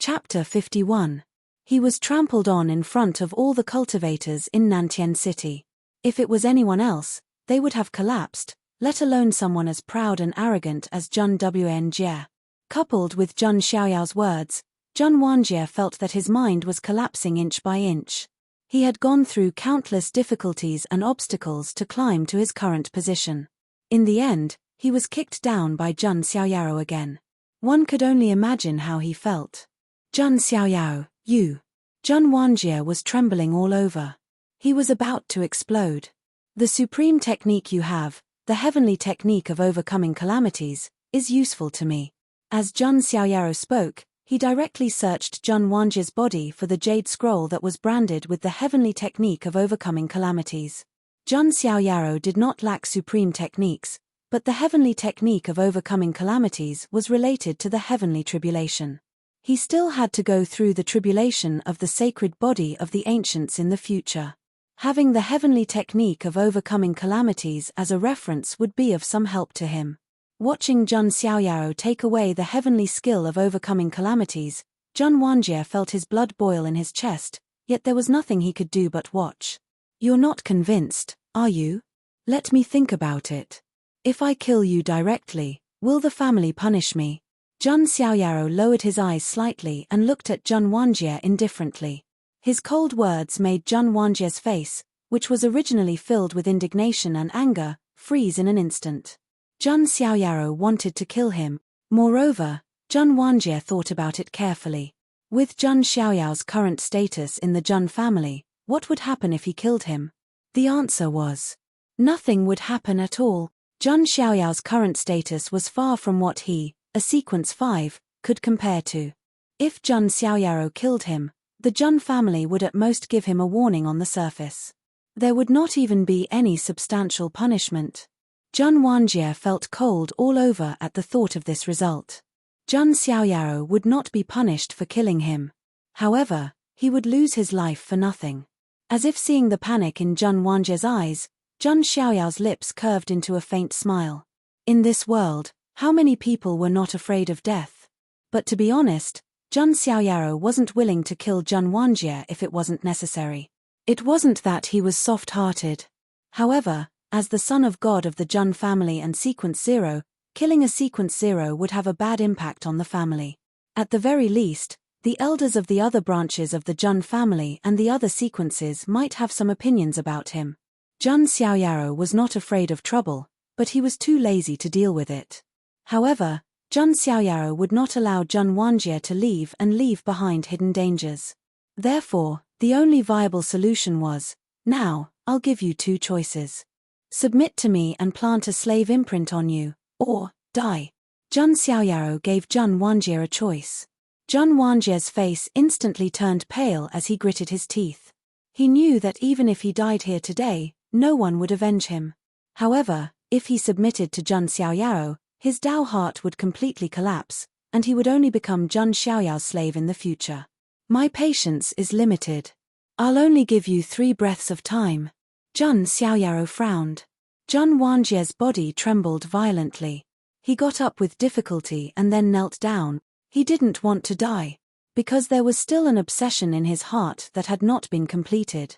Chapter 51. He was trampled on in front of all the cultivators in Nantian City. If it was anyone else, they would have collapsed, let alone someone as proud and arrogant as Zhun Wanjie. Coupled with Zhun Xiaoyao's words, Zhun Wanjie felt that his mind was collapsing inch by inch. He had gone through countless difficulties and obstacles to climb to his current position. In the end, he was kicked down by Zhun Xiaoyao again. One could only imagine how he felt. Zhun Xiaoyao, you. Zhun Wanjie was trembling all over. He was about to explode. The supreme technique you have, the heavenly technique of overcoming calamities, is useful to me. As Zhun Xiaoyao spoke, he directly searched Zhun Wanjie's body for the jade scroll that was branded with the heavenly technique of overcoming calamities. Zhun Xiaoyao did not lack supreme techniques, but the heavenly technique of overcoming calamities was related to the heavenly tribulation. He still had to go through the tribulation of the sacred body of the ancients in the future. Having the heavenly technique of overcoming calamities as a reference would be of some help to him. Watching Zhun Xiaoyao take away the heavenly skill of overcoming calamities, Zhun Wanjie felt his blood boil in his chest, yet there was nothing he could do but watch. You're not convinced, are you? Let me think about it. If I kill you directly, will the family punish me? Zhun Xiaoyao lowered his eyes slightly and looked at Zhun Wanjie indifferently. His cold words made Zhun Wanjie's face, which was originally filled with indignation and anger, freeze in an instant. Zhun Xiaoyao wanted to kill him. Moreover, Zhun Wanjie thought about it carefully. With Zhun Xiaoyao's current status in the Zhun family, what would happen if he killed him? The answer was nothing would happen at all. Zhun Xiaoyao's current status was far from what he, a sequence 5, could compare to. If Zhun Xiaoyao killed him, the Zhun family would at most give him a warning on the surface. There would not even be any substantial punishment. Zhun Wanjie felt cold all over at the thought of this result. Zhun Xiaoyao would not be punished for killing him. However, he would lose his life for nothing. As if seeing the panic in Zhun Wanjie's eyes, Zhun Xiaoyao's lips curved into a faint smile. In this world, how many people were not afraid of death? But to be honest, Zhun Xiaoyao wasn't willing to kill Zhun Wanjie if it wasn't necessary. It wasn't that he was soft-hearted. However, as the son of God of the Zhun family and Sequence 0, killing a Sequence 0 would have a bad impact on the family. At the very least, the elders of the other branches of the Zhun family and the other sequences might have some opinions about him. Zhun Xiaoyao was not afraid of trouble, but he was too lazy to deal with it. However, Zhun Xiaoyao would not allow Zhun Wanjie to leave and leave behind hidden dangers. Therefore, the only viable solution was, now, I'll give you two choices. Submit to me and plant a slave imprint on you, or die. Zhun Xiaoyao gave Zhun Wanjie a choice. Zhun Wanjie's face instantly turned pale as he gritted his teeth. He knew that even if he died here today, no one would avenge him. However, if he submitted to Zhun Xiaoyao, his Dao heart would completely collapse, and he would only become Zhun Xiaoyao's slave in the future. My patience is limited. I'll only give you 3 breaths of time. Zhun Xiaoyao frowned. Zhun Wanjie's body trembled violently. He got up with difficulty and then knelt down. He didn't want to die, because there was still an obsession in his heart that had not been completed.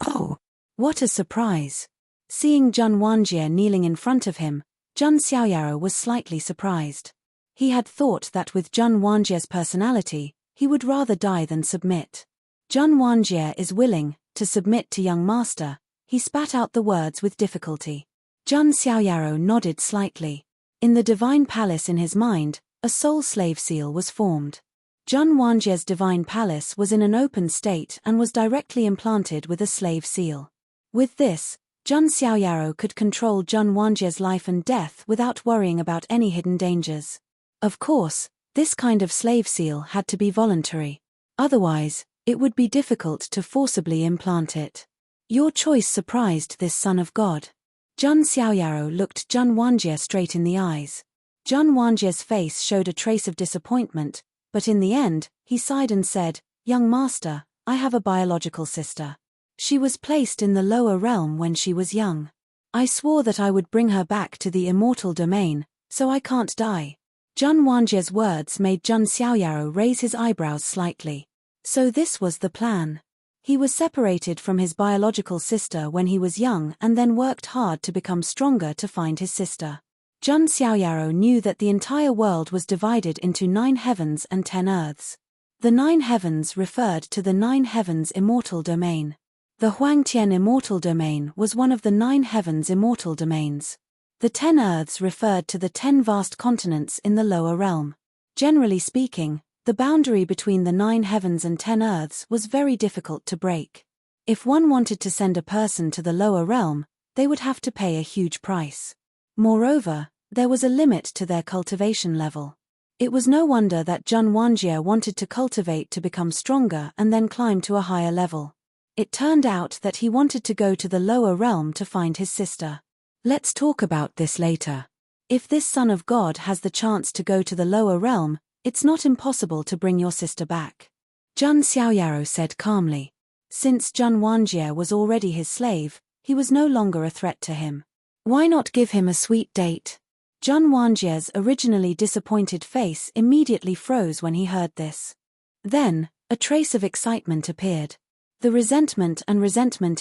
Oh! What a surprise! Seeing Zhun Wanjie kneeling in front of him, Zhun Xiaoyao was slightly surprised. He had thought that with Zhun Wanjie's personality, he would rather die than submit. Zhun Wanjie is willing to submit to young master. He spat out the words with difficulty. Zhun Xiaoyao nodded slightly. In the divine palace in his mind, a soul slave seal was formed. Zhun Wanjie's divine palace was in an open state and was directly implanted with a slave seal. With this, Zhun Xiaoyao could control Zhun Wanjie's life and death without worrying about any hidden dangers. Of course, this kind of slave seal had to be voluntary. Otherwise, it would be difficult to forcibly implant it. Your choice surprised this son of God. Zhun Xiaoyao looked Zhun Wanjie straight in the eyes. Zhun Wanjie's face showed a trace of disappointment, but in the end, he sighed and said, "Young master, I have a biological sister. She was placed in the lower realm when she was young. I swore that I would bring her back to the immortal domain, so I can't die. Zheng Wanjie's words made Zheng Xiaoyao raise his eyebrows slightly. So this was the plan. He was separated from his biological sister when he was young and then worked hard to become stronger to find his sister. Zheng Xiaoyao knew that the entire world was divided into 9 heavens and 10 earths. The 9 heavens referred to the 9 heavens immortal domain. The Huangtian immortal domain was one of the 9 heavens immortal domains. The 10 earths referred to the 10 vast continents in the lower realm. Generally speaking, the boundary between the 9 heavens and 10 earths was very difficult to break. If one wanted to send a person to the lower realm, they would have to pay a huge price. Moreover, there was a limit to their cultivation level. It was no wonder that Zheng Wanjie wanted to cultivate to become stronger and then climb to a higher level. It turned out that he wanted to go to the lower realm to find his sister. Let's talk about this later. If this son of God has the chance to go to the lower realm, it's not impossible to bring your sister back. Zheng Xiaoyao said calmly. Since Zheng Wanjie was already his slave, he was no longer a threat to him. Why not give him a sweet date? Zheng Wanjie's originally disappointed face immediately froze when he heard this. Then, a trace of excitement appeared. The resentment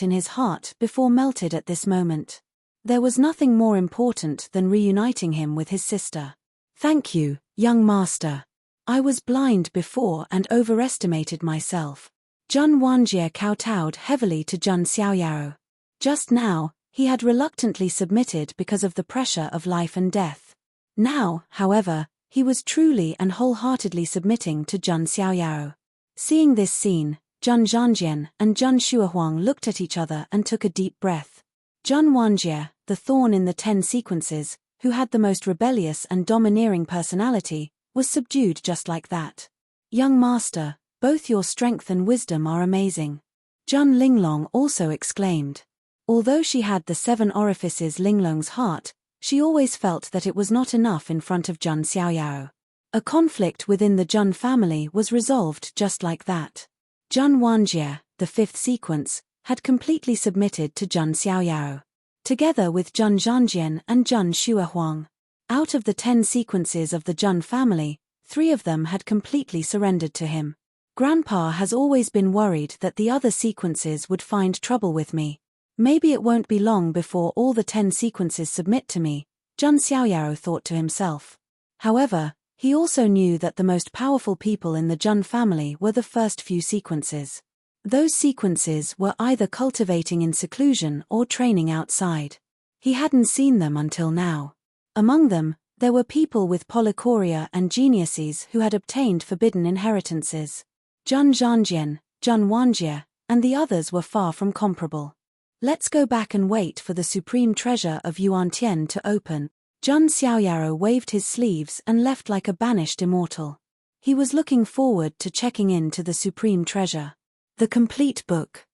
in his heart before melted at this moment. There was nothing more important than reuniting him with his sister. Thank you, young master. I was blind before and overestimated myself. Zheng Wanjie kowtowed heavily to Zheng Xiaoyao. Just now, he had reluctantly submitted because of the pressure of life and death. Now, however, he was truly and wholeheartedly submitting to Zheng Xiaoyao. Seeing this scene, Zheng Zhanjian and Zheng Shuahuang looked at each other and took a deep breath. Zheng Wanjie, the thorn in the 10 sequences, who had the most rebellious and domineering personality, was subdued just like that. Young master, both your strength and wisdom are amazing. Zheng Linglong also exclaimed. Although she had the 7 orifices Linglong's heart, she always felt that it was not enough in front of Zheng Xiaoyao. A conflict within the Zheng family was resolved just like that. Zheng Wanjie, the 5th sequence, had completely submitted to Zheng Xiaoyao. Together with Zheng Zhanjian and Zheng Shuahuang. Out of the 10 sequences of the Zheng family, 3 of them had completely surrendered to him. Grandpa has always been worried that the other sequences would find trouble with me. Maybe it won't be long before all the 10 sequences submit to me, Zheng Xiaoyao thought to himself. However, he also knew that the most powerful people in the Zheng family were the first few sequences. Those sequences were either cultivating in seclusion or training outside. He hadn't seen them until now. Among them, there were people with polychoria and geniuses who had obtained forbidden inheritances. Zheng Zhanjian, Zheng Wanjie, and the others were far from comparable. Let's go back and wait for the supreme treasure of Yuantian to open. Zheng Xiaoyao waved his sleeves and left like a banished immortal. He was looking forward to checking in to the supreme treasure. The complete book.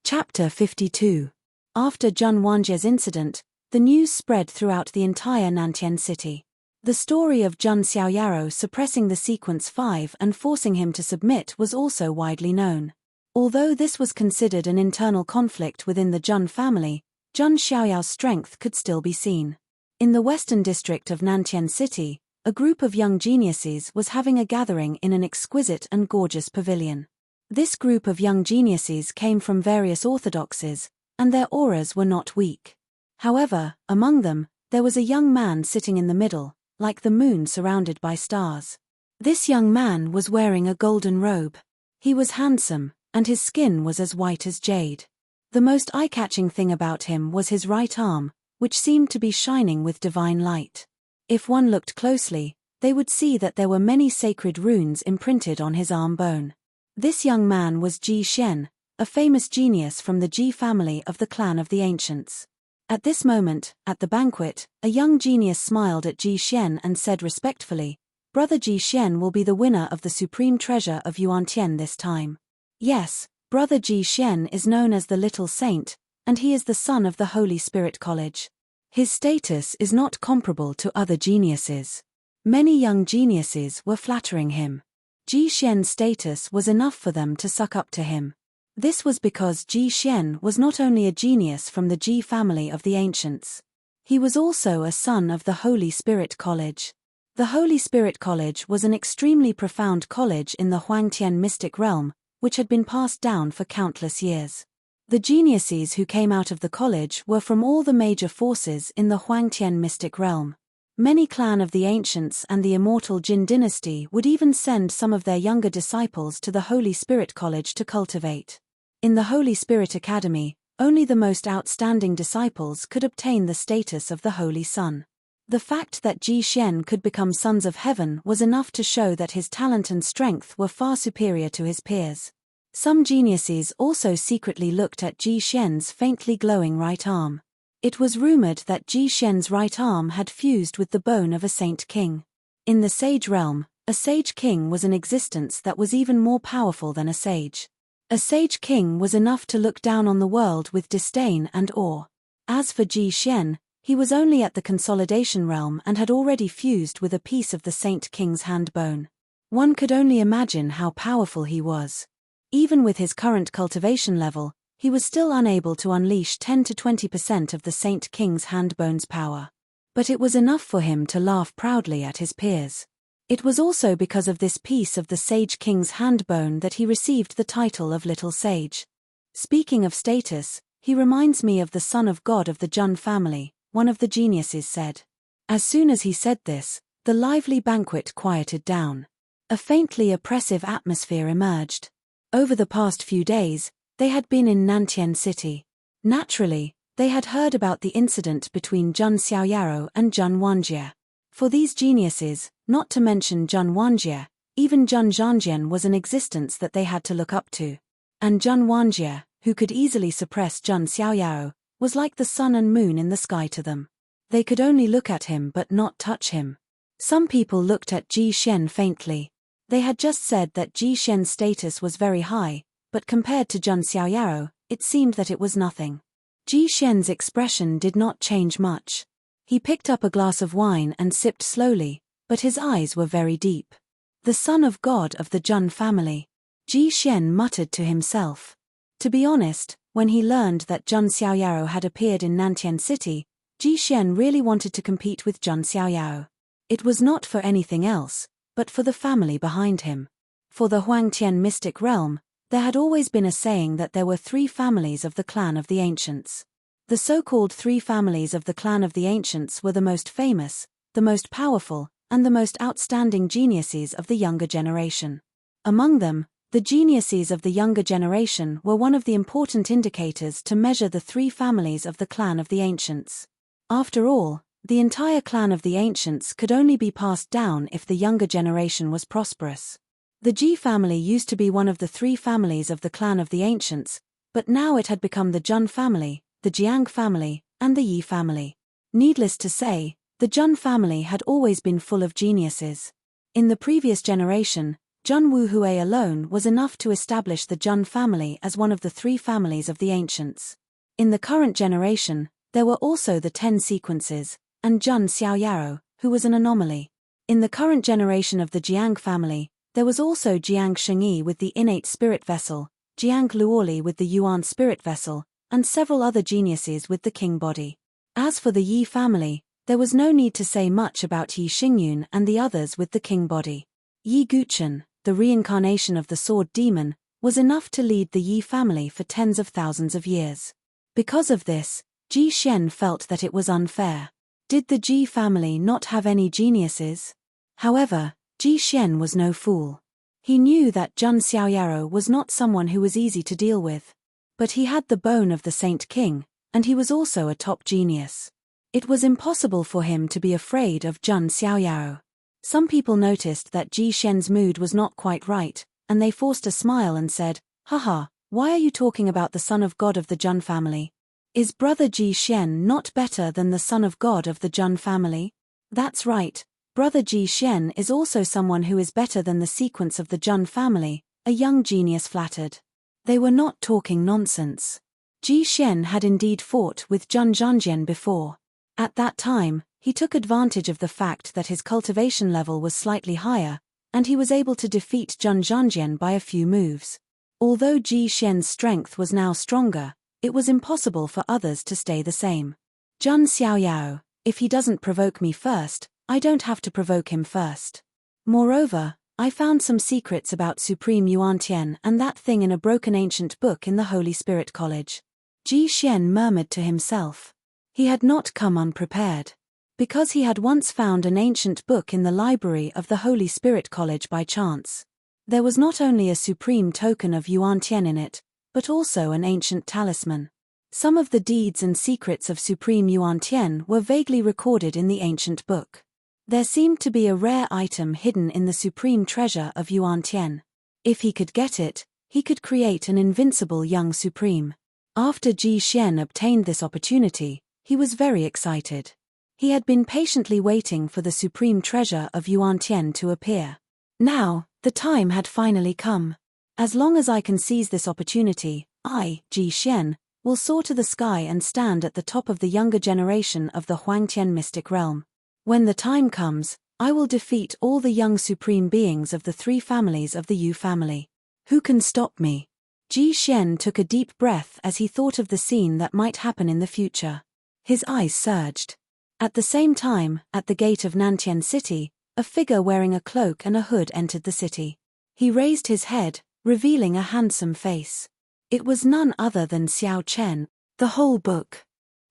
Chapter 52. After Zheng Wanjie's incident, the news spread throughout the entire Nantian city. The story of Zheng Xiaoyao suppressing the sequence 5 and forcing him to submit was also widely known. Although this was considered an internal conflict within the Zheng family, Zheng Xiaoyao's strength could still be seen. In the western district of Nantian City, a group of young geniuses was having a gathering in an exquisite and gorgeous pavilion. This group of young geniuses came from various orthodoxies, and their auras were not weak. However, among them, there was a young man sitting in the middle, like the moon surrounded by stars. This young man was wearing a golden robe. He was handsome, and his skin was as white as jade. The most eye-catching thing about him was his right arm, which seemed to be shining with divine light. If one looked closely, they would see that there were many sacred runes imprinted on his arm bone. This young man was Ji Xian, a famous genius from the Ji family of the clan of the ancients. At this moment, at the banquet, a young genius smiled at Ji Xian and said respectfully, "Brother Ji Xian will be the winner of the supreme treasure of Yuantian this time." Yes, Brother Ji Xian is known as the Little Saint, and he is the son of the Holy Spirit College. His status is not comparable to other geniuses. Many young geniuses were flattering him. Ji Xian's status was enough for them to suck up to him. This was because Ji Xian was not only a genius from the Ji family of the ancients. He was also a son of the Holy Spirit College. The Holy Spirit College was an extremely profound college in the Huangtian mystic realm, which had been passed down for countless years. The geniuses who came out of the college were from all the major forces in the Huangtian mystic realm. Many clan of the ancients and the immortal Jin dynasty would even send some of their younger disciples to the Holy Spirit College to cultivate. In the Holy Spirit Academy, only the most outstanding disciples could obtain the status of the Holy Son. The fact that Ji Xian could become sons of heaven was enough to show that his talent and strength were far superior to his peers. Some geniuses also secretly looked at Ji Xian's faintly glowing right arm. It was rumored that Ji Xian's right arm had fused with the bone of a saint king. In the sage realm, a sage king was an existence that was even more powerful than a sage. A sage king was enough to look down on the world with disdain and awe. As for Ji Xian, he was only at the consolidation realm and had already fused with a piece of the saint king's hand bone. One could only imagine how powerful he was. Even with his current cultivation level, he was still unable to unleash 10 to 20% of the Saint King's handbone's power. But it was enough for him to laugh proudly at his peers. It was also because of this piece of the Sage King's handbone that he received the title of Little Sage. Speaking of status, he reminds me of the son of God of the Jun family, one of the geniuses said. As soon as he said this, the lively banquet quieted down. A faintly oppressive atmosphere emerged. Over the past few days, they had been in Nantian City. Naturally, they had heard about the incident between Jun Xiaoyaro and Jun Wanjie. For these geniuses, not to mention Jun Wanjie, even Jun Zhangjian was an existence that they had to look up to. And Jun Wanjie, who could easily suppress Jun Xiaoyaro, was like the sun and moon in the sky to them. They could only look at him but not touch him. Some people looked at Ji Xian faintly. They had just said that Ji Xian's status was very high, but compared to Jun Xiaoyaro, it seemed that it was nothing. Ji Xian's expression did not change much. He picked up a glass of wine and sipped slowly, but his eyes were very deep. The son of God of the Jun family. Ji Xian muttered to himself. To be honest, when he learned that Jun Xiaoyaro had appeared in Nantian City, Ji Xian really wanted to compete with Jun Xiaoyaro. It was not for anything else, but for the family behind him. For the Huangtian mystic realm, there had always been a saying that there were 3 families of the clan of the ancients. The so-called 3 families of the clan of the ancients were the most famous, the most powerful, and the most outstanding geniuses of the younger generation. Among them, the geniuses of the younger generation were one of the important indicators to measure the 3 families of the clan of the ancients. After all, the entire clan of the ancients could only be passed down if the younger generation was prosperous. The Ji family used to be one of the 3 families of the clan of the ancients, but now it had become the Jun family, the Jiang family, and the Yi family. Needless to say, the Jun family had always been full of geniuses. In the previous generation, Jun Wuhui alone was enough to establish the Jun family as one of the 3 families of the ancients. In the current generation, there were also the 10 sequences, and Jun Xiaoyaro, who was an anomaly. In the current generation of the Jiang family, there was also Jiang Shengyi with the innate spirit vessel, Jiang Luoli with the Yuan spirit vessel, and several other geniuses with the king body. As for the Yi family, there was no need to say much about Yi Xingyun and the others with the king body. Yi Guchen, the reincarnation of the sword demon, was enough to lead the Yi family for tens of thousands of years. Because of this, Ji Xian felt that it was unfair. Did the Ji family not have any geniuses? However, Ji Xian was no fool. He knew that Jun Xiaoyaro was not someone who was easy to deal with. But he had the bone of the Saint King, and he was also a top genius. It was impossible for him to be afraid of Jun Xiaoyaro. Some people noticed that Ji Xian's mood was not quite right, and they forced a smile and said, "Haha, why are you talking about the son of God of the Jun family? Is brother Ji Xian not better than the son of God of the Jun family?" That's right, brother Ji Xian is also someone who is better than the sequence of the Jun family, a young genius flattered. They were not talking nonsense. Ji Xian had indeed fought with Jun Zhangjian before. At that time, he took advantage of the fact that his cultivation level was slightly higher, and he was able to defeat Jun Zhangjian by a few moves. Although Ji Xian's strength was now stronger, it was impossible for others to stay the same. Jun Xiaoyao, if he doesn't provoke me first, I don't have to provoke him first. Moreover, I found some secrets about Supreme Yuan-Tian and that thing in a broken ancient book in the Holy Spirit College. Ji Xian murmured to himself. He had not come unprepared. Because he had once found an ancient book in the library of the Holy Spirit College by chance. There was not only a supreme token of Yuan-Tian in it, but also an ancient talisman. Some of the deeds and secrets of Supreme Yuan-Tian were vaguely recorded in the ancient book. There seemed to be a rare item hidden in the supreme treasure of Yuan-Tian. If he could get it, he could create an invincible young supreme. After Ji Xian obtained this opportunity, he was very excited. He had been patiently waiting for the supreme treasure of Yuan-Tian to appear. Now, the time had finally come. As long as I can seize this opportunity, I, Ji Xian, will soar to the sky and stand at the top of the younger generation of the Huangtian mystic realm. When the time comes, I will defeat all the young supreme beings of the three families of the Yu family. Who can stop me? Ji Xian took a deep breath as he thought of the scene that might happen in the future. His eyes surged. At the same time, at the gate of Nantian City, a figure wearing a cloak and a hood entered the city. He raised his head, revealing a handsome face. It was none other than Xiao Chen. The whole book.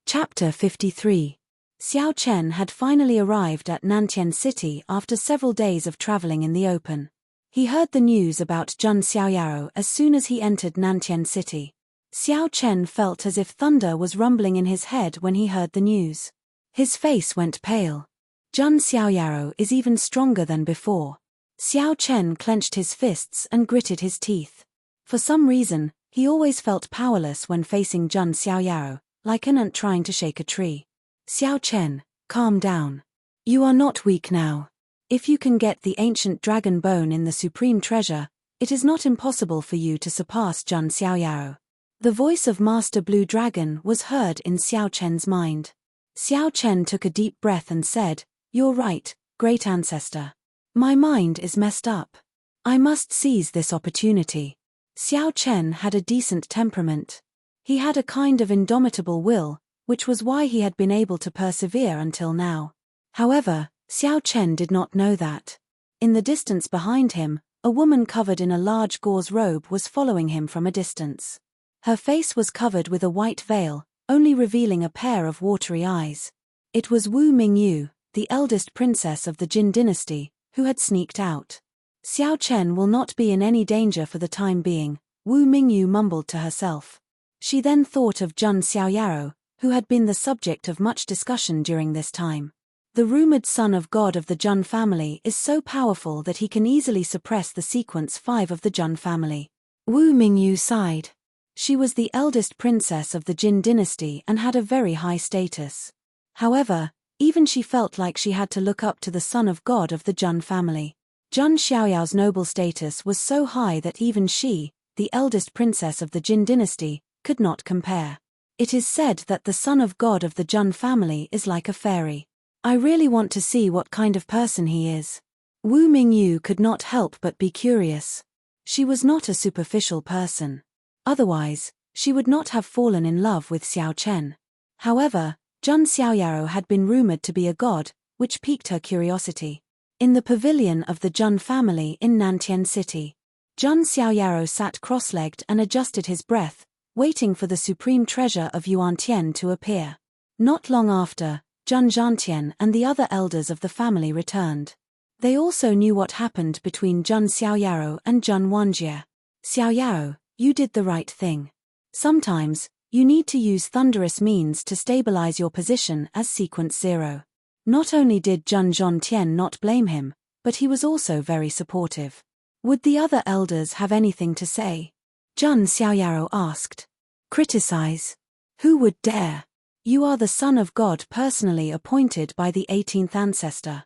Chapter 53. Xiao Chen had finally arrived at Nantian City after several days of traveling in the open. He heard the news about Jun Xiaoyao as soon as he entered Nantian City. Xiao Chen felt as if thunder was rumbling in his head when he heard the news. His face went pale. Jun Xiaoyao is even stronger than before. Xiao Chen clenched his fists and gritted his teeth. For some reason, he always felt powerless when facing Jun Xiaoyao, like an ant trying to shake a tree. Xiao Chen, calm down. You are not weak now. If you can get the ancient dragon bone in the supreme treasure, it is not impossible for you to surpass Jun Xiaoyao. The voice of Master Blue Dragon was heard in Xiao Chen's mind. Xiao Chen took a deep breath and said, "You're right, great ancestor. My mind is messed up. I must seize this opportunity." Xiao Chen had a decent temperament. He had a kind of indomitable will, which was why he had been able to persevere until now. However, Xiao Chen did not know that. In the distance behind him, a woman covered in a large gauze robe was following him from a distance. Her face was covered with a white veil, only revealing a pair of watery eyes. It was Wu Mingyu, the eldest princess of the Jin dynasty, who had sneaked out. Xiao Chen will not be in any danger for the time being, Wu Mingyu mumbled to herself. She then thought of Jun Xiaoyao, who had been the subject of much discussion during this time. The rumored son of God of the Jun family is so powerful that he can easily suppress the sequence 5 of the Jun family. Wu Mingyu sighed. She was the eldest princess of the Jin dynasty and had a very high status. However, even she felt like she had to look up to the son of God of the Jun family. Jun Xiaoyao's noble status was so high that even she, the eldest princess of the Jin dynasty, could not compare. It is said that the son of God of the Jun family is like a fairy. I really want to see what kind of person he is. Wu Mingyu could not help but be curious. She was not a superficial person. Otherwise, she would not have fallen in love with Xiao Chen. However, Jun Xiaoyao had been rumored to be a god, which piqued her curiosity. In the pavilion of the Jun family in Nantian City, Jun Xiaoyao sat cross-legged and adjusted his breath, waiting for the supreme treasure of Yuan-Tian to appear. Not long after, Jun Zhantian and the other elders of the family returned. They also knew what happened between Jun Xiaoyao and Jun Wanjie. Xiaoyao, you did the right thing. Sometimes, you need to use thunderous means to stabilize your position as sequence 0. Not only did Jun Zhantian not blame him, but he was also very supportive. Would the other elders have anything to say? Jun Xiaoyao asked. Criticize? Who would dare? You are the son of God personally appointed by the 18th ancestor.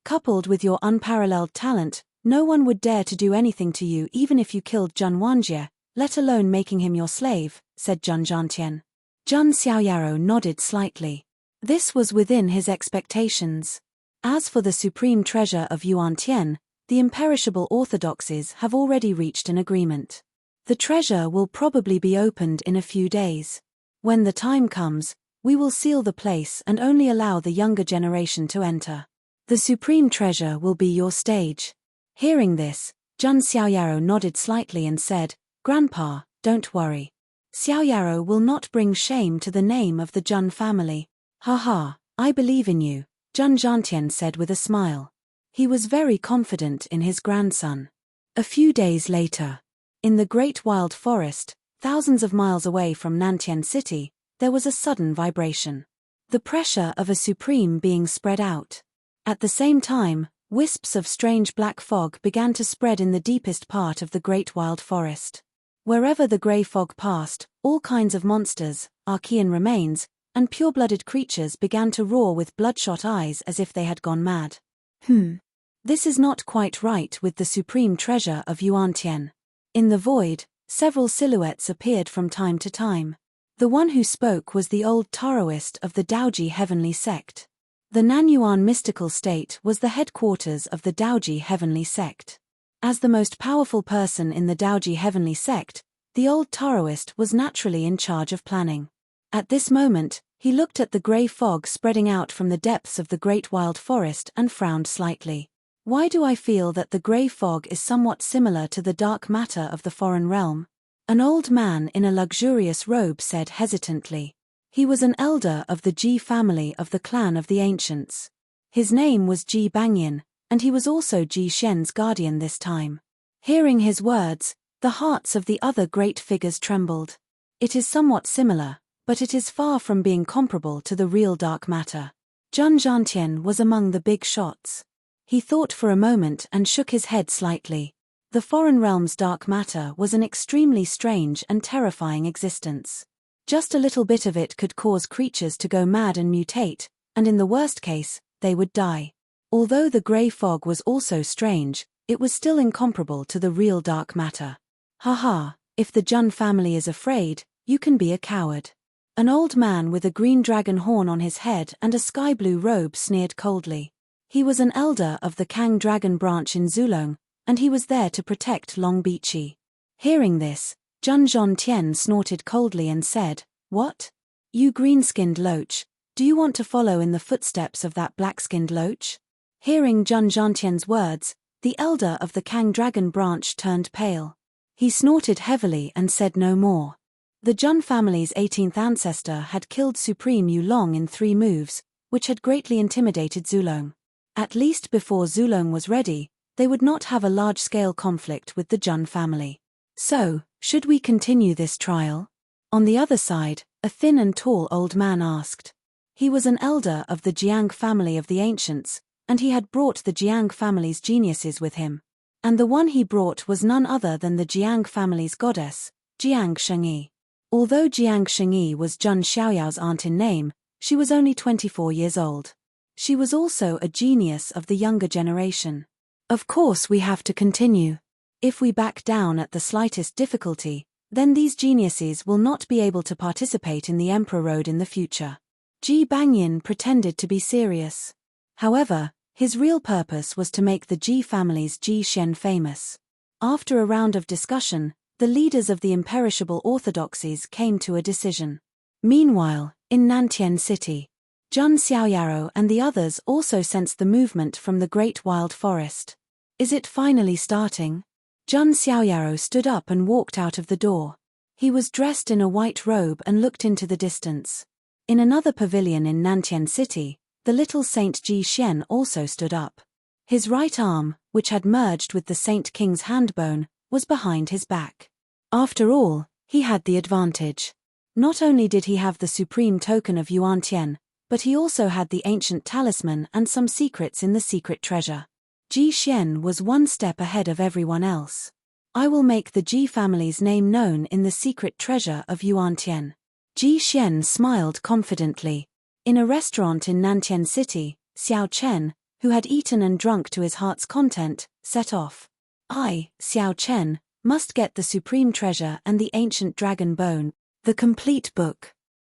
Coupled with your unparalleled talent, no one would dare to do anything to you even if you killed Jun Wanjie, let alone making him your slave, said Jun Zhantian. Jun Xiaoyao nodded slightly. This was within his expectations. As for the supreme treasure of Yuan-Tian, the imperishable orthodoxies have already reached an agreement. The treasure will probably be opened in a few days. When the time comes, we will seal the place and only allow the younger generation to enter. The supreme treasure will be your stage. Hearing this, Jun Xiaoyaro nodded slightly and said, Grandpa, don't worry. Xiaoyaro will not bring shame to the name of the Jun family. Haha, I believe in you, Jun Zhantian said with a smile. He was very confident in his grandson. A few days later, in the Great Wild Forest, thousands of miles away from Nantian City, there was a sudden vibration. The pressure of a supreme being spread out. At the same time, wisps of strange black fog began to spread in the deepest part of the Great Wild Forest. Wherever the grey fog passed, all kinds of monsters, Archean remains, and pure-blooded creatures began to roar with bloodshot eyes as if they had gone mad. This is not quite right with the supreme treasure of Yuantian. In the void, several silhouettes appeared from time to time. The one who spoke was the old Taoist of the Daoji Heavenly Sect. The Nanyuan mystical state was the headquarters of the Daoji Heavenly Sect. As the most powerful person in the Daoji Heavenly Sect, the old Taoist was naturally in charge of planning. At this moment, he looked at the grey fog spreading out from the depths of the Great Wild Forest and frowned slightly. Why do I feel that the grey fog is somewhat similar to the dark matter of the foreign realm? An old man in a luxurious robe said hesitantly. He was an elder of the Ji family of the clan of the ancients. His name was Ji Bangyin, and he was also Ji Shen's guardian this time. Hearing his words, the hearts of the other great figures trembled. It is somewhat similar, but it is far from being comparable to the real dark matter. Jun Zhantian was among the big shots. He thought for a moment and shook his head slightly. The foreign realm's dark matter was an extremely strange and terrifying existence. Just a little bit of it could cause creatures to go mad and mutate, and in the worst case, they would die. Although the grey fog was also strange, it was still incomparable to the real dark matter. Haha, if the Jun family is afraid, you can be a coward. An old man with a green dragon horn on his head and a sky-blue robe sneered coldly. He was an elder of the Kang dragon branch in Zulong, and he was there to protect Long Bichi. Hearing this, Jun Zhantian snorted coldly and said, What? You green-skinned loach, do you want to follow in the footsteps of that black-skinned loach? Hearing Jun Zhantian's words, the elder of the Kang dragon branch turned pale. He snorted heavily and said no more. The Jun family's 18th ancestor had killed Supreme Yulong in 3 moves, which had greatly intimidated Zulong. At least before Zulong was ready, they would not have a large-scale conflict with the Jun family. So, should we continue this trial? On the other side, a thin and tall old man asked. He was an elder of the Jiang family of the ancients, and he had brought the Jiang family's geniuses with him. And the one he brought was none other than the Jiang family's goddess, Jiang Shengyi. Although Jiang Shengyi was Jun Xiaoyao's aunt in name, she was only 24 years old. She was also a genius of the younger generation. Of course we have to continue. If we back down at the slightest difficulty, then these geniuses will not be able to participate in the Emperor Road in the future. Ji Bangyin pretended to be serious. However, his real purpose was to make the Ji family's Ji Shen famous. After a round of discussion, the leaders of the imperishable orthodoxies came to a decision. Meanwhile, in Nantian City, Jun Xiaoyaro and the others also sensed the movement from the Great Wild Forest. Is it finally starting? Jun Xiaoyaro stood up and walked out of the door. He was dressed in a white robe and looked into the distance. In another pavilion in Nantian City, the little Saint Ji Xian also stood up. His right arm, which had merged with the Saint King's hand bone, was behind his back. After all, he had the advantage. Not only did he have the supreme token of Yuantian, but he also had the ancient talisman and some secrets in the secret treasure. Ji Xian was one step ahead of everyone else. I will make the Ji family's name known in the secret treasure of Yuantian. Ji Xian smiled confidently. In a restaurant in Nantian City, Xiao Chen, who had eaten and drunk to his heart's content, set off. I, Xiao Chen, must get the supreme treasure and the ancient dragon bone. The complete book.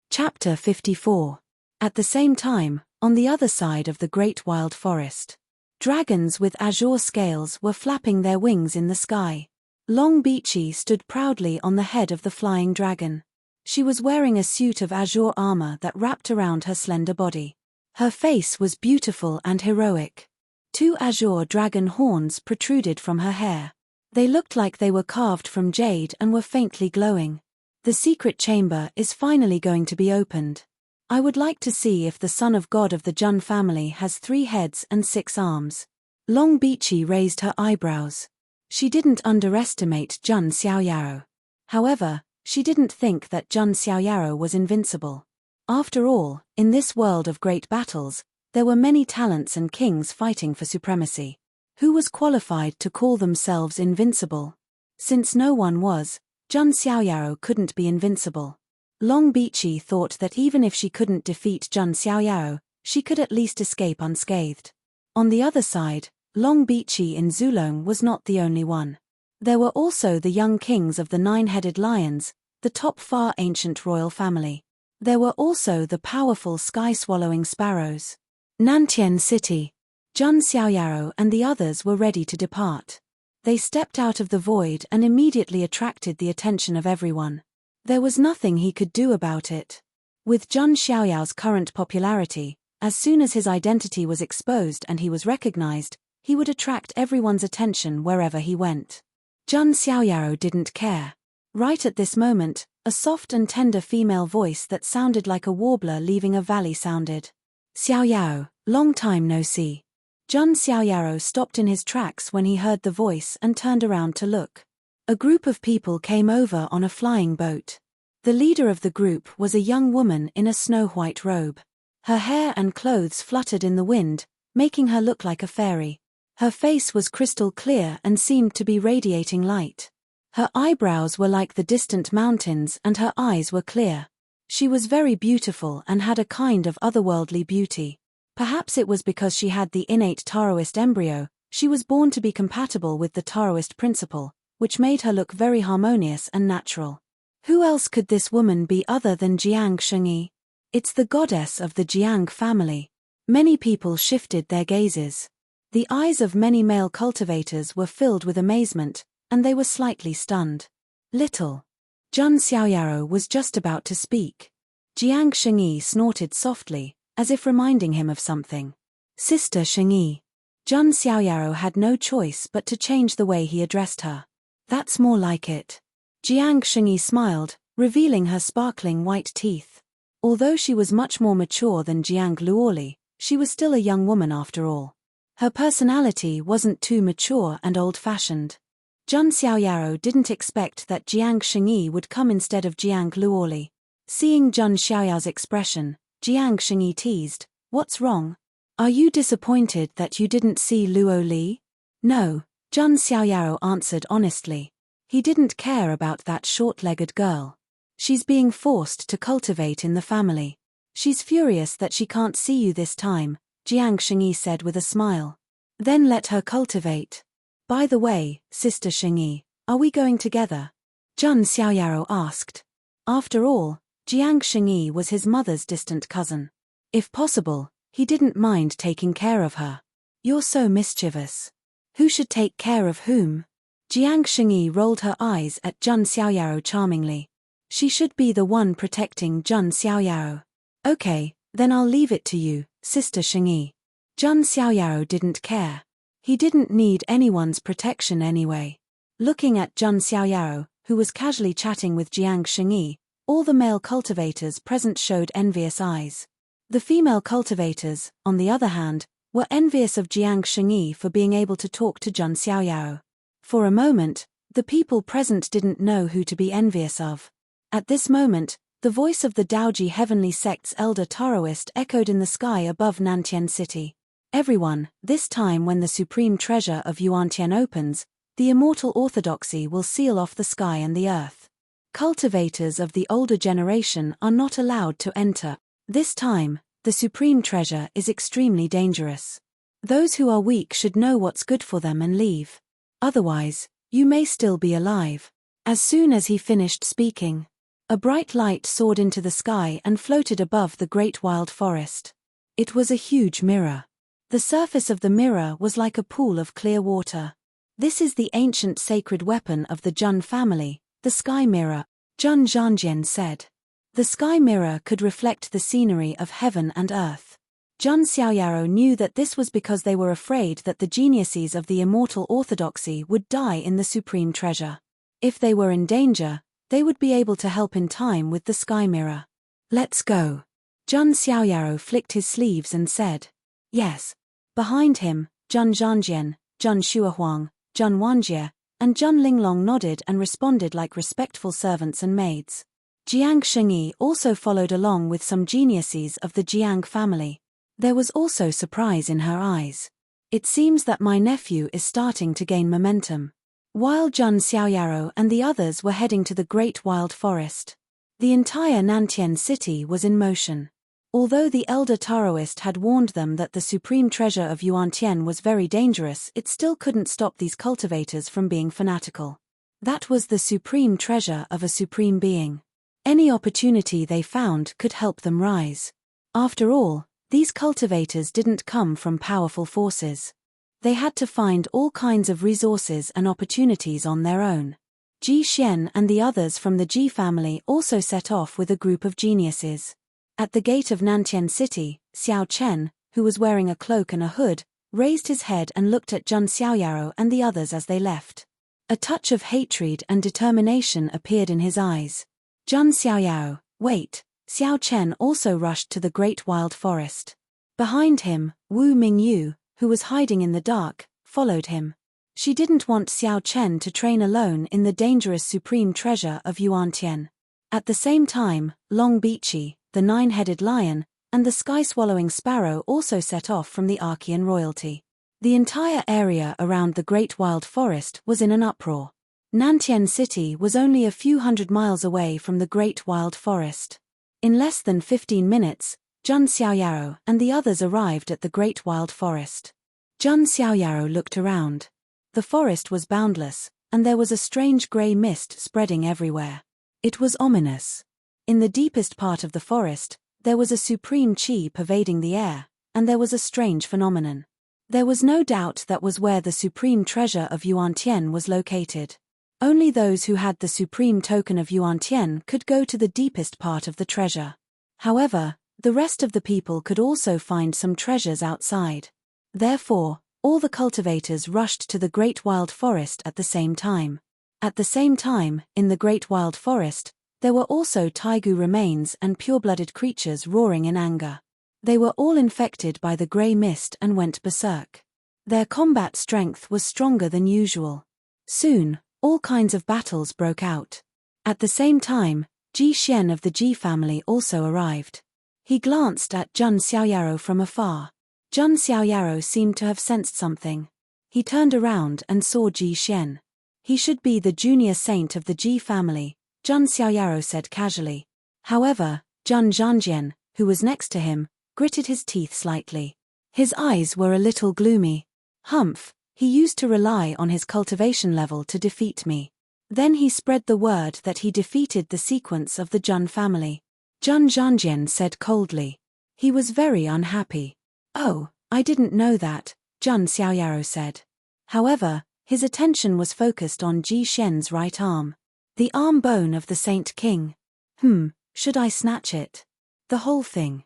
Chapter 54. At the same time, on the other side of the Great Wild Forest, dragons with azure scales were flapping their wings in the sky. Long Bichi stood proudly on the head of the flying dragon. She was wearing a suit of azure armor that wrapped around her slender body. Her face was beautiful and heroic. 2 azure dragon horns protruded from her hair. They looked like they were carved from jade and were faintly glowing. The secret chamber is finally going to be opened. I would like to see if the son of God of the Jun family has 3 heads and 6 arms. Long Bichi raised her eyebrows. She didn't underestimate Jun Xiaoyao. However, she didn't think that Jun Xiaoyao was invincible. After all, in this world of great battles, there were many talents and kings fighting for supremacy. Who was qualified to call themselves invincible? Since no one was, Jun Xiaoyao couldn't be invincible. Long Bichi thought that even if she couldn't defeat Jun Xiaoyao, she could at least escape unscathed. On the other side, Long Bichi in Zulong was not the only one. There were also the young kings of the 9-headed lions, the top far ancient royal family. There were also the powerful sky-swallowing sparrows. Nantian City. Jun Xiaoyao and the others were ready to depart. They stepped out of the void and immediately attracted the attention of everyone. There was nothing he could do about it. With Jun Xiaoyao's current popularity, as soon as his identity was exposed and he was recognized, he would attract everyone's attention wherever he went. Jun Xiaoyao didn't care. Right at this moment, a soft and tender female voice that sounded like a warbler leaving a valley sounded. Xiaoyao, long time no see. Jun Xiaoyao stopped in his tracks when he heard the voice and turned around to look. A group of people came over on a flying boat. The leader of the group was a young woman in a snow-white robe. Her hair and clothes fluttered in the wind, making her look like a fairy. Her face was crystal clear and seemed to be radiating light. Her eyebrows were like the distant mountains and her eyes were clear. She was very beautiful and had a kind of otherworldly beauty. Perhaps it was because she had the innate Taoist embryo, she was born to be compatible with the Taoist principle, which made her look very harmonious and natural. Who else could this woman be other than Jiang Shengyi? It's the goddess of the Jiang family. Many people shifted their gazes. The eyes of many male cultivators were filled with amazement, and they were slightly stunned. Little. Jun Xiaoyao was just about to speak. Jiang Shengyi snorted softly, as if reminding him of something. Sister Shengyi. Jun Xiaoyao had no choice but to change the way he addressed her. That's more like it. Jiang Shengyi smiled, revealing her sparkling white teeth. Although she was much more mature than Jiang Luoli, she was still a young woman after all. Her personality wasn't too mature and old-fashioned. Jun Xiaoyao didn't expect that Jiang Shengyi would come instead of Jiang Luoli. Seeing Jun Xiaoyao's expression, Jiang Shengyi teased, "What's wrong? Are you disappointed that you didn't see Luo Li?" "No," Jun Xiaoyao answered honestly. He didn't care about that short-legged girl. She's being forced to cultivate in the family. She's furious that she can't see you this time, Jiang Shengyi said with a smile. Then let her cultivate. By the way, Sister Shengyi, are we going together? Jun Xiaoyao asked. After all, Jiang Shengyi was his mother's distant cousin. If possible, he didn't mind taking care of her. You're so mischievous. Who should take care of whom? Jiang Shengyi rolled her eyes at Jun Xiaoyao charmingly. She should be the one protecting Jun Xiaoyao. Okay, then I'll leave it to you, Sister Shengyi. Jun Xiaoyao didn't care. He didn't need anyone's protection anyway. Looking at Jun Xiaoyao, who was casually chatting with Jiang Shengyi, all the male cultivators present showed envious eyes. The female cultivators, on the other hand, were envious of Jiang Shengyi for being able to talk to Jun Xiaoyao. For a moment, the people present didn't know who to be envious of. At this moment, the voice of the Daoji Heavenly Sect's elder Taoist echoed in the sky above Nantian City. Everyone, this time when the supreme treasure of Yuantian opens, the immortal orthodoxy will seal off the sky and the earth. Cultivators of the older generation are not allowed to enter. This time, the supreme treasure is extremely dangerous. Those who are weak should know what's good for them and leave. Otherwise, you may still be alive. As soon as he finished speaking, a bright light soared into the sky and floated above the great wild forest. It was a huge mirror. The surface of the mirror was like a pool of clear water. This is the ancient sacred weapon of the Jun family, the sky mirror, Jun Zhanjian said. The sky mirror could reflect the scenery of heaven and earth. Jun Xiaoyaro knew that this was because they were afraid that the geniuses of the immortal orthodoxy would die in the supreme treasure. If they were in danger, they would be able to help in time with the sky mirror. Let's go. Jun Xiaoyaro flicked his sleeves and said, yes. Behind him, Jun Zhangjian, Jun Shuahuang, Jun Wanjie, and Jun Linglong nodded and responded like respectful servants and maids. Jiang Shengyi also followed along with some geniuses of the Jiang family. There was also surprise in her eyes. It seems that my nephew is starting to gain momentum. While Jun Xiaoyaro and the others were heading to the Great Wild Forest, the entire Nantian city was in motion. Although the elder Taoist had warned them that the supreme treasure of Yuantian was very dangerous, it still couldn't stop these cultivators from being fanatical. That was the supreme treasure of a supreme being. Any opportunity they found could help them rise. After all, these cultivators didn't come from powerful forces. They had to find all kinds of resources and opportunities on their own. Ji Xian and the others from the Ji family also set off with a group of geniuses. At the gate of Nantian City, Xiao Chen, who was wearing a cloak and a hood, raised his head and looked at Jun Xiaoyaro and the others as they left. A touch of hatred and determination appeared in his eyes. Jun Xiaoyaro, wait. Xiao Chen also rushed to the Great Wild Forest. Behind him, Wu Mingyu, who was hiding in the dark, followed him. She didn't want Xiao Chen to train alone in the dangerous supreme treasure of Yuantian. At the same time, Long Beachy, the nine-headed lion, and the sky-swallowing sparrow also set off from the Archean royalty. The entire area around the Great Wild Forest was in an uproar. Nantian City was only a few hundred miles away from the Great Wild Forest. In less than 15 minutes, Jun Xiaoyaro and the others arrived at the Great Wild Forest. Jun Xiaoyaro looked around. The forest was boundless, and there was a strange grey mist spreading everywhere. It was ominous. In the deepest part of the forest, there was a supreme qi pervading the air, and there was a strange phenomenon. There was no doubt that was where the supreme treasure of Yuantian was located. Only those who had the supreme token of Yuantian could go to the deepest part of the treasure. However, the rest of the people could also find some treasures outside. Therefore, all the cultivators rushed to the Great Wild Forest at the same time. At the same time, in the Great Wild Forest, there were also taigu remains and pure-blooded creatures roaring in anger. They were all infected by the grey mist and went berserk. Their combat strength was stronger than usual. Soon, all kinds of battles broke out. At the same time, Ji Xian of the Ji family also arrived. He glanced at Jun Xiaoyaro from afar. Jun Xiaoyaro seemed to have sensed something. He turned around and saw Ji Xian. He should be the junior saint of the Ji family, Jun Xiaoyaro said casually. However, Jun Zhangjian, who was next to him, gritted his teeth slightly. His eyes were a little gloomy. Humph. He used to rely on his cultivation level to defeat me. Then he spread the word that he defeated the sequence of the Jun family. Jun Zhangjian said coldly. He was very unhappy. Oh, I didn't know that, Jun Xiaoyaro said. However, his attention was focused on Ji Xian's right arm. The arm bone of the Saint King. Should I snatch it? The whole thing.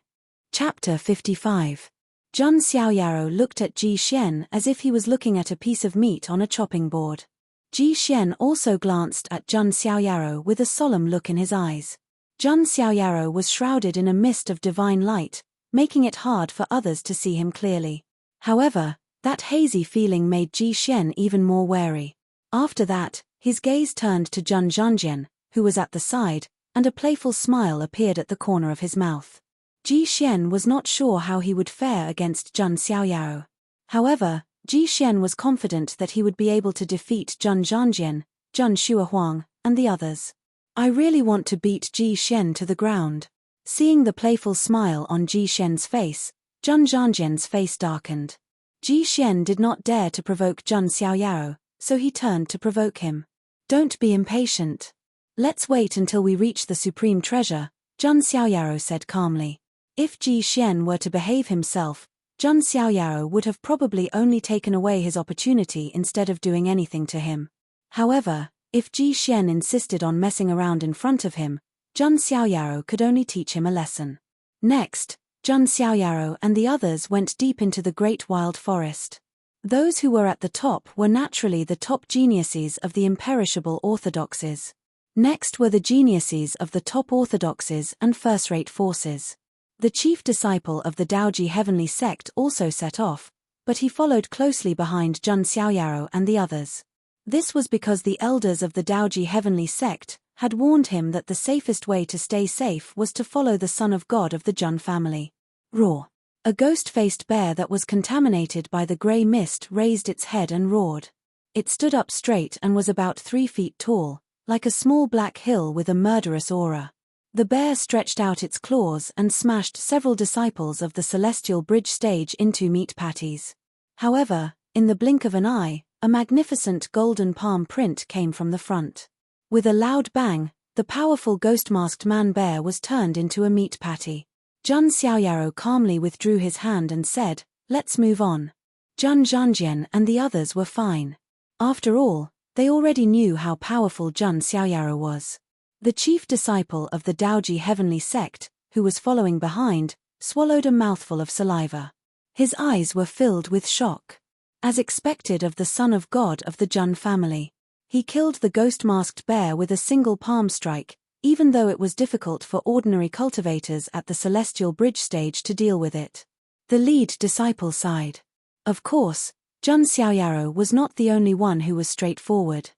Chapter 55. Jun Xiaoyaro looked at Ji Xian as if he was looking at a piece of meat on a chopping board. Ji Xian also glanced at Jun Xiaoyaro with a solemn look in his eyes. Jun Xiaoyaro was shrouded in a mist of divine light, making it hard for others to see him clearly. However, that hazy feeling made Ji Xian even more wary. After that, his gaze turned to Jun Zhangjian, who was at the side, and a playful smile appeared at the corner of his mouth. Ji Xian was not sure how he would fare against Jun Xiaoyaro. However, Ji Xian was confident that he would be able to defeat Jun Zhangjian, Jun Shuahuang, and the others. I really want to beat Ji Xian to the ground. Seeing the playful smile on Ji Xian's face, Jun Zhangjian's face darkened. Ji Xian did not dare to provoke Jun Xiaoyaro, so he turned to provoke him. Don't be impatient. Let's wait until we reach the supreme treasure, Jun Xiaoyaro said calmly. If Ji Xian were to behave himself, Jun Xiaoyaro would have probably only taken away his opportunity instead of doing anything to him. However, if Ji Xian insisted on messing around in front of him, Jun Xiaoyaro could only teach him a lesson. Next, Jun Xiaoyaro and the others went deep into the great wild forest. Those who were at the top were naturally the top geniuses of the imperishable orthodoxies. Next were the geniuses of the top orthodoxies and first-rate forces. The chief disciple of the Daoji heavenly sect also set off, but he followed closely behind Jun Xiaoyaro and the others. This was because the elders of the Daoji heavenly sect had warned him that the safest way to stay safe was to follow the son of God of the Jun family. Roar. A ghost-faced bear that was contaminated by the grey mist raised its head and roared. It stood up straight and was about 3 feet tall, like a small black hill with a murderous aura. The bear stretched out its claws and smashed several disciples of the celestial bridge stage into meat patties. However, in the blink of an eye, a magnificent golden palm print came from the front. With a loud bang, the powerful ghost-masked man-bear was turned into a meat patty. Jun Xiaoyaro calmly withdrew his hand and said, "Let's move on." Jun Zhanjian and the others were fine. After all, they already knew how powerful Jun Xiaoyaro was. The chief disciple of the Daoji heavenly sect, who was following behind, swallowed a mouthful of saliva. His eyes were filled with shock. As expected of the son of God of the Jun family, he killed the ghost-masked bear with a single palm strike, even though it was difficult for ordinary cultivators at the celestial bridge stage to deal with it. The lead disciple sighed. Of course, Jun Xiaoyaro was not the only one who was straightforward.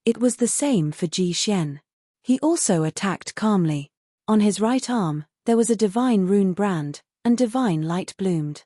It was the same for Ji Xian. He also attacked calmly. On his right arm, there was a divine rune brand, and divine light bloomed.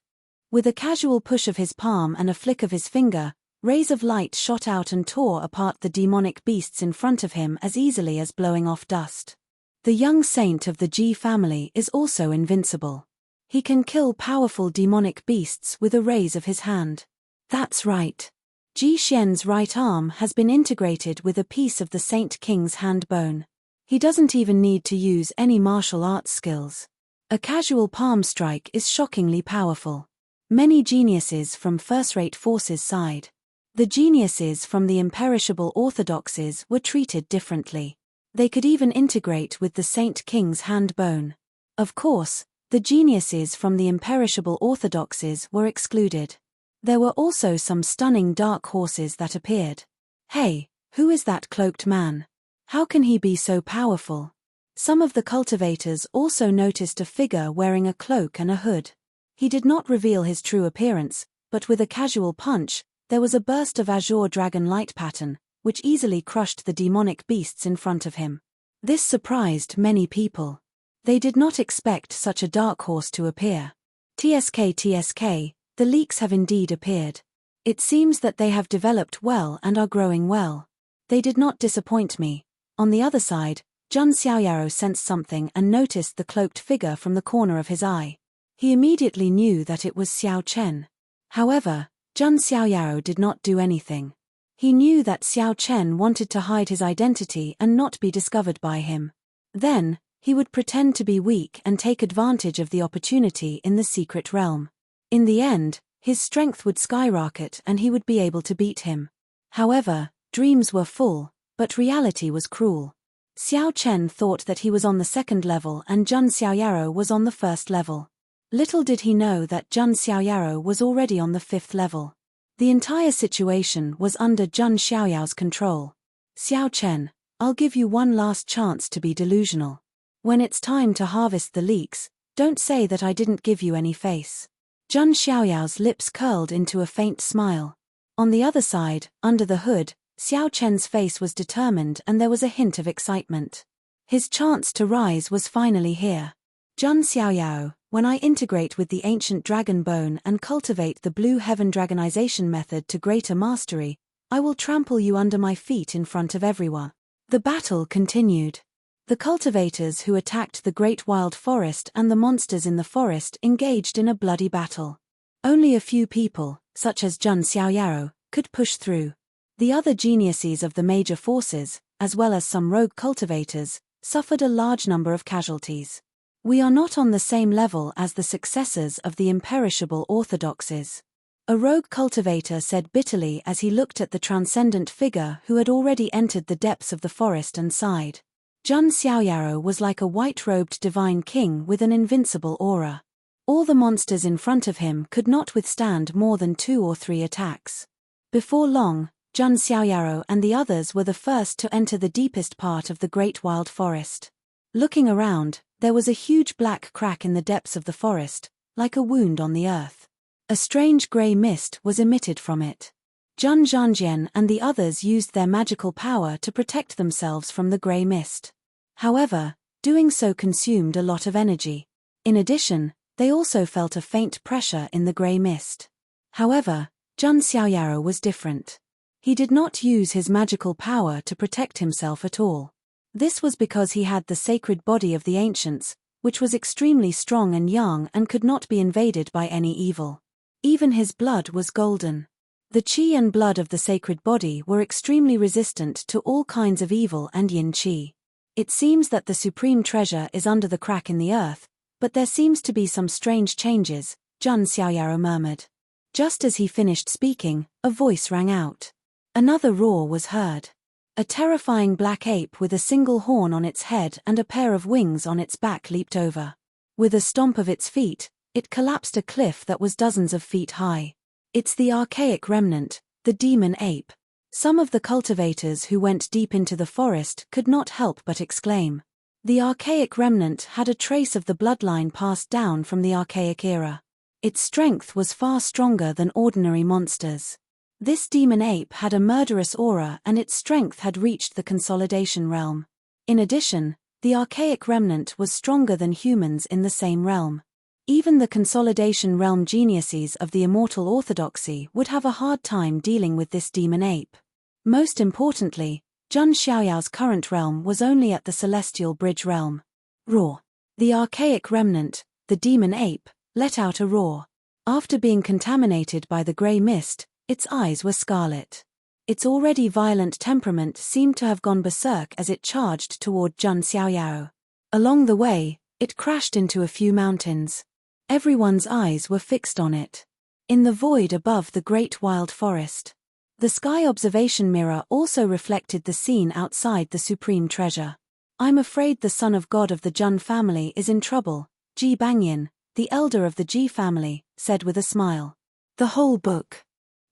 With a casual push of his palm and a flick of his finger, rays of light shot out and tore apart the demonic beasts in front of him as easily as blowing off dust. The young saint of the Ji family is also invincible. He can kill powerful demonic beasts with a raise of his hand. That's right. Ji Xian's right arm has been integrated with a piece of the Saint King's hand bone. He doesn't even need to use any martial arts skills. A casual palm strike is shockingly powerful. Many geniuses from first-rate forces sighed. The geniuses from the imperishable orthodoxies were treated differently. They could even integrate with the Saint King's hand bone. Of course, the geniuses from the imperishable orthodoxies were excluded. There were also some stunning dark horses that appeared. Hey, who is that cloaked man? How can he be so powerful? Some of the cultivators also noticed a figure wearing a cloak and a hood. He did not reveal his true appearance, but with a casual punch, there was a burst of azure dragon light pattern, which easily crushed the demonic beasts in front of him. This surprised many people. They did not expect such a dark horse to appear. TSK, the leaks have indeed appeared. It seems that they have developed well and are growing well. They did not disappoint me. On the other side, Jun Xiaoyaro sensed something and noticed the cloaked figure from the corner of his eye. He immediately knew that it was Xiao Chen. However, Jun Xiaoyaro did not do anything. He knew that Xiao Chen wanted to hide his identity and not be discovered by him. Then, he would pretend to be weak and take advantage of the opportunity in the secret realm. In the end, his strength would skyrocket and he would be able to beat him. However, dreams were full, but reality was cruel. Xiao Chen thought that he was on the second level and Jun Xiaoyaro was on the first level. Little did he know that Jun Xiaoyaro was already on the 5th level. The entire situation was under Jun Xiaoyao's control. Xiao Chen, I'll give you one last chance to be delusional. When it's time to harvest the leeks, don't say that I didn't give you any face. Jun Xiaoyao's lips curled into a faint smile. On the other side, under the hood, Xiao Chen's face was determined and there was a hint of excitement. His chance to rise was finally here. Jun Xiaoyao, when I integrate with the ancient dragon bone and cultivate the blue heaven dragonization method to greater mastery, I will trample you under my feet in front of everyone. The battle continued. The cultivators who attacked the great wild forest and the monsters in the forest engaged in a bloody battle. Only a few people, such as Jun Xiaoyao, could push through. The other geniuses of the major forces, as well as some rogue cultivators, suffered a large number of casualties. We are not on the same level as the successors of the imperishable orthodoxies. A rogue cultivator said bitterly as he looked at the transcendent figure who had already entered the depths of the forest and sighed. Jun Xiaoyao was like a white-robed divine king with an invincible aura. All the monsters in front of him could not withstand more than 2 or 3 attacks. Before long, Jun Xiaoyaro and the others were the first to enter the deepest part of the great wild forest. Looking around, there was a huge black crack in the depths of the forest, like a wound on the earth. A strange grey mist was emitted from it. Jun Zhanjian and the others used their magical power to protect themselves from the grey mist. However, doing so consumed a lot of energy. In addition, they also felt a faint pressure in the grey mist. However, Jun Xiaoyaro was different. He did not use his magical power to protect himself at all. This was because he had the sacred body of the ancients, which was extremely strong and young and could not be invaded by any evil. Even his blood was golden. The qi and blood of the sacred body were extremely resistant to all kinds of evil and yin qi. It seems that the supreme treasure is under the crack in the earth, but there seems to be some strange changes, Jun Xiaoyaro murmured. Just as he finished speaking, a voice rang out. Another roar was heard. A terrifying black ape with a single horn on its head and a pair of wings on its back leaped over. With a stomp of its feet, it collapsed a cliff that was dozens of feet high. It's the archaic remnant, the demon ape. Some of the cultivators who went deep into the forest could not help but exclaim. The archaic remnant had a trace of the bloodline passed down from the archaic era. Its strength was far stronger than ordinary monsters. This demon ape had a murderous aura and its strength had reached the consolidation realm. In addition, the archaic remnant was stronger than humans in the same realm. Even the consolidation realm geniuses of the immortal orthodoxy would have a hard time dealing with this demon ape. Most importantly, Jun Xiaoyao's current realm was only at the celestial bridge realm. Roar. The archaic remnant, the demon ape, let out a roar. After being contaminated by the grey mist, its eyes were scarlet. Its already violent temperament seemed to have gone berserk as it charged toward Jun Xiaoyao. Along the way, it crashed into a few mountains. Everyone's eyes were fixed on it. In the void above the great wild forest. The sky observation mirror also reflected the scene outside the supreme treasure. I'm afraid the son of God of the Jun family is in trouble, Ji Bangyin, the elder of the Ji family, said with a smile. The whole book.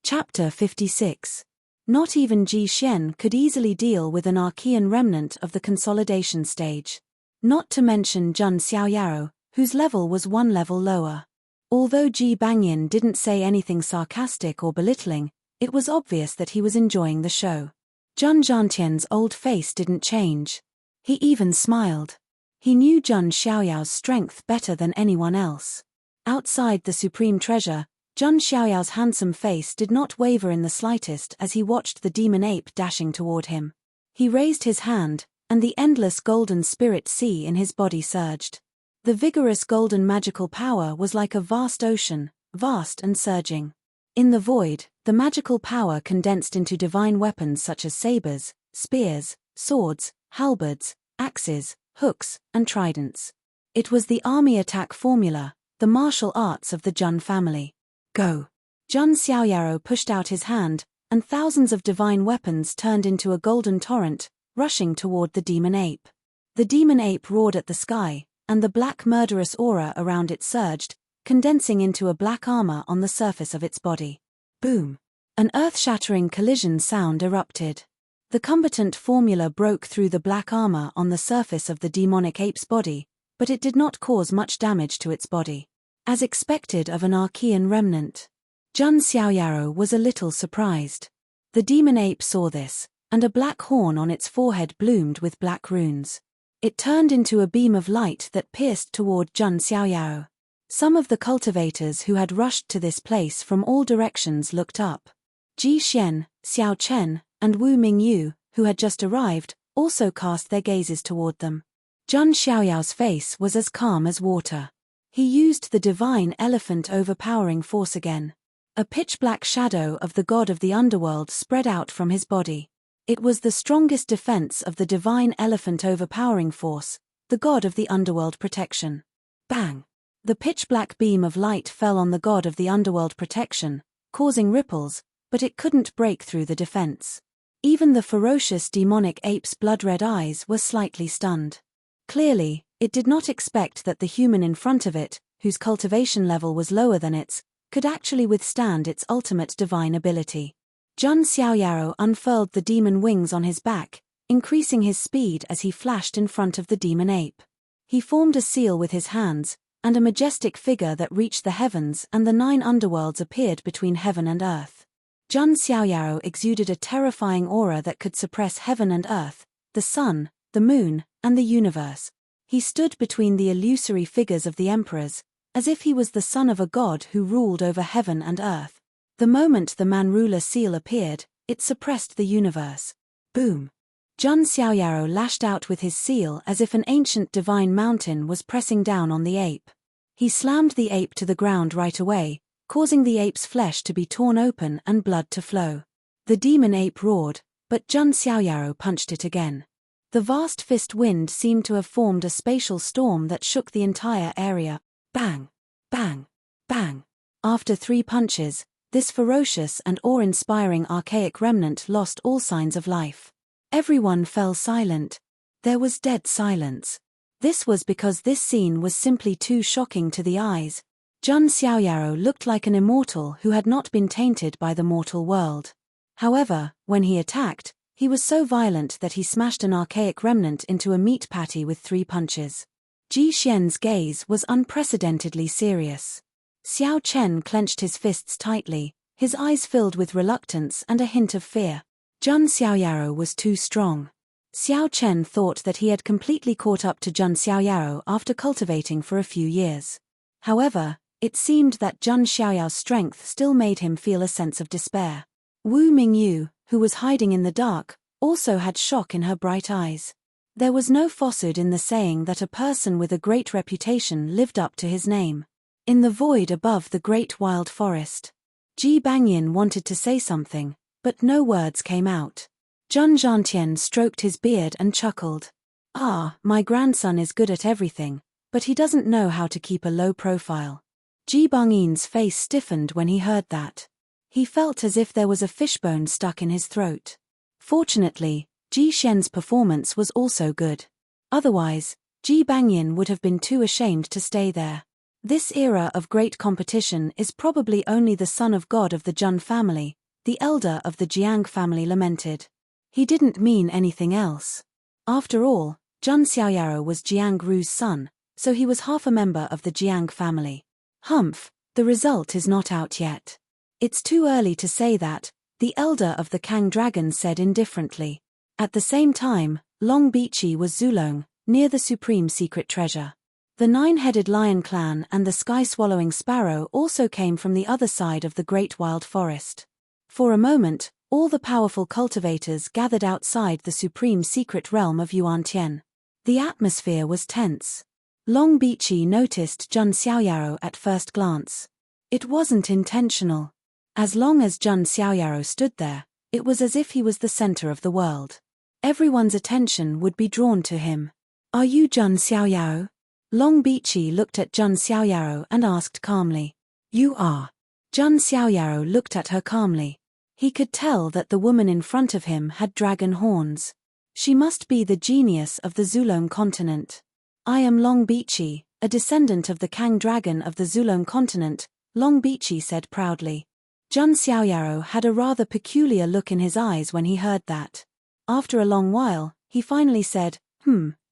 Chapter 56. Not even Ji Xian could easily deal with an Archean remnant of the consolidation stage. Not to mention Jun Xiaoyao, whose level was 1 level lower. Although Ji Bangyin didn't say anything sarcastic or belittling, it was obvious that he was enjoying the show. Jun Zhantian's old face didn't change. He even smiled. He knew Jun Xiaoyao's strength better than anyone else. Outside the supreme treasure, Jun Xiaoyao's handsome face did not waver in the slightest as he watched the demon ape dashing toward him. He raised his hand, and the endless golden spirit sea in his body surged. The vigorous golden magical power was like a vast ocean, vast and surging. In the void, the magical power condensed into divine weapons such as sabers, spears, swords, halberds, axes, hooks, and tridents. It was the army attack formula, the martial arts of the Jun family. Go! Jun Xiaoyao pushed out his hand, and thousands of divine weapons turned into a golden torrent, rushing toward the demon ape. The demon ape roared at the sky, and the black murderous aura around it surged, condensing into a black armor on the surface of its body. Boom! An earth-shattering collision sound erupted. The combatant formula broke through the black armor on the surface of the demonic ape's body, but it did not cause much damage to its body. As expected of an Archean remnant. Jun Xiaoyao was a little surprised. The demon ape saw this, and a black horn on its forehead bloomed with black runes. It turned into a beam of light that pierced toward Jun Xiaoyao. Some of the cultivators who had rushed to this place from all directions looked up. Ji Xian, Xiao Chen, and Wu Mingyu, who had just arrived, also cast their gazes toward them. Jun Xiaoyao's face was as calm as water. He used the divine elephant overpowering force again. A pitch-black shadow of the god of the underworld spread out from his body. It was the strongest defense of the divine elephant overpowering force, the god of the underworld protection. Bang! The pitch-black beam of light fell on the god of the underworld protection, causing ripples, but it couldn't break through the defense. Even the ferocious demonic ape's blood-red eyes were slightly stunned. Clearly, it did not expect that the human in front of it, whose cultivation level was lower than its, could actually withstand its ultimate divine ability. Jun Xiaoyaro unfurled the demon wings on his back, increasing his speed as he flashed in front of the demon ape. He formed a seal with his hands, and a majestic figure that reached the heavens and the 9 underworlds appeared between heaven and earth. Jun Xiaoyaro exuded a terrifying aura that could suppress heaven and earth, the sun, the moon, and the universe. He stood between the illusory figures of the emperors, as if he was the son of a god who ruled over heaven and earth. The moment the man-ruler seal appeared, it suppressed the universe. Boom! Jun Xiaoyaro lashed out with his seal as if an ancient divine mountain was pressing down on the ape. He slammed the ape to the ground right away, causing the ape's flesh to be torn open and blood to flow. The demon ape roared, but Jun Xiaoyaro punched it again. The vast fist wind seemed to have formed a spatial storm that shook the entire area. Bang! Bang! Bang! After 3 punches, this ferocious and awe-inspiring archaic remnant lost all signs of life. Everyone fell silent. There was dead silence. This was because this scene was simply too shocking to the eyes. Jun Xiaoyaro looked like an immortal who had not been tainted by the mortal world. However, when he attacked, he was so violent that he smashed an archaic remnant into a meat patty with 3 punches. Ji Xian's gaze was unprecedentedly serious. Xiao Chen clenched his fists tightly, his eyes filled with reluctance and a hint of fear. Jun Xiaoyaro was too strong. Xiao Chen thought that he had completely caught up to Jun Xiaoyaro after cultivating for a few years. However, it seemed that Jun Xiaoyao's strength still made him feel a sense of despair. Wu Mingyu, who was hiding in the dark, also had shock in her bright eyes. There was no falsehood in the saying that a person with a great reputation lived up to his name. In the void above the great wild forest, Ji Bangyan wanted to say something, but no words came out. Jun Zhantian stroked his beard and chuckled. "Ah, my grandson is good at everything, but he doesn't know how to keep a low profile." Ji Bangyan's face stiffened when he heard that. He felt as if there was a fishbone stuck in his throat. Fortunately, Ji Xian's performance was also good. Otherwise, Ji Bangyan would have been too ashamed to stay there. This era of great competition is probably only the son of God of the Jun family, the elder of the Jiang family lamented. He didn't mean anything else. After all, Jun Xiaoyaro was Jiang Ru's son, so he was half a member of the Jiang family. Humph, the result is not out yet. It's too early to say that, the elder of the Kang dragon said indifferently. At the same time, Long Bichi was Zulong, near the supreme secret treasure. The 9-headed lion clan and the sky-swallowing sparrow also came from the other side of the great wild forest. For a moment, all the powerful cultivators gathered outside the supreme secret realm of Yuantian. The atmosphere was tense. Long Bichi noticed Jun Xiaoyaro at first glance. It wasn't intentional. As long as Jun Xiaoyaro stood there, it was as if he was the center of the world. Everyone's attention would be drawn to him. "Are you Jun Xiaoyaro?" Long Bichi looked at Jun Xiaoyaro and asked calmly. "You are." Jun Xiaoyaro looked at her calmly. He could tell that the woman in front of him had dragon horns. She must be the genius of the Zulong continent. "I am Long Bichi, a descendant of the Kang dragon of the Zulong continent," Long Bichi said proudly. Jun Xiaoyaro had a rather peculiar look in his eyes when he heard that. After a long while, he finally said,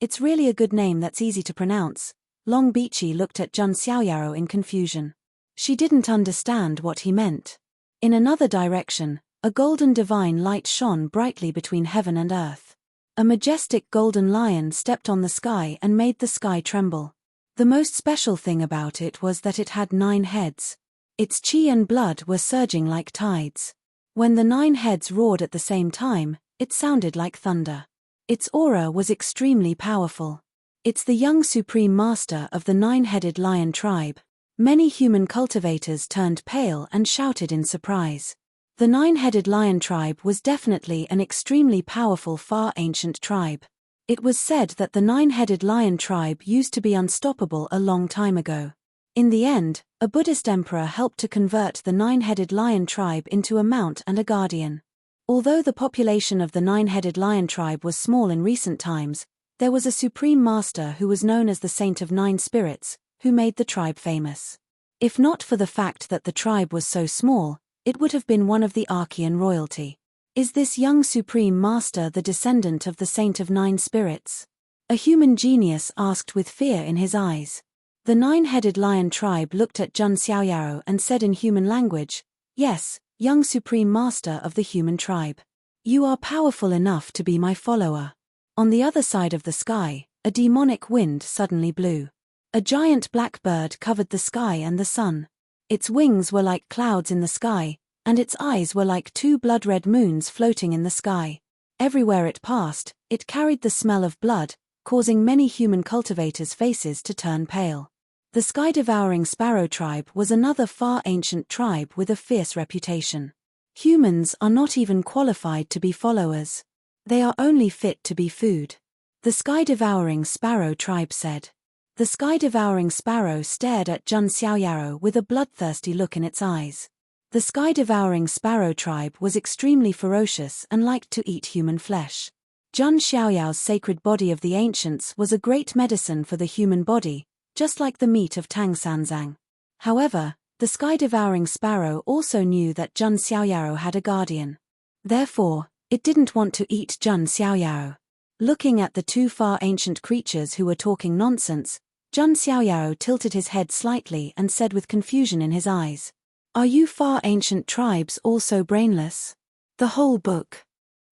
"It's really a good name that's easy to pronounce." Long Bichi looked at Jun Xiaoyaro in confusion. She didn't understand what he meant. In another direction, a golden divine light shone brightly between heaven and earth. A majestic golden lion stepped on the sky and made the sky tremble. The most special thing about it was that it had 9 heads. Its chi and blood were surging like tides. When the 9 heads roared at the same time, it sounded like thunder. Its aura was extremely powerful. It's the young supreme master of the 9-headed lion tribe. Many human cultivators turned pale and shouted in surprise. The 9-headed lion tribe was definitely an extremely powerful far ancient tribe. It was said that the 9-headed lion tribe used to be unstoppable a long time ago. In the end, a Buddhist emperor helped to convert the 9-headed lion tribe into a mount and a guardian. Although the population of the 9-headed lion tribe was small in recent times, there was a supreme master who was known as the Saint of 9 Spirits, who made the tribe famous. If not for the fact that the tribe was so small, it would have been one of the Archean royalty. Is this young supreme master the descendant of the Saint of Nine Spirits? A human genius asked with fear in his eyes. The nine-headed lion tribe looked at Jun Xiaoyao and said in human language, "Yes, young supreme master of the human tribe. You are powerful enough to be my follower." On the other side of the sky, a demonic wind suddenly blew. A giant black bird covered the sky and the sun. Its wings were like clouds in the sky, and its eyes were like two blood-red moons floating in the sky. Everywhere it passed, it carried the smell of blood, causing many human cultivators' faces to turn pale. The sky-devouring sparrow tribe was another far ancient tribe with a fierce reputation. Humans are not even qualified to be followers. They are only fit to be food. The sky-devouring sparrow tribe said. The sky-devouring sparrow stared at Jun Xiaoyao with a bloodthirsty look in its eyes. The sky-devouring sparrow tribe was extremely ferocious and liked to eat human flesh. Jun Xiaoyao's sacred body of the ancients was a great medicine for the human body, just like the meat of Tang Sanzang. However, the sky-devouring sparrow also knew that Jun Xiaoyao had a guardian. Therefore, it didn't want to eat Jun Xiaoyao. Looking at the two far ancient creatures who were talking nonsense, Jun Xiaoyao tilted his head slightly and said with confusion in his eyes, "Are you far ancient tribes also brainless?" The whole book.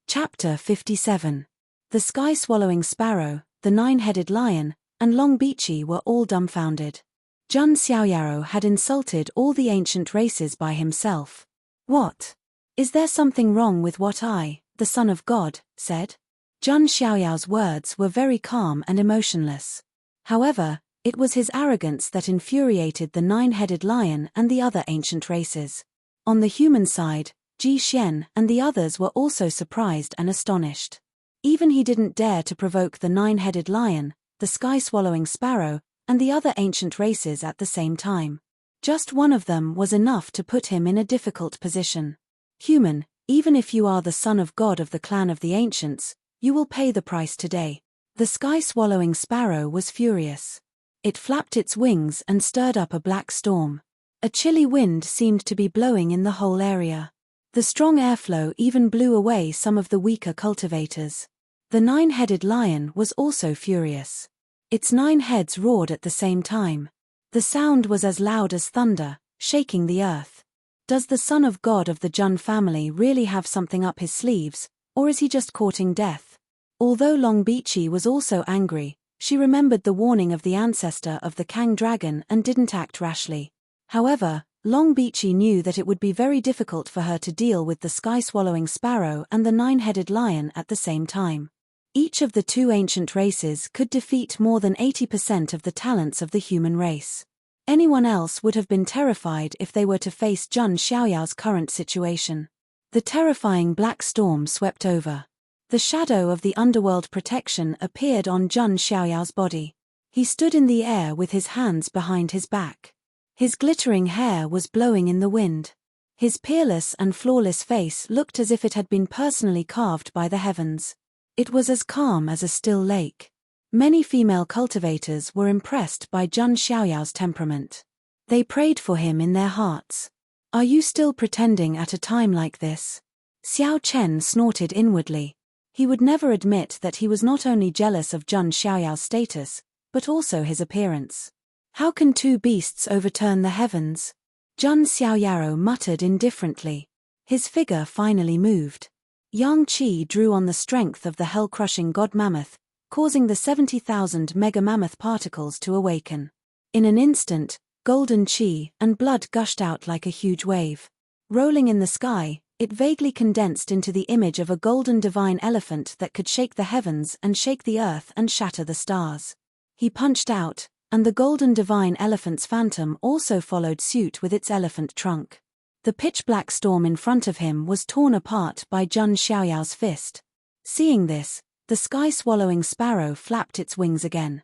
Chapter 57. The sky-swallowing sparrow, the nine-headed lion, and Long Beachy were all dumbfounded. Jun Xiaoyao had insulted all the ancient races by himself. "What? Is there something wrong with what I, the son of God, said?" Jun Xiaoyao's words were very calm and emotionless. However, it was his arrogance that infuriated the nine-headed lion and the other ancient races. On the human side, Ji Xian and the others were also surprised and astonished. Even he didn't dare to provoke the nine-headed lion, the sky-swallowing sparrow, and the other ancient races at the same time. Just one of them was enough to put him in a difficult position. "Human, even if you are the son of God of the clan of the ancients, you will pay the price today." The sky-swallowing sparrow was furious. It flapped its wings and stirred up a black storm. A chilly wind seemed to be blowing in the whole area. The strong airflow even blew away some of the weaker cultivators. The nine-headed lion was also furious. Its 9 heads roared at the same time. The sound was as loud as thunder, shaking the earth. Does the son of God of the Jun family really have something up his sleeves, or is he just courting death? Although Long Beachy was also angry, she remembered the warning of the ancestor of the Kang dragon and didn't act rashly. However, Long Beachy knew that it would be very difficult for her to deal with the sky-swallowing sparrow and the nine-headed lion at the same time. Each of the two ancient races could defeat more than 80% of the talents of the human race. Anyone else would have been terrified if they were to face Jun Xiaoyao's current situation. The terrifying black storm swept over. The shadow of the underworld protection appeared on Jun Xiaoyao's body. He stood in the air with his hands behind his back. His glittering hair was blowing in the wind. His peerless and flawless face looked as if it had been personally carved by the heavens. It was as calm as a still lake. Many female cultivators were impressed by Jun Xiaoyao's temperament. They prayed for him in their hearts. "Are you still pretending at a time like this?" Xiao Chen snorted inwardly. He would never admit that he was not only jealous of Jun Xiaoyao's status, but also his appearance. "How can two beasts overturn the heavens?" Jun Xiaoyao muttered indifferently. His figure finally moved. Yang Qi drew on the strength of the hell-crushing god mammoth, causing the 70,000 mega-mammoth particles to awaken. In an instant, golden qi and blood gushed out like a huge wave. Rolling in the sky, it vaguely condensed into the image of a golden divine elephant that could shake the heavens and shake the earth and shatter the stars. He punched out, and the golden divine elephant's phantom also followed suit with its elephant trunk. The pitch-black storm in front of him was torn apart by Jun Xiaoyao's fist. Seeing this, the sky-swallowing sparrow flapped its wings again.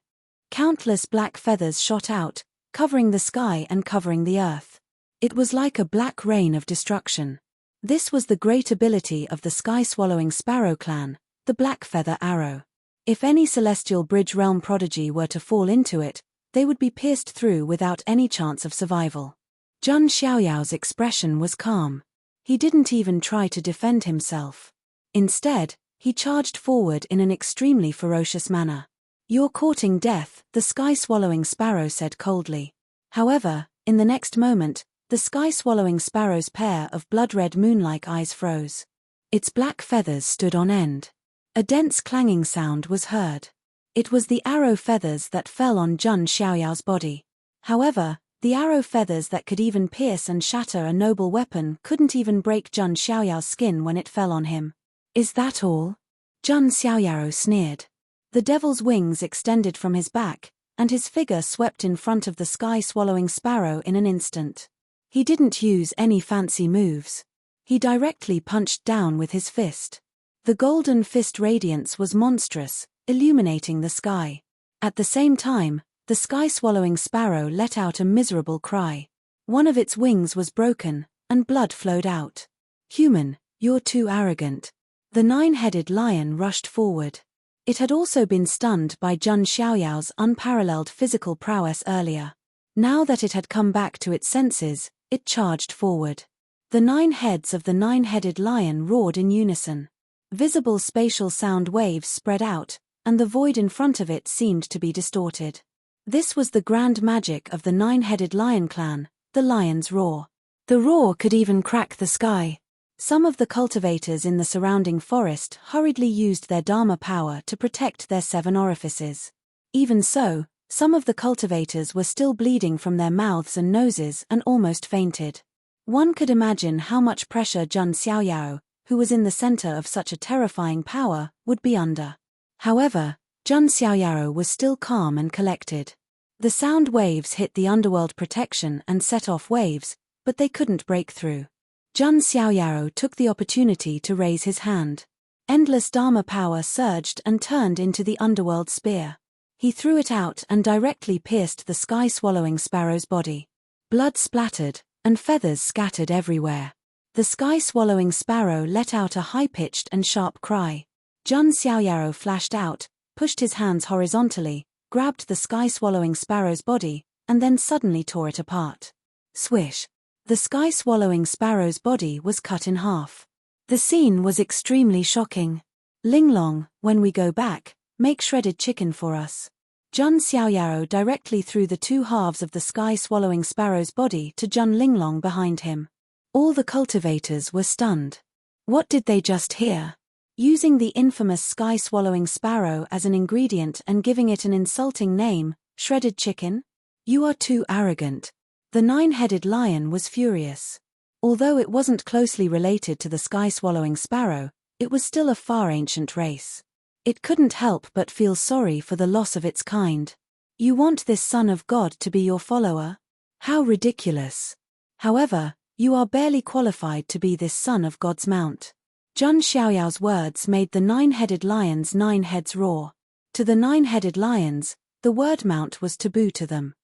Countless black feathers shot out, covering the sky and covering the earth. It was like a black rain of destruction. This was the great ability of the sky-swallowing sparrow clan, the black feather arrow. If any celestial bridge realm prodigy were to fall into it, they would be pierced through without any chance of survival. Zhang Xiaoyao's expression was calm. He didn't even try to defend himself. Instead, he charged forward in an extremely ferocious manner. "You're courting death," the sky-swallowing sparrow said coldly. However, in the next moment, the sky-swallowing sparrow's pair of blood-red moon-like eyes froze. Its black feathers stood on end. A dense clanging sound was heard. It was the arrow feathers that fell on Zhang Xiaoyao's body. However, the arrow feathers that could even pierce and shatter a noble weapon couldn't even break Zhang Xiaoyao's skin when it fell on him. "Is that all?" Zhang Xiaoyao sneered. The devil's wings extended from his back, and his figure swept in front of the sky-swallowing sparrow in an instant. He didn't use any fancy moves. He directly punched down with his fist. The golden fist radiance was monstrous, illuminating the sky. At the same time, the sky-swallowing sparrow let out a miserable cry. One of its wings was broken, and blood flowed out. "Human, you're too arrogant." The nine-headed lion rushed forward. It had also been stunned by Zhang Xiaoyao's unparalleled physical prowess earlier. Now that it had come back to its senses, it charged forward. The 9 heads of the nine-headed lion roared in unison. Visible spatial sound waves spread out, and the void in front of it seemed to be distorted. This was the grand magic of the nine-headed lion clan, the lion's roar. The roar could even crack the sky. Some of the cultivators in the surrounding forest hurriedly used their Dharma power to protect their 7 orifices. Even so, some of the cultivators were still bleeding from their mouths and noses and almost fainted. One could imagine how much pressure Zhang Xiaoyao, who was in the center of such a terrifying power, would be under. However, Zhang Xiaoyao was still calm and collected. The sound waves hit the underworld protection and set off waves, but they couldn't break through. Zhang Xiaoyao took the opportunity to raise his hand. Endless Dharma power surged and turned into the underworld spear. He threw it out and directly pierced the sky-swallowing sparrow's body. Blood splattered, and feathers scattered everywhere. The sky-swallowing sparrow let out a high-pitched and sharp cry. Zhang Xiaoyao flashed out, pushed his hands horizontally, grabbed the sky-swallowing sparrow's body, and then suddenly tore it apart. Swish! The sky-swallowing sparrow's body was cut in half. The scene was extremely shocking. "Linglong, when we go back, make shredded chicken for us." Zhang Xiaoyao directly threw the 2 halves of the sky-swallowing sparrow's body to Zhang Linglong behind him. All the cultivators were stunned. What did they just hear? Using the infamous sky-swallowing sparrow as an ingredient and giving it an insulting name, shredded chicken? "You are too arrogant." The 9-headed lion was furious. Although it wasn't closely related to the sky-swallowing sparrow, it was still a far ancient race. It couldn't help but feel sorry for the loss of its kind. "You want this son of God to be your follower? How ridiculous. However, you are barely qualified to be this son of God's mount." Zhang Xiaoyao's words made the 9-headed lion's 9 heads roar. To the 9-headed lions, the word mount was taboo to them.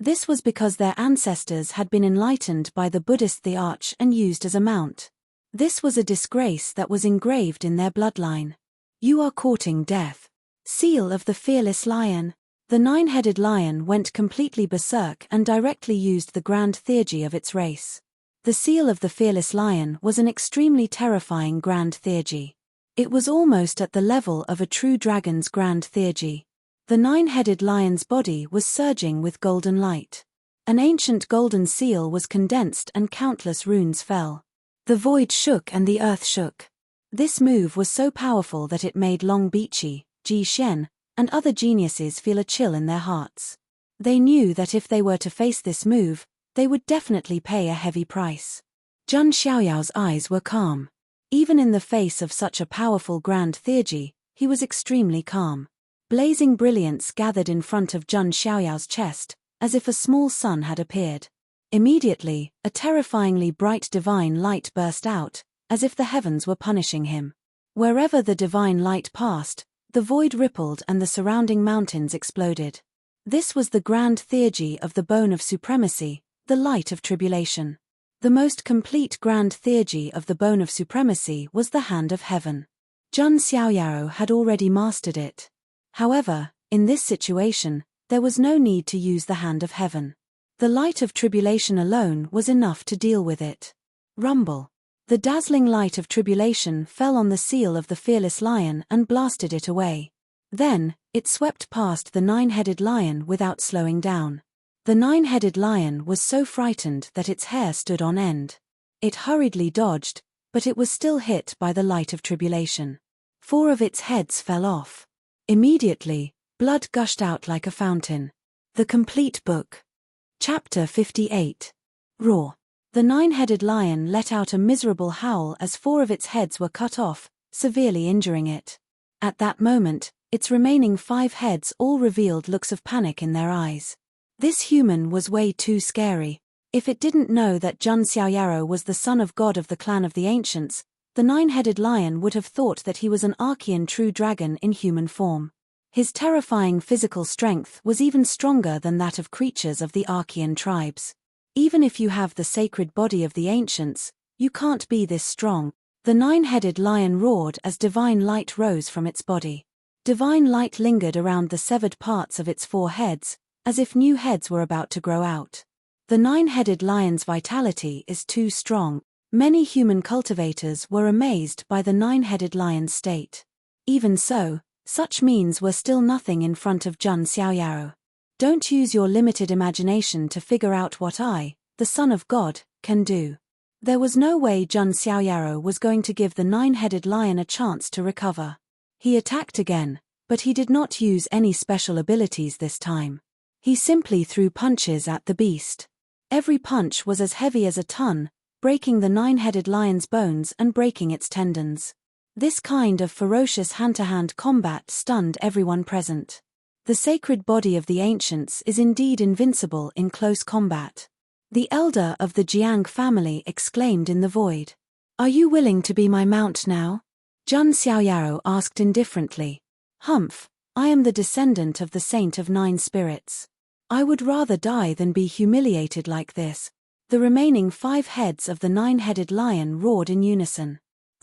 This was because their ancestors had been enlightened by the Buddhist the arch and used as a mount. This was a disgrace that was engraved in their bloodline. "You are courting death." Seal of the fearless lion. The 9-headed lion went completely berserk and directly used the grand theurgy of its race. The seal of the fearless lion was an extremely terrifying grand theurgy. It was almost at the level of a true dragon's grand theurgy. The 9-headed lion's body was surging with golden light. An ancient golden seal was condensed and countless runes fell. The void shook and the earth shook. This move was so powerful that it made Long Bichi, Ji Shen, and other geniuses feel a chill in their hearts. They knew that if they were to face this move, they would definitely pay a heavy price. Zhang Xiaoyao's eyes were calm. Even in the face of such a powerful grand theurgy, he was extremely calm. Blazing brilliance gathered in front of Zhang Xiaoyao's chest, as if a small sun had appeared. Immediately, a terrifyingly bright divine light burst out, as if the heavens were punishing him. Wherever the divine light passed, the void rippled and the surrounding mountains exploded. This was the grand theurgy of the bone of supremacy, the light of tribulation. The most complete grand theurgy of the bone of supremacy was the hand of heaven. Zhang Xiaoyao had already mastered it. However, in this situation, there was no need to use the hand of heaven. The light of tribulation alone was enough to deal with it. Rumble. The dazzling light of tribulation fell on the seal of the fearless lion and blasted it away. Then, it swept past the nine-headed lion without slowing down. The nine-headed lion was so frightened that its hair stood on end. It hurriedly dodged, but it was still hit by the light of tribulation. 4 of its heads fell off. Immediately, blood gushed out like a fountain. The complete book. Chapter 58. Roar. The nine-headed lion let out a miserable howl as 4 of its heads were cut off, severely injuring it. At that moment, its remaining 5 heads all revealed looks of panic in their eyes. This human was way too scary. If it didn't know that Jun Xiaoyaro was the son of God of the clan of the ancients, the nine-headed lion would have thought that he was an Archean true dragon in human form. His terrifying physical strength was even stronger than that of creatures of the Archean tribes. Even if you have the sacred body of the ancients, you can't be this strong. The nine-headed lion roared as divine light rose from its body. Divine light lingered around the severed parts of its 4 heads, as if new heads were about to grow out. The nine-headed lion's vitality is too strong. Many human cultivators were amazed by the nine-headed lion's state. Even so, such means were still nothing in front of Jun Xiaoyaro. Don't use your limited imagination to figure out what I, the Son of God, can do. There was no way Jun Xiaoyaro was going to give the nine-headed lion a chance to recover. He attacked again, but he did not use any special abilities this time. He simply threw punches at the beast. Every punch was as heavy as a ton, breaking the nine-headed lion's bones and breaking its tendons. This kind of ferocious hand-to-hand combat stunned everyone present. The sacred body of the ancients is indeed invincible in close combat. The elder of the Jiang family exclaimed in the void. "Are you willing to be my mount now?" Jun Xiaoyaro asked indifferently. "Humph, I am the descendant of the Saint of 9 Spirits. I would rather die than be humiliated like this." The remaining 5 heads of the nine-headed lion roared in unison.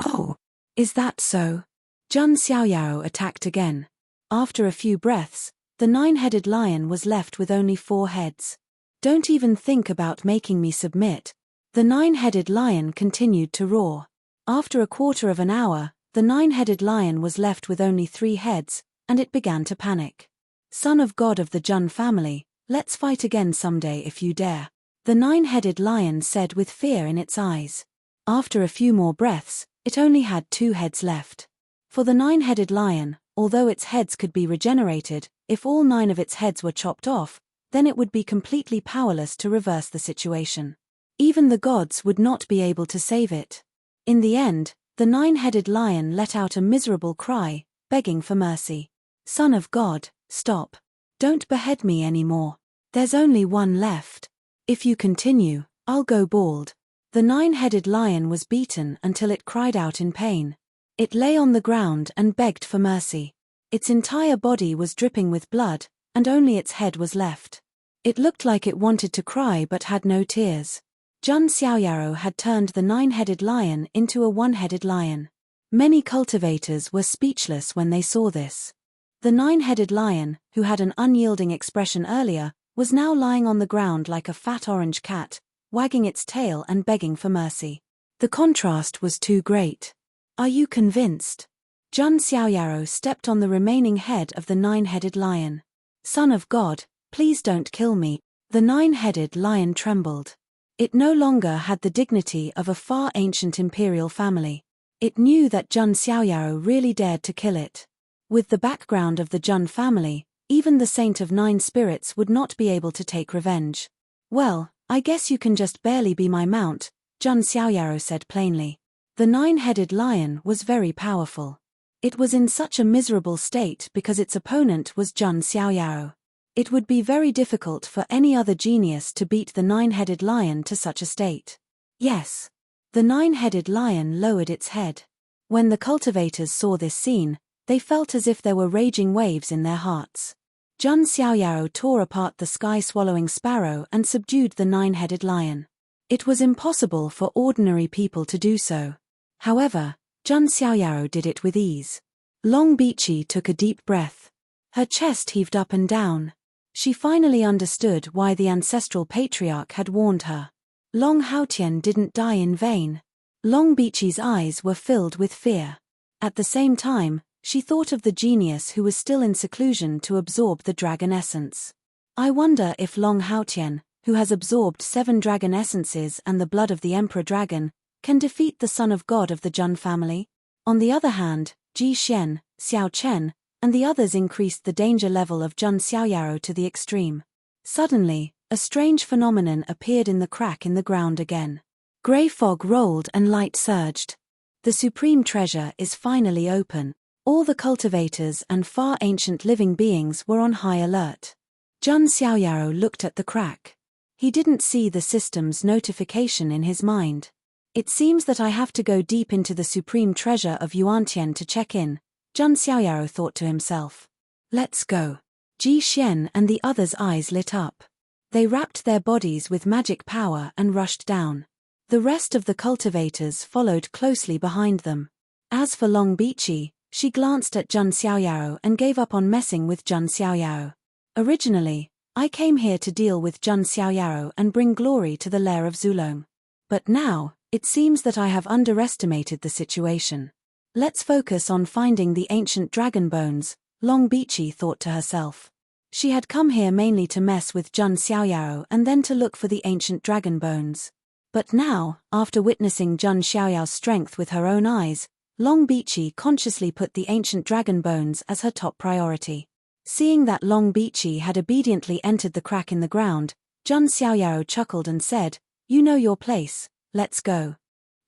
"Oh, is that so?" Jun Xiaoyaro attacked again. After a few breaths, the nine-headed lion was left with only 4 heads. "Don't even think about making me submit." The nine-headed lion continued to roar. After a quarter of an hour, the nine-headed lion was left with only 3 heads, and it began to panic. "Son of God of the Jun family, let's fight again someday if you dare," the nine-headed lion said with fear in its eyes. After a few more breaths, it only had 2 heads left. For the nine-headed lion, although its heads could be regenerated, if all 9 of its heads were chopped off, then it would be completely powerless to reverse the situation. Even the gods would not be able to save it. In the end, the nine-headed lion let out a miserable cry, begging for mercy. "Son of God, stop. Don't behead me anymore. There's only 1 left. If you continue, I'll go bald." The nine-headed lion was beaten until it cried out in pain. It lay on the ground and begged for mercy. Its entire body was dripping with blood, and only its head was left. It looked like it wanted to cry but had no tears. Jun Xiaoyaro had turned the nine-headed lion into a one-headed lion. Many cultivators were speechless when they saw this. The nine-headed lion, who had an unyielding expression earlier, was now lying on the ground like a fat orange cat, wagging its tail and begging for mercy. The contrast was too great. "Are you convinced?" Jun Xiaoyaro stepped on the remaining head of the nine-headed lion. "Son of God, please don't kill me." The nine-headed lion trembled. It no longer had the dignity of a far ancient imperial family. It knew that Jun Xiaoyaro really dared to kill it. With the background of the Jun family, even the Saint of 9 Spirits would not be able to take revenge. "Well, I guess you can just barely be my mount," Jun Xiaoyaro said plainly. The nine-headed lion was very powerful. It was in such a miserable state because its opponent was Jun Xiaoyaro. It would be very difficult for any other genius to beat the nine-headed lion to such a state. "Yes." The nine-headed lion lowered its head. When the cultivators saw this scene, they felt as if there were raging waves in their hearts. Jun Xiaoyaro tore apart the sky-swallowing sparrow and subdued the nine-headed lion. It was impossible for ordinary people to do so. However, Jun Xiaoyaro did it with ease. Long Bichi took a deep breath. Her chest heaved up and down. She finally understood why the ancestral patriarch had warned her. Long Haotian didn't die in vain. Long Bichi's eyes were filled with fear. At the same time, she thought of the genius who was still in seclusion to absorb the dragon essence. I wonder if Long Haotian, who has absorbed 7 dragon essences and the blood of the Emperor Dragon, can defeat the son of God of the Jun family? On the other hand, Ji Xian, Xiao Chen, and the others increased the danger level of Jun Xiaoyaro to the extreme. Suddenly, a strange phenomenon appeared in the crack in the ground again. Grey fog rolled and light surged. The supreme treasure is finally open. All the cultivators and far ancient living beings were on high alert. Jun Xiaoyaro looked at the crack. He didn't see the system's notification in his mind. It seems that I have to go deep into the supreme treasure of Yuantian to check in, Jun Xiaoyaro thought to himself. Let's go. Ji Xian and the others' eyes lit up. They wrapped their bodies with magic power and rushed down. The rest of the cultivators followed closely behind them. As for Long Bichi, she glanced at Jun Xiaoyaro and gave up on messing with Jun Xiaoyaro. Originally, I came here to deal with Jun Xiaoyaro and bring glory to the lair of Zulong. But now, it seems that I have underestimated the situation. Let's focus on finding the ancient dragon bones, Long Bichi thought to herself. She had come here mainly to mess with Jun Xiaoyaro and then to look for the ancient dragon bones. But now, after witnessing Jun Xiaoyao's strength with her own eyes, Long Bichi consciously put the ancient dragon bones as her top priority. Seeing that Long Bichi had obediently entered the crack in the ground, Jun Xiaoyaro chuckled and said, "You know your place, let's go."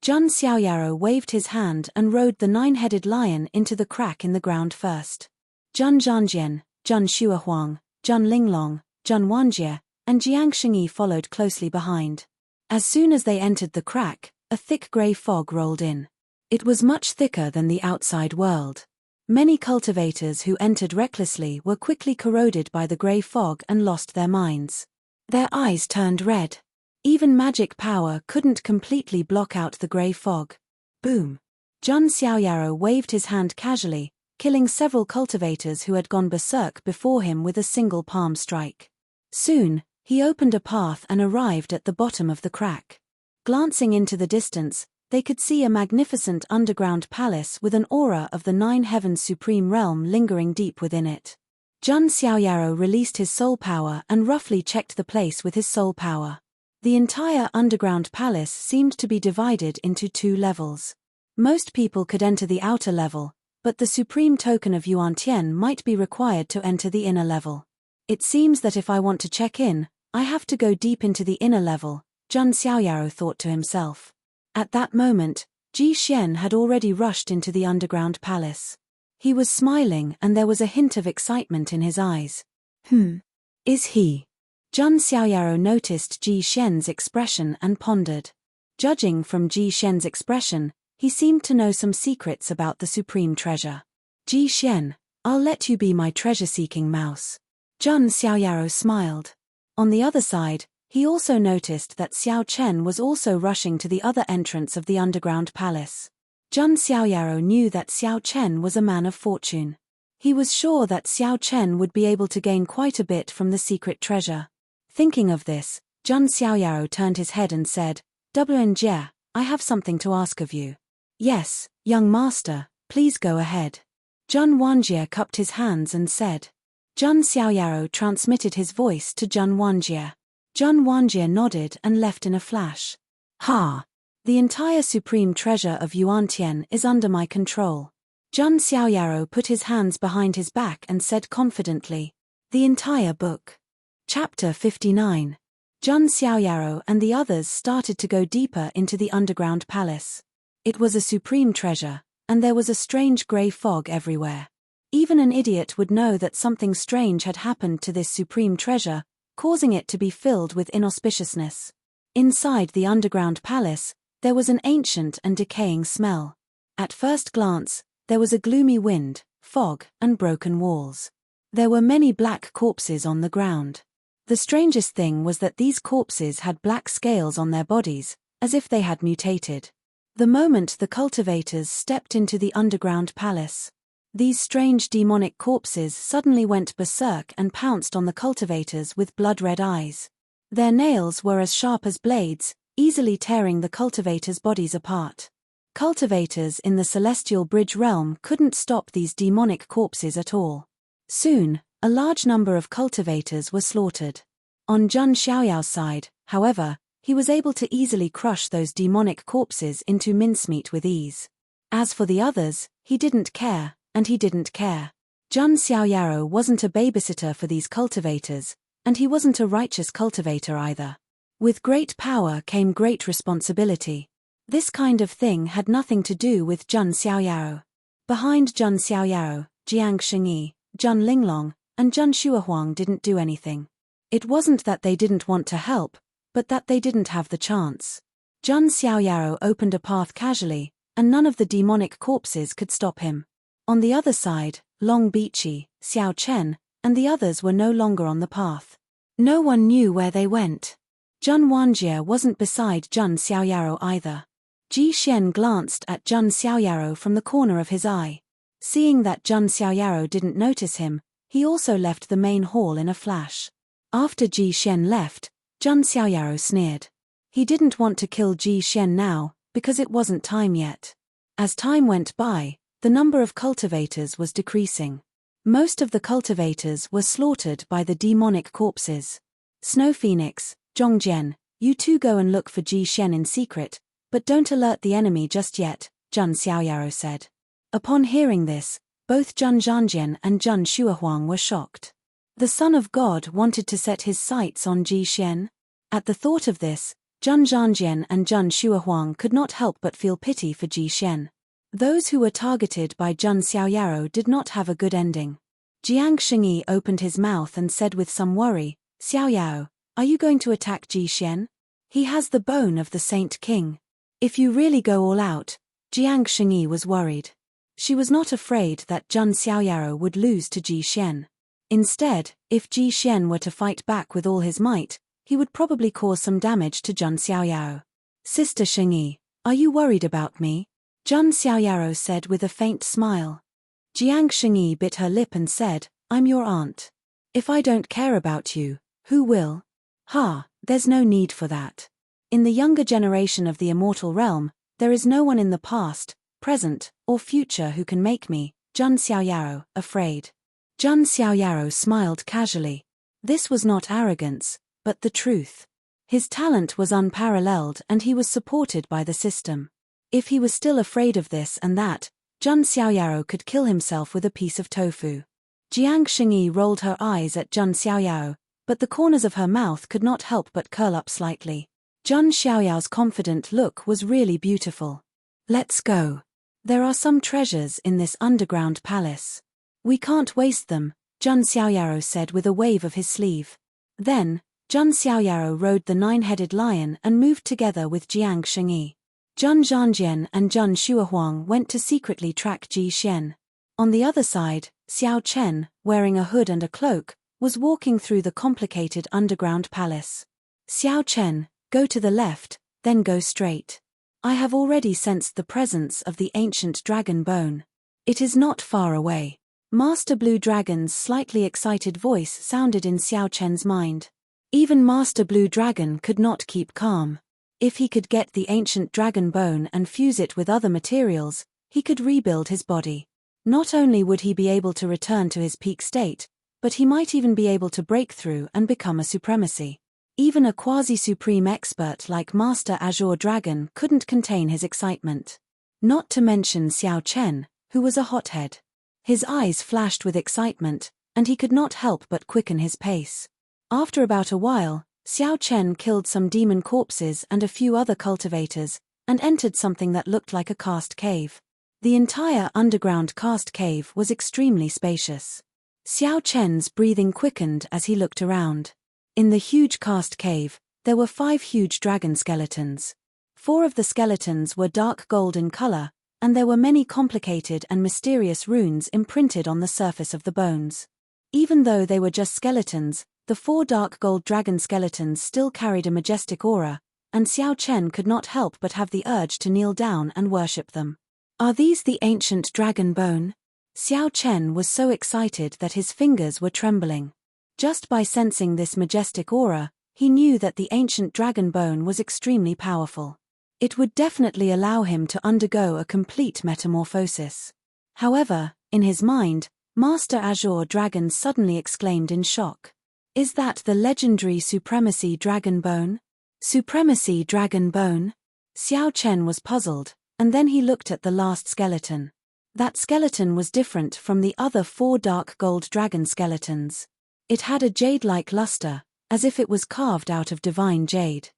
Jun Xiaoyaro waved his hand and rode the 9-headed lion into the crack in the ground first. Jun Zhanjian, Jun Xuehuang, Jun Linglong, Jun Wanjie, and Jiang Xingyi followed closely behind. As soon as they entered the crack, a thick grey fog rolled in. It was much thicker than the outside world. Many cultivators who entered recklessly were quickly corroded by the grey fog and lost their minds. Their eyes turned red. Even magic power couldn't completely block out the grey fog. Boom! Jun Xiaoyaro waved his hand casually, killing several cultivators who had gone berserk before him with a single palm strike. Soon, he opened a path and arrived at the bottom of the crack. Glancing into the distance, they could see a magnificent underground palace with an aura of the 9 heavens supreme realm lingering deep within it. Jun Xiaoyaro released his soul power and roughly checked the place with his soul power. The entire underground palace seemed to be divided into 2 levels. Most people could enter the outer level, but the supreme token of Yuantian might be required to enter the inner level. It seems that if I want to check in, I have to go deep into the inner level, Jun Xiaoyaro thought to himself. At that moment, Ji Xian had already rushed into the underground palace. He was smiling and there was a hint of excitement in his eyes. Is he? Jun Xiaoyaro noticed Ji Xian's expression and pondered. Judging from Ji Xian's expression, he seemed to know some secrets about the supreme treasure. Ji Xian, I'll let you be my treasure-seeking mouse. Jun Xiaoyaro smiled. On the other side, he also noticed that Xiao Chen was also rushing to the other entrance of the underground palace. Jun Xiaoyaro knew that Xiao Chen was a man of fortune. He was sure that Xiao Chen would be able to gain quite a bit from the secret treasure. Thinking of this, Jun Xiaoyaro turned his head and said, "WNJ, I have something to ask of you." "Yes, young master, please go ahead." Jun Wanjie cupped his hands and said. Jun Xiaoyaro transmitted his voice to Jun Wanjie. Jun Wanjie nodded and left in a flash. "Ha! The entire supreme treasure of Yuantian is under my control." Jun Xiaoyaro put his hands behind his back and said confidently, "The entire book." Chapter 59. Jun Xiaoyaro and the others started to go deeper into the underground palace. It was a supreme treasure, and there was a strange grey fog everywhere. Even an idiot would know that something strange had happened to this supreme treasure, causing it to be filled with inauspiciousness. Inside the underground palace, there was an ancient and decaying smell. At first glance, there was a gloomy wind, fog, and broken walls. There were many black corpses on the ground. The strangest thing was that these corpses had black scales on their bodies, as if they had mutated. The moment the cultivators stepped into the underground palace, These strange demonic corpses suddenly went berserk and pounced on the cultivators with blood-red eyes. Their nails were as sharp as blades, easily tearing the cultivators' bodies apart. Cultivators in the Celestial Bridge realm couldn't stop these demonic corpses at all. Soon, a large number of cultivators were slaughtered. On Zhang Xiaoyao's side, however, he was able to easily crush those demonic corpses into mincemeat with ease. As for the others, he didn't care, and he didn't care. Zhang Xiaoyao wasn't a babysitter for these cultivators, and he wasn't a righteous cultivator either. With great power came great responsibility. This kind of thing had nothing to do with Zhang Xiaoyao. Behind Zhang Xiaoyao, Jiang Xingyi, Zhang Linglong, and Zhang Shuahuang didn't do anything. It wasn't that they didn't want to help, but that they didn't have the chance. Zhang Xiaoyao opened a path casually, and none of the demonic corpses could stop him. On the other side, Long Bichi, Xiao Chen, and the others were no longer on the path. No one knew where they went. Zhang Wanjie wasn't beside Zhang Xiaoyao either. Ji Xian glanced at Zhang Xiaoyao from the corner of his eye. Seeing that Zhang Xiaoyao didn't notice him, he also left the main hall in a flash. After Ji Xian left, Zhang Xiaoyao sneered. He didn't want to kill Ji Xian now, because it wasn't time yet. As time went by, the number of cultivators was decreasing. Most of the cultivators were slaughtered by the demonic corpses. Snow Phoenix, Zhongjian, you two go and look for Ji Xian in secret, but don't alert the enemy just yet, Zhang Xiaoyao said. Upon hearing this, both Zhang Zhanjian and Zhang Shuahuang were shocked. The Son of God wanted to set his sights on Ji Xian. At the thought of this, Zhang Zhanjian and Zhang Shuahuang could not help but feel pity for Ji Xian. Those who were targeted by Zhang Xiaoyao did not have a good ending. Jiang Xingyi opened his mouth and said with some worry, Xiaoyao, are you going to attack Ji Xian? He has the bone of the Saint King. If you really go all out, Jiang Xingyi was worried. She was not afraid that Zhang Xiaoyao would lose to Ji Xian. Instead, if Ji Xian were to fight back with all his might, he would probably cause some damage to Zhang Xiaoyao. Sister Xingyi, are you worried about me? Zhang Xiaoyao said with a faint smile. Jiang Xingyi bit her lip and said, I'm your aunt. If I don't care about you, who will? There's no need for that. In the younger generation of the immortal realm, there is no one in the past, present, or future who can make me, Zhang Xiaoyao, afraid. Zhang Xiaoyao smiled casually. This was not arrogance, but the truth. His talent was unparalleled and he was supported by the system. If he was still afraid of this and that, Zhang Xiaoyao could kill himself with a piece of tofu. Jiang Xingyi rolled her eyes at Zhang Xiaoyao, but the corners of her mouth could not help but curl up slightly. Zhang Xiaoyao's confident look was really beautiful. Let's go. There are some treasures in this underground palace. We can't waste them, Zhang Xiaoyao said with a wave of his sleeve. Then, Zhang Xiaoyao rode the nine-headed lion and moved together with Jiang Xingyi. Zhang Zhanjian and Zhang Shuahuang went to secretly track Ji Xian. On the other side, Xiao Chen, wearing a hood and a cloak, was walking through the complicated underground palace. Xiao Chen, go to the left, then go straight. I have already sensed the presence of the ancient dragon bone. It is not far away. Master Blue Dragon's slightly excited voice sounded in Xiao Chen's mind. Even Master Blue Dragon could not keep calm. If he could get the ancient dragon bone and fuse it with other materials, he could rebuild his body. Not only would he be able to return to his peak state, but he might even be able to break through and become a supremacy. Even a quasi-supreme expert like Master Azure Dragon couldn't contain his excitement. Not to mention Xiao Chen, who was a hothead. His eyes flashed with excitement, and he could not help but quicken his pace. After about a while, Xiao Chen killed some demon corpses and a few other cultivators, and entered something that looked like a cast cave. The entire underground cast cave was extremely spacious. Xiao Chen's breathing quickened as he looked around. In the huge cast cave, there were 5 huge dragon skeletons. 4 of the skeletons were dark gold in color, and there were many complicated and mysterious runes imprinted on the surface of the bones. Even though they were just skeletons, the 4 dark gold dragon skeletons still carried a majestic aura, and Xiao Chen could not help but have the urge to kneel down and worship them. Are these the ancient dragon bone? Xiao Chen was so excited that his fingers were trembling. Just by sensing this majestic aura, he knew that the ancient dragon bone was extremely powerful. It would definitely allow him to undergo a complete metamorphosis. However, in his mind, Master Azure Dragon suddenly exclaimed in shock. Is that the legendary Supremacy Dragon Bone? Supremacy Dragon Bone? Xiao Chen was puzzled, and then he looked at the last skeleton. That skeleton was different from the other 4 dark gold dragon skeletons. It had a jade-like luster, as if it was carved out of divine jade.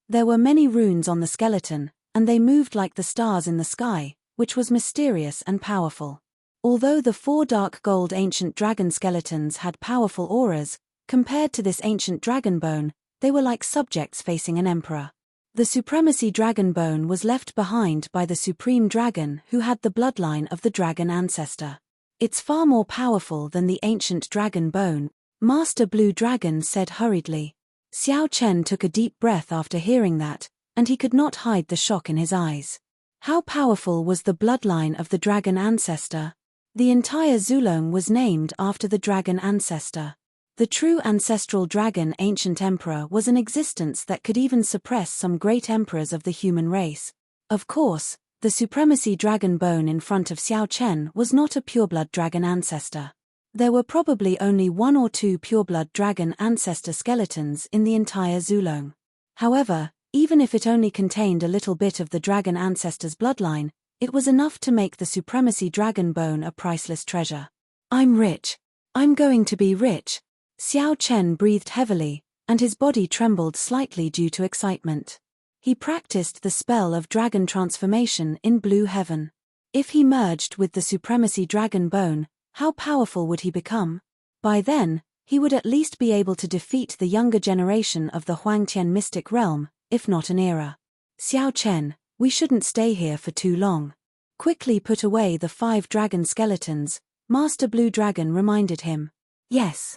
There were many runes on the skeleton, and they moved like the stars in the sky, which was mysterious and powerful. Although the 4 dark gold ancient dragon skeletons had powerful auras, compared to this ancient dragon bone, they were like subjects facing an emperor. The Supremacy Dragon Bone was left behind by the Supreme Dragon who had the bloodline of the dragon ancestor. It's far more powerful than the ancient dragon bone, Master Blue Dragon said hurriedly. Xiao Chen took a deep breath after hearing that, and he could not hide the shock in his eyes. How powerful was the bloodline of the dragon ancestor? The entire Zulong was named after the dragon ancestor. The true ancestral dragon ancient emperor was an existence that could even suppress some great emperors of the human race. Of course, the Supremacy Dragon Bone in front of Xiao Chen was not a pureblood dragon ancestor. There were probably only 1 or 2 pureblood dragon ancestor skeletons in the entire Zulong. However, even if it only contained a little bit of the dragon ancestor's bloodline, it was enough to make the Supremacy Dragon Bone a priceless treasure. I'm rich. I'm going to be rich. Xiao Chen breathed heavily, and his body trembled slightly due to excitement. He practiced the spell of dragon transformation in blue heaven. If he merged with the Supremacy Dragon Bone, how powerful would he become? By then, he would at least be able to defeat the younger generation of the Huangtian mystic realm, if not an era. Xiao Chen, we shouldn't stay here for too long. Quickly put away the 5 dragon skeletons, Master Blue Dragon reminded him. Yes.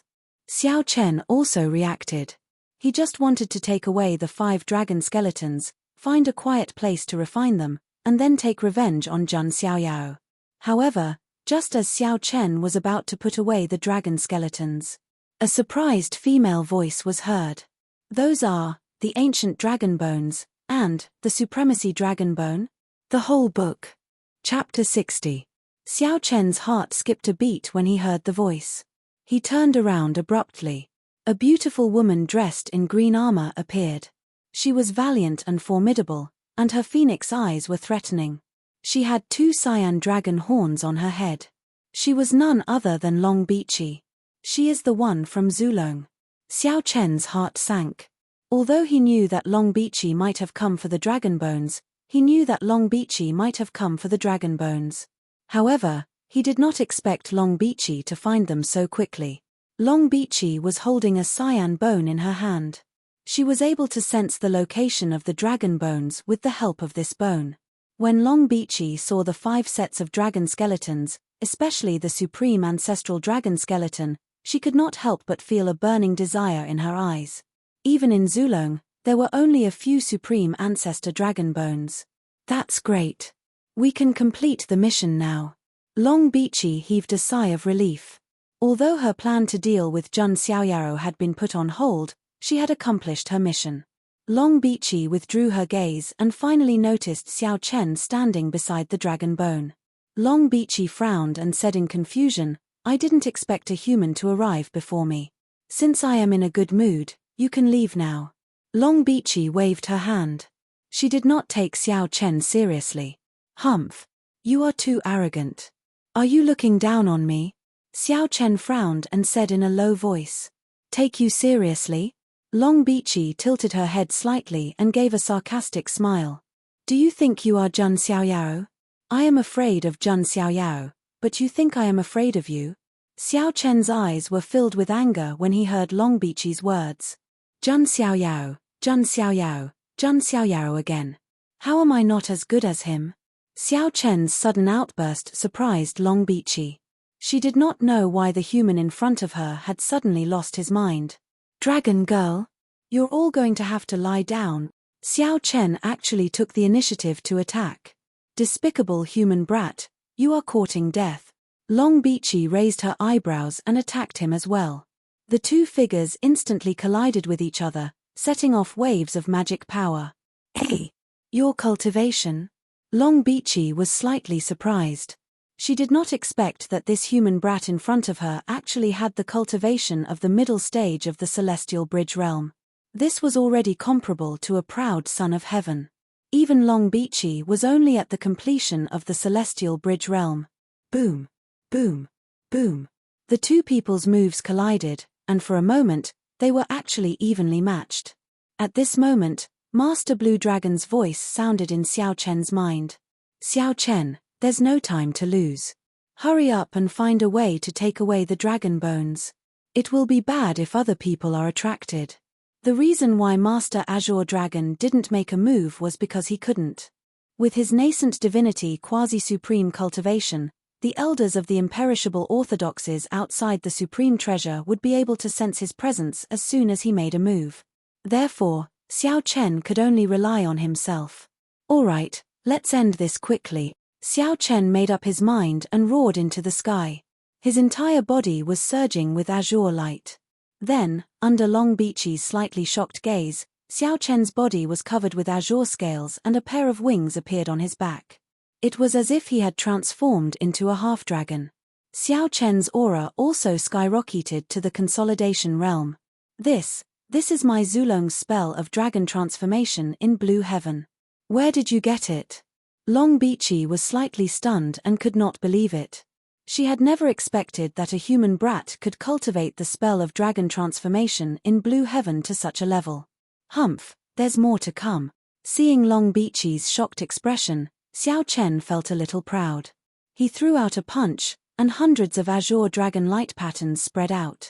Xiao Chen also reacted. He just wanted to take away the 5 dragon skeletons, find a quiet place to refine them, and then take revenge on Jun Xiaoyao. However, just as Xiao Chen was about to put away the dragon skeletons, a surprised female voice was heard. Those are the ancient dragon bones and the Supremacy Dragon Bone? The whole book. Chapter 60. Xiao Chen's heart skipped a beat when he heard the voice. He turned around abruptly. A beautiful woman dressed in green armor appeared. She was valiant and formidable, and her phoenix eyes were threatening. She had 2 cyan dragon horns on her head. She was none other than Long Bichi. She is the one from Zulong. Xiao Chen's heart sank. Although he knew that Long Bichi might have come for the dragon bones, he knew that Long Bichi might have come for the dragon bones. However, he did not expect Long Bichi to find them so quickly. Long Bichi was holding a cyan bone in her hand. She was able to sense the location of the dragon bones with the help of this bone. When Long Bichi saw the 5 sets of dragon skeletons, especially the supreme ancestral dragon skeleton, she could not help but feel a burning desire in her eyes. Even in Zulong, there were only a few supreme ancestor dragon bones. That's great. We can complete the mission now. Long Bichi heaved a sigh of relief. Although her plan to deal with Jun Xiaoyao had been put on hold, she had accomplished her mission. Long Bichi withdrew her gaze and finally noticed Xiao Chen standing beside the dragon bone. Long Bichi frowned and said in confusion, I didn't expect a human to arrive before me. Since I am in a good mood, you can leave now. Long Bichi waved her hand. She did not take Xiao Chen seriously. Humph. You are too arrogant. Are you looking down on me? Xiao Chen frowned and said in a low voice. Take you seriously? Long Bichi tilted her head slightly and gave a sarcastic smile. Do you think you are Jun Xiaoyao? I am afraid of Jun Xiaoyao, but you think I am afraid of you? Xiao Chen's eyes were filled with anger when he heard Long Bichi's words. Jun Xiaoyao, Jun Xiaoyao, Jun Xiaoyao again. How am I not as good as him? Xiao Chen's sudden outburst surprised Long Bichi. She did not know why the human in front of her had suddenly lost his mind. Dragon girl, you're all going to have to lie down. Xiao Chen actually took the initiative to attack. Despicable human brat, you are courting death. Long Bichi raised her eyebrows and attacked him as well. The two figures instantly collided with each other, setting off waves of magic power. Hey! Your cultivation? Long Bichi was slightly surprised. She did not expect that this human brat in front of her actually had the cultivation of the middle stage of the celestial bridge realm. This was already comparable to a proud son of heaven. Even Long Bichi was only at the completion of the celestial bridge realm. Boom! Boom! Boom! The two people's moves collided, and for a moment, they were actually evenly matched. At this moment, Master Blue Dragon's voice sounded in Xiao Chen's mind. Xiao Chen, there's no time to lose. Hurry up and find a way to take away the dragon bones. It will be bad if other people are attracted. The reason why Master Azure Dragon didn't make a move was because he couldn't. With his nascent divinity quasi-supreme cultivation, the elders of the imperishable orthodoxies outside the supreme treasure would be able to sense his presence as soon as he made a move. Therefore, Xiao Chen could only rely on himself. Alright, let's end this quickly. Xiao Chen made up his mind and roared into the sky. His entire body was surging with azure light. Then, under Long Bichi's slightly shocked gaze, Xiao Chen's body was covered with azure scales and a pair of wings appeared on his back. It was as if he had transformed into a half-dragon. Xiao Chen's aura also skyrocketed to the consolidation realm. This is my Zulong's spell of dragon transformation in blue heaven. Where did you get it? Long Bichi was slightly stunned and could not believe it. She had never expected that a human brat could cultivate the spell of dragon transformation in blue heaven to such a level. Humph, there's more to come. Seeing Long Bichi's shocked expression, Xiao Chen felt a little proud. He threw out a punch, and hundreds of azure dragon light patterns spread out.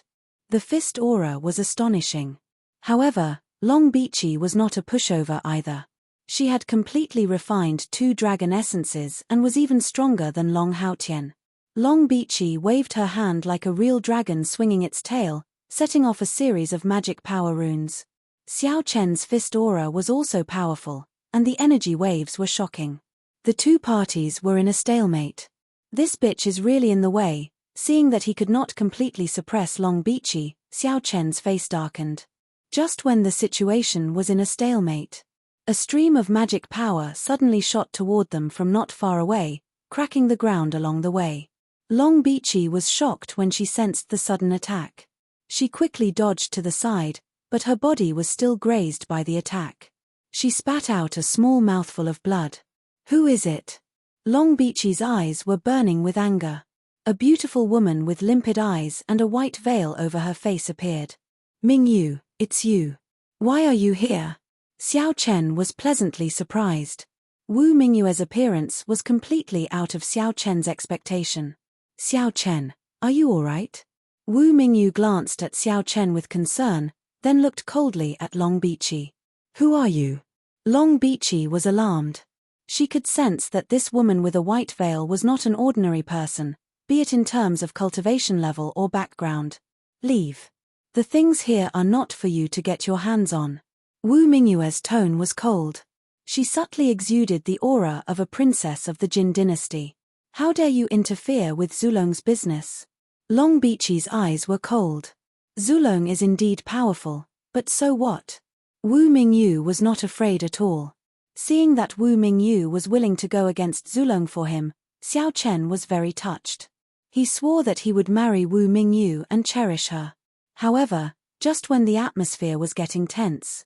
The fist aura was astonishing. However, Long Bichi was not a pushover either. She had completely refined 2 dragon essences and was even stronger than Long Haotian. Long Bichi waved her hand like a real dragon swinging its tail, setting off a series of magic power runes. Xiao Chen's fist aura was also powerful, and the energy waves were shocking. The two parties were in a stalemate. This bitch is really in the way. Seeing that he could not completely suppress Long Bichi, Xiao Chen's face darkened. Just when the situation was in a stalemate, a stream of magic power suddenly shot toward them from not far away, cracking the ground along the way. Long Bichi was shocked when she sensed the sudden attack. She quickly dodged to the side, but her body was still grazed by the attack. She spat out a small mouthful of blood. Who is it? Long Bichi's eyes were burning with anger. A beautiful woman with limpid eyes and a white veil over her face appeared. Mingyu, it's you. Why are you here? Xiao Chen was pleasantly surprised. Wu Mingyue's appearance was completely out of Xiao Chen's expectation. Xiao Chen, are you alright? Wu Mingyu glanced at Xiao Chen with concern, then looked coldly at Long Bichi. Who are you? Long Bichi was alarmed. She could sense that this woman with a white veil was not an ordinary person, be it in terms of cultivation level or background. Leave. The things here are not for you to get your hands on. Wu Mingyue's tone was cold. She subtly exuded the aura of a princess of the Jin dynasty. How dare you interfere with Zulong's business? Long Bichi's eyes were cold. Zulong is indeed powerful, but so what? Wu Mingyu was not afraid at all. Seeing that Wu Mingyu was willing to go against Zulong for him, Xiao Chen was very touched. He swore that he would marry Wu Mingyu and cherish her. However, just when the atmosphere was getting tense,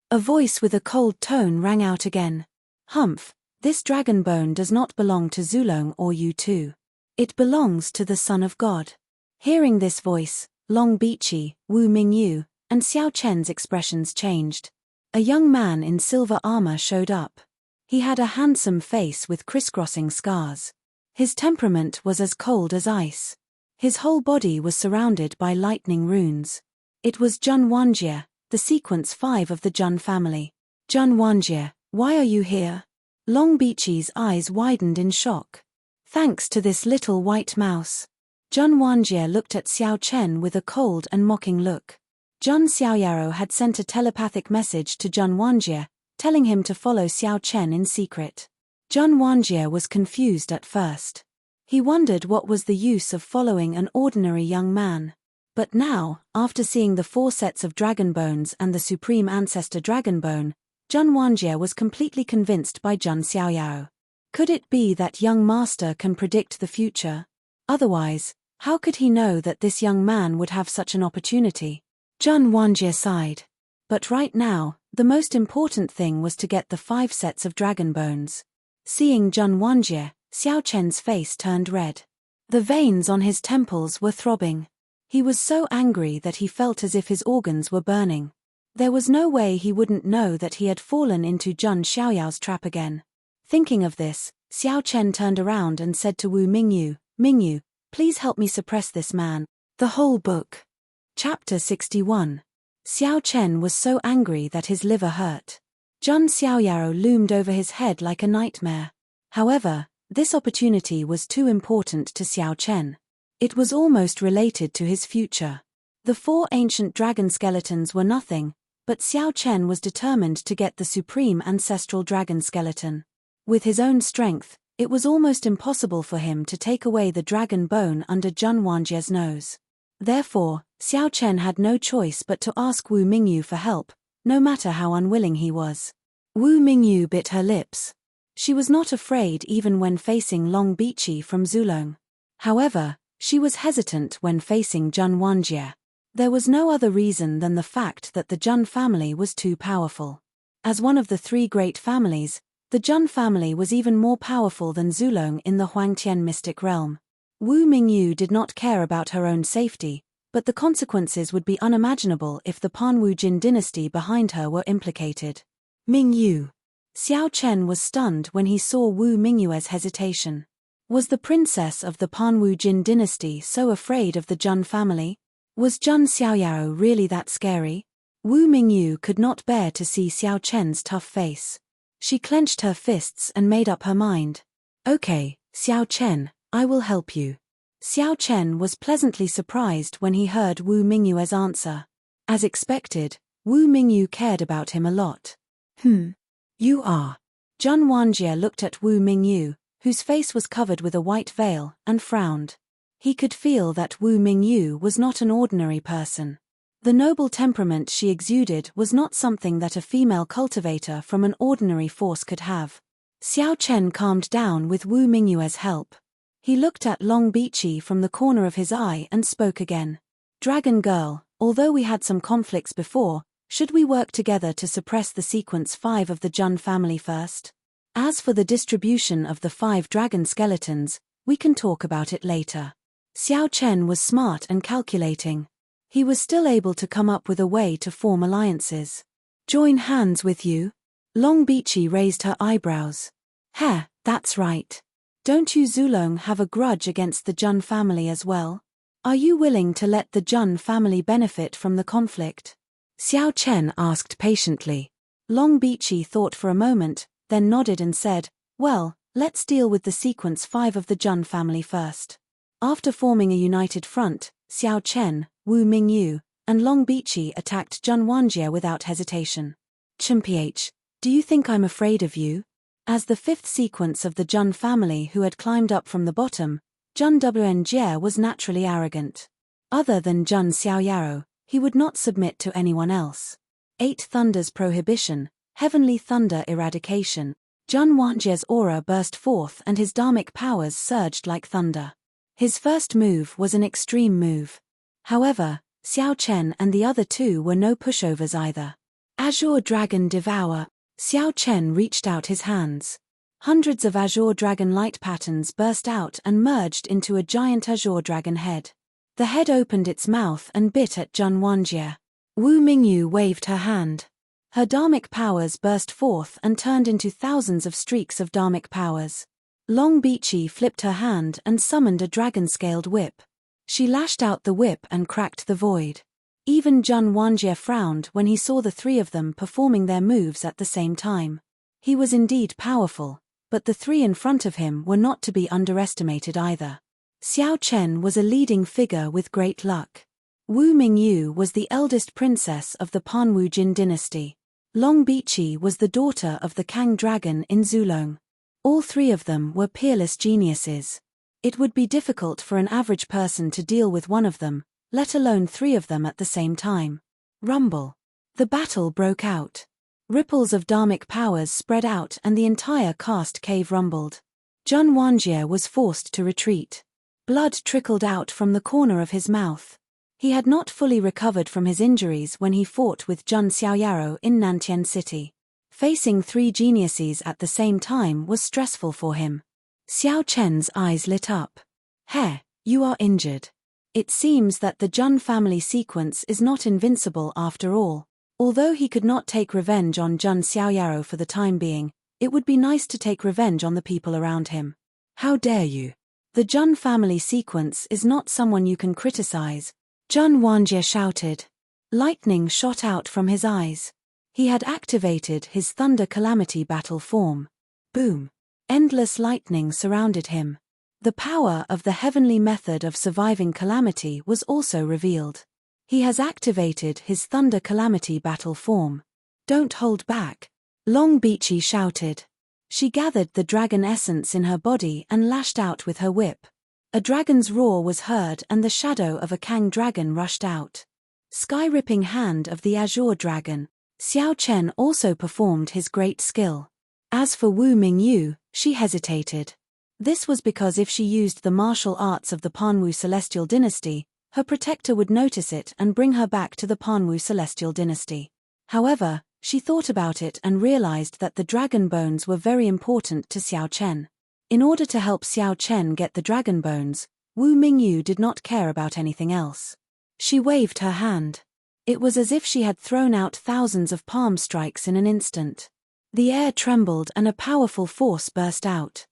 a voice with a cold tone rang out again. Humph, this dragon bone does not belong to Zulong or you too. It belongs to the Son of God. Hearing this voice, Long Bichi, Wu Mingyu, and Xiao Chen's expressions changed. A young man in silver armor showed up. He had a handsome face with crisscrossing scars. His temperament was as cold as ice. His whole body was surrounded by lightning runes. It was Jun Wanjie, the sequence 5 of the Jun family. Jun Wanjie, why are you here? Long Bichi's eyes widened in shock. Thanks to this little white mouse. Jun Wanjie looked at Xiao Chen with a cold and mocking look. Jun Xiaoyaro had sent a telepathic message to Jun Wanjie, telling him to follow Xiao Chen in secret. Jun Wanjie was confused at first. He wondered what was the use of following an ordinary young man. But now, after seeing the 4 sets of dragon bones and the supreme ancestor dragon bone, Zhen Wanjie was completely convinced by Zhen Xiaoyao. Could it be that young master can predict the future? Otherwise, how could he know that this young man would have such an opportunity? Zhen Wanjie sighed. But right now, the most important thing was to get the 5 sets of dragon bones. Seeing Zhen Wanjie, Xiao Chen's face turned red. The veins on his temples were throbbing. He was so angry that he felt as if his organs were burning. There was no way he wouldn't know that he had fallen into Zhen Xiaoyao's trap again. Thinking of this, Xiao Chen turned around and said to Wu Mingyu, "Mingyu, please help me suppress this man." The whole book. Chapter 61. Xiao Chen was so angry that his liver hurt. Zhen Xiaoyao loomed over his head like a nightmare. However, this opportunity was too important to Xiao Chen. It was almost related to his future. The 4 ancient dragon skeletons were nothing, but Xiao Chen was determined to get the supreme ancestral dragon skeleton. With his own strength, it was almost impossible for him to take away the dragon bone under Zhen Wanjie's nose. Therefore, Xiao Chen had no choice but to ask Wu Mingyu for help, no matter how unwilling he was. Wu Mingyu bit her lips. She was not afraid even when facing Long Bichi from Zulong. However, she was hesitant when facing Zhen Wanjie. There was no other reason than the fact that the Zhen family was too powerful. As one of the 3 great families, the Zhen family was even more powerful than Zulong in the Huangtian mystic realm. Wu Mingyu did not care about her own safety, but the consequences would be unimaginable if the Panwu Jin dynasty behind her were implicated. Mingyu. Xiao Chen was stunned when he saw Wu Mingyue's hesitation. Was the princess of the Panwu Jin dynasty so afraid of the Zhen family? Was Zhen Xiaoyao really that scary? Wu Mingyu could not bear to see Xiao Chen's tough face. She clenched her fists and made up her mind. "Okay, Xiao Chen, I will help you." Xiao Chen was pleasantly surprised when he heard Wu Mingyue's answer. As expected, Wu Mingyu cared about him a lot. You are. Zhen Wanjie looked at Wu Mingyu, whose face was covered with a white veil, and frowned. He could feel that Wu Mingyu was not an ordinary person. The noble temperament she exuded was not something that a female cultivator from an ordinary force could have. Xiao Chen calmed down with Wu Mingyue's help. He looked at Long Bichi from the corner of his eye and spoke again. "Dragon girl, although we had some conflicts before, should we work together to suppress the sequence 5 of the Zhen family first? As for the distribution of the 5 dragon skeletons, we can talk about it later." Xiao Chen was smart and calculating. He was still able to come up with a way to form alliances. "Join hands with you?" Long Bichi raised her eyebrows. "Heh, that's right. Don't you Zulong have a grudge against the Zhen family as well? Are you willing to let the Zhen family benefit from the conflict?" Xiao Chen asked patiently. Long Bichi thought for a moment, then nodded and said, "Well, let's deal with the sequence 5 of the Zhen family first." After forming a united front, Xiao Chen, Wu Mingyu, and Long Bichi attacked Zhen Wanjie without hesitation. "Chimph, do you think I'm afraid of you?" As the 5th sequence of the Zhen family who had climbed up from the bottom, Zhen Wenjie was naturally arrogant. Other than Zhen Xiaoyao, he would not submit to anyone else. 8 Thunder's prohibition, heavenly thunder eradication. Zhen Wanjie's aura burst forth and his dharmic powers surged like thunder. His first move was an extreme move. However, Xiao Chen and the other 2 were no pushovers either. Azure Dragon Devour. Xiao Chen reached out his hands. Hundreds of azure dragon light patterns burst out and merged into a giant azure dragon head. The head opened its mouth and bit at Zhen Wanjie. Wu Mingyu waved her hand. Her dharmic powers burst forth and turned into thousands of streaks of dharmic powers. Long Bichi flipped her hand and summoned a dragon-scaled whip. She lashed out the whip and cracked the void. Even Zhen Wanjie frowned when he saw the 3 of them performing their moves at the same time. He was indeed powerful, but the 3 in front of him were not to be underestimated either. Xiao Chen was a leading figure with great luck. Wu Mingyu was the eldest princess of the Panwu Jin dynasty. Long Bichi was the daughter of the Kang dragon in Zulong. All 3 of them were peerless geniuses. It would be difficult for an average person to deal with one of them, let alone 3 of them at the same time. Rumble. The battle broke out. Ripples of dharmic powers spread out and the entire cast cave rumbled. Jun Wanjie was forced to retreat. Blood trickled out from the corner of his mouth. He had not fully recovered from his injuries when he fought with Jun Xiaoyaro in Nantian City. Facing 3 geniuses at the same time was stressful for him. Xiao Chen's eyes lit up. "He, you are injured. It seems that the Jun family sequence is not invincible after all." Although he could not take revenge on Jun Xiaoyaro for the time being, it would be nice to take revenge on the people around him. "How dare you? The Jun family sequence is not someone you can criticize," Jun Wanjie shouted. Lightning shot out from his eyes. He had activated his Thunder Calamity battle form. Boom! Endless lightning surrounded him. The power of the heavenly method of surviving calamity was also revealed. He has activated his Thunder Calamity battle form. "Don't hold back," Long Beachy shouted. She gathered the dragon essence in her body and lashed out with her whip. A dragon's roar was heard and the shadow of a Kang dragon rushed out. Sky-ripping hand of the Azure dragon. Xiao Chen also performed his great skill. As for Wu Mingyu, she hesitated. This was because if she used the martial arts of the Panwu Celestial Dynasty, her protector would notice it and bring her back to the Panwu Celestial Dynasty. However, she thought about it and realized that the dragon bones were very important to Xiao Chen. In order to help Xiao Chen get the dragon bones, Wu Mingyu did not care about anything else. She waved her hand. It was as if she had thrown out thousands of palm strikes in an instant. The air trembled and a powerful force burst out.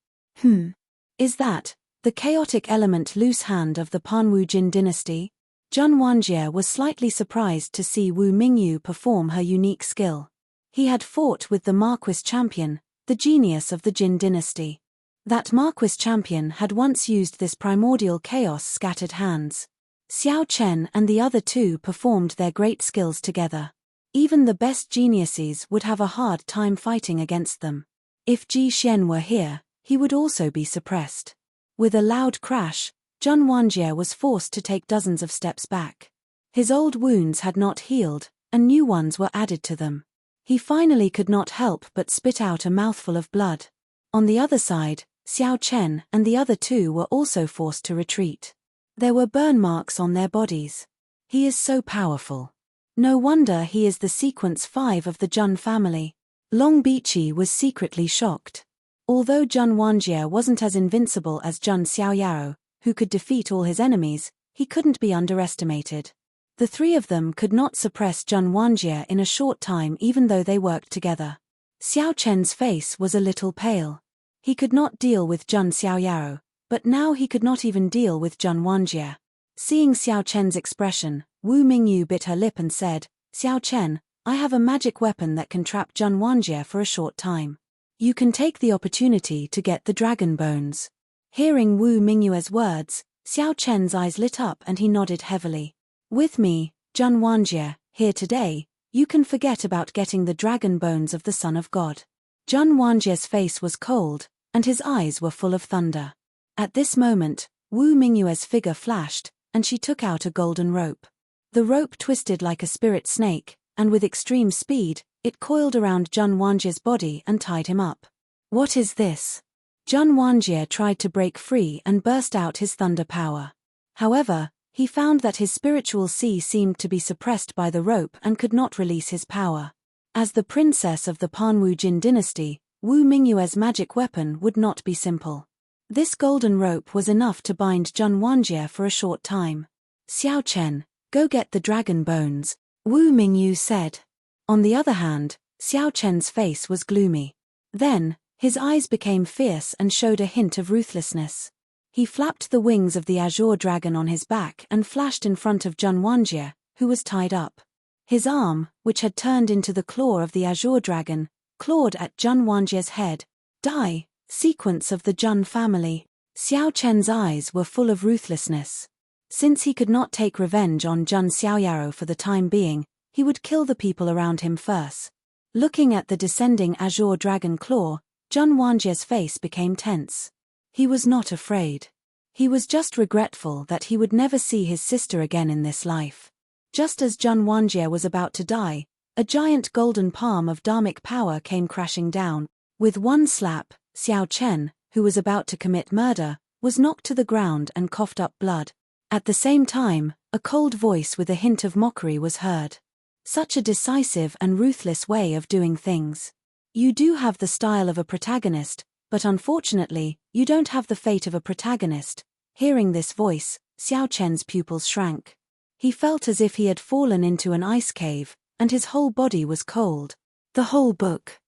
Is that the chaotic element loose hand of the Panwu Jin dynasty? Jun Wanjie was slightly surprised to see Wu Mingyu perform her unique skill. He had fought with the Marquis champion, the genius of the Jin dynasty. That Marquis champion had once used this primordial chaos scattered hands. Xiao Chen and the other 2 performed their great skills together. Even the best geniuses would have a hard time fighting against them. If Ji Xian were here, he would also be suppressed. With a loud crash, Jun Wanjie was forced to take dozens of steps back. His old wounds had not healed, and new ones were added to them. He finally could not help but spit out a mouthful of blood. On the other side, Xiao Chen and the other 2 were also forced to retreat. There were burn marks on their bodies. He is so powerful. No wonder he is the sequence 5 of the Jun family. Long Beachy was secretly shocked. Although Jun Wanjie wasn't as invincible as Jun Xiaoyaro, who could defeat all his enemies, he couldn't be underestimated. The 3 of them could not suppress Jun Wanjie in a short time even though they worked together. Xiao Chen's face was a little pale. He could not deal with Jun Xiaoyaro, but now he could not even deal with Jun Wanjie. Seeing Xiao Chen's expression, Wu Mingyu bit her lip and said, "Xiao Chen, I have a magic weapon that can trap Jun Wanjie for a short time. You can take the opportunity to get the dragon bones." Hearing Wu Mingyue's words, Xiao Chen's eyes lit up and he nodded heavily. "With me, Jun Wanjie, here today, you can forget about getting the dragon bones of the Son of God." Jun Wanjie's face was cold, and his eyes were full of thunder. At this moment, Wu Mingyue's figure flashed, and she took out a golden rope. The rope twisted like a spirit snake, and with extreme speed, it coiled around Jun Wanjie's body and tied him up. "What is this?" Jun Wanjie tried to break free and burst out his thunder power. However, he found that his spiritual sea seemed to be suppressed by the rope and could not release his power. As the princess of the Panwu Jin dynasty, Wu Mingyue's magic weapon would not be simple. This golden rope was enough to bind Jun Wanjie for a short time. "Xiao Chen, go get the dragon bones," Wu Mingyu said. On the other hand, Xiao Chen's face was gloomy. Then, his eyes became fierce and showed a hint of ruthlessness. He flapped the wings of the Azure dragon on his back and flashed in front of Jun Wanjie, who was tied up. His arm, which had turned into the claw of the Azure dragon, clawed at Jun Wanjie's head. "Die, sequence of the Jun family." Xiao Chen's eyes were full of ruthlessness. Since he could not take revenge on Jun Xiaoyaro for the time being, he would kill the people around him first. Looking at the descending Azure dragon claw, Jun Wanjie's face became tense. He was not afraid. He was just regretful that he would never see his sister again in this life. Just as Jun Wanjie was about to die, a giant golden palm of dharmic power came crashing down. With one slap, Xiao Chen, who was about to commit murder, was knocked to the ground and coughed up blood. At the same time, a cold voice with a hint of mockery was heard. Such a decisive and ruthless way of doing things. You do have the style of a protagonist, but unfortunately, you don't have the fate of a protagonist. Hearing this voice, Xiao Chen's pupils shrank. He felt as if he had fallen into an ice cave, and his whole body was cold. The whole book.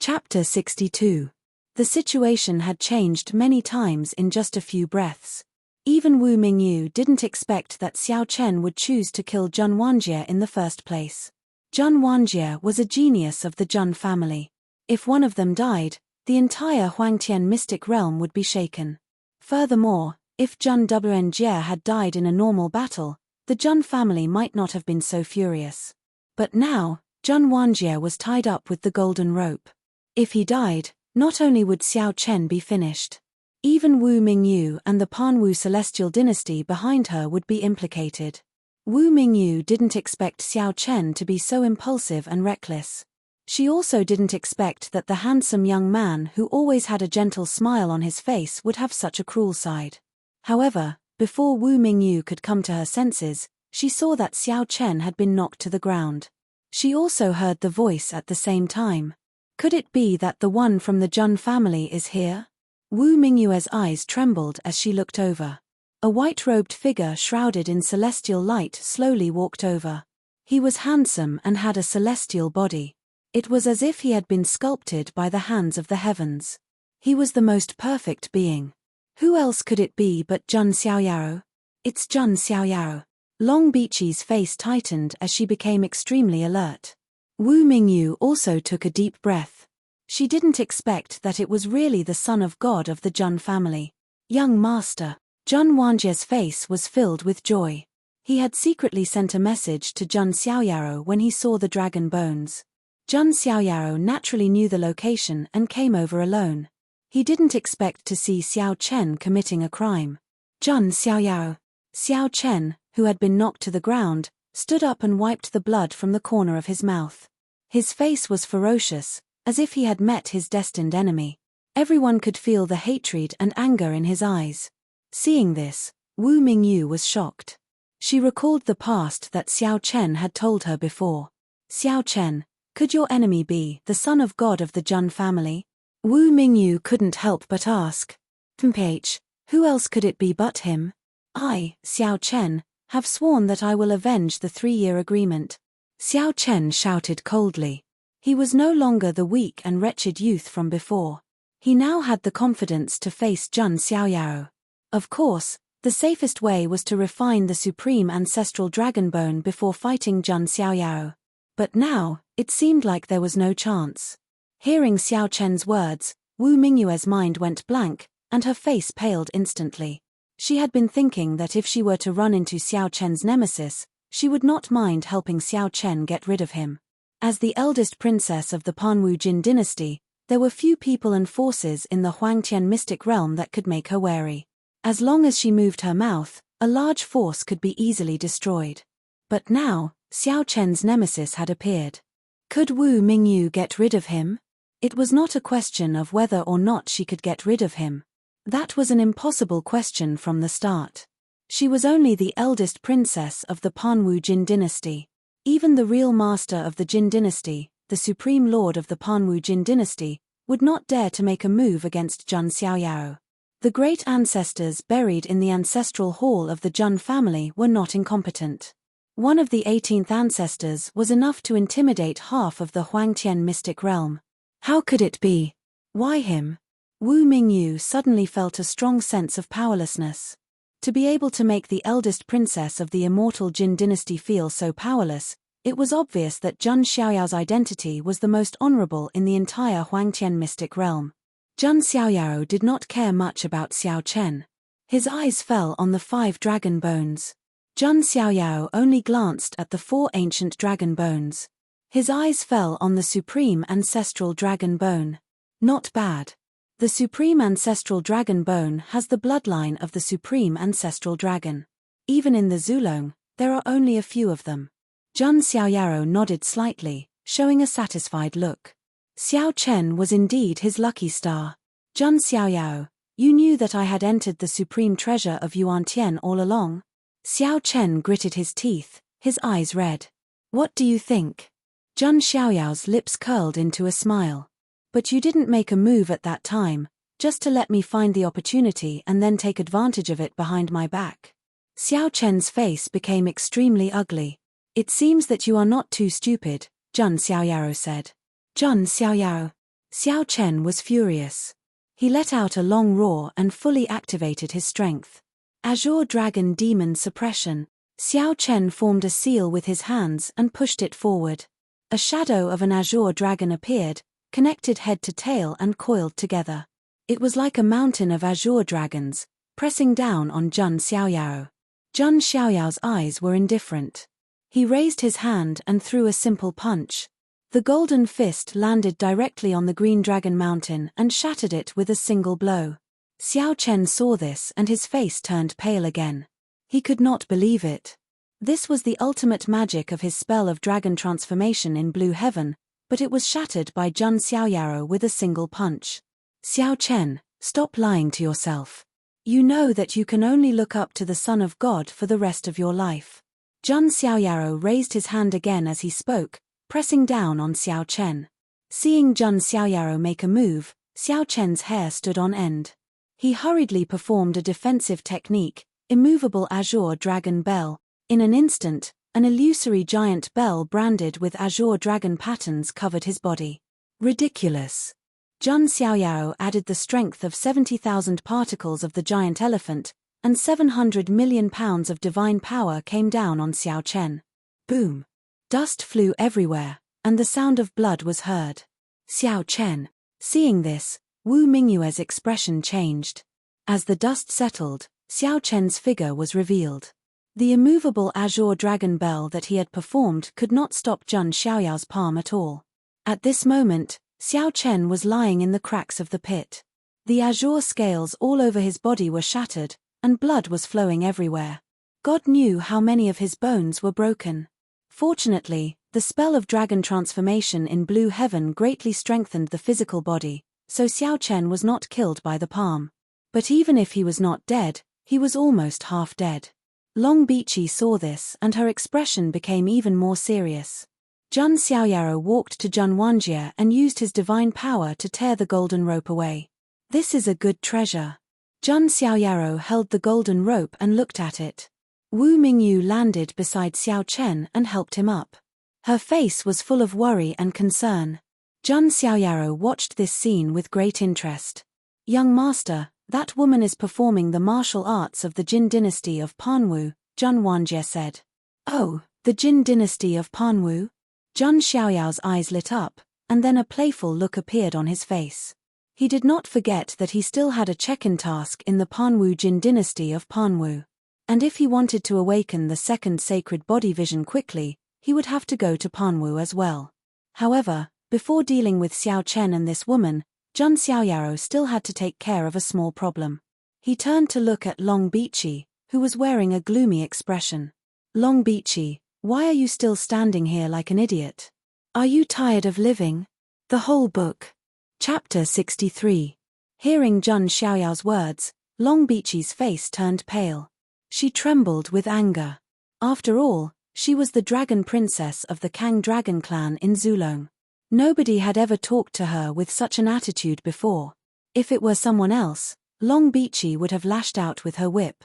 Chapter 62. The situation had changed many times in just a few breaths. Even Wu Mingyu didn't expect that Xiao Chen would choose to kill Jun Wanjie in the first place. Jun Wanjie was a genius of the Jun family. If one of them died, the entire Huangtian mystic realm would be shaken. Furthermore, if Jun Wenjie had died in a normal battle, the Jun family might not have been so furious. But now, Jun Wanjie was tied up with the golden rope. If he died, not only would Xiao Chen be finished, even Wu Mingyu and the Panwu celestial dynasty behind her would be implicated. Wu Mingyu didn't expect Xiao Chen to be so impulsive and reckless. She also didn't expect that the handsome young man who always had a gentle smile on his face would have such a cruel side. However, before Wu Mingyu could come to her senses, she saw that Xiao Chen had been knocked to the ground. She also heard the voice at the same time. Could it be that the one from the Jun family is here? Wu Mingyue's eyes trembled as she looked over. A white-robed figure shrouded in celestial light slowly walked over. He was handsome and had a celestial body. It was as if he had been sculpted by the hands of the heavens. He was the most perfect being. Who else could it be but Jun Xiaoyao? It's Jun Xiaoyao. Long Bichi's face tightened as she became extremely alert. Wu Mingyu also took a deep breath. She didn't expect that it was really the son of God of the Jun family. Young master. Jun Wanjie's face was filled with joy. He had secretly sent a message to Jun Xiaoyao when he saw the dragon bones. Jun Xiaoyao naturally knew the location and came over alone. He didn't expect to see Xiao Chen committing a crime. Jun Xiaoyao. Xiao Chen, who had been knocked to the ground, stood up and wiped the blood from the corner of his mouth. His face was ferocious, as if he had met his destined enemy. Everyone could feel the hatred and anger in his eyes. Seeing this, Wu Mingyu was shocked. She recalled the past that Xiao Chen had told her before. Xiao Chen, could your enemy be the son of God of the Jun family? Wu Mingyu couldn't help but ask. Who else could it be but him? I, Xiao Chen, have sworn that I will avenge the 3-year agreement. Xiao Chen shouted coldly. He was no longer the weak and wretched youth from before. He now had the confidence to face Jun Xiaoyao. Of course, the safest way was to refine the supreme ancestral dragon bone before fighting Jun Xiaoyao. But now, it seemed like there was no chance. Hearing Xiao Chen's words, Wu Mingyue's mind went blank, and her face paled instantly. She had been thinking that if she were to run into Xiao Chen's nemesis, she would not mind helping Xiao Chen get rid of him. As the eldest princess of the Panwu Jin dynasty, there were few people and forces in the Huangtian mystic realm that could make her wary. As long as she moved her mouth, a large force could be easily destroyed. But now, Xiao Chen's nemesis had appeared. Could Wu Mingyu get rid of him? It was not a question of whether or not she could get rid of him. That was an impossible question from the start. She was only the eldest princess of the Panwu Jin dynasty. Even the real master of the Jin dynasty, the supreme lord of the Panwu Jin dynasty, would not dare to make a move against Jun Xiaoyao. The great ancestors buried in the ancestral hall of the Jun family were not incompetent. One of the 18th ancestors was enough to intimidate half of the Huangtian mystic realm. How could it be? Why him? Wu Mingyu suddenly felt a strong sense of powerlessness. To be able to make the eldest princess of the immortal Jin dynasty feel so powerless, it was obvious that Jun Xiaoyao's identity was the most honorable in the entire Huangtian mystic realm. Jun Xiaoyao did not care much about Xiao Chen. His eyes fell on the 5 dragon bones. Jun Xiaoyao only glanced at the 4 ancient dragon bones. His eyes fell on the supreme ancestral dragon bone. Not bad. The supreme ancestral dragon bone has the bloodline of the supreme ancestral dragon. Even in the Zulong, there are only a few of them. Jun Xiaoyaro nodded slightly, showing a satisfied look. Xiao Chen was indeed his lucky star. Jun Xiaoyao, you knew that I had entered the supreme treasure of Yuantian all along? Xiao Chen gritted his teeth, his eyes red. What do you think? Jun Xiaoyao's lips curled into a smile. But you didn't make a move at that time, just to let me find the opportunity and then take advantage of it behind my back. Xiao Chen's face became extremely ugly. It seems that you are not too stupid, Jun Xiaoyao said. Jun Xiaoyao. Xiao Chen was furious. He let out a long roar and fully activated his strength. Azure Dragon Demon Suppression. Xiao Chen formed a seal with his hands and pushed it forward. A shadow of an azure dragon appeared, connected head to tail and coiled together. It was like a mountain of azure dragons, pressing down on Jun Xiaoyao. Jun Xiaoyao's eyes were indifferent. He raised his hand and threw a simple punch. The golden fist landed directly on the green dragon mountain and shattered it with a single blow. Xiao Chen saw this and his face turned pale again. He could not believe it. This was the ultimate magic of his spell of dragon transformation in Blue Heaven, but it was shattered by Jun Xiaoyao with a single punch. Xiao Chen, stop lying to yourself. You know that you can only look up to the Son of God for the rest of your life. Jun Xiaoyao raised his hand again as he spoke, pressing down on Xiao Chen. Seeing Jun Xiaoyao make a move, Xiao Chen's hair stood on end. He hurriedly performed a defensive technique, immovable azure dragon bell. In an instant, an illusory giant bell branded with azure dragon patterns covered his body. Ridiculous. Jun Xiaoyao added the strength of 70,000 particles of the giant elephant, and 700 million pounds of divine power came down on Xiao Chen. Boom. Dust flew everywhere, and the sound of blood was heard. Xiao Chen. Seeing this, Wu Mingyue's expression changed. As the dust settled, Xiao Chen's figure was revealed. The immovable azure dragon bell that he had performed could not stop Jun Xiaoyao's palm at all. At this moment, Xiao Chen was lying in the cracks of the pit. The azure scales all over his body were shattered, and blood was flowing everywhere. God knew how many of his bones were broken. Fortunately, the spell of dragon transformation in Blue Heaven greatly strengthened the physical body, so Xiao Chen was not killed by the palm. But even if he was not dead, he was almost half dead. Long Bichi saw this and her expression became even more serious. Jun Xiaoyao walked to Jun Wanjie and used his divine power to tear the golden rope away. This is a good treasure. Jun Xiaoyao held the golden rope and looked at it. Wu Mingyu landed beside Xiao Chen and helped him up. Her face was full of worry and concern. Jun Xiaoyao watched this scene with great interest. Young master, that woman is performing the martial arts of the Jin dynasty of Panwu, Jun Wanjie said. Oh, the Jin dynasty of Panwu? Jun Xiaoyao's eyes lit up, and then a playful look appeared on his face. He did not forget that he still had a check-in task in the Panwu Jin dynasty of Panwu. And if he wanted to awaken the second sacred body vision quickly, he would have to go to Panwu as well. However, before dealing with Xiao Chen and this woman, Jun Xiaoyao still had to take care of a small problem. He turned to look at Long Bichi, who was wearing a gloomy expression. Long Bichi, why are you still standing here like an idiot? Are you tired of living? The whole book. Chapter 63. Hearing Jun Xiaoyao's words, Long Bichi's face turned pale. She trembled with anger. After all, she was the dragon princess of the Kang dragon clan in Zulong. Nobody had ever talked to her with such an attitude before. If it were someone else, Long Bichi would have lashed out with her whip.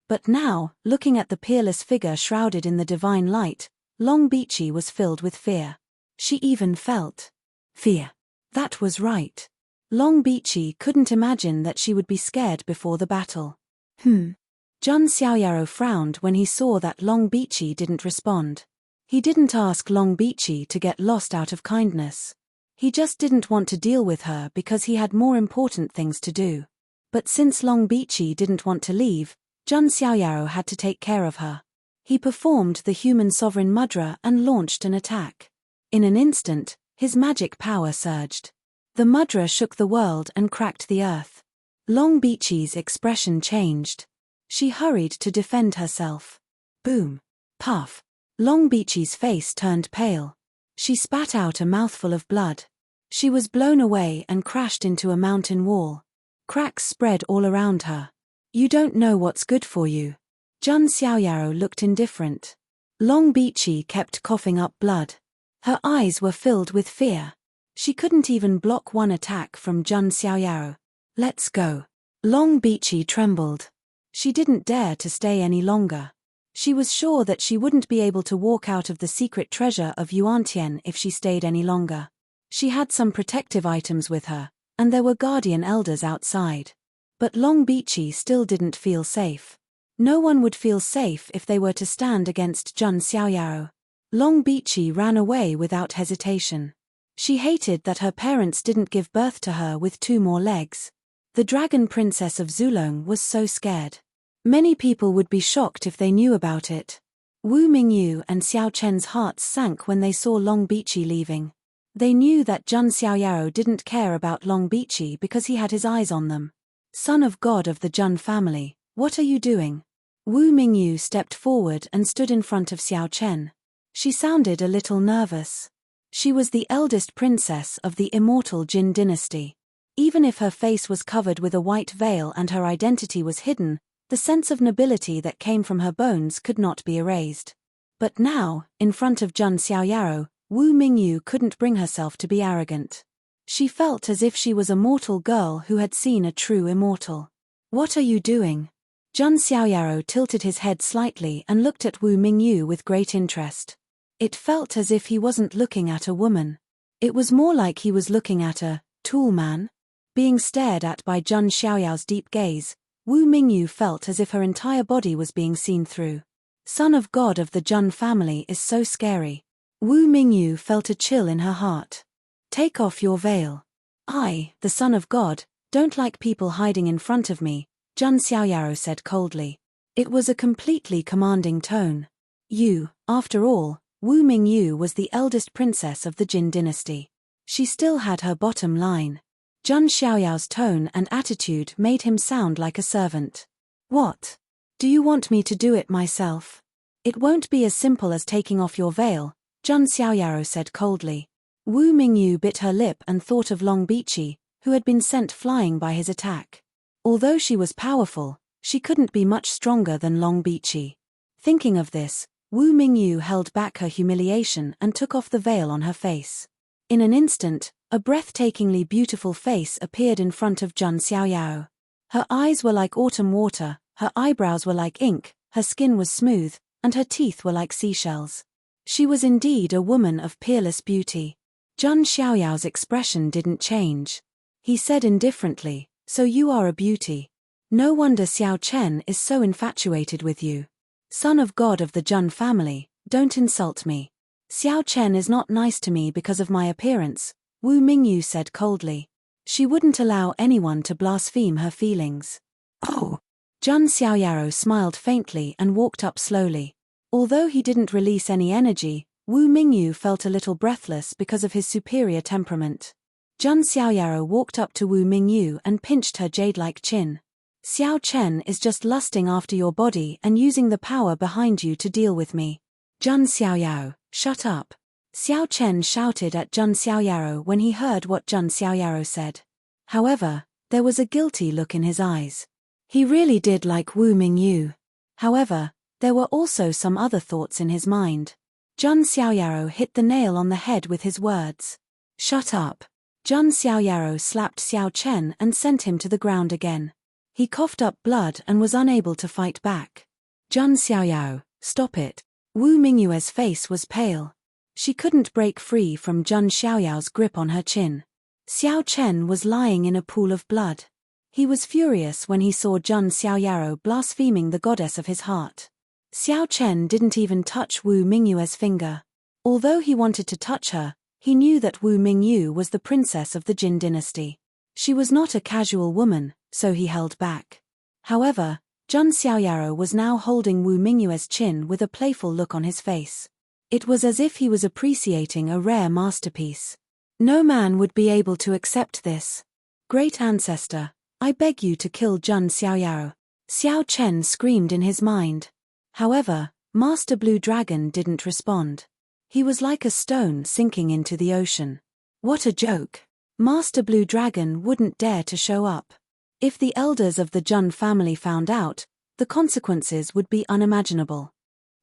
But now, looking at the peerless figure shrouded in the divine light, Long Bichi was filled with fear. She even felt fear. That was right. Long Bichi couldn't imagine that she would be scared before the battle. Jun Xiaoyao frowned when he saw that Long Bichi didn't respond. He didn't ask Long Bichi to get lost out of kindness. He just didn't want to deal with her because he had more important things to do. But since Long Bichi didn't want to leave, Jun Xiaoyao had to take care of her. He performed the human sovereign mudra and launched an attack. In an instant, his magic power surged. The mudra shook the world and cracked the earth. Long Beachy's expression changed. She hurried to defend herself. Boom. Puff. Long Beachy's face turned pale. She spat out a mouthful of blood. She was blown away and crashed into a mountain wall. Cracks spread all around her. You don't know what's good for you. Jun Xiaoyaro looked indifferent. Long Beachy kept coughing up blood. Her eyes were filled with fear. She couldn't even block one attack from Jun Xiaoyaro. Let's go. Long Beachy trembled. She didn't dare to stay any longer. She was sure that she wouldn't be able to walk out of the secret treasure of Yuantian if she stayed any longer. She had some protective items with her, and there were guardian elders outside. But Long Beachy still didn't feel safe. No one would feel safe if they were to stand against Jun Xiaoyaro. Long Beachy ran away without hesitation. She hated that her parents didn't give birth to her with 2 more legs. The Dragon Princess of Zulong was so scared. Many people would be shocked if they knew about it. Wu Mingyu and Xiao Chen's hearts sank when they saw Long Beachy leaving. They knew that Jun Xiaoyaro didn't care about Long Beachy because he had his eyes on them. Son of God of the Jun family, what are you doing? Wu Mingyu stepped forward and stood in front of Xiao Chen. She sounded a little nervous. She was the eldest princess of the immortal Jin dynasty. Even if her face was covered with a white veil and her identity was hidden, the sense of nobility that came from her bones could not be erased. But now, in front of Jun Xiaoyaro, Wu Mingyu couldn't bring herself to be arrogant. She felt as if she was a mortal girl who had seen a true immortal. What are you doing? Jun Xiaoyaro tilted his head slightly and looked at Wu Mingyu with great interest. It felt as if he wasn't looking at a woman. It was more like he was looking at a tool man. Being stared at by Jun Xiaoyao's deep gaze, Wu Mingyu felt as if her entire body was being seen through. Son of God of the Jun family is so scary. Wu Mingyu felt a chill in her heart. Take off your veil. I, the son of God, don't like people hiding in front of me, Jun Xiaoyaro said coldly. It was a completely commanding tone. You, after all, Wu Mingyu was the eldest princess of the Jin dynasty. She still had her bottom line. Jun Xiaoyao's tone and attitude made him sound like a servant. What? Do you want me to do it myself? It won't be as simple as taking off your veil, Jun Xiaoyaro said coldly. Wu Mingyu bit her lip and thought of Long Beachy, who had been sent flying by his attack. Although she was powerful, she couldn't be much stronger than Long Beachy. Thinking of this, Wu Mingyu held back her humiliation and took off the veil on her face. In an instant, a breathtakingly beautiful face appeared in front of Jun Xiaoyao. Her eyes were like autumn water, her eyebrows were like ink, her skin was smooth, and her teeth were like seashells. She was indeed a woman of peerless beauty. Jun Xiaoyao's expression didn't change. He said indifferently, "So you are a beauty. No wonder Xiao Chen is so infatuated with you. Son of God of the Jun family, don't insult me. Xiao Chen is not nice to me because of my appearance," Wu Mingyu said coldly. She wouldn't allow anyone to blaspheme her feelings. Oh! Jun Xiaoyaro smiled faintly and walked up slowly. Although he didn't release any energy, Wu Mingyu felt a little breathless because of his superior temperament. Jun Xiaoyaro walked up to Wu Mingyu and pinched her jade-like chin. Xiao Chen is just lusting after your body and using the power behind you to deal with me. Jun Xiaoyao, shut up. Xiao Chen shouted at Jun Xiaoyaro when he heard what Jun Xiaoyaro said. However, there was a guilty look in his eyes. He really did like Wu Mingyu. However, there were also some other thoughts in his mind. Jun Xiaoyaro hit the nail on the head with his words. Shut up. Jun Xiaoyaro slapped Xiao Chen and sent him to the ground again. He coughed up blood and was unable to fight back. Jun Xiaoyao, stop it. Wu Mingyue's face was pale. She couldn't break free from Jun Xiaoyao's grip on her chin. Xiao Chen was lying in a pool of blood. He was furious when he saw Jun Xiaoyaro blaspheming the goddess of his heart. Xiao Chen didn't even touch Wu Mingyue's finger. Although he wanted to touch her, he knew that Wu Mingyu was the princess of the Jin dynasty. She was not a casual woman, so he held back. However, Jun Xiaoyaro was now holding Wu Mingyue's chin with a playful look on his face. It was as if he was appreciating a rare masterpiece. No man would be able to accept this. Great ancestor, I beg you to kill Jun Xiaoyao. Xiao Chen screamed in his mind. However, Master Blue Dragon didn't respond. He was like a stone sinking into the ocean. What a joke. Master Blue Dragon wouldn't dare to show up. If the elders of the Jun family found out, the consequences would be unimaginable.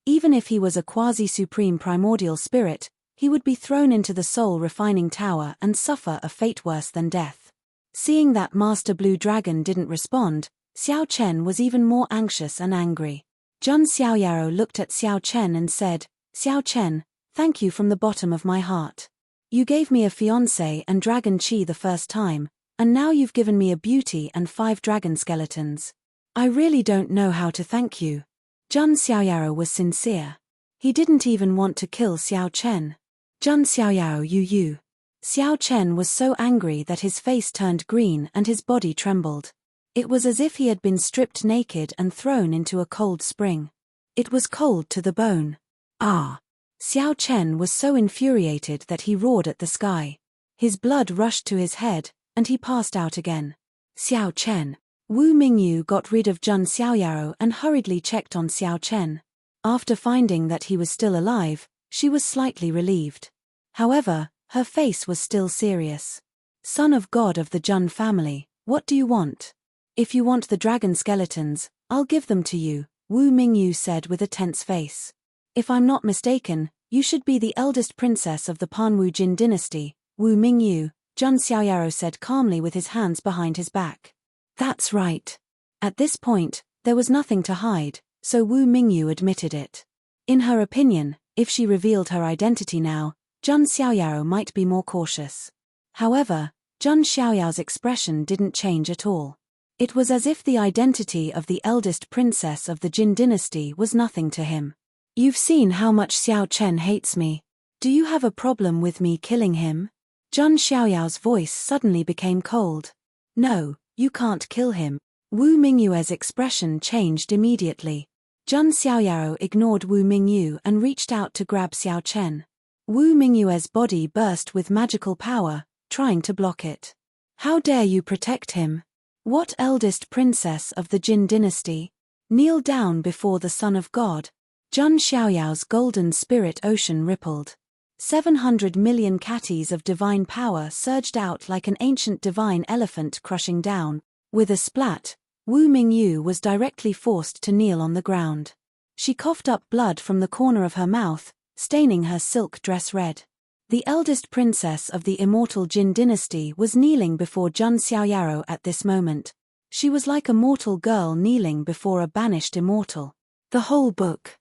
Even if he was a quasi-supreme primordial spirit, he would be thrown into the soul-refining tower and suffer a fate worse than death. Seeing that Master Blue Dragon didn't respond, Xiao Chen was even more anxious and angry. Jun Xiaoyao looked at Xiao Chen and said, Xiao Chen, thank you from the bottom of my heart. You gave me a fiancé and dragon chi the first time, and now you've given me a beauty and 5 dragon skeletons. I really don't know how to thank you. Jun Xiaoyao was sincere. He didn't even want to kill Xiao Chen. Jun Xiaoyao you. Xiao Chen was so angry that his face turned green and his body trembled. It was as if he had been stripped naked and thrown into a cold spring. It was cold to the bone. Ah! Xiao Chen was so infuriated that he roared at the sky. His blood rushed to his head, and he passed out again. Xiao Chen. Wu Mingyu got rid of Jun Xiaoyao and hurriedly checked on Xiao Chen. After finding that he was still alive, she was slightly relieved. However, her face was still serious. Son of God of the Jun family, what do you want? If you want the dragon skeletons, I'll give them to you, Wu Mingyu said with a tense face. If I'm not mistaken, you should be the eldest princess of the Panwu Jin dynasty, Wu Mingyu, Jun Xiaoyao said calmly with his hands behind his back. That's right. At this point, there was nothing to hide, so Wu Mingyu admitted it. In her opinion, if she revealed her identity now, Jun Xiaoyao might be more cautious. However, Jun Xiaoyao's expression didn't change at all. It was as if the identity of the eldest princess of the Jin dynasty was nothing to him. You've seen how much Xiao Chen hates me. Do you have a problem with me killing him? Jun Xiaoyao's voice suddenly became cold. No, you can't kill him. Wu Mingyue's expression changed immediately. Jun Xiaoyao ignored Wu Mingyu and reached out to grab Xiao Chen. Wu Mingyue's body burst with magical power, trying to block it. How dare you protect him? What eldest princess of the Jin dynasty? Kneel down before the Son of God. Jun Xiaoyao's golden spirit ocean rippled. 700 million catties of divine power surged out like an ancient divine elephant crushing down. With a splat, Wu Mingyu was directly forced to kneel on the ground. She coughed up blood from the corner of her mouth, staining her silk dress red. The eldest princess of the immortal Jin dynasty was kneeling before Jun Xiaoyao at this moment. She was like a mortal girl kneeling before a banished immortal. The whole book.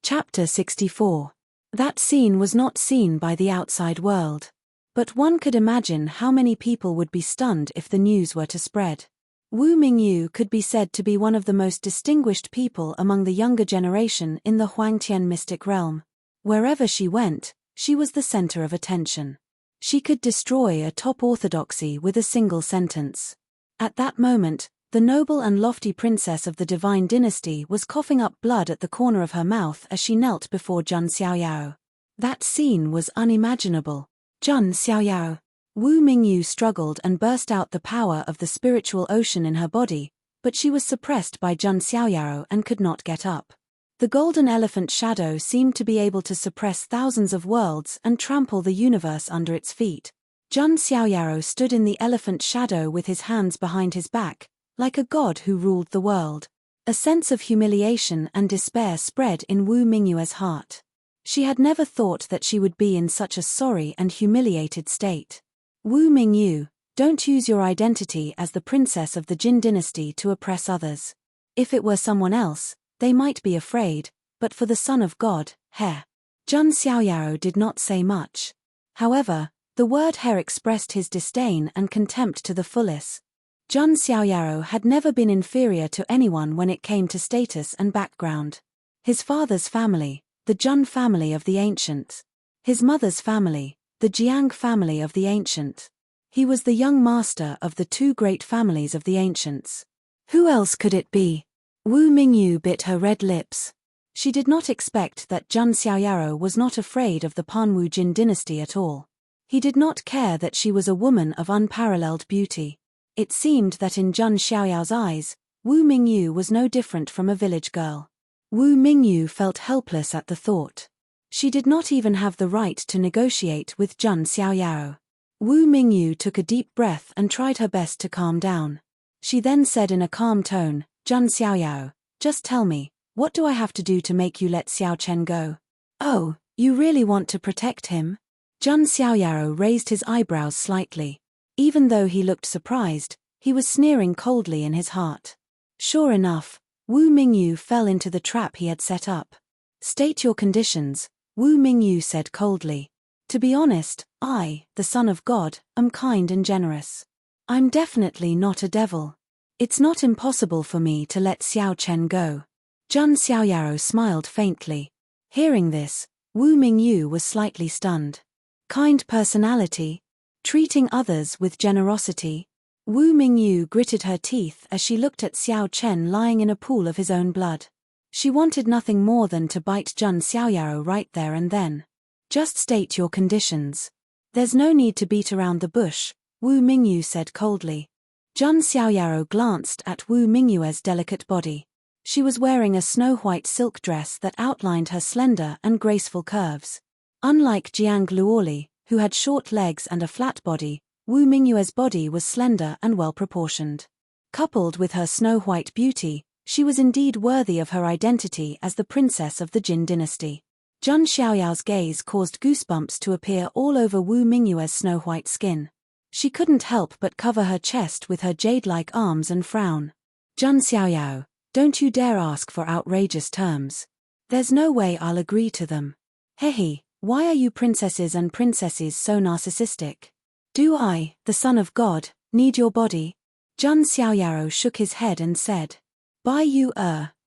Chapter 64. That scene was not seen by the outside world. But one could imagine how many people would be stunned if the news were to spread. Wu Mingyu could be said to be one of the most distinguished people among the younger generation in the Huangtian mystic realm. Wherever she went, she was the center of attention. She could destroy a top orthodoxy with a single sentence. At that moment, the noble and lofty princess of the divine dynasty was coughing up blood at the corner of her mouth as she knelt before Jun Xiaoyao. That scene was unimaginable. Jun Xiaoyao. Wu Mingyu struggled and burst out the power of the spiritual ocean in her body, but she was suppressed by Jun Xiaoyao and could not get up. The golden elephant shadow seemed to be able to suppress thousands of worlds and trample the universe under its feet. Jun Xiaoyao stood in the elephant shadow with his hands behind his back, like a god who ruled the world. A sense of humiliation and despair spread in Wu Mingyue's heart. She had never thought that she would be in such a sorry and humiliated state. Wu Mingyu, don't use your identity as the princess of the Jin dynasty to oppress others. If it were someone else, they might be afraid, but for the Son of God, He. Jun Xiaoyao did not say much. However, the word He expressed his disdain and contempt to the fullest. Jun Xiaoyao had never been inferior to anyone when it came to status and background. His father's family, the Jun family of the ancients. His mother's family, the Jiang family of the ancient. He was the young master of the 2 great families of the ancients. Who else could it be? Wu Mingyu bit her red lips. She did not expect that Jun Xiaoyao was not afraid of the Panwu Jin dynasty at all. He did not care that she was a woman of unparalleled beauty. It seemed that in Zhang Xiaoyao's eyes, Wu Mingyu was no different from a village girl. Wu Mingyu felt helpless at the thought. She did not even have the right to negotiate with Zhang Xiaoyao. Wu Mingyu took a deep breath and tried her best to calm down. She then said in a calm tone, "Zhang Xiaoyao, just tell me, what do I have to do to make you let Xiao Chen go?" "Oh, you really want to protect him?" Zhang Xiaoyao raised his eyebrows slightly. Even though he looked surprised, he was sneering coldly in his heart. Sure enough, Wu Mingyu fell into the trap he had set up. "State your conditions," Wu Mingyu said coldly. "To be honest, I, the son of God, am kind and generous. I'm definitely not a devil. It's not impossible for me to let Xiao Chen go." Zhang Xiaoyao smiled faintly. Hearing this, Wu Mingyu was slightly stunned. Kind personality? Treating others with generosity? Wu Mingyu gritted her teeth as she looked at Xiao Chen lying in a pool of his own blood. She wanted nothing more than to bite Zhang Xiaoyao right there and then. "Just state your conditions. There's no need to beat around the bush," Wu Mingyu said coldly. Zhang Xiaoyao glanced at Wu Mingyue's delicate body. She was wearing a snow-white silk dress that outlined her slender and graceful curves. Unlike Jiang Luoli, who had short legs and a flat body, Wu Mingyue's body was slender and well-proportioned. Coupled with her snow-white beauty, she was indeed worthy of her identity as the princess of the Jin dynasty. Zhang Xiaoyao's gaze caused goosebumps to appear all over Wu Mingyue's snow-white skin. She couldn't help but cover her chest with her jade-like arms and frown. "Zhang Xiaoyao, don't you dare ask for outrageous terms. There's no way I'll agree to them. Hehe. Why are you princesses and princesses so narcissistic? Do I, the son of God, need your body?" Zhang Xiaoyao shook his head and said. "Bai Yu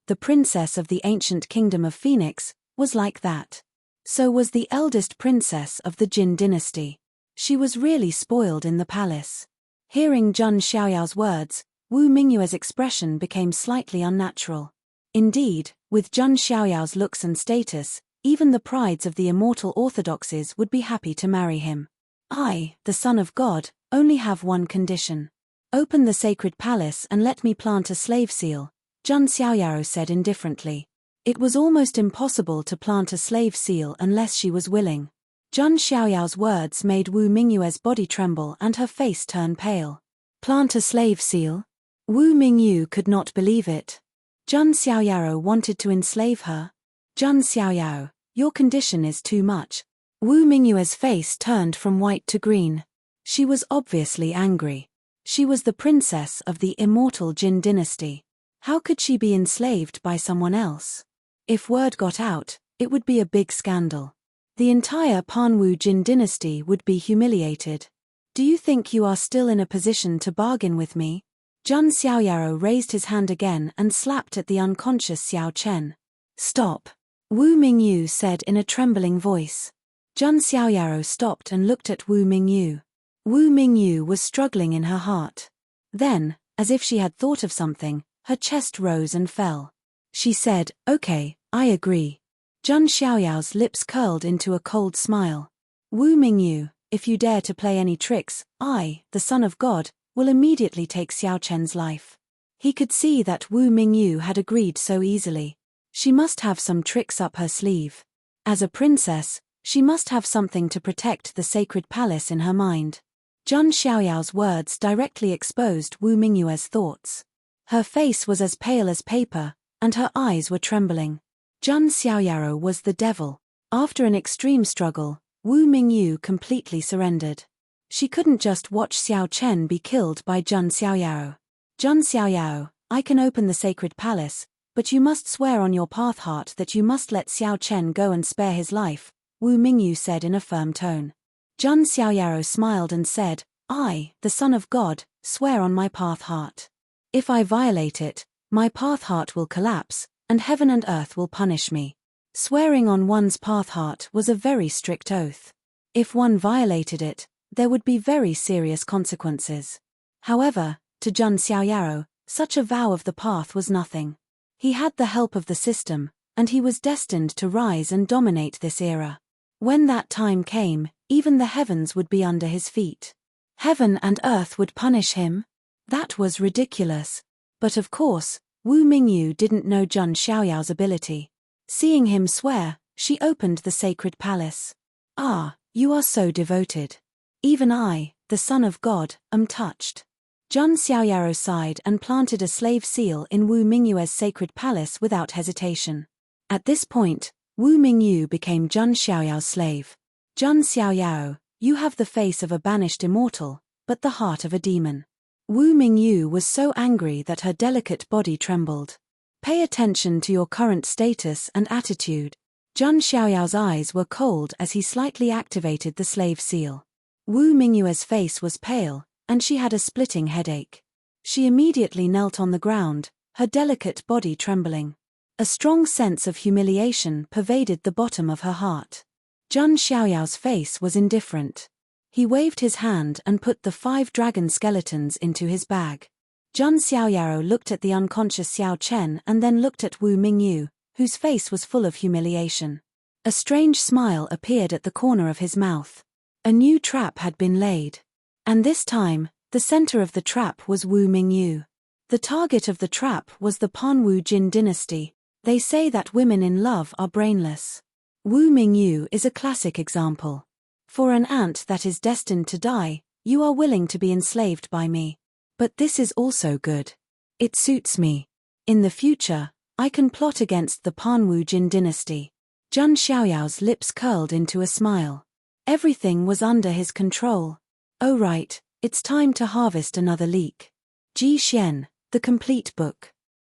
the princess of the ancient kingdom of Phoenix, was like that. So was the eldest princess of the Jin dynasty. She was really spoiled in the palace." Hearing Zhang Xiaoyao's words, Wu Mingyue's expression became slightly unnatural. Indeed, with Zhang Xiaoyao's looks and status, even the prides of the immortal orthodoxes would be happy to marry him. "I, the son of God, only have one condition. Open the sacred palace and let me plant a slave seal," Zhang Xiaoyao said indifferently. It was almost impossible to plant a slave seal unless she was willing. Zhang Xiaoyao's words made Wu Mingyue's body tremble and her face turn pale. Plant a slave seal? Wu Mingyu could not believe it. Zhang Xiaoyao wanted to enslave her? "Zhang Xiaoyao, your condition is too much." Wu Mingyue's face turned from white to green. She was obviously angry. She was the princess of the immortal Jin dynasty. How could she be enslaved by someone else? If word got out, it would be a big scandal. The entire Panwu Jin dynasty would be humiliated. "Do you think you are still in a position to bargain with me?" Zhang Xiaoyao raised his hand again and slapped at the unconscious Xiao Chen. "Stop," Wu Mingyu said in a trembling voice. Zhang Xiaoyao stopped and looked at Wu Mingyu. Wu Mingyu was struggling in her heart. Then, as if she had thought of something, her chest rose and fell. She said, "Okay, I agree." Zhang Xiaoyao's lips curled into a cold smile. "Wu Mingyu, if you dare to play any tricks, I, the son of God, will immediately take Xiao Chen's life." He could see that Wu Mingyu had agreed so easily. She must have some tricks up her sleeve. As a princess, she must have something to protect the sacred palace in her mind. Zhang Xiaoyao's words directly exposed Wu Mingyue's thoughts. Her face was as pale as paper, and her eyes were trembling. Zhang Xiaoyao was the devil. After an extreme struggle, Wu Mingyu completely surrendered. She couldn't just watch Xiao Chen be killed by Zhang Xiaoyao. "Zhang Xiaoyao, I can open the sacred palace, but you must swear on your path heart that you must let Xiao Chen go and spare his life," Wu Mingyu said in a firm tone. Zhang Xiaoyao smiled and said, "I, the son of God, swear on my path heart. If I violate it, my path heart will collapse, and heaven and earth will punish me." Swearing on one's path heart was a very strict oath. If one violated it, there would be very serious consequences. However, to Zhang Xiaoyao, such a vow of the path was nothing. He had the help of the system, and he was destined to rise and dominate this era. When that time came, Even the heavens would be under his feet. Heaven and earth would punish him? That was ridiculous. But of course, Wu Mingyu didn't know Zhun Xiaoyao's ability. Seeing him swear, she opened the sacred palace. Ah, you are so devoted. Even I, the son of God, am touched. Zhun Xiaoyao sighed and planted a slave seal in Wu Mingyue's sacred palace without hesitation. At this point, Wu Mingyu became Zhun Xiaoyao's slave. Zhun Xiaoyao, you have the face of a banished immortal, but the heart of a demon. Wu Mingyu was so angry that her delicate body trembled. Pay attention to your current status and attitude. Zhun Xiaoyao's eyes were cold as he slightly activated the slave seal. Wu Mingyue's face was pale, and she had a splitting headache. She immediately knelt on the ground, her delicate body trembling. A strong sense of humiliation pervaded the bottom of her heart. Zhun Xiaoyao's face was indifferent. He waved his hand and put the 5 dragon skeletons into his bag. Zhun Xiaoyao looked at the unconscious Xiao Chen and then looked at Wu Mingyu, whose face was full of humiliation. A strange smile appeared at the corner of his mouth. A new trap had been laid. And this time, the center of the trap was Wu Mingyu. The target of the trap was the Panwu Jin dynasty. They say that women in love are brainless. Wu Mingyu is a classic example. For an ant that is destined to die, you are willing to be enslaved by me. But this is also good. It suits me. In the future, I can plot against the Panwu Jin dynasty. Zhun Xiaoyao's lips curled into a smile. Everything was under his control. Oh right, it's time to harvest another leek. Ji Xian, The Complete Book.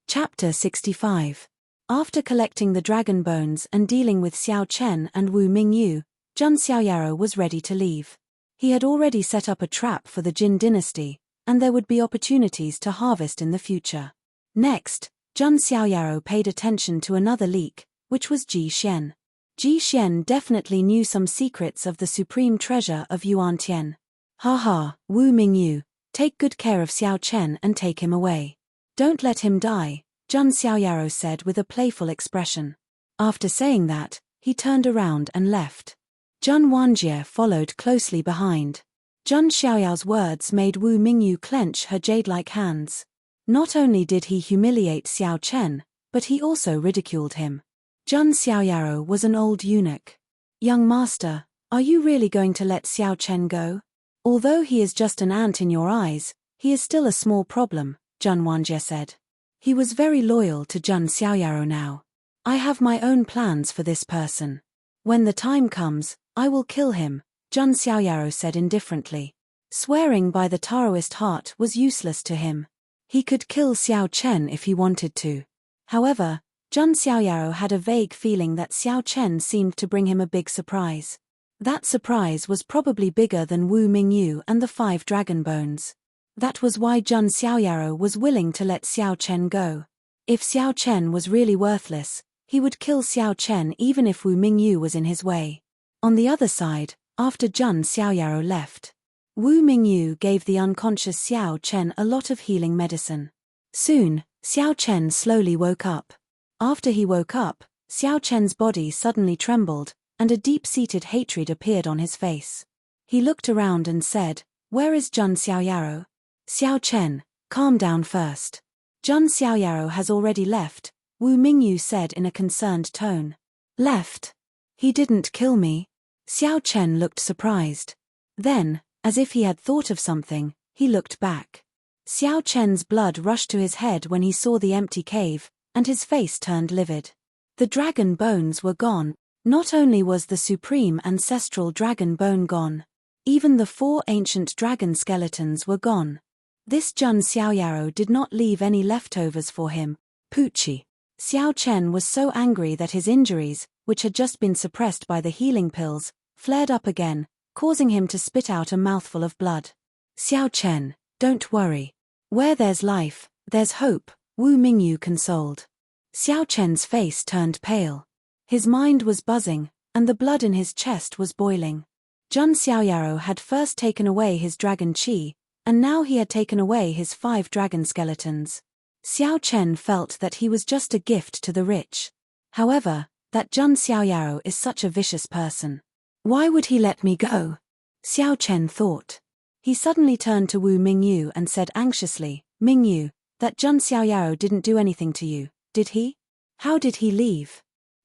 Chapter 65. After collecting the dragon bones and dealing with Xiao Chen and Wu Mingyu, Zhun Xiaoyao was ready to leave. He had already set up a trap for the Jin dynasty, and there would be opportunities to harvest in the future. Next, Zhun Xiaoyao paid attention to another leek, which was Ji Xian. Ji Xian definitely knew some secrets of the supreme treasure of Yuantian. Ha, Wu Mingyu, take good care of Xiao Chen and take him away. Don't let him die, Zhun Xiaoyao said with a playful expression. After saying that, he turned around and left. Zhun Wanjie followed closely behind. Zhun Xiaoyao's words made Wu Mingyu clench her jade-like hands. Not only did he humiliate Xiao Chen, but he also ridiculed him. Zhun Xiaoyao was an old eunuch. Young master, are you really going to let Xiao Chen go? Although he is just an ant in your eyes, he is still a small problem, Zhun Wanjie said. He was very loyal to Zhun Xiaoyao now. I have my own plans for this person. When the time comes, I will kill him, Zhun Xiaoyao said indifferently. Swearing by the Taoist heart was useless to him. He could kill Xiao Chen if he wanted to. However, Zhun Xiaoyao had a vague feeling that Xiao Chen seemed to bring him a big surprise. That surprise was probably bigger than Wu Mingyu and the 5 dragon bones. That was why Zhun Xiaoyao was willing to let Xiao Chen go. If Xiao Chen was really worthless, he would kill Xiao Chen even if Wu Mingyu was in his way. On the other side, after Zhun Xiaoyao left, Wu Mingyu gave the unconscious Xiao Chen a lot of healing medicine. Soon, Xiao Chen slowly woke up. After he woke up, Xiao Chen's body suddenly trembled, and a deep-seated hatred appeared on his face. He looked around and said, "Where is Zhun Xiaoyao?" "Xiao Chen, calm down first. Zhun Xiaoyao has already left," Wu Mingyu said in a concerned tone. "Left? He didn't kill me?" Xiao Chen looked surprised. Then, as if he had thought of something, he looked back. Xiao Chen's blood rushed to his head when he saw the empty cave, and his face turned livid. The dragon bones were gone. Not only was the supreme ancestral dragon bone gone, even the 4 ancient dragon skeletons were gone. This Zhun Xiaoyao did not leave any leftovers for him. Poochie. Xiao Chen was so angry that his injuries, which had just been suppressed by the healing pills, flared up again, causing him to spit out a mouthful of blood. "Xiao Chen, don't worry. Where there's life, there's hope," Wu Mingyu consoled. Xiao Chen's face turned pale. His mind was buzzing, and the blood in his chest was boiling. Zhun Xiaoyao had first taken away his dragon qi, and now he had taken away his 5 dragon skeletons. Xiao Chen felt that he was just a gift to the rich. However, that Zhun Xiaoyao is such a vicious person. Why would he let me go? Xiao Chen thought. He suddenly turned to Wu Mingyu and said anxiously, Mingyu, that Zhun Xiaoyao didn't do anything to you, did he? How did he leave?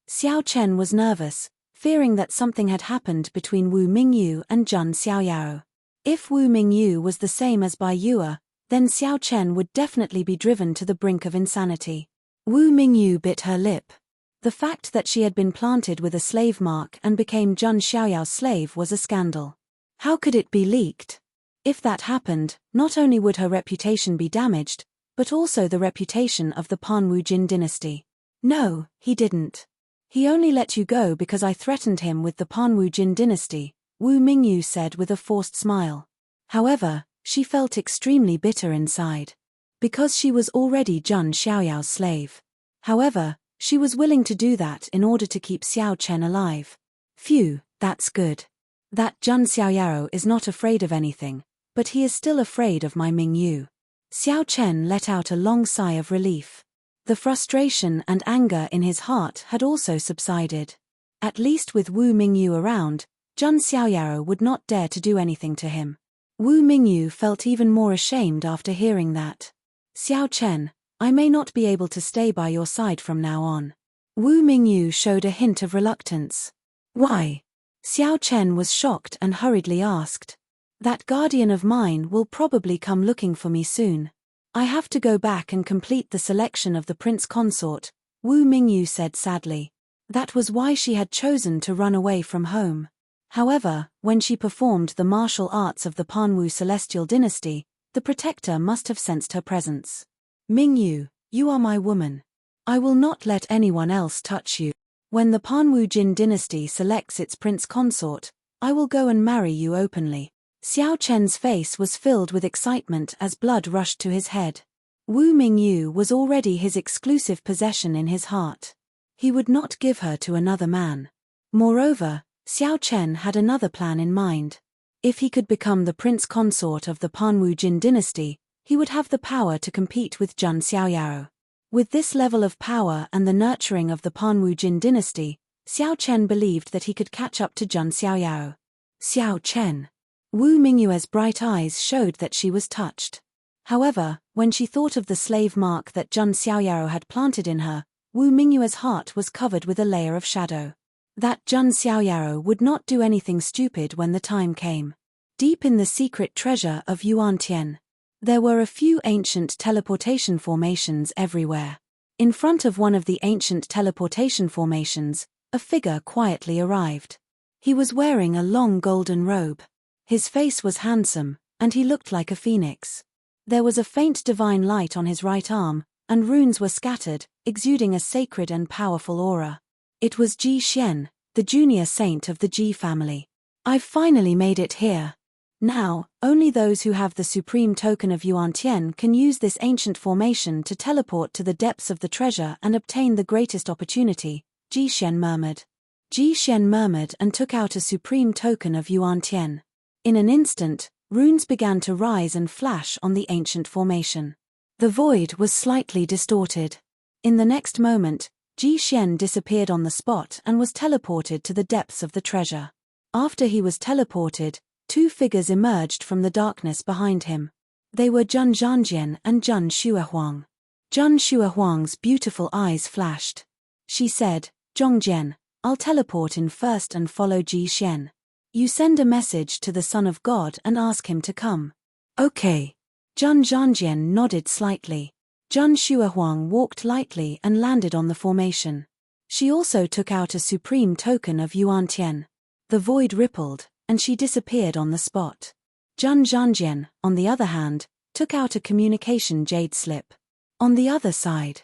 Xiao Chen was nervous, fearing that something had happened between Wu Mingyu and Zhun Xiaoyao. If Wu Mingyu was the same as Bai Yue, then Xiao Chen would definitely be driven to the brink of insanity. Wu Mingyu bit her lip. The fact that she had been planted with a slave mark and became Zhun Xiaoyao's slave was a scandal. How could it be leaked? If that happened, not only would her reputation be damaged, but also the reputation of the Panwu Jin dynasty. No, he didn't. He only let you go because I threatened him with the Panwu Jin dynasty, Wu Mingyu said with a forced smile. However, she felt extremely bitter inside. Because she was already Zhun Xiaoyao's slave. However, she was willing to do that in order to keep Xiao Chen alive. Phew, that's good. That Zhun Xiaoyao is not afraid of anything, but he is still afraid of my Mingyu. Xiao Chen let out a long sigh of relief. The frustration and anger in his heart had also subsided. At least with Wu Mingyu around, Zhun Xiaoyao would not dare to do anything to him. Wu Mingyu felt even more ashamed after hearing that. Xiao Chen, I may not be able to stay by your side from now on. Wu Mingyu showed a hint of reluctance. Why? Xiao Chen was shocked and hurriedly asked. That guardian of mine will probably come looking for me soon. I have to go back and complete the selection of the prince consort, Wu Mingyu said sadly. That was why she had chosen to run away from home. However, when she performed the martial arts of the Panwu celestial dynasty, the protector must have sensed her presence. Mingyu, you are my woman. I will not let anyone else touch you. When the Panwu Jin dynasty selects its prince consort, I will go and marry you openly. Xiao Chen's face was filled with excitement as blood rushed to his head. Wu Mingyu was already his exclusive possession in his heart. He would not give her to another man. Moreover, Xiao Chen had another plan in mind. If he could become the prince consort of the Panwu Jin dynasty, he would have the power to compete with Zhun Xiaoyao. With this level of power and the nurturing of the Panwu Jin dynasty, Xiao Chen believed that he could catch up to Zhun Xiaoyao. Xiao Chen. Wu Mingyue's bright eyes showed that she was touched. However, when she thought of the slave mark that Zhun Xiaoyao had planted in her, Wu Mingyue's heart was covered with a layer of shadow. That Zhun Xiaoyao would not do anything stupid when the time came. Deep in the secret treasure of Yuantian, there were a few ancient teleportation formations everywhere. In front of one of the ancient teleportation formations, a figure quietly arrived. He was wearing a long golden robe. His face was handsome, and he looked like a phoenix. There was a faint divine light on his right arm, and runes were scattered, exuding a sacred and powerful aura. It was Ji Xian, the junior saint of the Ji family. I've finally made it here. Now, only those who have the supreme token of Yuantian can use this ancient formation to teleport to the depths of the treasure and obtain the greatest opportunity, Ji Xian murmured. Ji Xian murmured and took out a supreme token of Yuantian. In an instant, runes began to rise and flash on the ancient formation. The void was slightly distorted. In the next moment, Ji Xian disappeared on the spot and was teleported to the depths of the treasure. After he was teleported, two figures emerged from the darkness behind him. They were Zhun Zhanjian and Zhun Xuehuang. Zhun Xuehuang's beautiful eyes flashed. She said, Zhongjian, I'll teleport in first and follow Ji Xian. You send a message to the Son of God and ask him to come. Okay. Zhun Zhanjian nodded slightly. Zhun Xuehuang walked lightly and landed on the formation. She also took out a supreme token of Yuantian. The void rippled, and she disappeared on the spot. Zhun Zhanjian, on the other hand, took out a communication jade slip. On the other side,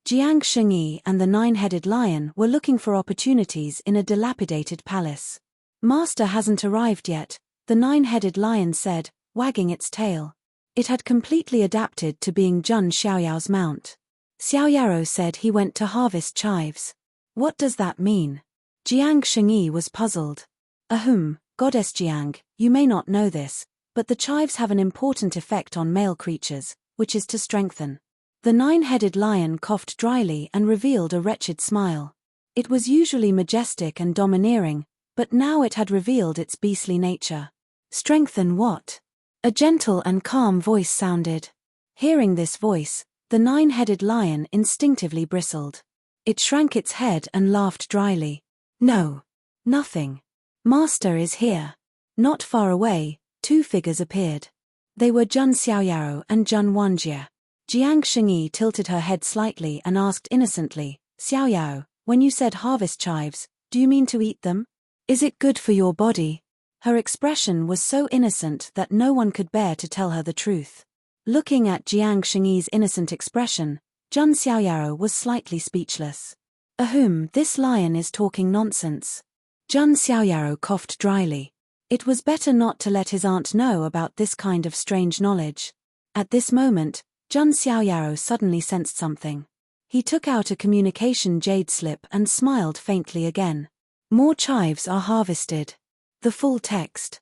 Jiang Shengyi and the nine-headed lion were looking for opportunities in a dilapidated palace. Master hasn't arrived yet, the nine-headed lion said, wagging its tail. It had completely adapted to being Zhun Xiaoyao's mount. Xiaoyao said he went to harvest chives. What does that mean? Jiang Shengyi was puzzled. Goddess Jiang, you may not know this, but the chives have an important effect on male creatures, which is to strengthen. The nine-headed lion coughed dryly and revealed a wretched smile. It was usually majestic and domineering, but now it had revealed its beastly nature. Strengthen what? A gentle and calm voice sounded. Hearing this voice, the 9-headed lion instinctively bristled. It shrank its head and laughed dryly. No. Nothing. Master is here. Not far away, 2 figures appeared. They were Jun Xiaoyao and Jun Wanjie. Jiang Shengyi tilted her head slightly and asked innocently, Xiaoyao, when you said harvest chives, do you mean to eat them? Is it good for your body? Her expression was so innocent that no one could bear to tell her the truth. Looking at Jiang Shengyi's innocent expression, Jun Xiaoyao was slightly speechless. This lion is talking nonsense. Jun Xiaoyao coughed dryly. It was better not to let his aunt know about this kind of strange knowledge. At this moment, Jun Xiaoyao suddenly sensed something. He took out a communication jade slip and smiled faintly again. More chives are harvested. The full text.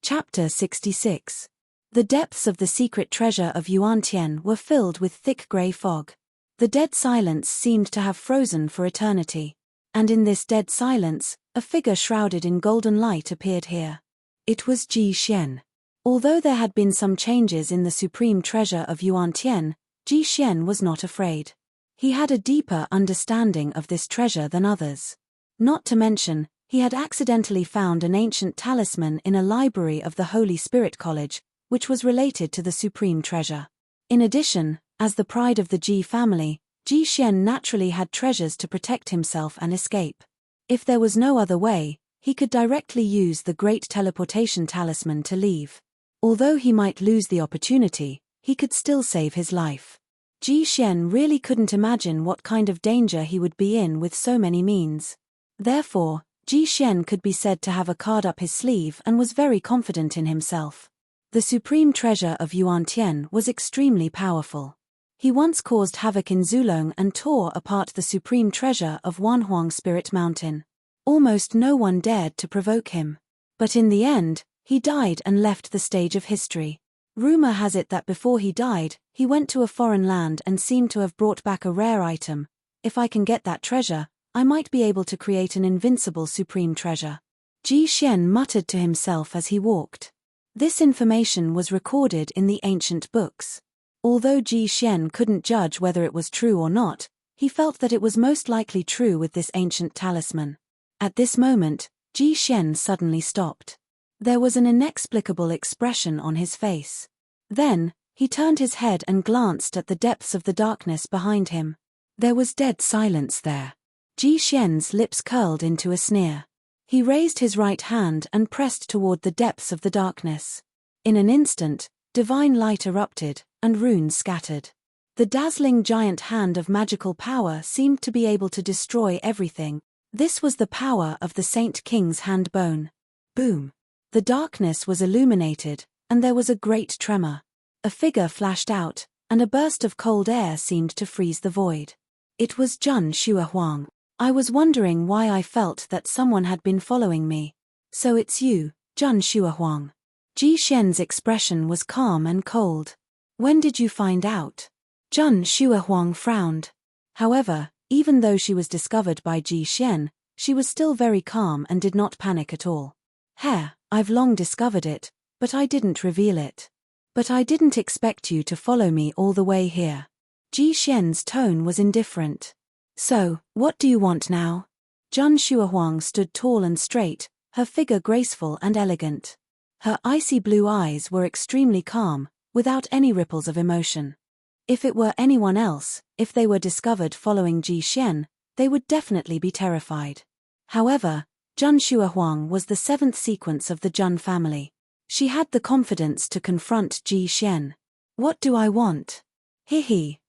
Chapter 66. The depths of the secret treasure of Yuantian were filled with thick grey fog. The dead silence seemed to have frozen for eternity. And in this dead silence, a figure shrouded in golden light appeared here. It was Ji Xian. Although there had been some changes in the supreme treasure of Yuantian, Ji Xian was not afraid. He had a deeper understanding of this treasure than others. Not to mention, he had accidentally found an ancient talisman in a library of the Holy Spirit College, which was related to the supreme treasure. In addition, as the pride of the Ji family, Ji Xian naturally had treasures to protect himself and escape. If there was no other way, he could directly use the great teleportation talisman to leave. Although he might lose the opportunity, he could still save his life. Ji Xian really couldn't imagine what kind of danger he would be in with so many means. Therefore, Ji Xian could be said to have a card up his sleeve and was very confident in himself. The supreme treasure of Yuantian was extremely powerful. He once caused havoc in Zulong and tore apart the supreme treasure of Wanhuang Spirit Mountain. Almost no one dared to provoke him. But in the end, he died and left the stage of history. Rumor has it that before he died, he went to a foreign land and seemed to have brought back a rare item. If I can get that treasure, I might be able to create an invincible supreme treasure. Ji Xian muttered to himself as he walked. This information was recorded in the ancient books. Although Ji Xian couldn't judge whether it was true or not, he felt that it was most likely true with this ancient talisman. At this moment, Ji Xian suddenly stopped. There was an inexplicable expression on his face. Then, he turned his head and glanced at the depths of the darkness behind him. There was dead silence there. Ji Xian's lips curled into a sneer. He raised his right hand and pressed toward the depths of the darkness. In an instant, divine light erupted, and runes scattered. The dazzling giant hand of magical power seemed to be able to destroy everything. This was the power of the Saint King's hand bone. Boom! The darkness was illuminated, and there was a great tremor. A figure flashed out, and a burst of cold air seemed to freeze the void. It was Jun Shuahuang. I was wondering why I felt that someone had been following me. So it's you, Jun Shuahuang. Ji Xian's expression was calm and cold. When did you find out? Jun Shuahuang frowned. However, even though she was discovered by Ji Xian, she was still very calm and did not panic at all. I've long discovered it, but I didn't reveal it. But I didn't expect you to follow me all the way here. Ji Xian's tone was indifferent. So, what do you want now? Jun Shuahuang stood tall and straight, her figure graceful and elegant. Her icy blue eyes were extremely calm, without any ripples of emotion. If it were anyone else, if they were discovered following Ji Xian, they would definitely be terrified. However, Jun Shuahuang was the 7th sequence of the Jun family. She had the confidence to confront Ji Xian. What do I want?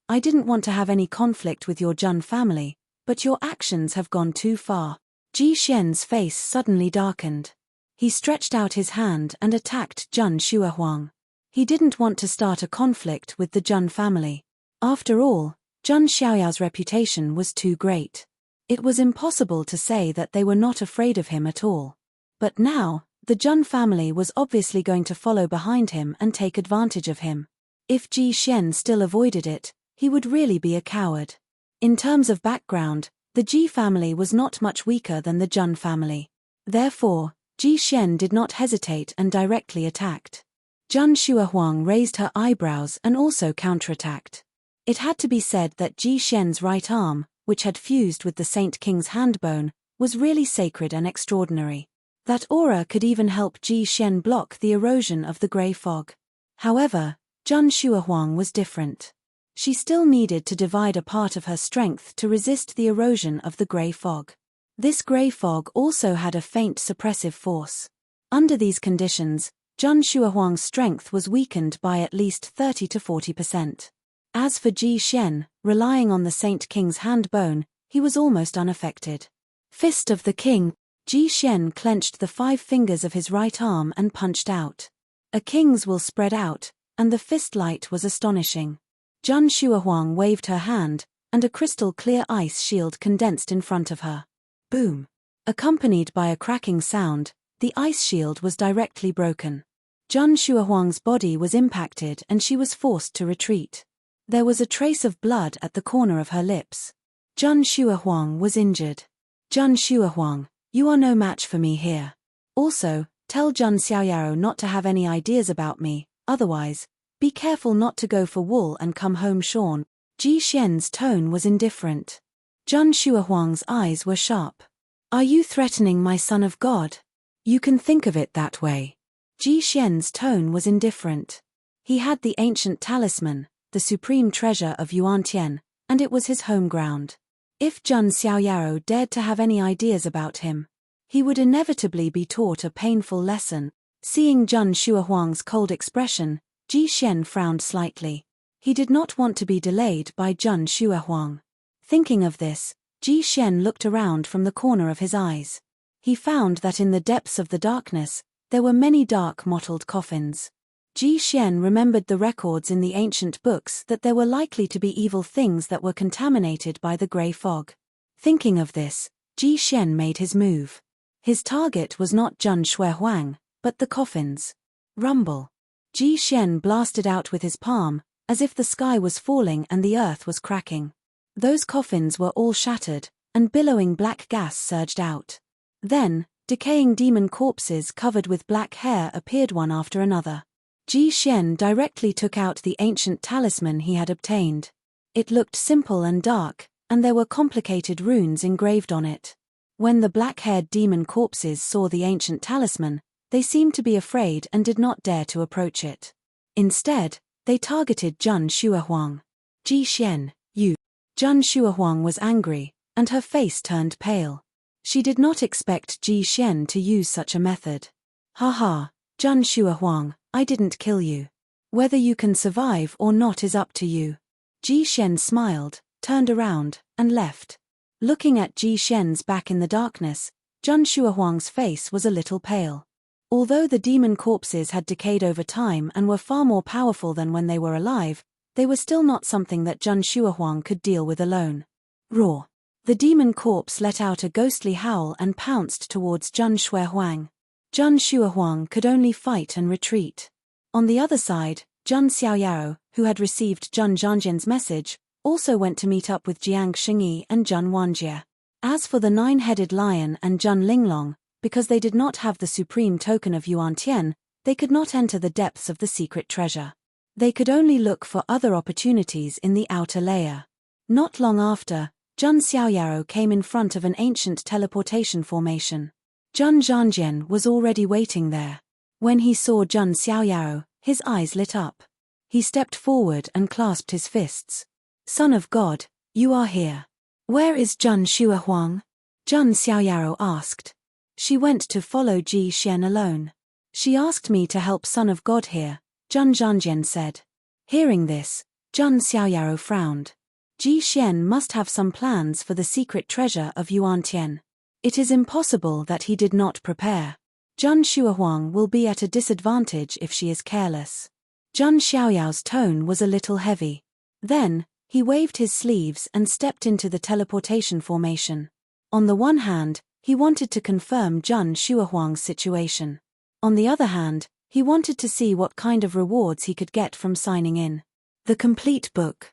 I didn't want to have any conflict with your Jun family, but your actions have gone too far. Ji Xian's face suddenly darkened. He stretched out his hand and attacked Jun Shuahuang. He didn't want to start a conflict with the Jun family. After all, Jun Xiaoyao's reputation was too great. It was impossible to say that they were not afraid of him at all. But now, the Jun family was obviously going to follow behind him and take advantage of him. If Ji Xian still avoided it, he would really be a coward. In terms of background, the Ji family was not much weaker than the Jun family. Therefore, Ji Xian did not hesitate and directly attacked. Zhang Xuehuang raised her eyebrows and also counterattacked. It had to be said that Ji Xian's right arm, which had fused with the Saint King's handbone, was really sacred and extraordinary. That aura could even help Ji Xian block the erosion of the grey fog. However, Zhang Xuehuang was different. She still needed to divide a part of her strength to resist the erosion of the grey fog. This grey fog also had a faint suppressive force. Under these conditions, Zhang Xuehuang's strength was weakened by at least 30 to 40%. As for Ji Xian, relying on the Saint King's hand bone, he was almost unaffected. Fist of the King, Ji Xian clenched the 5 fingers of his right arm and punched out. A king's will spread out, and the fist light was astonishing. Zhang Xuehuang waved her hand, and a crystal-clear ice shield condensed in front of her. Boom! Accompanied by a cracking sound, the ice shield was directly broken. Zhang Xuehuang's body was impacted and she was forced to retreat. There was a trace of blood at the corner of her lips. Zhang Xuehuang was injured. Zhang Xuehuang, you are no match for me here. Also, tell Zhang Xiaoyao not to have any ideas about me, otherwise, be careful not to go for wool and come home shorn. Ji Xian's tone was indifferent. Zhang Xuehuang's eyes were sharp. Are you threatening my son of God? You can think of it that way. Ji Xian's tone was indifferent. He had the ancient talisman, the supreme treasure of Yuantian, and it was his home ground. If Zhang Xiaoyao dared to have any ideas about him, he would inevitably be taught a painful lesson. Seeing Zhang Xuehuang's cold expression, Ji Xian frowned slightly. He did not want to be delayed by Zhang Xuehuang. Thinking of this, Ji Xian looked around from the corner of his eyes. He found that in the depths of the darkness, there were many dark mottled coffins. Ji Xian remembered the records in the ancient books that there were likely to be evil things that were contaminated by the grey fog. Thinking of this, Ji Xian made his move. His target was not Zhang Xuehuang, but the coffins. Rumble. Ji Xian blasted out with his palm, as if the sky was falling and the earth was cracking. Those coffins were all shattered, and billowing black gas surged out. Then, decaying demon corpses covered with black hair appeared one after another. Ji Xian directly took out the ancient talisman he had obtained. It looked simple and dark, and there were complicated runes engraved on it. When the black-haired demon corpses saw the ancient talisman, they seemed to be afraid and did not dare to approach it. Instead, they targeted Zhang Xuehuang. Ji Xian, you. Zhang Xuehuang was angry, and her face turned pale. She did not expect Ji Xian to use such a method. Haha, Zhang Xuehuang, I didn't kill you. Whether you can survive or not is up to you. Ji Xian smiled, turned around, and left. Looking at Ji Xian's back in the darkness, Zhang Xuehuang's face was a little pale. Although the demon corpses had decayed over time and were far more powerful than when they were alive, they were still not something that Zhang Xuehuang could deal with alone. Roar. The demon corpse let out a ghostly howl and pounced towards Zhang Xuehuang. Zhang Xuehuang could only fight and retreat. On the other side, Zhang Xiaoyao, who had received Zhang Zhangjian's message, also went to meet up with Jiang Xingyi and Zhang Wanjie. As for the 9-headed lion and Zhang Linglong, because they did not have the supreme token of Yuantian, they could not enter the depths of the secret treasure. They could only look for other opportunities in the outer layer. Not long after, Zhang Xiaoyao came in front of an ancient teleportation formation. Zhang Zhangjian was already waiting there. When he saw Zhang Xiaoyao, his eyes lit up. He stepped forward and clasped his fists. Son of God, you are here. Where is Zhang Xuehuang? Zhang Xiaoyao asked. She went to follow Ji Xian alone. She asked me to help Son of God here, Zhang Zhangjian said. Hearing this, Zhang Xiaoyao frowned. Ji Xian must have some plans for the secret treasure of Yuantian. It is impossible that he did not prepare. Zhang Xuehuang will be at a disadvantage if she is careless. Zhang Xiaoyao's tone was a little heavy. Then, he waved his sleeves and stepped into the teleportation formation. On the one hand, he wanted to confirm Zhang Xuehuang's situation. On the other hand, he wanted to see what kind of rewards he could get from signing in. The Complete Book.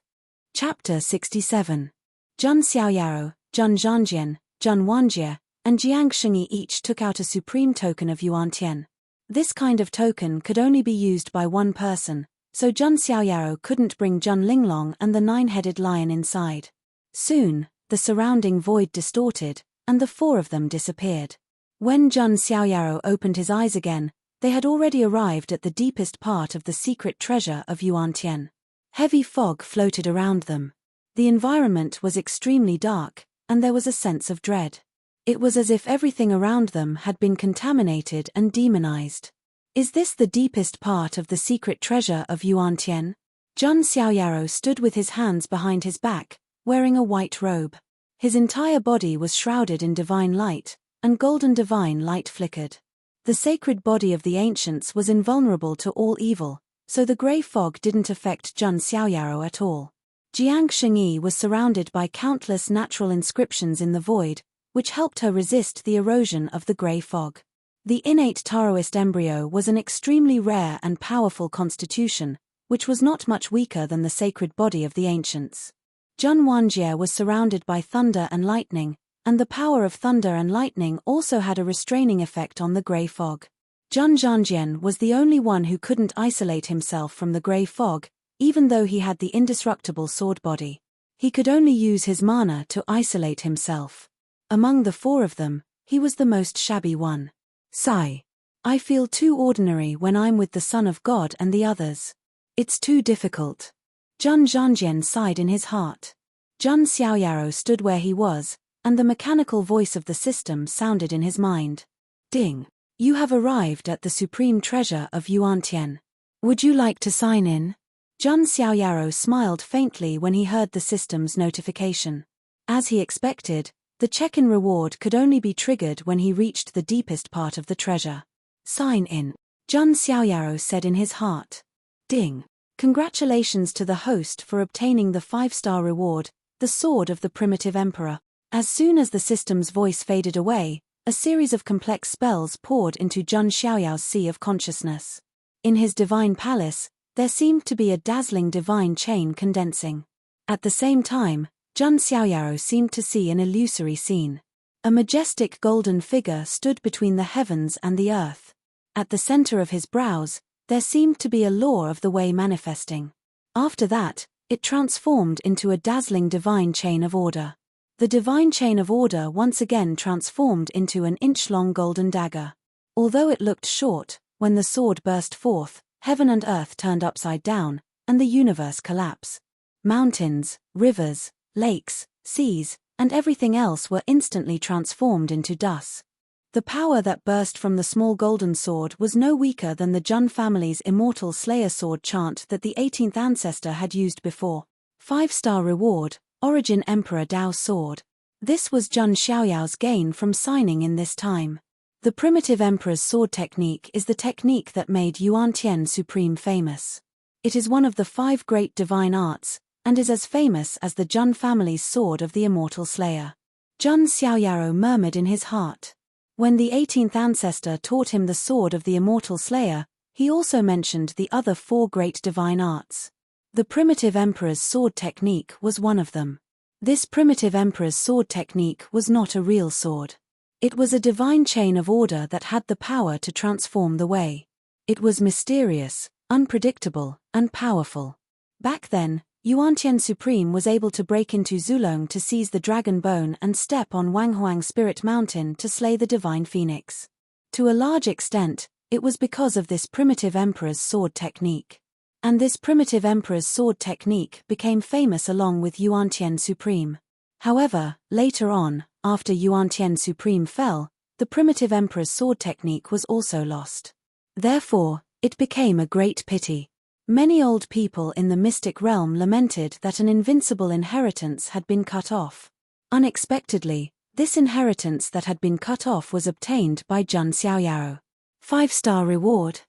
Chapter 67. Zhang Xiaoyao, Zhang Zhangjian, Zhang Wanjie, and Jiang Shengyi each took out a supreme token of Yuantian. This kind of token could only be used by one person, so Zhun Xiaoyaro couldn't bring Zhun Linglong and the nine-headed lion inside. Soon, the surrounding void distorted, and the four of them disappeared. When Zhun Xiaoyaro opened his eyes again, they had already arrived at the deepest part of the secret treasure of Yuantian. Heavy fog floated around them. The environment was extremely dark, and there was a sense of dread. It was as if everything around them had been contaminated and demonized. Is this the deepest part of the secret treasure of Yuantian? Zhun Xiaoyaro stood with his hands behind his back, wearing a white robe. His entire body was shrouded in divine light, and golden divine light flickered. The sacred body of the ancients was invulnerable to all evil, so the grey fog didn't affect Zhun Xiaoyaro at all. Jiang Shengyi was surrounded by countless natural inscriptions in the void, which helped her resist the erosion of the grey fog. The innate Taoist embryo was an extremely rare and powerful constitution, which was not much weaker than the sacred body of the ancients. Zhun Wanjie was surrounded by thunder and lightning, and the power of thunder and lightning also had a restraining effect on the grey fog. Zhun Zhanjian was the only one who couldn't isolate himself from the grey fog, even though he had the indestructible sword body. He could only use his mana to isolate himself. Among the four of them, he was the most shabby one. Sigh. I feel too ordinary when I'm with the Son of God and the others. It's too difficult. Zhun Zhanjian sighed in his heart. Zhun Xiaoyaro stood where he was, and the mechanical voice of the system sounded in his mind. Ding. You have arrived at the supreme treasure of Yuantian. Would you like to sign in? Zhun Xiaoyaro smiled faintly when he heard the system's notification. As he expected, the check-in reward could only be triggered when he reached the deepest part of the treasure. Sign in. Zhun Xiaoyaro said in his heart. Ding. Congratulations to the host for obtaining the 5-star reward, the Sword of the Primitive Emperor. As soon as the system's voice faded away, a series of complex spells poured into Zhun Xiaoyao's sea of consciousness. In his divine palace, there seemed to be a dazzling divine chain condensing. At the same time, Zhun Xiaoyaro seemed to see an illusory scene. A majestic golden figure stood between the heavens and the earth. At the center of his brows, there seemed to be a law of the way manifesting. After that, it transformed into a dazzling divine chain of order. The divine chain of order once again transformed into an inch-long golden dagger. Although it looked short, when the sword burst forth, heaven and earth turned upside down, and the universe collapsed. Mountains, rivers, lakes, seas, and everything else were instantly transformed into dust. The power that burst from the small golden sword was no weaker than the Zhun family's immortal Slayer sword chant that the 18th ancestor had used before. 5-star reward, Origin Emperor Dao Sword. This was Zhun Xiaoyao's gain from signing in this time. The primitive emperor's sword technique is the technique that made Yuantian Supreme famous. It is one of the 5 great divine arts, and is as famous as the Zhun family's sword of the immortal Slayer. Zhun Xiaoyaro murmured in his heart. When the 18th ancestor taught him the sword of the immortal Slayer, he also mentioned the other 4 great divine arts. The primitive emperor's sword technique was one of them. This primitive emperor's sword technique was not a real sword. It was a divine chain of order that had the power to transform the way. It was mysterious, unpredictable, and powerful. Back then, Yuantian Supreme was able to break into Zulong to seize the dragon bone and step on Wanghuang Spirit Mountain to slay the divine phoenix. To a large extent, it was because of this primitive emperor's sword technique. And this primitive emperor's sword technique became famous along with Yuantian Supreme. However, later on, after Yuantian Supreme fell, the primitive emperor's sword technique was also lost. Therefore, it became a great pity. Many old people in the mystic realm lamented that an invincible inheritance had been cut off. Unexpectedly, this inheritance that had been cut off was obtained by Zhun Xiaoyaro. 5-star reward.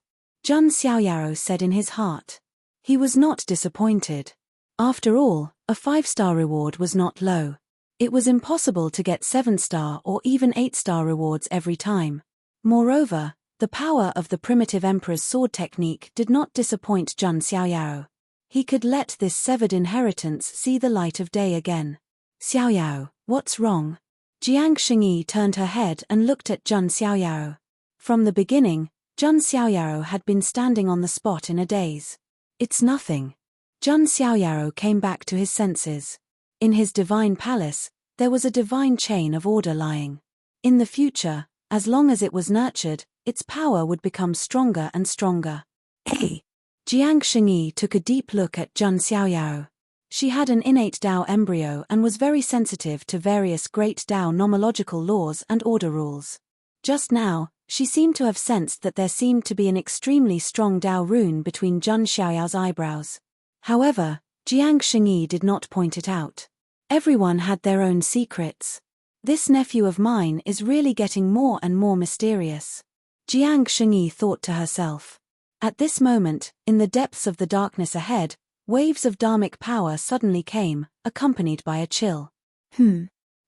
Zhun Xiaoyaro said in his heart. He was not disappointed. After all, a 5-star reward was not low. It was impossible to get 7-star or even 8-star rewards every time. Moreover, the power of the primitive emperor's sword technique did not disappoint Zhun Xiaoyaro. He could let this severed inheritance see the light of day again. Xiaoyao, what's wrong? Jiang Xingyi turned her head and looked at Zhang Xiaoyao. From the beginning, Zhang Xiaoyao had been standing on the spot in a daze. It's nothing. Zhang Xiaoyao came back to his senses. In his divine palace, there was a divine chain of order lying. In the future, as long as it was nurtured, its power would become stronger and stronger. Hey! Jiang Xingyi took a deep look at Zhang Xiaoyao. She had an innate Tao embryo and was very sensitive to various great Tao nomological laws and order rules. Just now, she seemed to have sensed that there seemed to be an extremely strong Tao rune between Zhang Xiaoyao's eyebrows. However, Jiang Xingyi did not point it out. Everyone had their own secrets. This nephew of mine is really getting more and more mysterious. Jiang Xingyi thought to herself. At this moment, in the depths of the darkness ahead, waves of dharmic power suddenly came, accompanied by a chill.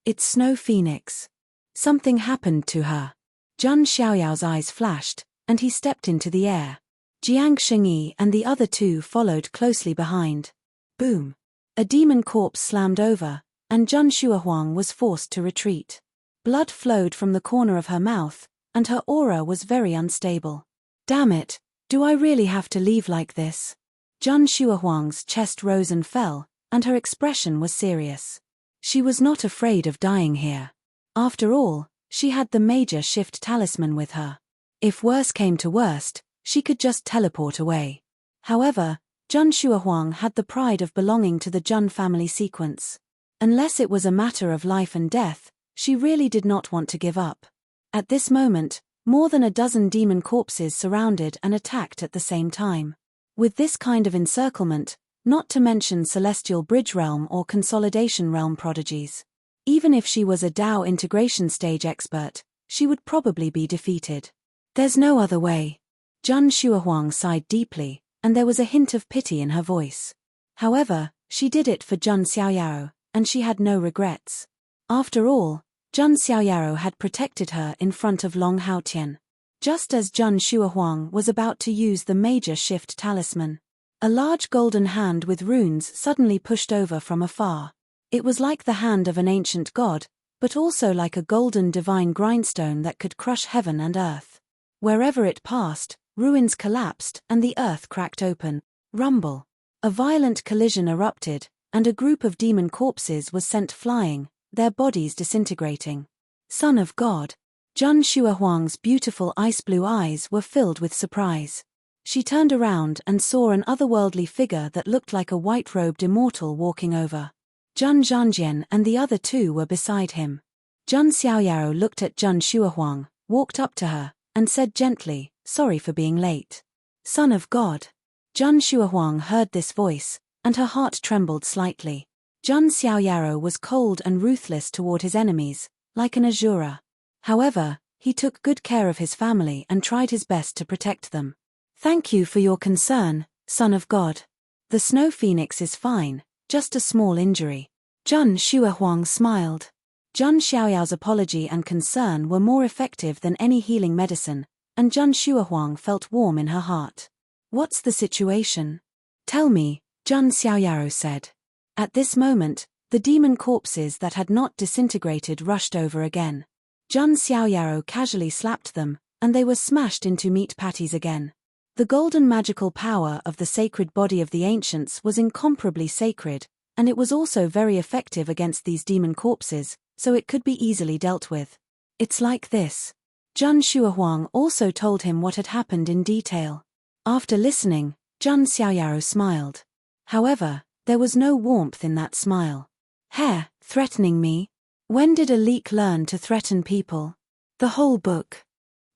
It's Snow Phoenix. Something happened to her. Zhang Xiaoyao's eyes flashed, and he stepped into the air. Jiang Xingyi and the other two followed closely behind. Boom! A demon corpse slammed over, and Zhang Shuahuang was forced to retreat. Blood flowed from the corner of her mouth, and her aura was very unstable. Damn it, do I really have to leave like this? Zhang Shuahuang's chest rose and fell, and her expression was serious. She was not afraid of dying here. After all, she had the major shift talisman with her. If worse came to worst, she could just teleport away. However, Zhang Shuahuang had the pride of belonging to the Zhang family sequence. Unless it was a matter of life and death, she really did not want to give up. At this moment, more than a dozen demon corpses surrounded and attacked at the same time. With this kind of encirclement, not to mention celestial bridge realm or consolidation realm prodigies, even if she was a Tao integration stage expert, she would probably be defeated. There's no other way. Zhang Shuahuang sighed deeply, and there was a hint of pity in her voice. However, she did it for Zhang Xiaoyao, and she had no regrets. After all, Zhang Xiaoyao had protected her in front of Long Haotian. Just as Zhang Shuahuang was about to use the major shift talisman, a large golden hand with runes suddenly pushed over from afar. It was like the hand of an ancient god, but also like a golden divine grindstone that could crush heaven and earth. Wherever it passed, ruins collapsed and the earth cracked open. Rumble. A violent collision erupted, and a group of demon corpses was sent flying, their bodies disintegrating. Son of God! Zhang Shuahuang's beautiful ice-blue eyes were filled with surprise. She turned around and saw an otherworldly figure that looked like a white-robed immortal walking over. Zhang Zhangjian and the other two were beside him. Zhang Xiaoyao looked at Zhang Shuahuang, walked up to her, and said gently, "Sorry for being late." Son of God! Zhang Shuahuang heard this voice, and her heart trembled slightly. Zhang Xiaoyao was cold and ruthless toward his enemies, like an Azura. However, he took good care of his family and tried his best to protect them. Thank you for your concern, son of God. The Snow Phoenix is fine, just a small injury. Zhang Shuahuang smiled. Zhang Xiaoyao's apology and concern were more effective than any healing medicine, and Zhang Shuahuang felt warm in her heart. What's the situation? Tell me, Zhang Xiaoyao said. At this moment, the demon corpses that had not disintegrated rushed over again. Zhang Xiaoyao casually slapped them, and they were smashed into meat patties again. The golden magical power of the sacred body of the ancients was incomparably sacred, and it was also very effective against these demon corpses, so it could be easily dealt with. It's like this. Zhang Shuahuang also told him what had happened in detail. After listening, Zhang Xiaoyao smiled. However, there was no warmth in that smile. Heh, threatening me? When did a leek learn to threaten people? The whole book.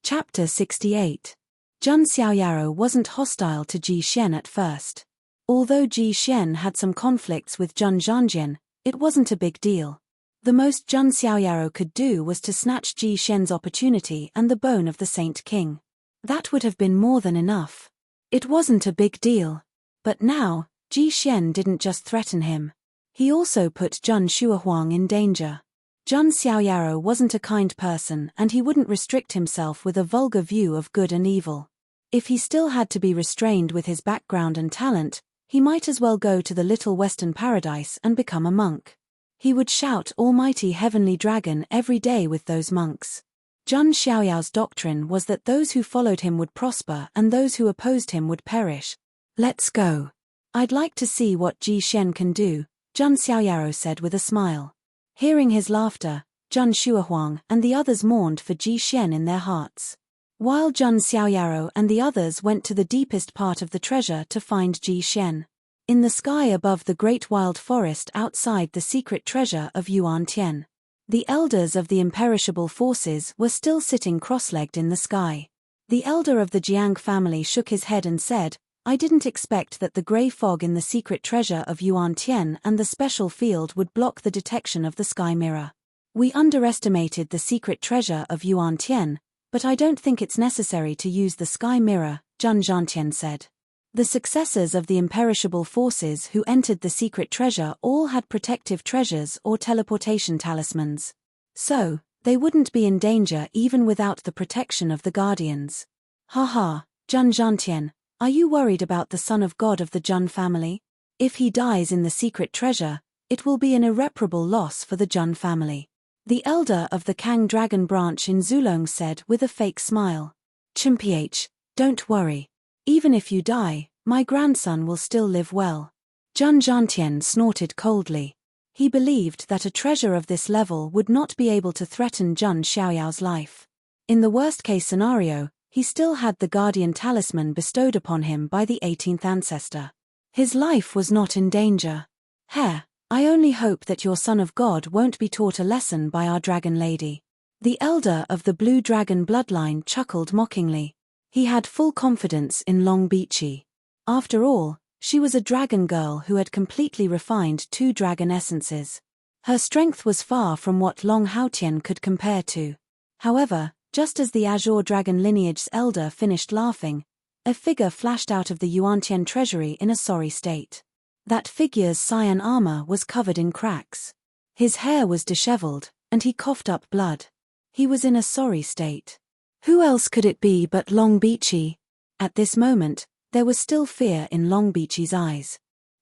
Chapter 68. Zhang Xiaoyao wasn't hostile to Ji Xian at first. Although Ji Xian had some conflicts with Zhang Zhangjian, it wasn't a big deal. The most Zhang Xiaoyao could do was to snatch Ji Xian's opportunity and the bone of the Saint King. That would have been more than enough. It wasn't a big deal. But now, Ji Xian didn't just threaten him. He also put Zhang Shuahuang in danger. Zhang Xiaoyao wasn't a kind person and he wouldn't restrict himself with a vulgar view of good and evil. If he still had to be restrained with his background and talent, he might as well go to the Little Western Paradise and become a monk. He would shout "Almighty Heavenly Dragon" every day with those monks. Zhang Xiaoyao's doctrine was that those who followed him would prosper and those who opposed him would perish. Let's go. I'd like to see what Ji Xian can do, Zhang Xiaoyao said with a smile. Hearing his laughter, Zhang Shuahuang and the others mourned for Ji Xian in their hearts. While Zhang Xiaoyao and the others went to the deepest part of the treasure to find Ji Xian. In the sky above the great wild forest outside the secret treasure of Yuan Tian. The elders of the imperishable forces were still sitting cross-legged in the sky. The elder of the Jiang family shook his head and said, I didn't expect that the grey fog in the secret treasure of Yuan Tian and the special field would block the detection of the sky mirror. We underestimated the secret treasure of Yuan Tian, but I don't think it's necessary to use the sky mirror, Zhang Zhantian said. The successors of the imperishable forces who entered the secret treasure all had protective treasures or teleportation talismans. So, they wouldn't be in danger even without the protection of the guardians. Haha, Zhang Zhantian, are you worried about the son of God of the Zhun family? If he dies in the secret treasure, it will be an irreparable loss for the Zhun family. The elder of the Kang Dragon branch in Zulong said with a fake smile. Chimph, don't worry. Even if you die, my grandson will still live well. Zhang Zhantian snorted coldly. He believed that a treasure of this level would not be able to threaten Zhang Xiaoyao's life. In the worst-case scenario, he still had the guardian talisman bestowed upon him by the 18th ancestor. His life was not in danger. I only hope that your son of God won't be taught a lesson by our dragon lady. The elder of the blue dragon bloodline chuckled mockingly. He had full confidence in Long Bichi. After all, she was a dragon girl who had completely refined 2 dragon essences. Her strength was far from what Long Haotian could compare to. However, just as the Azure Dragon lineage's elder finished laughing, a figure flashed out of the Yuantian treasury in a sorry state. That figure's cyan armor was covered in cracks. His hair was disheveled, and he coughed up blood. He was in a sorry state. Who else could it be but Long Bichi? At this moment, there was still fear in Long Bichi's eyes.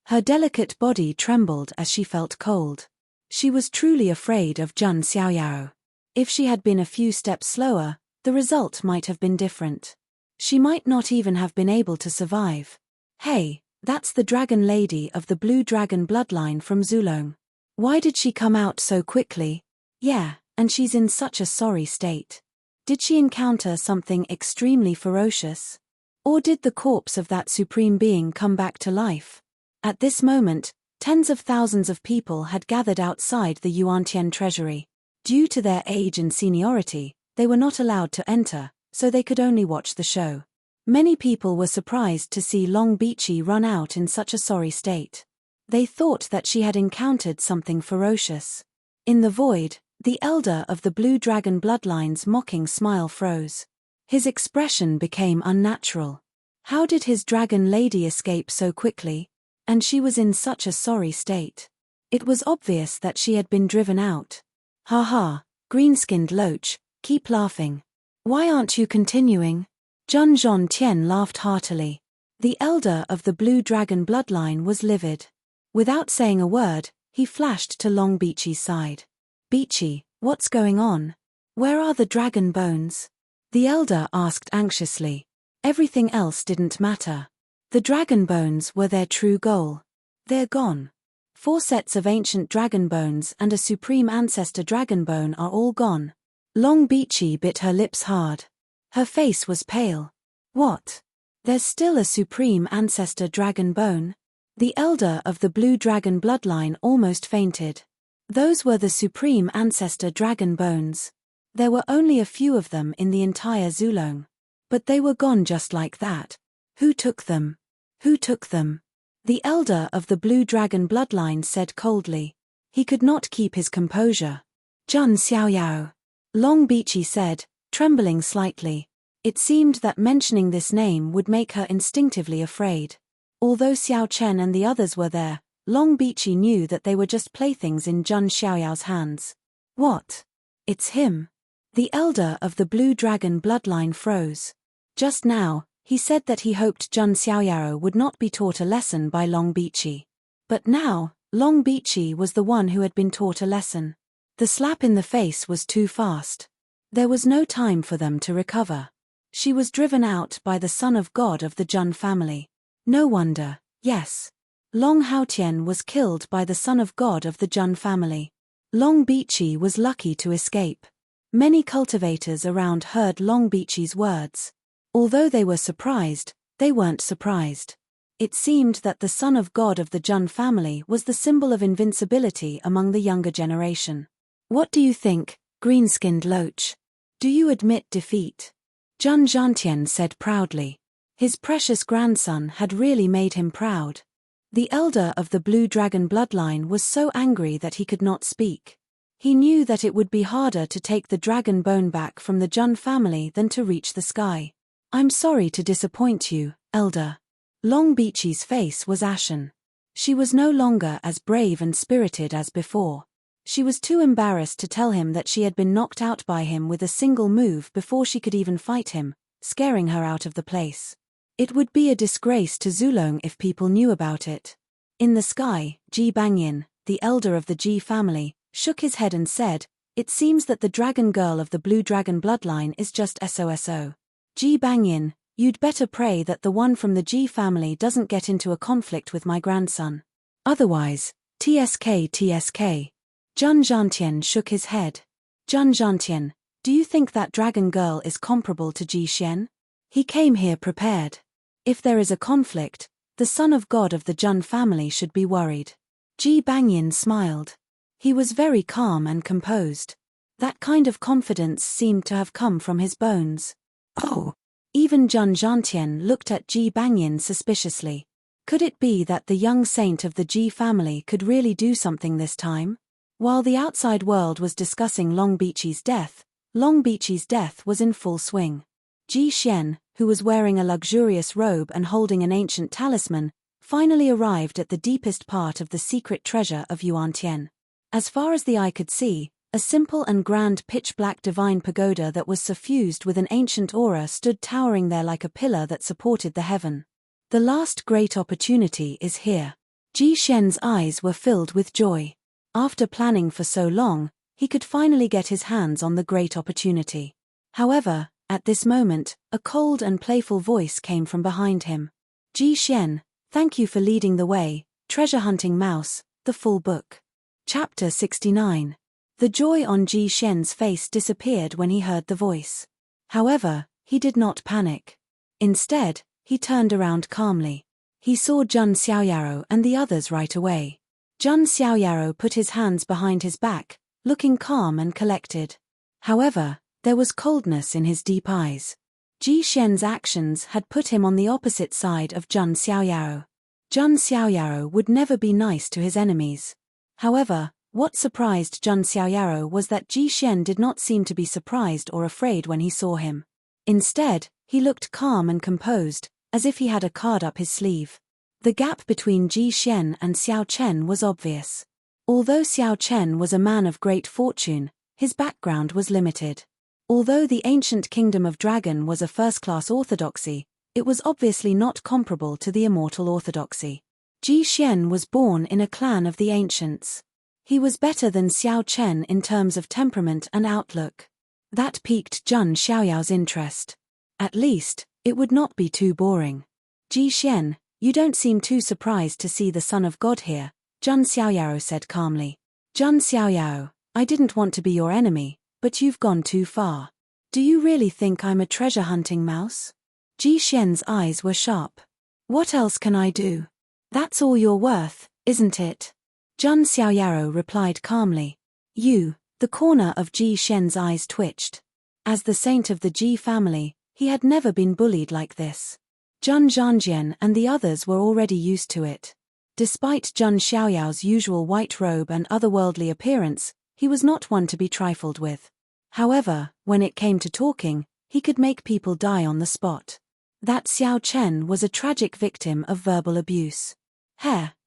Her delicate body trembled as she felt cold. She was truly afraid of Zhang Xiaoyao. If she had been a few steps slower, the result might have been different. She might not even have been able to survive. Hey, that's the dragon lady of the blue dragon bloodline from Zulong. Why did she come out so quickly? Yeah, and she's in such a sorry state. Did she encounter something extremely ferocious? Or did the corpse of that supreme being come back to life? At this moment, tens of thousands of people had gathered outside the Yuantian treasury. Due to their age and seniority, they were not allowed to enter, so they could only watch the show. Many people were surprised to see Long Bichi run out in such a sorry state. They thought that she had encountered something ferocious. In the void, the elder of the blue dragon bloodline's mocking smile froze. His expression became unnatural. How did his dragon lady escape so quickly? And she was in such a sorry state. It was obvious that she had been driven out. Ha, green-skinned loach, keep laughing. Why aren't you continuing? Zhang Zhantian laughed heartily. The elder of the blue dragon bloodline was livid. Without saying a word, he flashed to Long Bichi's side. Bichi, what's going on? Where are the dragon bones? The elder asked anxiously. Everything else didn't matter. The dragon bones were their true goal. They're gone. 4 sets of ancient dragon bones and a supreme ancestor dragon bone are all gone. Long Bichi bit her lips hard. Her face was pale. What? There's still a supreme ancestor dragon bone? The elder of the blue dragon bloodline almost fainted. Those were the supreme ancestor dragon bones. There were only a few of them in the entire Zulong. But they were gone just like that. Who took them? Who took them? The elder of the blue dragon bloodline said coldly. He could not keep his composure. Zhang Xiaoyao. Long Bichi said, trembling slightly. It seemed that mentioning this name would make her instinctively afraid. Although Xiao Chen and the others were there, Long Bichi knew that they were just playthings in Zhang Xiaoyao's hands. What? It's him. The elder of the blue dragon bloodline froze. Just now, he said that he hoped Zhang Xiaoyao would not be taught a lesson by Long Bichi. But now, Long Beachy was the one who had been taught a lesson. The slap in the face was too fast. There was no time for them to recover. She was driven out by the son of God of the Jun family. No wonder, yes. Long Haotian was killed by the son of God of the Jun family. Long Beachy was lucky to escape. Many cultivators around heard Long Beachy's words. Although they were surprised, they weren't surprised. It seemed that the son of God of the Jun family was the symbol of invincibility among the younger generation. What do you think, green-skinned loach? Do you admit defeat? Jun Zhantien said proudly. His precious grandson had really made him proud. The elder of the Blue Dragon bloodline was so angry that he could not speak. He knew that it would be harder to take the dragon bone back from the Jun family than to reach the sky. I'm sorry to disappoint you, elder. Long Beachy's face was ashen. She was no longer as brave and spirited as before. She was too embarrassed to tell him that she had been knocked out by him with a single move before she could even fight him, scaring her out of the place. It would be a disgrace to Zulong if people knew about it. In the sky, Ji Bangyin, the elder of the Ji family, shook his head and said, "It seems that the dragon girl of the Blue Dragon bloodline is just SOSO. Ji Bangyin, you'd better pray that the one from the Ji family doesn't get into a conflict with my grandson. Otherwise, TSK. Jun Zhantien shook his head. Jun Zhantien, do you think that dragon girl is comparable to Ji Xian? He came here prepared. If there is a conflict, the son of God of the Jun family should be worried." Ji Bangyin smiled. He was very calm and composed. That kind of confidence seemed to have come from his bones. Oh! Even Jun Zhantien looked at Ji Bangyin suspiciously. Could it be that the young saint of the Ji family could really do something this time? While the outside world was discussing Long Beachy's death was in full swing. Ji Xian, who was wearing a luxurious robe and holding an ancient talisman, finally arrived at the deepest part of the secret treasure of Yuantian. As far as the eye could see, a simple and grand pitch-black divine pagoda that was suffused with an ancient aura stood towering there like a pillar that supported the heaven. The last great opportunity is here. Ji Xian's eyes were filled with joy. After planning for so long, he could finally get his hands on the great opportunity. However, at this moment, a cold and playful voice came from behind him. "Ji Xian, thank you for leading the way, treasure hunting mouse, the full book." Chapter 69. The joy on Ji Xian's face disappeared when he heard the voice. However, he did not panic. Instead, he turned around calmly. He saw Jun Xiaoyaro and the others right away. Jun Xiaoyaro put his hands behind his back, looking calm and collected. However, there was coldness in his deep eyes. Ji Xian's actions had put him on the opposite side of Jun Xiaoyaro. Jun Xiaoyaro would never be nice to his enemies. However, what surprised Jun Xiaoyaro was that Ji Xian did not seem to be surprised or afraid when he saw him. Instead, he looked calm and composed, as if he had a card up his sleeve. The gap between Ji Xian and Xiao Chen was obvious. Although Xiao Chen was a man of great fortune, his background was limited. Although the ancient kingdom of Dragon was a first-class orthodoxy, it was obviously not comparable to the immortal orthodoxy. Ji Xian was born in a clan of the ancients. He was better than Xiao Chen in terms of temperament and outlook. That piqued Jun Xiaoyao's interest. At least, it would not be too boring. "Ji Xian, you don't seem too surprised to see the son of God here," Jun Xiaoyaro said calmly. "Jun Xiaoyao, I didn't want to be your enemy, but you've gone too far. Do you really think I'm a treasure-hunting mouse?" Ji Xian's eyes were sharp. "What else can I do? That's all you're worth, isn't it?" Jun Xiaoyaro replied calmly. The corner of Ji Xian's eyes twitched. As the saint of the Ji family, he had never been bullied like this. Jun Zhangjian and the others were already used to it. Despite Jun Xiaoyao's usual white robe and otherworldly appearance, he was not one to be trifled with. However, when it came to talking, he could make people die on the spot. That Xiao Chen was a tragic victim of verbal abuse.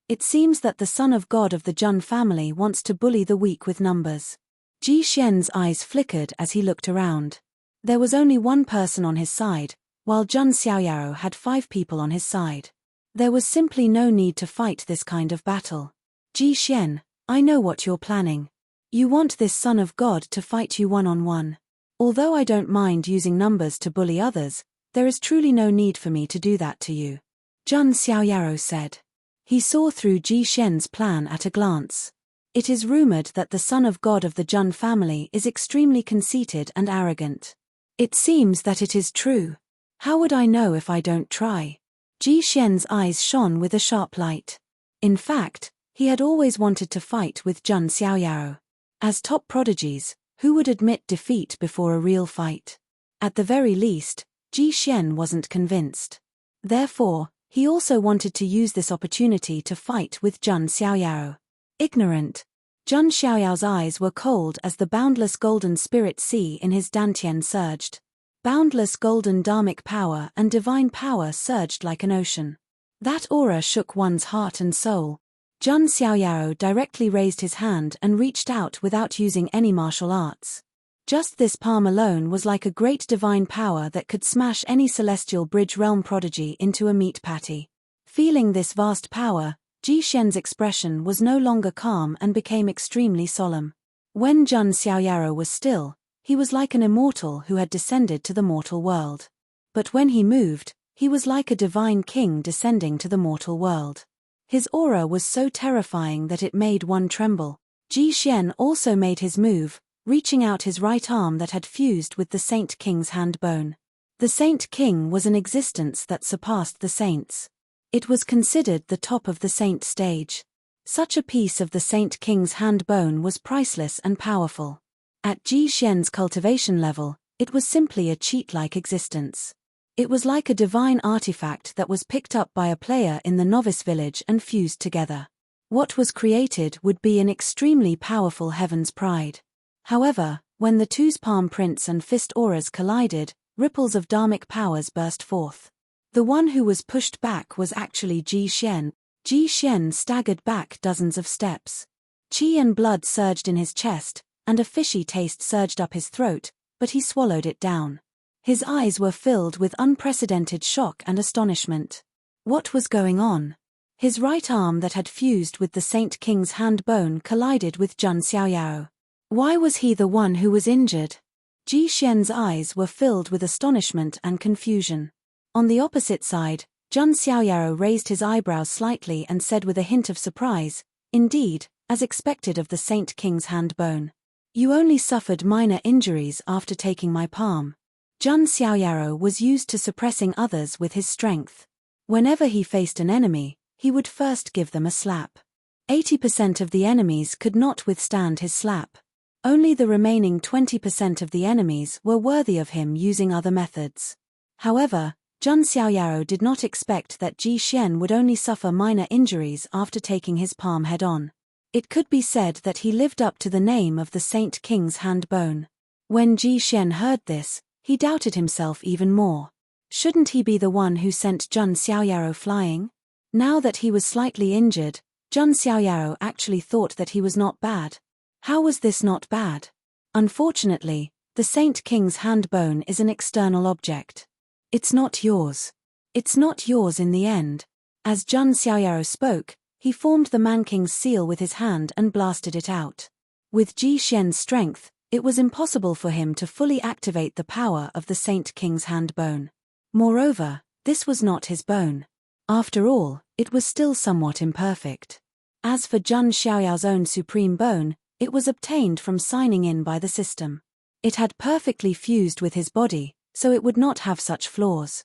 It seems that the son of God of the Jun family wants to bully the weak with numbers. Ji Xian's eyes flickered as he looked around. There was only one person on his side, while Jun Xiaoyaro had 5 people on his side. There was simply no need to fight this kind of battle. Ji Xian, I know what you're planning. You want this son of God to fight you one-on-one. Although I don't mind using numbers to bully others, there is truly no need for me to do that to you. Zhang Xiaoyaro said. He saw through Ji Xian's plan at a glance. It is rumored that the son of God of the Zhang family is extremely conceited and arrogant. It seems that it is true. How would I know if I don't try? Ji Xian's eyes shone with a sharp light. In fact, he had always wanted to fight with Zhang Xiaoyaro. As top prodigies, who would admit defeat before a real fight? At the very least, Ji Xian wasn't convinced. Therefore, he also wanted to use this opportunity to fight with Zhang Xiaoyaro. Ignorant. Zhang Xiaoyao's eyes were cold as the boundless golden spirit sea in his dantian surged. Boundless golden dharmic power and divine power surged like an ocean. That aura shook one's heart and soul. Zhang Xiaoyaro directly raised his hand and reached out without using any martial arts. Just this palm alone was like a great divine power that could smash any celestial bridge realm prodigy into a meat patty. Feeling this vast power, Ji Xian's expression was no longer calm and became extremely solemn. When Zhang Xiaoyaro was still, he was like an immortal who had descended to the mortal world. But when he moved, he was like a divine king descending to the mortal world. His aura was so terrifying that it made one tremble. Ji Xian also made his move, reaching out his right arm that had fused with the Saint King's hand bone. The Saint King was an existence that surpassed the saints. It was considered the top of the saint stage. Such a piece of the Saint King's hand bone was priceless and powerful. At Ji Xian's cultivation level, it was simply a cheat-like existence. It was like a divine artifact that was picked up by a player in the novice village and fused together. What was created would be an extremely powerful heaven's pride. However, when the two's palm prints and fist auras collided, ripples of dharmic powers burst forth. The one who was pushed back was actually Ji Xian. Ji Xian staggered back dozens of steps. Qi and blood surged in his chest, and a fishy taste surged up his throat, but he swallowed it down. His eyes were filled with unprecedented shock and astonishment. What was going on? His right arm that had fused with the Saint King's hand bone collided with Zhang Xiaoyaro. Why was he the one who was injured? Ji Xian's eyes were filled with astonishment and confusion. On the opposite side, Zhang Xiaoyaro raised his eyebrows slightly and said with a hint of surprise, "Indeed, as expected of the Saint King's hand bone. You only suffered minor injuries after taking my palm." Zhang Xiaoyaro was used to suppressing others with his strength. Whenever he faced an enemy, he would first give them a slap. 80% of the enemies could not withstand his slap. Only the remaining 20% of the enemies were worthy of him using other methods. However, Zhang Xiaoyaro did not expect that Ji Xian would only suffer minor injuries after taking his palm head-on. It could be said that he lived up to the name of the Saint King's hand bone. When Ji Xian heard this, he doubted himself even more. Shouldn't he be the one who sent Zhang Xiaoyaro flying? Now that he was slightly injured, Zhang Xiaoyaro actually thought that he was not bad. How was this not bad? Unfortunately, the Saint King's hand bone is an external object. It's not yours. It's not yours in the end. As Zhang Xiaoyaro spoke, he formed the Man King's seal with his hand and blasted it out. With Ji Xian's strength, it was impossible for him to fully activate the power of the Saint King's hand bone. Moreover, this was not his bone. After all, it was still somewhat imperfect. As for Zhang Xiaoyao's own supreme bone, it was obtained from signing in by the system. It had perfectly fused with his body, so it would not have such flaws.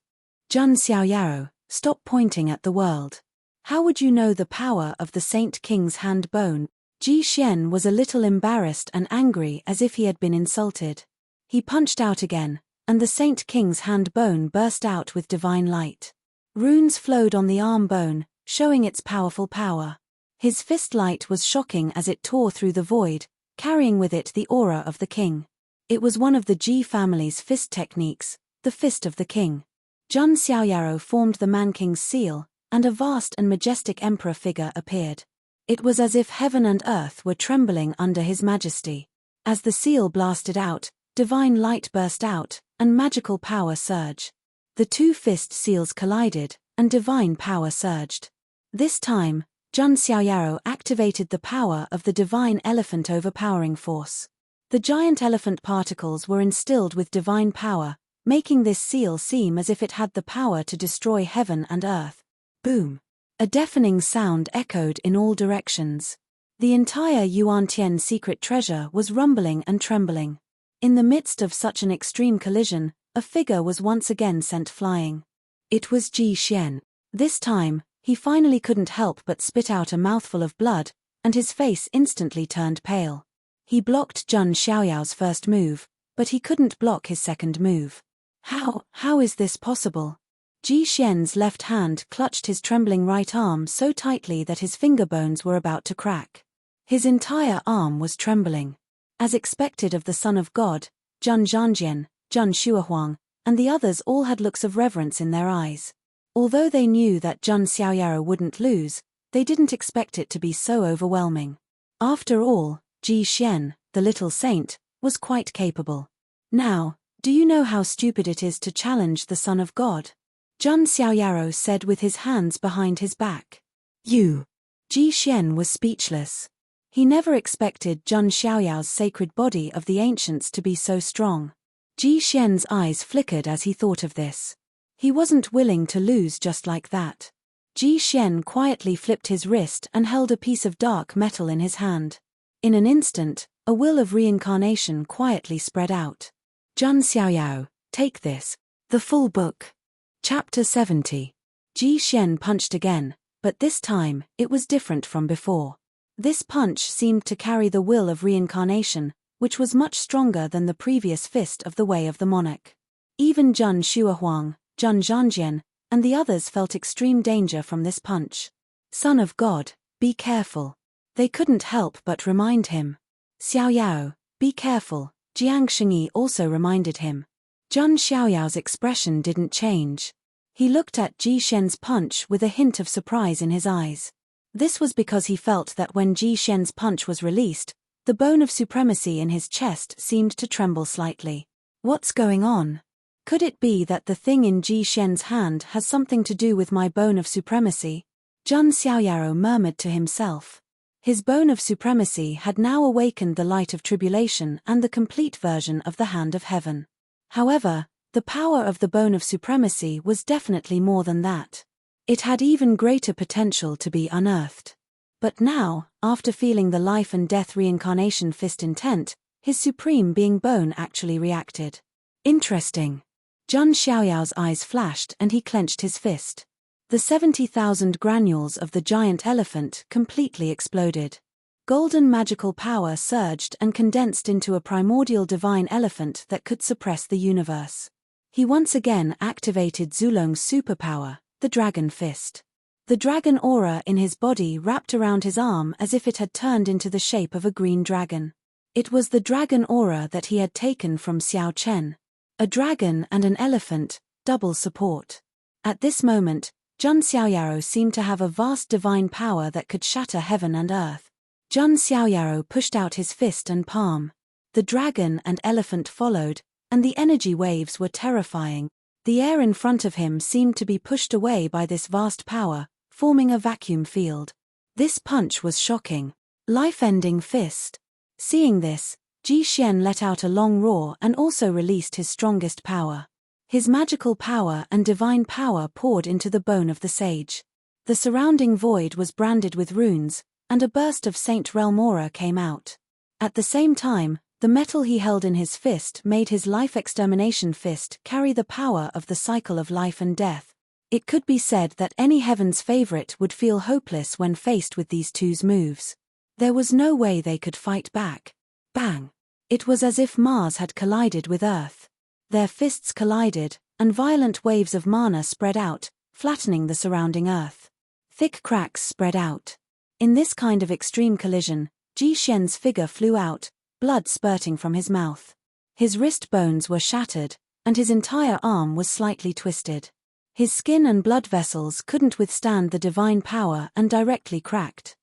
Zhang Xiaoyaro, stop pointing at the world. How would you know the power of the Saint King's hand bone? Ji Xian was a little embarrassed and angry as if he had been insulted. He punched out again, and the Saint King's hand bone burst out with divine light. Runes flowed on the arm bone, showing its powerful power. His fist light was shocking as it tore through the void, carrying with it the aura of the king. It was one of the Ji family's fist techniques, the fist of the king. Zhang Xiaoyaro formed the Man King's seal, and a vast and majestic emperor figure appeared. It was as if heaven and earth were trembling under his majesty. As the seal blasted out, divine light burst out, and magical power surged. The two fist seals collided, and divine power surged. This time, Jun Xiaoyao activated the power of the divine elephant overpowering force. The giant elephant particles were instilled with divine power, making this seal seem as if it had the power to destroy heaven and earth. Boom! A deafening sound echoed in all directions. The entire Yuantian secret treasure was rumbling and trembling. In the midst of such an extreme collision, a figure was once again sent flying. It was Ji Xian. This time, he finally couldn't help but spit out a mouthful of blood, and his face instantly turned pale. He blocked Jun Xiaoyao's first move, but he couldn't block his second move. How is this possible? Ji Xian's left hand clutched his trembling right arm so tightly that his finger bones were about to crack. His entire arm was trembling. As expected of the Son of God, Jun Zhanjian, Jun Shuahuang, and the others all had looks of reverence in their eyes. Although they knew that Jun Xiaoyao wouldn't lose, they didn't expect it to be so overwhelming. After all, Ji Xian, the little saint, was quite capable. Now, do you know how stupid it is to challenge the Son of God? Jun Xiaoyao said with his hands behind his back. You! Ji Xian was speechless. He never expected Jun Xiaoyao's sacred body of the ancients to be so strong. Ji Xian's eyes flickered as he thought of this. He wasn't willing to lose just like that. Ji Xian quietly flipped his wrist and held a piece of dark metal in his hand. In an instant, a will of reincarnation quietly spread out. Jun Xiaoyao, take this. The full book. Chapter 70. Ji Xian punched again, but this time, it was different from before. This punch seemed to carry the will of reincarnation, which was much stronger than the previous fist of the Way of the Monarch. Even Jun Shuahuang, Jun Zhanjian, and the others felt extreme danger from this punch. Son of God, be careful. They couldn't help but remind him. Xiaoyao, be careful, Jiang Shengyi also reminded him. Jun Xiaoyao's expression didn't change. He looked at Ji Xian's punch with a hint of surprise in his eyes. This was because he felt that when Ji Xian's punch was released, the bone of supremacy in his chest seemed to tremble slightly. What's going on? Could it be that the thing in Ji Xian's hand has something to do with my bone of supremacy? Jun Xiaoyao murmured to himself. His bone of supremacy had now awakened the light of tribulation and the complete version of the hand of heaven. However, the power of the bone of supremacy was definitely more than that. It had even greater potential to be unearthed. But now, after feeling the life and death reincarnation fist intent, his supreme being bone actually reacted. Interesting. Jun Xiaoyao's eyes flashed and he clenched his fist. The 70,000 granules of the giant elephant completely exploded. Golden magical power surged and condensed into a primordial divine elephant that could suppress the universe. He once again activated Zulong's superpower, the Dragon Fist. The dragon aura in his body wrapped around his arm as if it had turned into the shape of a green dragon. It was the dragon aura that he had taken from Xiao Chen. A dragon and an elephant, double support. At this moment, Jun Xiaoyao seemed to have a vast divine power that could shatter heaven and earth. Jun Xiaoyao pushed out his fist and palm. The dragon and elephant followed, and the energy waves were terrifying. The air in front of him seemed to be pushed away by this vast power, forming a vacuum field. This punch was shocking. Life-ending fist. Seeing this, Ji Xian let out a long roar and also released his strongest power. His magical power and divine power poured into the bone of the sage. The surrounding void was branded with runes, and a burst of Saint Realm aura came out. At the same time, the metal he held in his fist made his life extermination fist carry the power of the cycle of life and death. It could be said that any heaven's favorite would feel hopeless when faced with these two's moves. There was no way they could fight back. Bang! It was as if Mars had collided with Earth. Their fists collided, and violent waves of mana spread out, flattening the surrounding Earth. Thick cracks spread out. In this kind of extreme collision, Ji Xian's figure flew out, blood spurting from his mouth. His wrist bones were shattered, and his entire arm was slightly twisted. His skin and blood vessels couldn't withstand the divine power and directly cracked.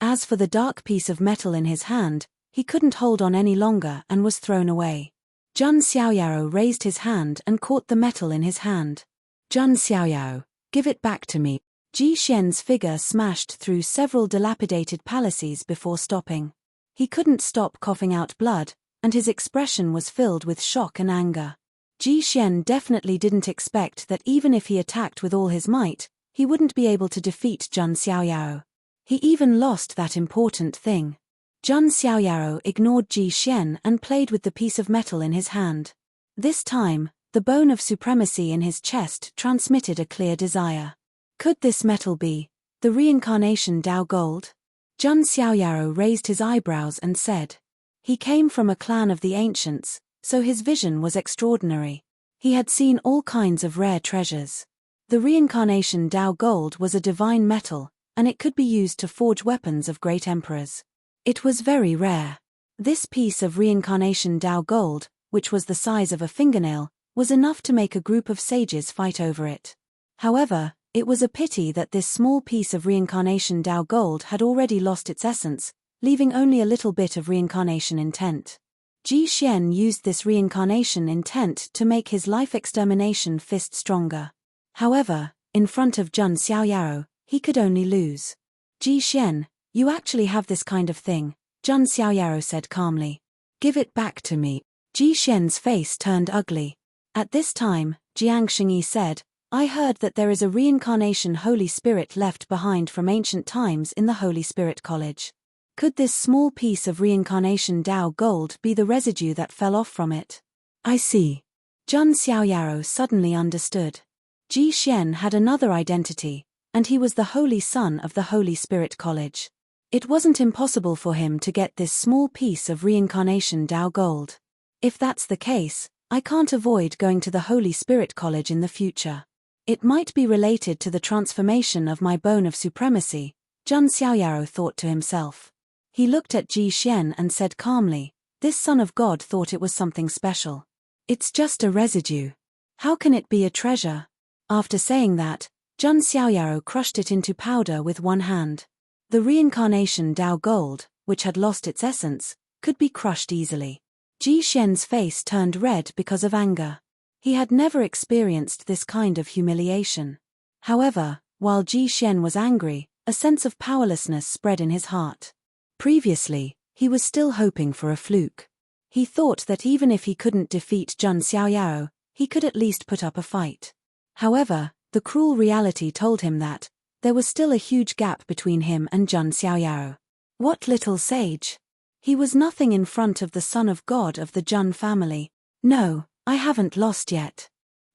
As for the dark piece of metal in his hand, he couldn't hold on any longer and was thrown away. Jun Xiaoyao raised his hand and caught the metal in his hand. Jun Xiaoyao, give it back to me. Ji Xian's figure smashed through several dilapidated palaces before stopping. He couldn't stop coughing out blood, and his expression was filled with shock and anger. Ji Xian definitely didn't expect that even if he attacked with all his might, he wouldn't be able to defeat Zhang Xiaoyao. He even lost that important thing. Zhang Xiaoyao ignored Ji Xian and played with the piece of metal in his hand. This time, the bone of supremacy in his chest transmitted a clear desire. Could this metal be the reincarnation Dao Gold? Zhang Xiaoyao raised his eyebrows and said. He came from a clan of the ancients, so his vision was extraordinary. He had seen all kinds of rare treasures. The reincarnation Dao Gold was a divine metal, and it could be used to forge weapons of great emperors. It was very rare. This piece of reincarnation Dao Gold, which was the size of a fingernail, was enough to make a group of sages fight over it. However, it was a pity that this small piece of reincarnation Dao Gold had already lost its essence, leaving only a little bit of reincarnation intent. Ji Xian used this reincarnation intent to make his life extermination fist stronger. However, in front of Zhang Xiaoyao, he could only lose. Ji Xian, you actually have this kind of thing, Zhang Xiaoyao said calmly. Give it back to me. Ji Xian's face turned ugly. At this time, Jiang Xingyi said, I heard that there is a reincarnation Holy Spirit left behind from ancient times in the Holy Spirit College. Could this small piece of reincarnation Dao Gold be the residue that fell off from it? I see. Zhang Xiaoyao suddenly understood. Ji Xian had another identity, and he was the Holy Son of the Holy Spirit College. It wasn't impossible for him to get this small piece of reincarnation Dao Gold. If that's the case, I can't avoid going to the Holy Spirit College in the future. It might be related to the transformation of my bone of supremacy, Zhang Xiaoyao thought to himself. He looked at Ji Xian and said calmly, this son of God thought it was something special. It's just a residue. How can it be a treasure? After saying that, Zhang Xiaoyao crushed it into powder with one hand. The reincarnation Dao Gold, which had lost its essence, could be crushed easily. Ji Xian's face turned red because of anger. He had never experienced this kind of humiliation. However, while Ji Xian was angry, a sense of powerlessness spread in his heart. Previously, he was still hoping for a fluke. He thought that even if he couldn't defeat Zhang Xiaoyao, he could at least put up a fight. However, the cruel reality told him that there was still a huge gap between him and Zhang Xiaoyao. What little sage! He was nothing in front of the son of God of the Zhang family. No, I haven't lost yet.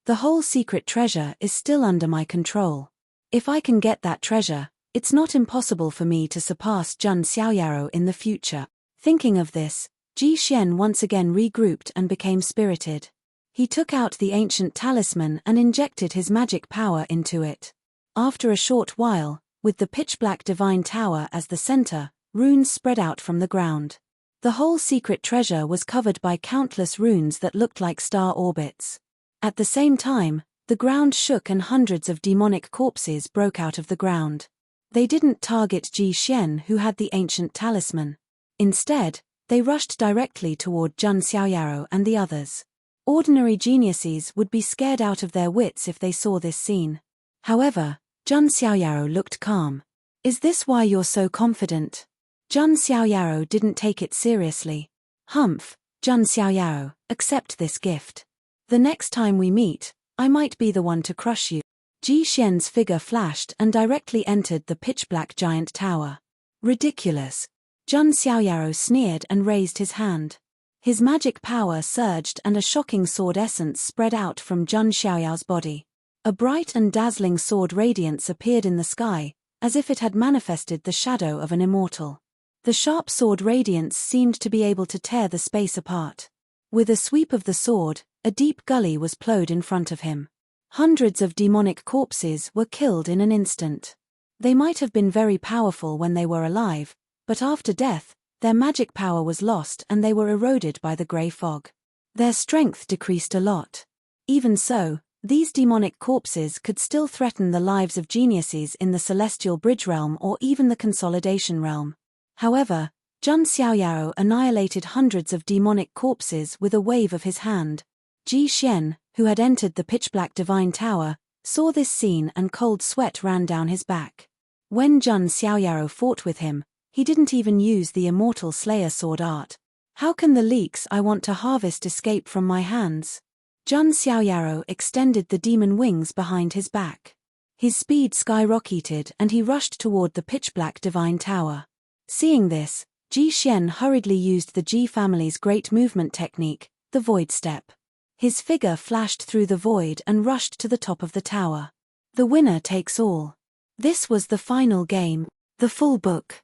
The whole secret treasure is still under my control. If I can get that treasure, it's not impossible for me to surpass Zhang Xiaoyao in the future. Thinking of this, Ji Xian once again regrouped and became spirited. He took out the ancient talisman and injected his magic power into it. After a short while, with the pitch-black divine tower as the center, runes spread out from the ground. The whole secret treasure was covered by countless runes that looked like star orbits. At the same time, the ground shook and hundreds of demonic corpses broke out of the ground. They didn't target Ji Xian, who had the ancient talisman. Instead, they rushed directly toward Zhang Xiaoyao and the others. Ordinary geniuses would be scared out of their wits if they saw this scene. However, Zhang Xiaoyao looked calm. Is this why you're so confident? Zhang Xiaoyao didn't take it seriously. Humph, Zhang Xiaoyao, accept this gift. The next time we meet, I might be the one to crush you. Ji Xian's figure flashed and directly entered the pitch-black giant tower. Ridiculous. Zhang Xiaoyao sneered and raised his hand. His magic power surged and a shocking sword essence spread out from Zhang Xiaoyao's body. A bright and dazzling sword radiance appeared in the sky, as if it had manifested the shadow of an immortal. The sharp sword radiance seemed to be able to tear the space apart. With a sweep of the sword, a deep gully was plowed in front of him. Hundreds of demonic corpses were killed in an instant. They might have been very powerful when they were alive, but after death, their magic power was lost and they were eroded by the grey fog. Their strength decreased a lot. Even so, these demonic corpses could still threaten the lives of geniuses in the Celestial Bridge Realm or even the Consolidation Realm. However, Zhang Xiaoyao annihilated hundreds of demonic corpses with a wave of his hand. Ji Xian, who had entered the pitch-black divine tower, saw this scene and cold sweat ran down his back. When Jun Xiaoyaro fought with him, he didn't even use the immortal Slayer sword art. How can the leeks I want to harvest escape from my hands? Jun Xiaoyaro extended the demon wings behind his back. His speed skyrocketed and he rushed toward the pitch-black divine tower. Seeing this, Ji Xian hurriedly used the Ji family's great movement technique, the void step. His figure flashed through the void and rushed to the top of the tower. The winner takes all. This was the final game, the full book.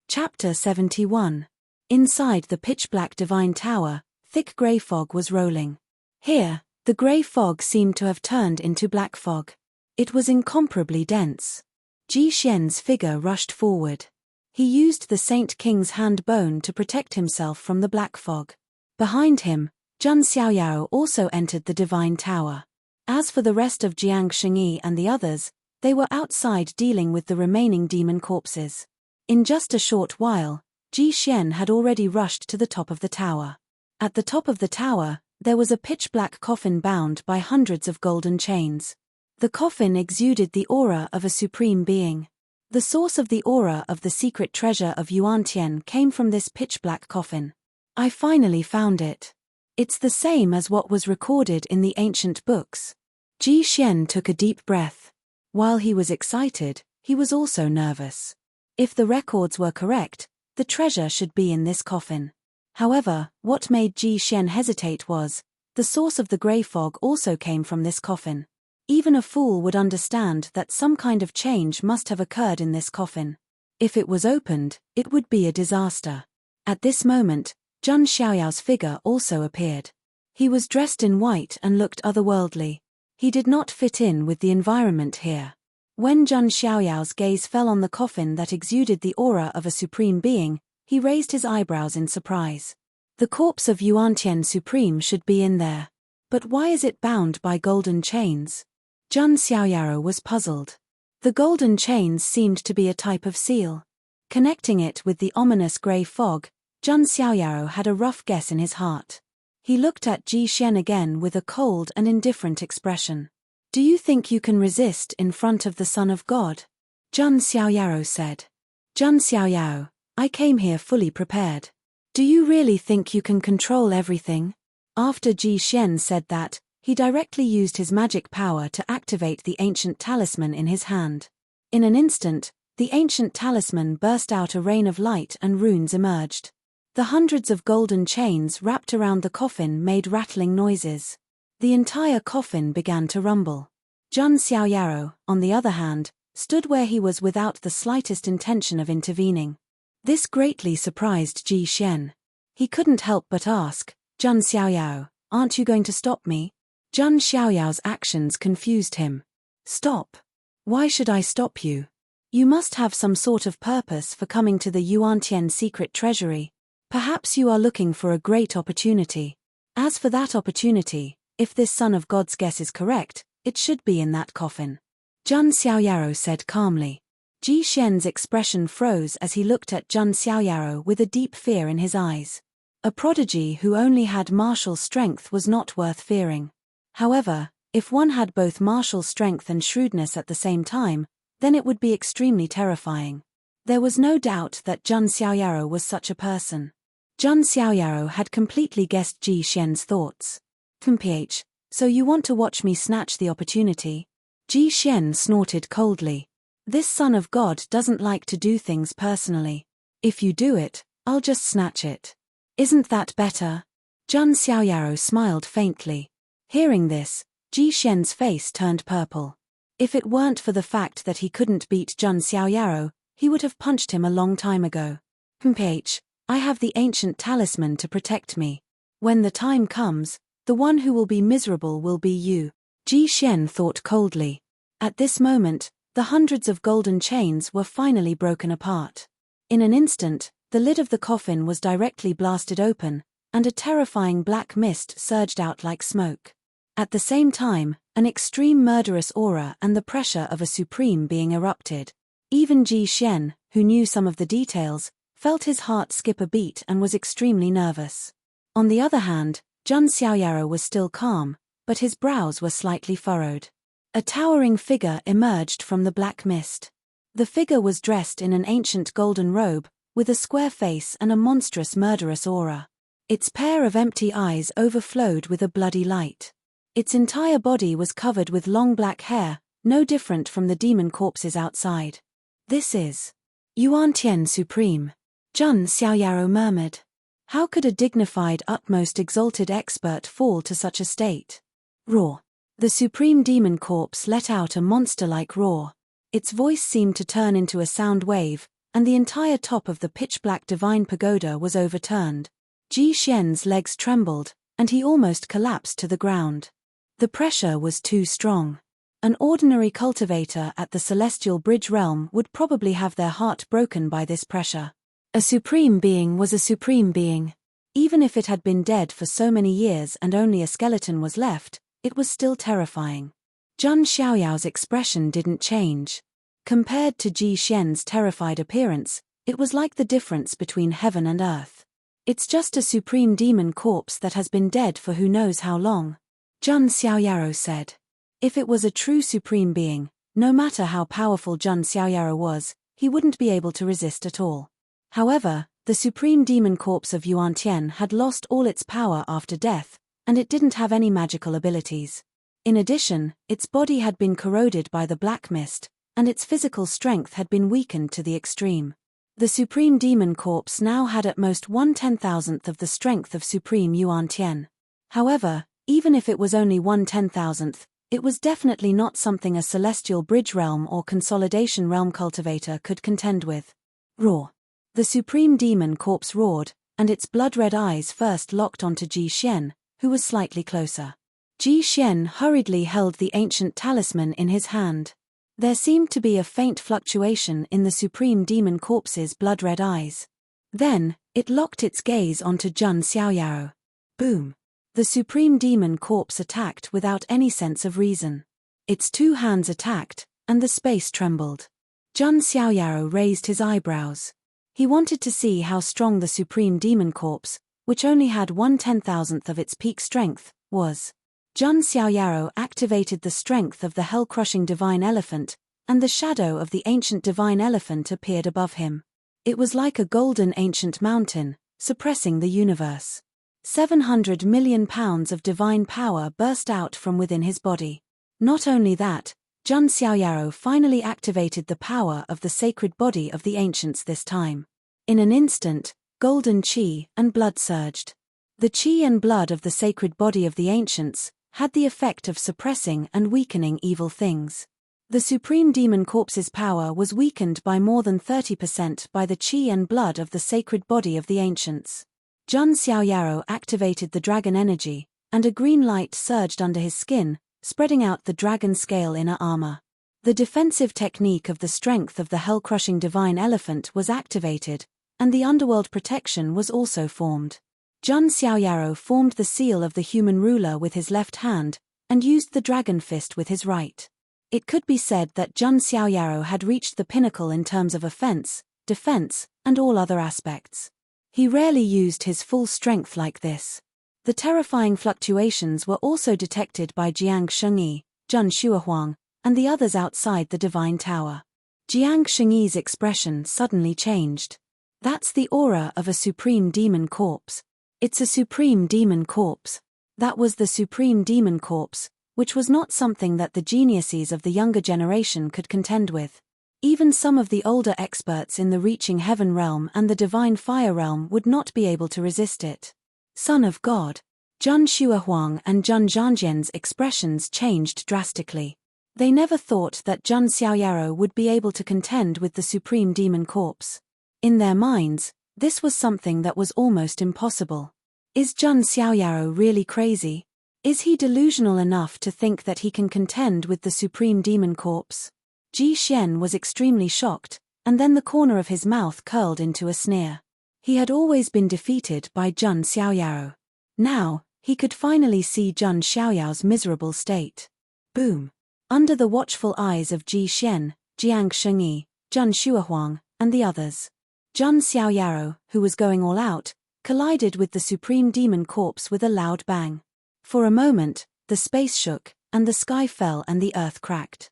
Chapter 71. Inside the pitch-black divine tower, thick grey fog was rolling. Here, the grey fog seemed to have turned into black fog. It was incomparably dense. Ji Xian's figure rushed forward. He used the Saint King's hand bone to protect himself from the black fog. Behind him, Jun Xiaoyao also entered the divine tower. As for the rest of Jiang Shengyi and the others, they were outside dealing with the remaining demon corpses. In just a short while, Ji Xian had already rushed to the top of the tower. At the top of the tower, there was a pitch-black coffin bound by hundreds of golden chains. The coffin exuded the aura of a supreme being. The source of the aura of the secret treasure of Yuantian came from this pitch-black coffin. I finally found it. It's the same as what was recorded in the ancient books. Ji Xian took a deep breath. While he was excited, he was also nervous. If the records were correct, the treasure should be in this coffin. However, what made Ji Xian hesitate was, the source of the grey fog also came from this coffin. Even a fool would understand that some kind of change must have occurred in this coffin. If it was opened, it would be a disaster. At this moment, Jun Xiaoyao's figure also appeared. He was dressed in white and looked otherworldly. He did not fit in with the environment here. When Jun Xiaoyao's gaze fell on the coffin that exuded the aura of a supreme being, he raised his eyebrows in surprise. The corpse of Yuantian Supreme should be in there. But why is it bound by golden chains? Jun Xiaoyaro was puzzled. The golden chains seemed to be a type of seal. Connecting it with the ominous grey fog, Jun Xiaoyaro had a rough guess in his heart. He looked at Ji Xian again with a cold and indifferent expression. Do you think you can resist in front of the Son of God? Jun Xiaoyaro said. Jun Xiaoyao, I came here fully prepared. Do you really think you can control everything? After Ji Xian said that, he directly used his magic power to activate the ancient talisman in his hand. In an instant, the ancient talisman burst out, a rain of light and runes emerged. The hundreds of golden chains wrapped around the coffin made rattling noises. The entire coffin began to rumble. Jun Xiaoyaro, on the other hand, stood where he was without the slightest intention of intervening. This greatly surprised Ji Xian. He couldn't help but ask, Jun Xiaoyao, aren't you going to stop me? Jun Xiaoyao's actions confused him. Stop? Why should I stop you? You must have some sort of purpose for coming to the Yuantian secret treasury. Perhaps you are looking for a great opportunity. As for that opportunity, if this Son of God's guess is correct, it should be in that coffin. Jun Xiaoyaro said calmly. Ji Xian's expression froze as he looked at Jun Xiaoyaro with a deep fear in his eyes. A prodigy who only had martial strength was not worth fearing. However, if one had both martial strength and shrewdness at the same time, then it would be extremely terrifying. There was no doubt that Jun Xiaoyaro was such a person. Jun Xiaoyaro had completely guessed Ji Xian's thoughts. "Ph, so you want to watch me snatch the opportunity?" Ji Xian snorted coldly. "This Son of God doesn't like to do things personally. If you do it, I'll just snatch it. Isn't that better?" Jun Xiaoyaro smiled faintly. Hearing this, Ji Xian's face turned purple. If it weren't for the fact that he couldn't beat Jun Xiaoyaro, he would have punched him a long time ago. "Ph, I have the ancient talisman to protect me. When the time comes, the one who will be miserable will be you," Ji Xian thought coldly. At this moment, the hundreds of golden chains were finally broken apart. In an instant, the lid of the coffin was directly blasted open, and a terrifying black mist surged out like smoke. At the same time, an extreme murderous aura and the pressure of a supreme being erupted. Even Ji Xian, who knew some of the details, felt his heart skip a beat and was extremely nervous. On the other hand, Jun Xiaoyaro was still calm, but his brows were slightly furrowed. A towering figure emerged from the black mist. The figure was dressed in an ancient golden robe, with a square face and a monstrous murderous aura. Its pair of empty eyes overflowed with a bloody light. Its entire body was covered with long black hair, no different from the demon corpses outside. "This is Yuan Tian Supreme," Zhun Xiaoyaro murmured. "How could a dignified, utmost exalted expert fall to such a state?" Roar. The supreme demon corpse let out a monster-like roar. Its voice seemed to turn into a sound wave, and the entire top of the pitch-black divine pagoda was overturned. Ji Xian's legs trembled, and he almost collapsed to the ground. The pressure was too strong. An ordinary cultivator at the Celestial Bridge realm would probably have their heart broken by this pressure. A supreme being was a supreme being. Even if it had been dead for so many years and only a skeleton was left, it was still terrifying. Zhun Xiaoyao's expression didn't change. Compared to Ji Xian's terrified appearance, it was like the difference between heaven and earth. "It's just a supreme demon corpse that has been dead for who knows how long," Zhun Xiaoyaro said. If it was a true supreme being, no matter how powerful Zhun Xiaoyaro was, he wouldn't be able to resist at all. However, the supreme demon corpse of Yuan Tian had lost all its power after death, and it didn't have any magical abilities. In addition, its body had been corroded by the black mist, and its physical strength had been weakened to the extreme. The supreme demon corpse now had at most 1/10,000th of the strength of supreme Yuan Tian. However, even if it was only 1/10,000th, it was definitely not something a celestial bridge realm or consolidation realm cultivator could contend with. Roar. The supreme demon corpse roared, and its blood-red eyes first locked onto Ji Xian, who was slightly closer. Ji Xian hurriedly held the ancient talisman in his hand. There seemed to be a faint fluctuation in the supreme demon corpse's blood-red eyes. Then, it locked its gaze onto Zhun Xiaoyaro. Boom. The supreme demon corpse attacked without any sense of reason. Its two hands attacked, and the space trembled. Zhun Xiaoyaro raised his eyebrows. He wanted to see how strong the supreme demon corpse, which only had 1/10,000th of its peak strength, was. Zhun Xiaoyaro activated the strength of the hell-crushing divine elephant, and the shadow of the ancient divine elephant appeared above him. It was like a golden ancient mountain, suppressing the universe. 700 million pounds of divine power burst out from within his body. Not only that, Zhun Xiaoyaro finally activated the power of the sacred body of the ancients this time. In an instant, golden qi and blood surged. The qi and blood of the sacred body of the ancients had the effect of suppressing and weakening evil things. The supreme demon corpse's power was weakened by more than 30% by the qi and blood of the sacred body of the ancients. Zhun Xiaoyaro activated the dragon energy, and a green light surged under his skin, spreading out the dragon scale inner armor. The defensive technique of the strength of the hell-crushing divine elephant was activated, and the underworld protection was also formed. Zhun Xiaoyaro formed the seal of the human ruler with his left hand, and used the dragon fist with his right. It could be said that Zhun Xiaoyaro had reached the pinnacle in terms of offense, defense, and all other aspects. He rarely used his full strength like this. The terrifying fluctuations were also detected by Jiang Shengyi, Zhun Shuahuang, and the others outside the divine tower. Jiang Shengyi's expression suddenly changed. "That's the aura of a supreme demon corpse. It's a supreme demon corpse." That was the supreme demon corpse, which was not something that the geniuses of the younger generation could contend with. Even some of the older experts in the reaching heaven realm and the divine fire realm would not be able to resist it. Son of God. Zhun Shuahuang and Zhun Zhangjian's expressions changed drastically. They never thought that Zhun Xiaoyaro would be able to contend with the supreme demon corpse. In their minds, this was something that was almost impossible. Is Zhun Xiaoyaro really crazy? Is he delusional enough to think that he can contend with the supreme demon corpse? Ji Xian was extremely shocked, and then the corner of his mouth curled into a sneer. He had always been defeated by Zhun Xiaoyaro. Now, he could finally see Zhun Xiaoyao's miserable state. Boom. Under the watchful eyes of Ji Xian, Jiang Shengyi, Zhun Shuahuang, and the others, Zhun Xiaoyaro, who was going all out, collided with the supreme demon corpse with a loud bang. For a moment, the space shook, and the sky fell and the earth cracked.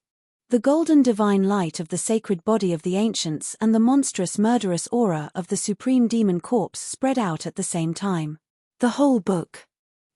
The golden divine light of the sacred body of the ancients and the monstrous murderous aura of the supreme demon corpse spread out at the same time. The whole book.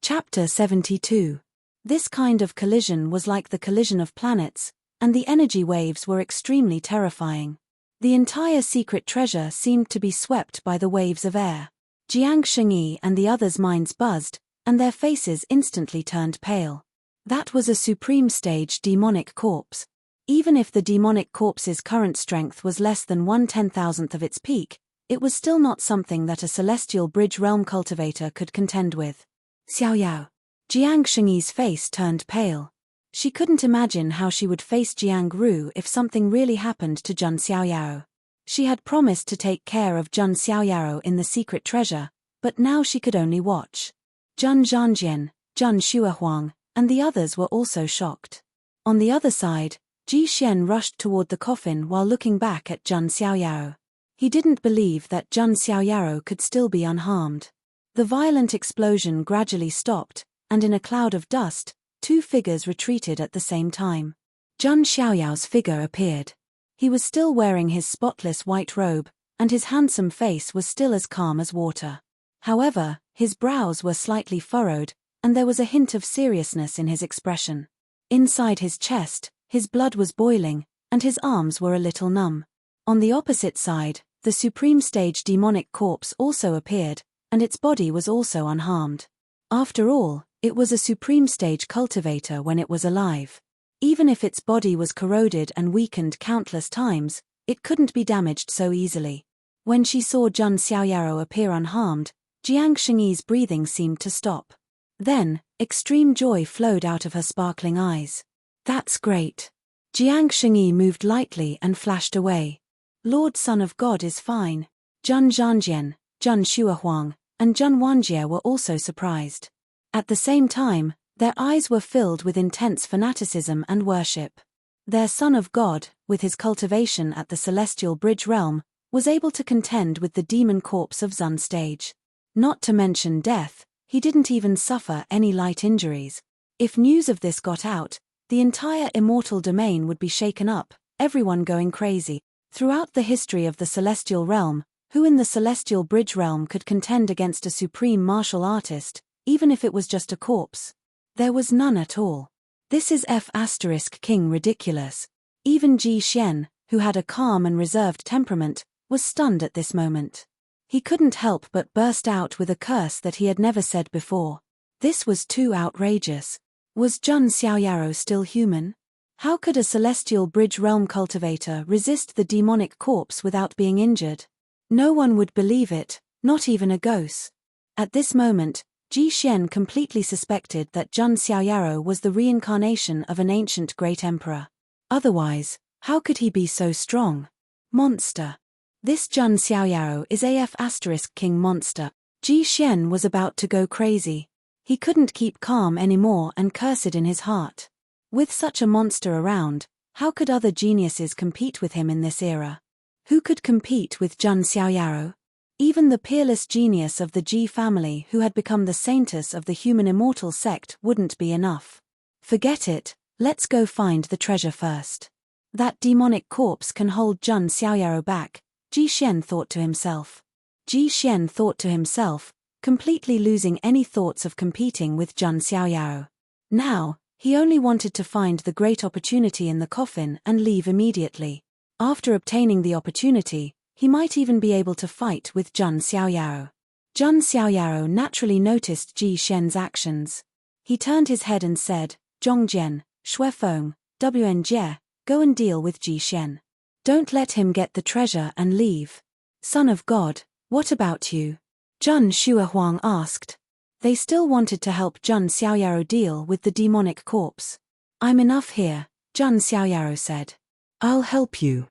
Chapter 72. This kind of collision was like the collision of planets, and the energy waves were extremely terrifying. The entire secret treasure seemed to be swept by the waves of air. Jiang Shengyi and the others' minds buzzed, and their faces instantly turned pale. That was a supreme stage demonic corpse. Even if the demonic corpse's current strength was less than 1/10,000th of its peak, it was still not something that a celestial bridge realm cultivator could contend with. Xiao Yao. Jiang Shengyi's face turned pale. She couldn't imagine how she would face Jiang Ru if something really happened to Jun Xiaoyao. She had promised to take care of Jun Xiaoyao in the secret treasure, but now she could only watch. Jun Zhanjian, Jun Xuehuang, and the others were also shocked. On the other side, Ji Xian rushed toward the coffin while looking back at Jun Xiaoyao. He didn't believe that Jun Xiaoyao could still be unharmed. The violent explosion gradually stopped, and in a cloud of dust, two figures retreated at the same time. Jun Xiaoyao's figure appeared. He was still wearing his spotless white robe, and his handsome face was still as calm as water. However, his brows were slightly furrowed, and there was a hint of seriousness in his expression. Inside his chest, his blood was boiling, and his arms were a little numb. On the opposite side, the supreme stage demonic corpse also appeared, and its body was also unharmed. After all, it was a supreme stage cultivator when it was alive. Even if its body was corroded and weakened countless times, it couldn't be damaged so easily. When she saw Jun Xiaoyao appear unharmed, Jiang Shengyi's breathing seemed to stop. Then, extreme joy flowed out of her sparkling eyes. That's great. Jiang Shengyi moved lightly and flashed away. Lord Son of God is fine. Jun Zhanjian, Jun Xuehuang, and Jun Wanjie were also surprised. At the same time, their eyes were filled with intense fanaticism and worship. Their Son of God, with his cultivation at the celestial bridge realm, was able to contend with the demon corpse of Zun stage. Not to mention death, he didn't even suffer any light injuries. If news of this got out, the entire immortal domain would be shaken up, everyone going crazy. Throughout the history of the celestial realm, who in the celestial bridge realm could contend against a supreme martial artist, even if it was just a corpse? There was none at all. This is King ridiculous. Even Ji Xian, who had a calm and reserved temperament, was stunned at this moment. He couldn't help but burst out with a curse that he had never said before. This was too outrageous. Was Jun Xiaoyao still human? How could a celestial bridge realm cultivator resist the demonic corpse without being injured? No one would believe it, not even a ghost. At this moment, Ji Xian completely suspected that Jun Xiaoyao was the reincarnation of an ancient great emperor. Otherwise, how could he be so strong? Monster. This Jun Xiaoyao is King monster. Ji Xian was about to go crazy. He couldn't keep calm anymore and cursed in his heart. With such a monster around, how could other geniuses compete with him in this era? Who could compete with Jun Xiaoyao? Even the peerless genius of the Ji family who had become the saintess of the human immortal sect wouldn't be enough. Forget it, let's go find the treasure first. That demonic corpse can hold Jun Xiaoyao back, Ji Xian thought to himself. Ji Xian thought to himself, completely losing any thoughts of competing with Jun Xiaoyao. Now, he only wanted to find the great opportunity in the coffin and leave immediately. After obtaining the opportunity, he might even be able to fight with Jun Xiaoyao. Jun Xiaoyao naturally noticed Ji Xian's actions. He turned his head and said, Zhongjian, Shuefeng, Wen, go and deal with Ji Xian. Don't let him get the treasure and leave. Son of God, what about you? Jun Xuehuang asked. They still wanted to help Jun Xiaoyao deal with the demonic corpse. I'm enough here, Jun Xiaoyao said. I'll help you.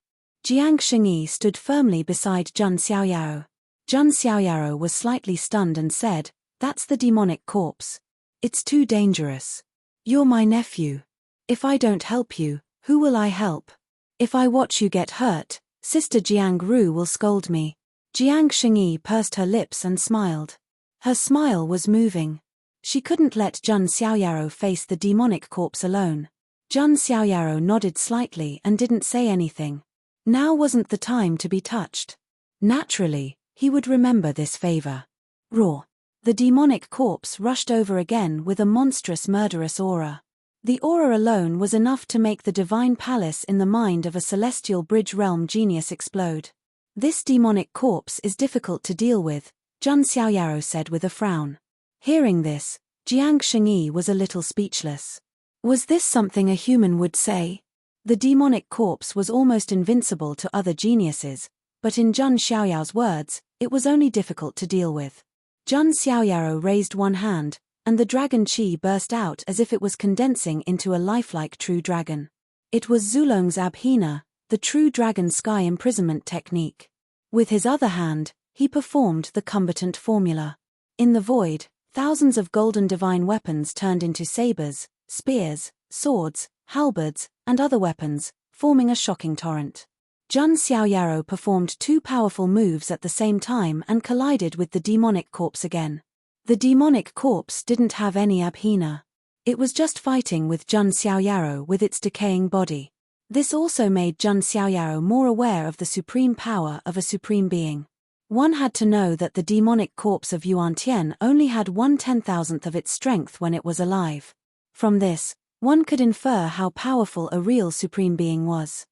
Jiang Shengyi stood firmly beside Jun Xiaoyao. Jun Xiaoyao was slightly stunned and said, that's the demonic corpse. It's too dangerous. You're my nephew. If I don't help you, who will I help? If I watch you get hurt, Sister Jiang Ru will scold me. Jiang Shengyi pursed her lips and smiled. Her smile was moving. She couldn't let Jun Xiaoyaro face the demonic corpse alone. Jun Xiaoyaro nodded slightly and didn't say anything. Now wasn't the time to be touched. Naturally, he would remember this favor. Roar. The demonic corpse rushed over again with a monstrous murderous aura. The aura alone was enough to make the divine palace in the mind of a celestial bridge realm genius explode. This demonic corpse is difficult to deal with, Jun Xiaoyaro said with a frown. Hearing this, Jiang Shengyi was a little speechless. Was this something a human would say? The demonic corpse was almost invincible to other geniuses, but in Jun Xiaoyao's words, it was only difficult to deal with. Jun Xiaoyaro raised one hand, and the dragon chi burst out as if it was condensing into a lifelike true dragon. It was Zulong's Abhina, the true dragon sky imprisonment technique. With his other hand, he performed the combatant formula. In the void, thousands of golden divine weapons turned into sabers, spears, swords, halberds, and other weapons, forming a shocking torrent. Jun Xiaoyaro performed two powerful moves at the same time and collided with the demonic corpse again. The demonic corpse didn't have any Abhina. It was just fighting with Jun Xiaoyaro with its decaying body. This also made Jun Xiaoyaro more aware of the supreme power of a supreme being. One had to know that the demonic corpse of Yuan Tian only had 1/10,000th of its strength when it was alive. From this, one could infer how powerful a real supreme being was.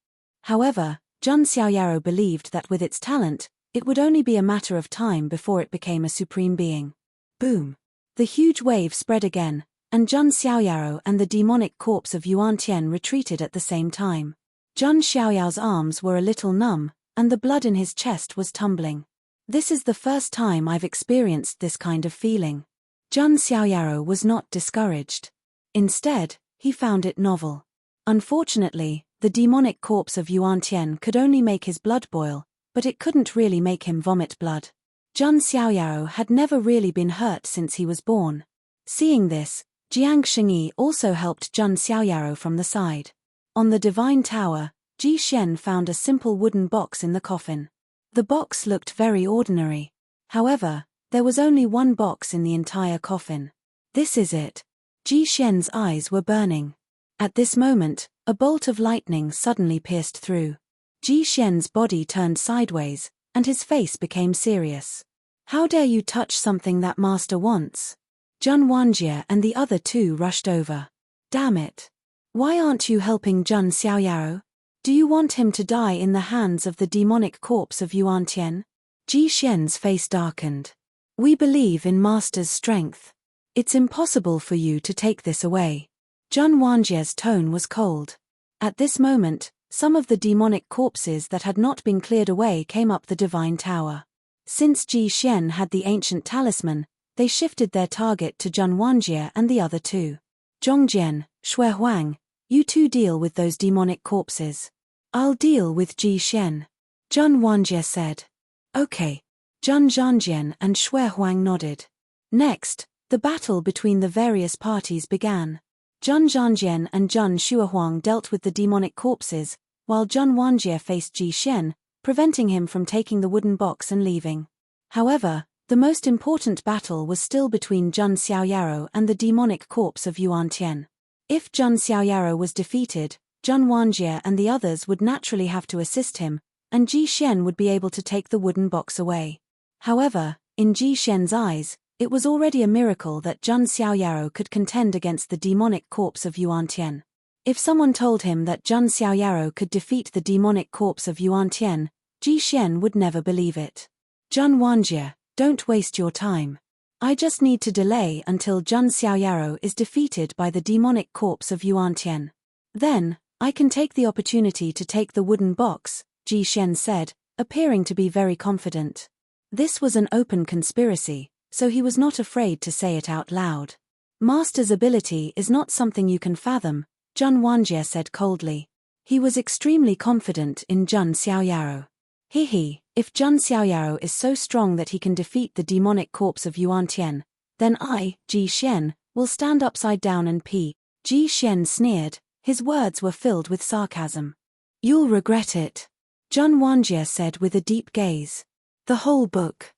However, Jun Xiaoyaro believed that with its talent, it would only be a matter of time before it became a supreme being. Boom! The huge wave spread again, and Jun Xiaoyaro and the demonic corpse of Yuan Tian retreated at the same time. Jun Xiaoyao's arms were a little numb, and the blood in his chest was tumbling. This is the first time I've experienced this kind of feeling. Jun Xiaoyaro was not discouraged. Instead, he found it novel. Unfortunately, the demonic corpse of Yuan Tian could only make his blood boil, but it couldn't really make him vomit blood. Jun Xiaoyaro had never really been hurt since he was born. Seeing this, Jiang Shengyi also helped Jun Xiaoyaro from the side. On the divine tower, Ji Shen found a simple wooden box in the coffin. The box looked very ordinary. However, there was only one box in the entire coffin. This is it. Ji Shen's eyes were burning. At this moment, a bolt of lightning suddenly pierced through. Ji Shen's body turned sideways, and his face became serious. How dare you touch something that master wants? Jun Wanjie and the other two rushed over. Damn it. Why aren't you helping Jun Xiaoyaro? Do you want him to die in the hands of the demonic corpse of Yuan Tian? Ji Shen's face darkened. We believe in master's strength. It's impossible for you to take this away. Jun Wanjie's tone was cold. At this moment, some of the demonic corpses that had not been cleared away came up the divine tower. Since Ji Shen had the ancient talisman, they shifted their target to Jun Wanjie and the other two. Zhongjian, Shui Huang, you two deal with those demonic corpses. I'll deal with Ji Shen. Jun Wanjie said. Okay. Jun Zhongjian and Shui Huang nodded. Next, the battle between the various parties began. Jun Zhongjian and Jun Shuahuang dealt with the demonic corpses, while Jun Wanjie faced Ji Shen, preventing him from taking the wooden box and leaving. However, the most important battle was still between Jun Xiaoyaro and the demonic corpse of Yuan Tian. If Jun Xiaoyaro was defeated, Jun Wanjie and the others would naturally have to assist him, and Ji Shen would be able to take the wooden box away. However, in Ji Shen's eyes, it was already a miracle that Jun Xiaoyaro could contend against the demonic corpse of Yuan Tian. If someone told him that Jun Xiaoyaro could defeat the demonic corpse of Yuan Tian, Ji Shen would never believe it. Jun Wanjie, don't waste your time. I just need to delay until Jun Xiaoyaro is defeated by the demonic corpse of Yuan Tian. Then, I can take the opportunity to take the wooden box, Ji Shen said, appearing to be very confident. This was an open conspiracy, so he was not afraid to say it out loud. Master's ability is not something you can fathom, Jun Wanjie said coldly. He was extremely confident in Jun Xiaoyaro. If Jun Xiaoyaro is so strong that he can defeat the demonic corpse of Yuan Tian, then I, Ji Shen, will stand upside down and pee. Ji Shen sneered, his words were filled with sarcasm. You'll regret it, Jun Wanjie said with a deep gaze. The whole book.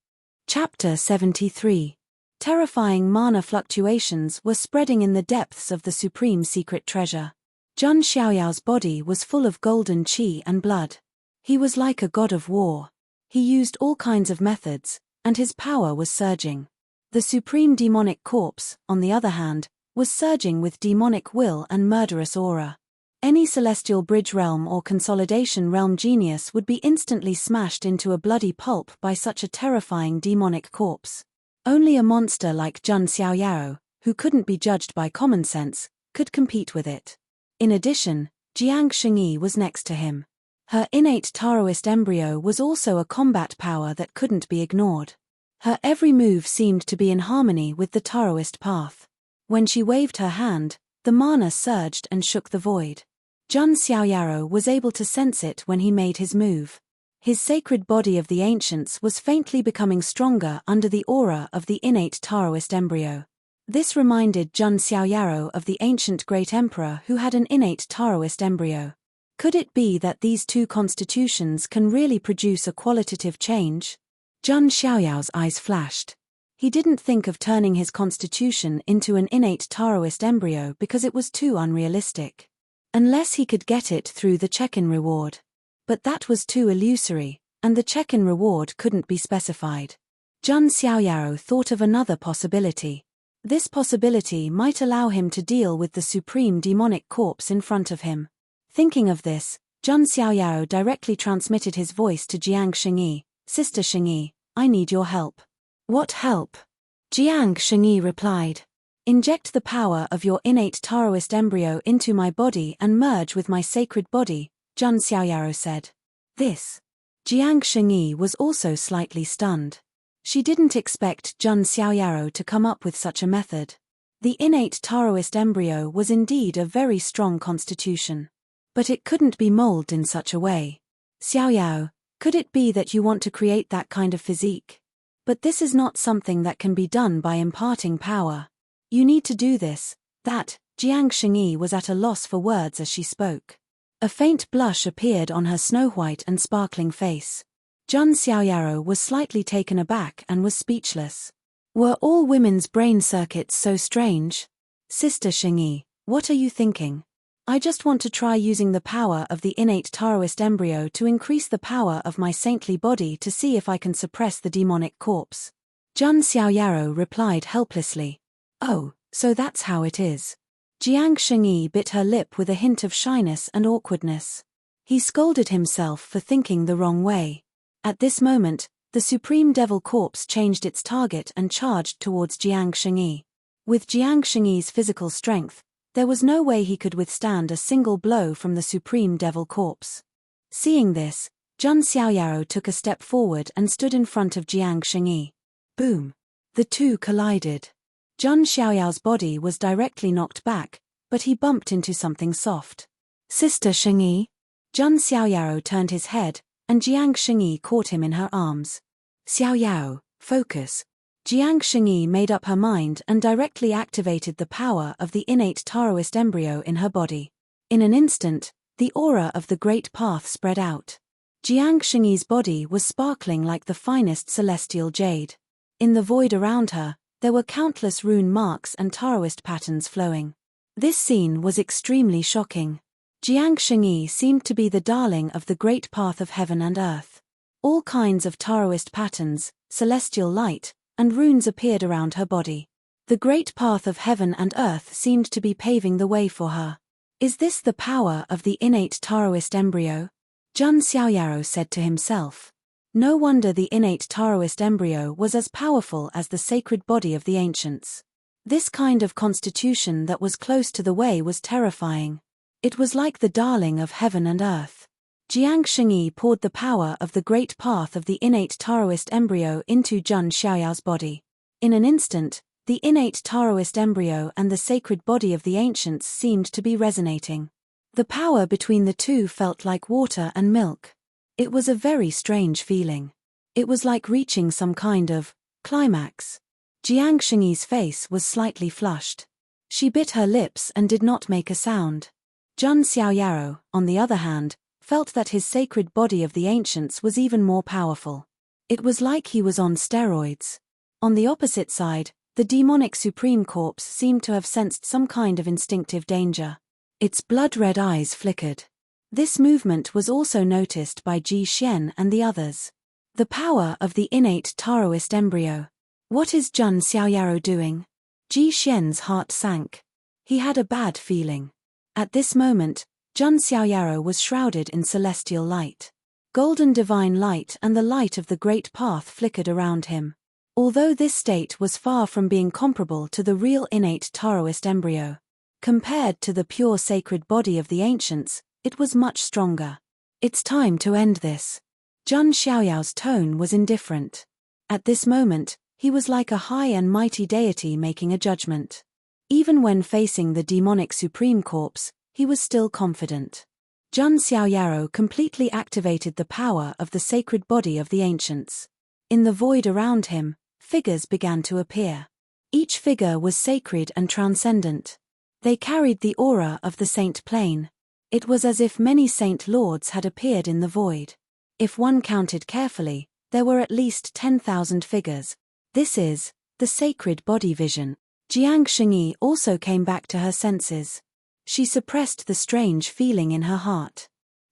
Chapter 73. Terrifying mana fluctuations were spreading in the depths of the supreme secret treasure. Zhang Xiaoyao's body was full of golden qi and blood. He was like a god of war. He used all kinds of methods, and his power was surging. The supreme demonic corpse, on the other hand, was surging with demonic will and murderous aura. Any celestial bridge realm or consolidation realm genius would be instantly smashed into a bloody pulp by such a terrifying demonic corpse. Only a monster like Zhang Xiaoyao, who couldn't be judged by common sense, could compete with it. In addition, Jiang Shengyi was next to him. Her innate Taoist embryo was also a combat power that couldn't be ignored. Her every move seemed to be in harmony with the Taoist path. When she waved her hand, the mana surged and shook the void. Zhang Xiaoyao was able to sense it when he made his move. His sacred body of the ancients was faintly becoming stronger under the aura of the innate Taoist embryo. This reminded Zhang Xiaoyao of the ancient great emperor who had an innate Taoist embryo. Could it be that these two constitutions can really produce a qualitative change? Zhang Xiaoyao's eyes flashed. He didn't think of turning his constitution into an innate Taoist embryo because it was too unrealistic. Unless he could get it through the check-in reward. But that was too illusory, and the check-in reward couldn't be specified. Zhang Xiaoyao thought of another possibility. This possibility might allow him to deal with the supreme demonic corpse in front of him. Thinking of this, Zhang Xiaoyao directly transmitted his voice to Jiang Shengyi. "Sister Shengyi, I need your help." "What help?" Jiang Shengyi replied. "Inject the power of your innate Taoist embryo into my body and merge with my sacred body," Zhang Xiaoyao said. This. Jiang Shengyi was also slightly stunned. She didn't expect Zhang Xiaoyao to come up with such a method. The innate Taoist embryo was indeed a very strong constitution. But it couldn't be molded in such a way. "Xiaoyao, could it be that you want to create that kind of physique? But this is not something that can be done by imparting power. You need to do this, that." Jiang Shengyi was at a loss for words as she spoke. A faint blush appeared on her snow-white and sparkling face. Zhang Xiaoyao was slightly taken aback and was speechless. Were all women's brain circuits so strange? "Sister Shengyi, what are you thinking?" "I just want to try using the power of the innate Taoist embryo to increase the power of my saintly body to see if I can suppress the demonic corpse." Zhang Xiaoyao replied helplessly. "Oh, so that's how it is." Jiang Shengyi bit her lip with a hint of shyness and awkwardness. He scolded himself for thinking the wrong way. At this moment, the supreme devil corpse changed its target and charged towards Jiang Shengyi. With Jiang Shengyi's physical strength, there was no way he could withstand a single blow from the supreme devil corpse. Seeing this, Zhang Xiaoyao took a step forward and stood in front of Jiang Shengyi. Boom! The two collided. Zhang Xiaoyao's body was directly knocked back, but he bumped into something soft. "Sister Shengyi?" Zhang Xiaoyao turned his head, and Jiang Shengyi caught him in her arms. "Xiaoyao, focus." Jiang Shengyi made up her mind and directly activated the power of the innate Taoist embryo in her body. In an instant, the aura of the Great Path spread out. Jiang Shengyi's body was sparkling like the finest celestial jade. In the void around her, there were countless rune marks and Taoist patterns flowing. This scene was extremely shocking. Jiang Shengyi seemed to be the darling of the Great Path of heaven and earth. All kinds of Taoist patterns, celestial light, and runes appeared around her body. The Great Path of heaven and earth seemed to be paving the way for her. "Is this the power of the innate Taoist embryo?" Zhang Xiaoyao said to himself. No wonder the innate Taoist embryo was as powerful as the sacred body of the ancients. This kind of constitution that was close to the way was terrifying. It was like the darling of heaven and earth. Jiang Shengyi poured the power of the Great Path of the innate Taoist embryo into Zhang Xiaoyao's body. In an instant, the innate Taoist embryo and the sacred body of the ancients seemed to be resonating. The power between the two felt like water and milk. It was a very strange feeling. It was like reaching some kind of climax. Jiang Shengyi's face was slightly flushed. She bit her lips and did not make a sound. Zhang Xiaoyao, on the other hand, felt that his sacred body of the ancients was even more powerful. It was like he was on steroids. On the opposite side, The demonic supreme corpse seemed to have sensed some kind of instinctive danger. Its blood-red eyes flickered. This movement was also noticed by Ji Xian and the others. The power of the innate Taoist embryo. What is Jun Xiaoyaro doing? Ji Xian's heart sank. He had a bad feeling. At this moment, Jun Xiaoyaro was shrouded in celestial light. Golden divine light and the light of the great path flickered around him. Although this state was far from being comparable to the real innate Taoist embryo, compared to the pure sacred body of the ancients, it was much stronger. It's time to end this. Jun Xiaoyao's tone was indifferent. At this moment, he was like a high and mighty deity making a judgment. Even when facing the demonic supreme corpse, he was still confident. Jun Xiaoyaro completely activated the power of the sacred body of the ancients. In the void around him, figures began to appear. Each figure was sacred and transcendent. They carried the aura of the saint plane. It was as if many saint lords had appeared in the void. If one counted carefully, there were at least 10,000 figures. This is the sacred body vision. Jiang Shengyi also came back to her senses. She suppressed the strange feeling in her heart.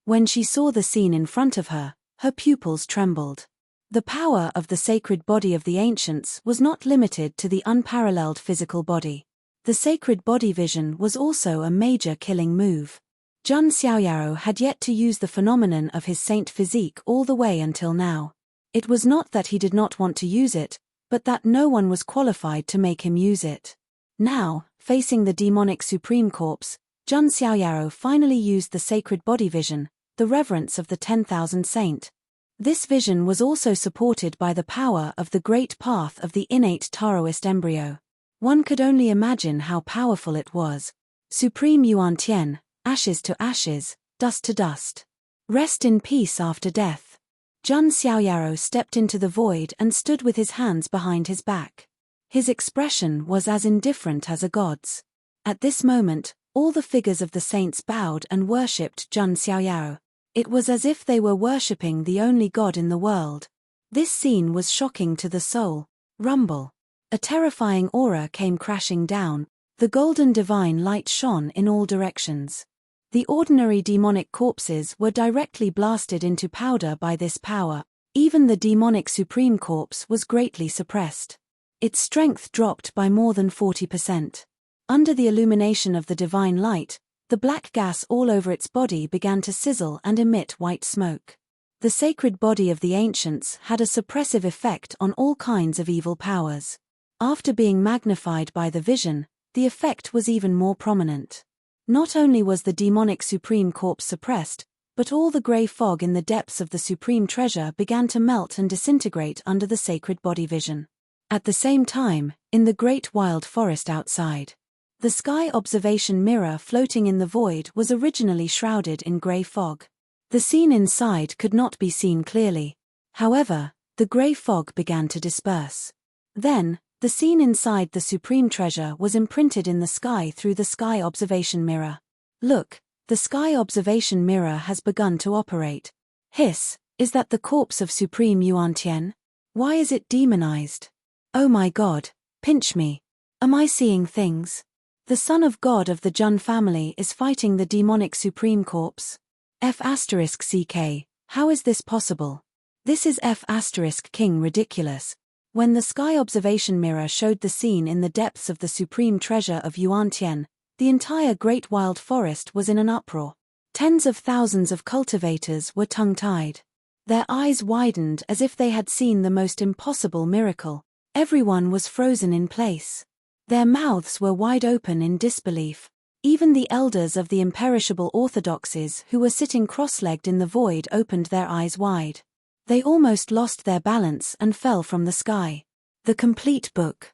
When she saw the scene in front of her, her pupils trembled. The power of the sacred body of the ancients was not limited to the unparalleled physical body. The sacred body vision was also a major killing move. Jun Xiaoyaro had yet to use the phenomenon of his saint physique all the way until now. It was not that he did not want to use it, but that no one was qualified to make him use it. Now, facing the demonic supreme corpse, Jun Xiaoyaro finally used the sacred body vision, the reverence of the 10,000 saint. This vision was also supported by the power of the great path of the innate Taoist embryo. One could only imagine how powerful it was. Supreme Yuan Tian, ashes to ashes, dust to dust. Rest in peace after death. Jun Xiaoyaro stepped into the void and stood with his hands behind his back. His expression was as indifferent as a god's. At this moment, all the figures of the saints bowed and worshipped Jun Xiaoyaro. It was as if they were worshipping the only god in the world. This scene was shocking to the soul. Rumble. A terrifying aura came crashing down. The golden divine light shone in all directions. The ordinary demonic corpses were directly blasted into powder by this power. Even the demonic supreme corpse was greatly suppressed. Its strength dropped by more than 40%. Under the illumination of the divine light, the black gas all over its body began to sizzle and emit white smoke. The sacred body of the ancients had a suppressive effect on all kinds of evil powers. After being magnified by the vision, the effect was even more prominent. Not only was the demonic supreme corpse suppressed, but all the grey fog in the depths of the supreme treasure began to melt and disintegrate under the sacred body vision. At the same time, in the great wild forest outside, the sky observation mirror floating in the void was originally shrouded in grey fog. The scene inside could not be seen clearly. However, the grey fog began to disperse. Then, the scene inside the supreme treasure was imprinted in the sky through the sky observation mirror. Look, the sky observation mirror has begun to operate. Hiss, is that the corpse of Supreme Yuan Tian? Why is it demonized? Oh my God, pinch me. Am I seeing things? The son of God of the Jun family is fighting the demonic supreme corpse. F***ck, how is this possible? This is F***king ridiculous. When the sky observation mirror showed the scene in the depths of the supreme treasure of Yuan Tian, the entire great wild forest was in an uproar. Tens of thousands of cultivators were tongue-tied. Their eyes widened as if they had seen the most impossible miracle. Everyone was frozen in place. Their mouths were wide open in disbelief. Even the elders of the imperishable orthodoxies who were sitting cross-legged in the void opened their eyes wide. They almost lost their balance and fell from the sky. The Complete Book.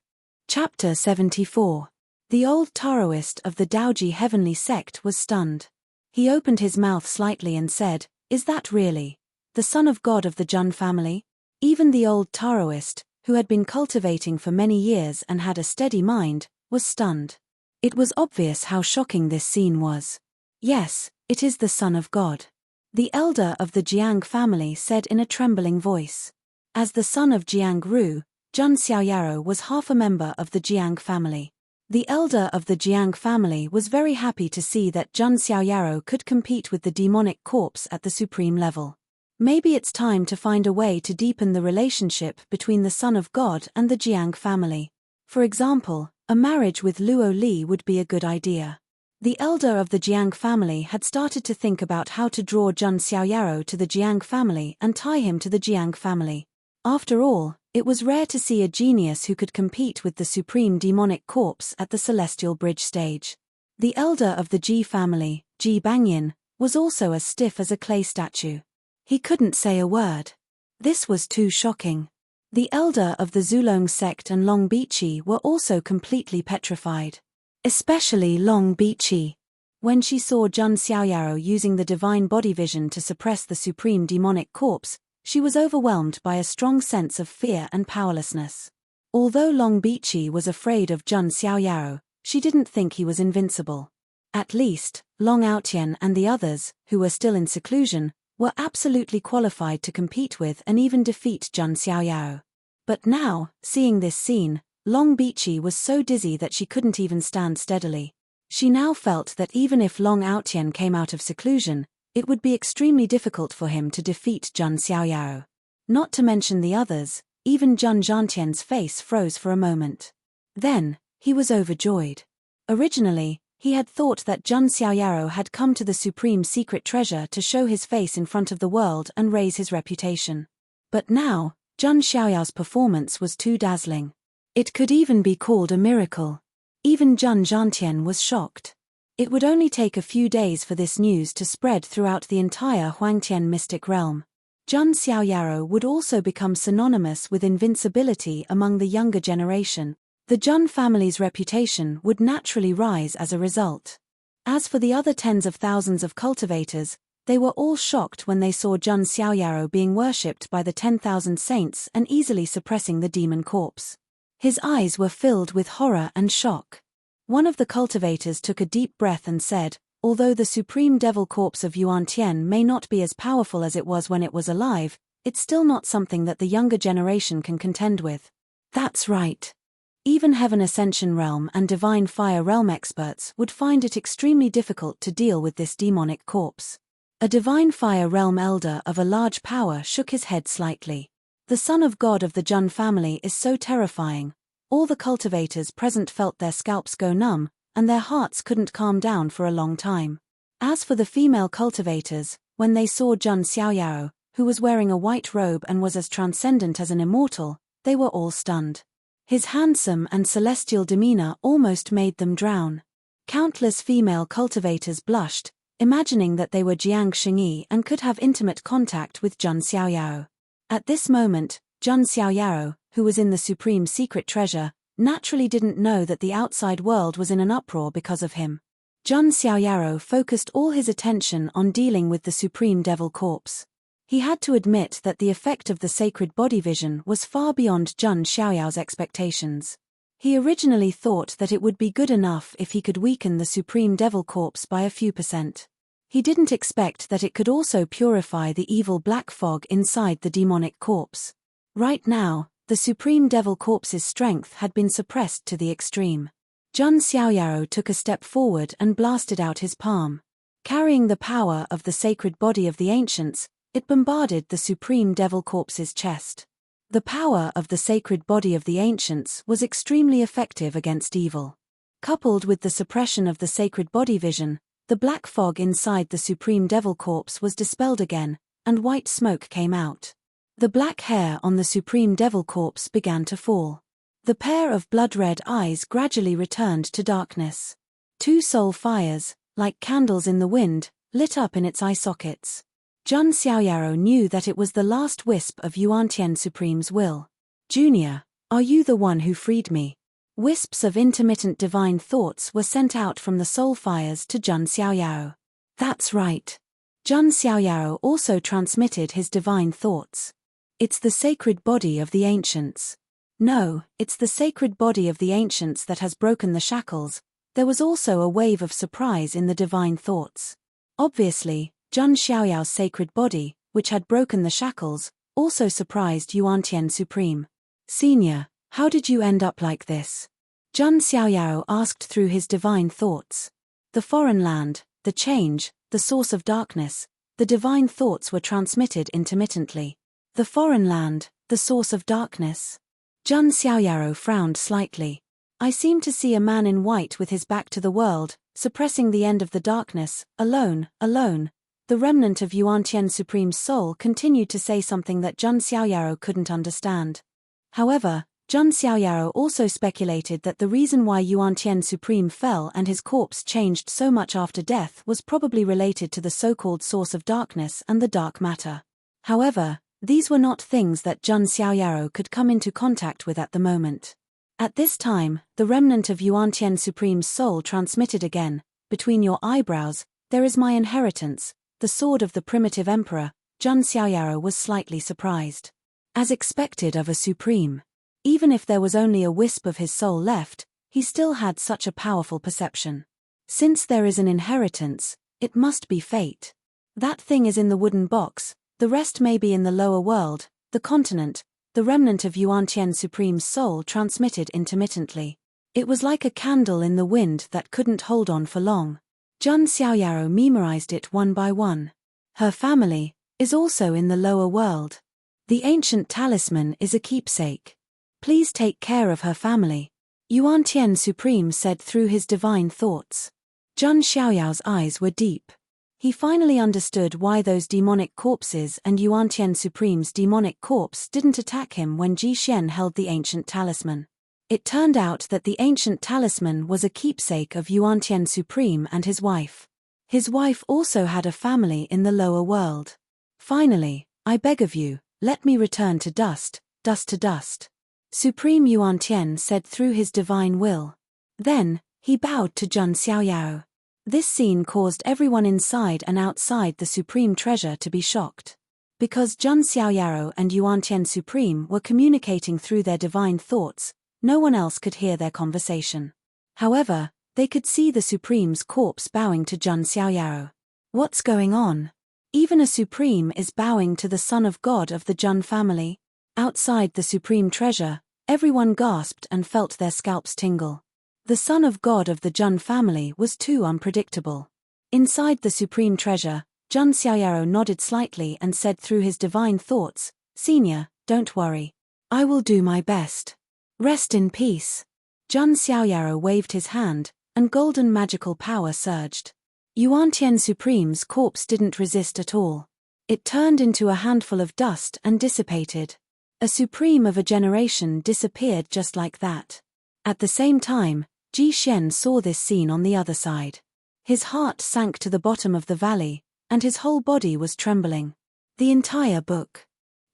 Chapter 74. The old Taoist of the Daoji heavenly sect was stunned. He opened his mouth slightly and said, "Is that really the son of God of the Jun family?" Even the old Taoist, who had been cultivating for many years and had a steady mind, was stunned. It was obvious how shocking this scene was. "Yes, it is the Son of God," the elder of the Jiang family said in a trembling voice. As the son of Jiang Ru, Jun Xiaoyaro was half a member of the Jiang family. The elder of the Jiang family was very happy to see that Jun Xiaoyaro could compete with the demonic corpse at the supreme level. Maybe it's time to find a way to deepen the relationship between the Son of God and the Jiang family. For example, a marriage with Luo Li would be a good idea. The elder of the Jiang family had started to think about how to draw Jun Xiaoyaro to the Jiang family and tie him to the Jiang family. After all, it was rare to see a genius who could compete with the supreme demonic corpse at the celestial bridge stage. The elder of the Ji family, Ji Bangyin, was also as stiff as a clay statue. He couldn't say a word. This was too shocking. The elder of the Zulong sect and Long Bichi were also completely petrified. Especially Long Bichi. When she saw Jun Xiaoyaro using the divine body vision to suppress the supreme demonic corpse, she was overwhelmed by a strong sense of fear and powerlessness. Although Long Bichi was afraid of Jun Xiaoyaro, she didn't think he was invincible. At least, Long Aotian and the others, who were still in seclusion, were absolutely qualified to compete with and even defeat Jun Xiaoyaro. But now, seeing this scene, Long Bichi was so dizzy that she couldn't even stand steadily. She now felt that even if Long Aotian came out of seclusion, it would be extremely difficult for him to defeat Jun Xiaoyaro. Not to mention the others, even Jun Zhantian's face froze for a moment. Then, he was overjoyed. Originally, he had thought that Jun Xiaoyaro had come to the supreme secret treasure to show his face in front of the world and raise his reputation. But now, Jun Xiaoyao's performance was too dazzling. It could even be called a miracle. Even Jun Zhantian was shocked. It would only take a few days for this news to spread throughout the entire Huangtian mystic realm. Jun Xiaoyaro would also become synonymous with invincibility among the younger generation. The Jun family's reputation would naturally rise as a result. As for the other tens of thousands of cultivators, they were all shocked when they saw Jun Xiaoyaro being worshipped by the 10,000 saints and easily suppressing the demon corpse. His eyes were filled with horror and shock. One of the cultivators took a deep breath and said, "Although the supreme devil corpse of Yuan Tian may not be as powerful as it was when it was alive, it's still not something that the younger generation can contend with." That's right. Even Heaven Ascension Realm and Divine Fire Realm experts would find it extremely difficult to deal with this demonic corpse. A Divine Fire Realm elder of a large power shook his head slightly. The Son of God of the Jun family is so terrifying. All the cultivators present felt their scalps go numb, and their hearts couldn't calm down for a long time. As for the female cultivators, when they saw Jun Xiaoyaro, who was wearing a white robe and was as transcendent as an immortal, they were all stunned. His handsome and celestial demeanor almost made them drown. Countless female cultivators blushed, imagining that they were Jiang Xingyi and could have intimate contact with Jun Xiaoyaro. At this moment, Jun Xiaoyaro, who was in the supreme secret treasure, naturally didn't know that the outside world was in an uproar because of him. Jun Xiaoyaro focused all his attention on dealing with the supreme devil corpse. He had to admit that the effect of the sacred body vision was far beyond Jun Xiaoyao's expectations. He originally thought that it would be good enough if he could weaken the supreme devil corpse by a few %. He didn't expect that it could also purify the evil black fog inside the demonic corpse. Right now, the supreme devil corpse's strength had been suppressed to the extreme. Jun Xiaoyaro took a step forward and blasted out his palm. Carrying the power of the sacred body of the ancients, it bombarded the supreme devil corpse's chest. The power of the sacred body of the ancients was extremely effective against evil. Coupled with the suppression of the sacred body vision, the black fog inside the supreme devil corpse was dispelled again, and white smoke came out. The black hair on the supreme devil corpse began to fall. The pair of blood-red eyes gradually returned to darkness. 2 soul fires, like candles in the wind, lit up in its eye sockets. Jun Xiaoyaro knew that it was the last wisp of Yuantian Supreme's will. "Junior, are you the one who freed me?" Wisps of intermittent divine thoughts were sent out from the soul fires to Jun Xiaoyaro. That's right. Jun Xiaoyaro also transmitted his divine thoughts. "It's the sacred body of the ancients." "No, it's the sacred body of the ancients that has broken the shackles." There was also a wave of surprise in the divine thoughts. Obviously, Jun Xiaoyao's sacred body, which had broken the shackles, also surprised Yuantian Supreme. Senior, how did you end up like this? Jun Xiaoyao asked through his divine thoughts. The foreign land, the change, the source of darkness, the divine thoughts were transmitted intermittently. The foreign land, the source of darkness. Jun Xiaoyao frowned slightly. I seem to see a man in white with his back to the world, suppressing the end of the darkness, alone, alone. The remnant of Yuantian Supreme's soul continued to say something that Jun Xiaoyao couldn't understand. However, Jun Xiaoyao also speculated that the reason why Yuantian Supreme fell and his corpse changed so much after death was probably related to the so-called source of darkness and the dark matter. However, these were not things that Jun Xiaoyao could come into contact with at the moment. At this time, the remnant of Yuantian Supreme's soul transmitted again, between your eyebrows, there is my inheritance, the sword of the primitive emperor. Jun Xiaoyao was slightly surprised. As expected of a supreme. Even if there was only a wisp of his soul left, he still had such a powerful perception. Since there is an inheritance, it must be fate. That thing is in the wooden box, the rest may be in the lower world, the continent, the remnant of Yuantian Supreme's soul transmitted intermittently. It was like a candle in the wind that couldn't hold on for long. Jun Xiaoyao memorized it one by one. Her family is also in the lower world. The ancient talisman is a keepsake. Please take care of her family. Yuantian Supreme said through his divine thoughts. Jun Xiaoyao's eyes were deep. He finally understood why those demonic corpses and Yuantian Supreme's demonic corpse didn't attack him when Ji Xian held the ancient talisman. It turned out that the ancient talisman was a keepsake of Yuantian Supreme and his wife. His wife also had a family in the lower world. Finally, I beg of you, let me return to dust, dust to dust. Supreme Yuantian said through his divine will. Then, he bowed to Jun Xiaoyao. This scene caused everyone inside and outside the Supreme Treasure to be shocked. Because Jun Xiaoyao and Yuantian Supreme were communicating through their divine thoughts, no one else could hear their conversation. However, they could see the Supreme's corpse bowing to Jun Xiaoyao. What's going on? Even a Supreme is bowing to the son of God of the Jun family? Outside the Supreme Treasure, everyone gasped and felt their scalps tingle. The son of God of the Jun family was too unpredictable. Inside the Supreme Treasure, Jun Xiaoyao nodded slightly and said through his divine thoughts, Senior, don't worry. I will do my best. Rest in peace. Jun Xiaoyao waved his hand, and golden magical power surged. Yuantian Supreme's corpse didn't resist at all. It turned into a handful of dust and dissipated. A Supreme of a generation disappeared just like that. At the same time, Ji Xian saw this scene on the other side. His heart sank to the bottom of the valley, and his whole body was trembling. The entire book.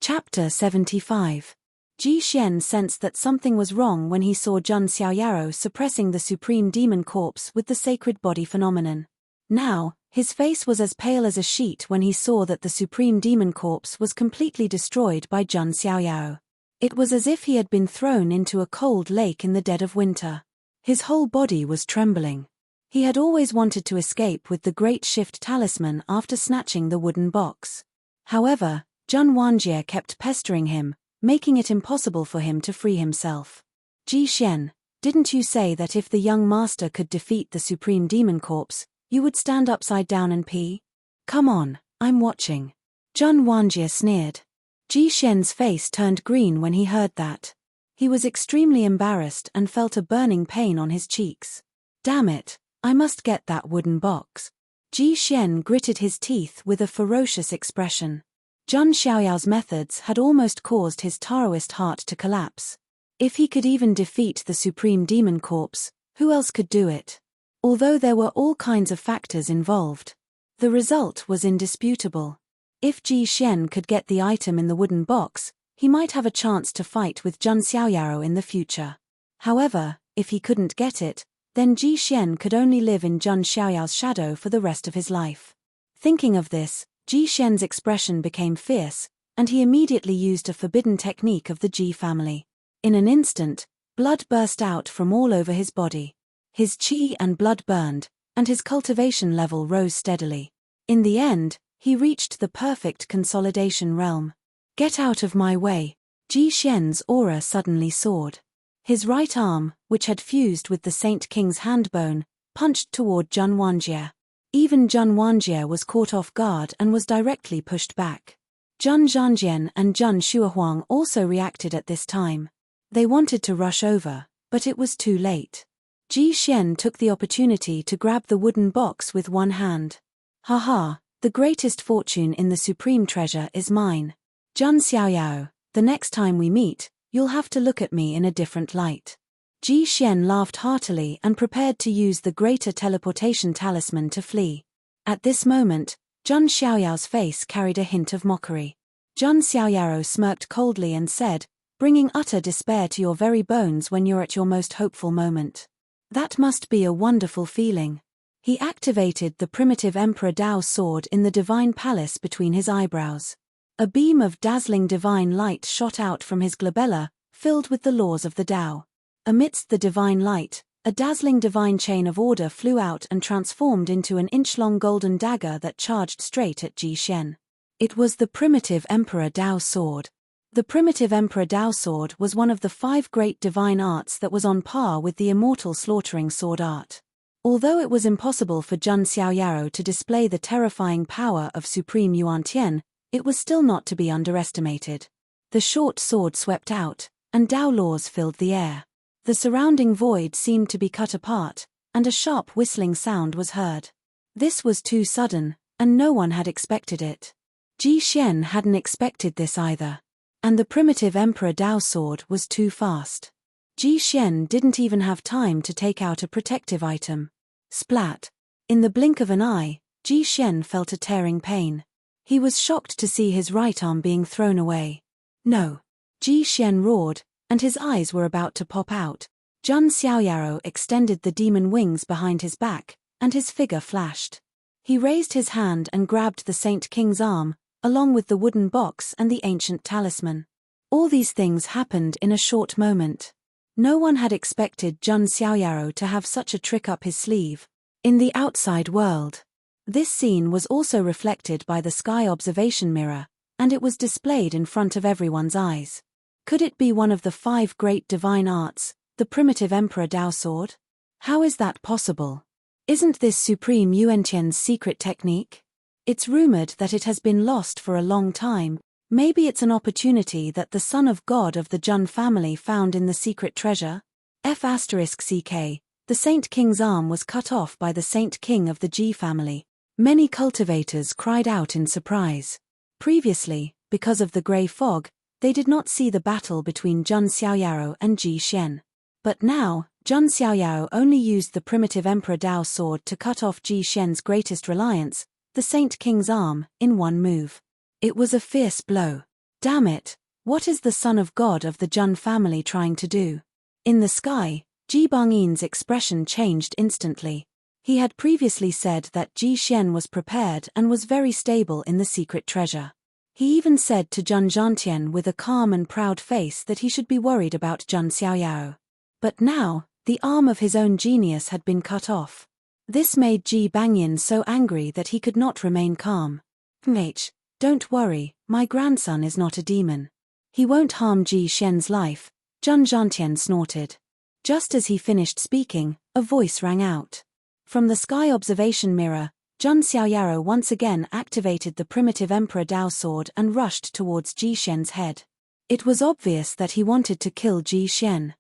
Chapter 75. Ji Xian sensed that something was wrong when he saw Jun Xiaoyao suppressing the supreme demon corpse with the sacred body phenomenon. Now, his face was as pale as a sheet when he saw that the supreme demon corpse was completely destroyed by Jun Xiaoyao. It was as if he had been thrown into a cold lake in the dead of winter. His whole body was trembling. He had always wanted to escape with the Great Shift talisman after snatching the wooden box. However, Jun Wanjie kept pestering him, making it impossible for him to free himself. Ji Xian, didn't you say that if the young master could defeat the supreme demon corpse, you would stand upside down and pee? Come on, I'm watching. Jun Wanjie sneered. Ji Xian's face turned green when he heard that. He was extremely embarrassed and felt a burning pain on his cheeks. Damn it, I must get that wooden box. Ji Xian gritted his teeth with a ferocious expression. Jun Xiaoyao's methods had almost caused his Taoist heart to collapse. If he could even defeat the supreme demon corpse, who else could do it? Although there were all kinds of factors involved, the result was indisputable. If Ji Xian could get the item in the wooden box, he might have a chance to fight with Jun Xiaoyao in the future. However, if he couldn't get it, then Ji Xian could only live in Jun Xiaoyao's shadow for the rest of his life. Thinking of this, Ji Xian's expression became fierce, and he immediately used a forbidden technique of the Ji family. In an instant, blood burst out from all over his body. His qi and blood burned, and his cultivation level rose steadily. In the end, he reached the perfect consolidation realm. Get out of my way. Ji Xian's aura suddenly soared. His right arm, which had fused with the Saint King's handbone, punched toward Zhun Wanjie. Even Zhun Wanjie was caught off guard and was directly pushed back. Zhun Zhanjian and Zhun Shuahuang also reacted at this time. They wanted to rush over, but it was too late. Ji Xian took the opportunity to grab the wooden box with one hand. Haha, the greatest fortune in the supreme treasure is mine. Zhun Xiaoyao, the next time we meet, you'll have to look at me in a different light. Ji Xian laughed heartily and prepared to use the greater teleportation talisman to flee. At this moment, Zhun Xiaoyao's face carried a hint of mockery. Zhun Xiaoyao smirked coldly and said, bringing utter despair to your very bones when you're at your most hopeful moment. That must be a wonderful feeling. He activated the primitive Emperor Dao's sword in the divine palace between his eyebrows. A beam of dazzling divine light shot out from his glabella, filled with the laws of the Dao. Amidst the divine light, a dazzling divine chain of order flew out and transformed into an inch-long golden dagger that charged straight at Ji Xian. It was the primitive Emperor Dao sword. The primitive Emperor Dao sword was one of the 5 great divine arts that was on par with the immortal slaughtering sword art. Although it was impossible for Zhun Xiaoyao to display the terrifying power of Supreme Yuantian, it was still not to be underestimated. The short sword swept out, and Dao laws filled the air. The surrounding void seemed to be cut apart, and a sharp whistling sound was heard. This was too sudden, and no one had expected it. Ji Xian hadn't expected this either. And the primitive Emperor Dao sword was too fast. Ji Xian didn't even have time to take out a protective item. Splat! In the blink of an eye, Ji Xian felt a tearing pain. He was shocked to see his right arm being thrown away. No! Ji Xian roared, and his eyes were about to pop out. Zhun Xiaoyao extended the demon wings behind his back, and his figure flashed. He raised his hand and grabbed the Saint King's arm, along with the wooden box and the ancient talisman. All these things happened in a short moment. No one had expected Zhun Xiaoyao to have such a trick up his sleeve. In the outside world, this scene was also reflected by the sky observation mirror, and it was displayed in front of everyone's eyes. Could it be one of the 5 great divine arts, the primitive Emperor Dao sword? How is that possible? Isn't this Supreme Yuantian's secret technique? It's rumored that it has been lost for a long time. Maybe it's an opportunity that the son of God of the Zhun family found in the secret treasure? F***ck, the Saint King's arm was cut off by the Saint King of the Ji family. Many cultivators cried out in surprise. Previously, because of the grey fog, they did not see the battle between Zhun Xiaoyao and Ji Xian. But now, Zhun Xiaoyao only used the primitive Emperor Dao sword to cut off Ji Xian's greatest reliance, the Saint King's arm, in one move. It was a fierce blow. Damn it, what is the son of God of the Zhun family trying to do? In the sky, Ji Bangyin's expression changed instantly. He had previously said that Ji Xian was prepared and was very stable in the secret treasure. He even said to Zhun Zhantian with a calm and proud face that he should be worried about Zhun Xiaoyao. But now, the arm of his own genius had been cut off. This made Ji Bangyin so angry that he could not remain calm. Don't worry, my grandson is not a demon. He won't harm Ji Xian's life, Zhun Zhantian snorted. Just as he finished speaking, a voice rang out. From the sky observation mirror, Zhun Xiaoyao once again activated the primitive Emperor Dao sword and rushed towards Ji Xian's head. It was obvious that he wanted to kill Ji Xian.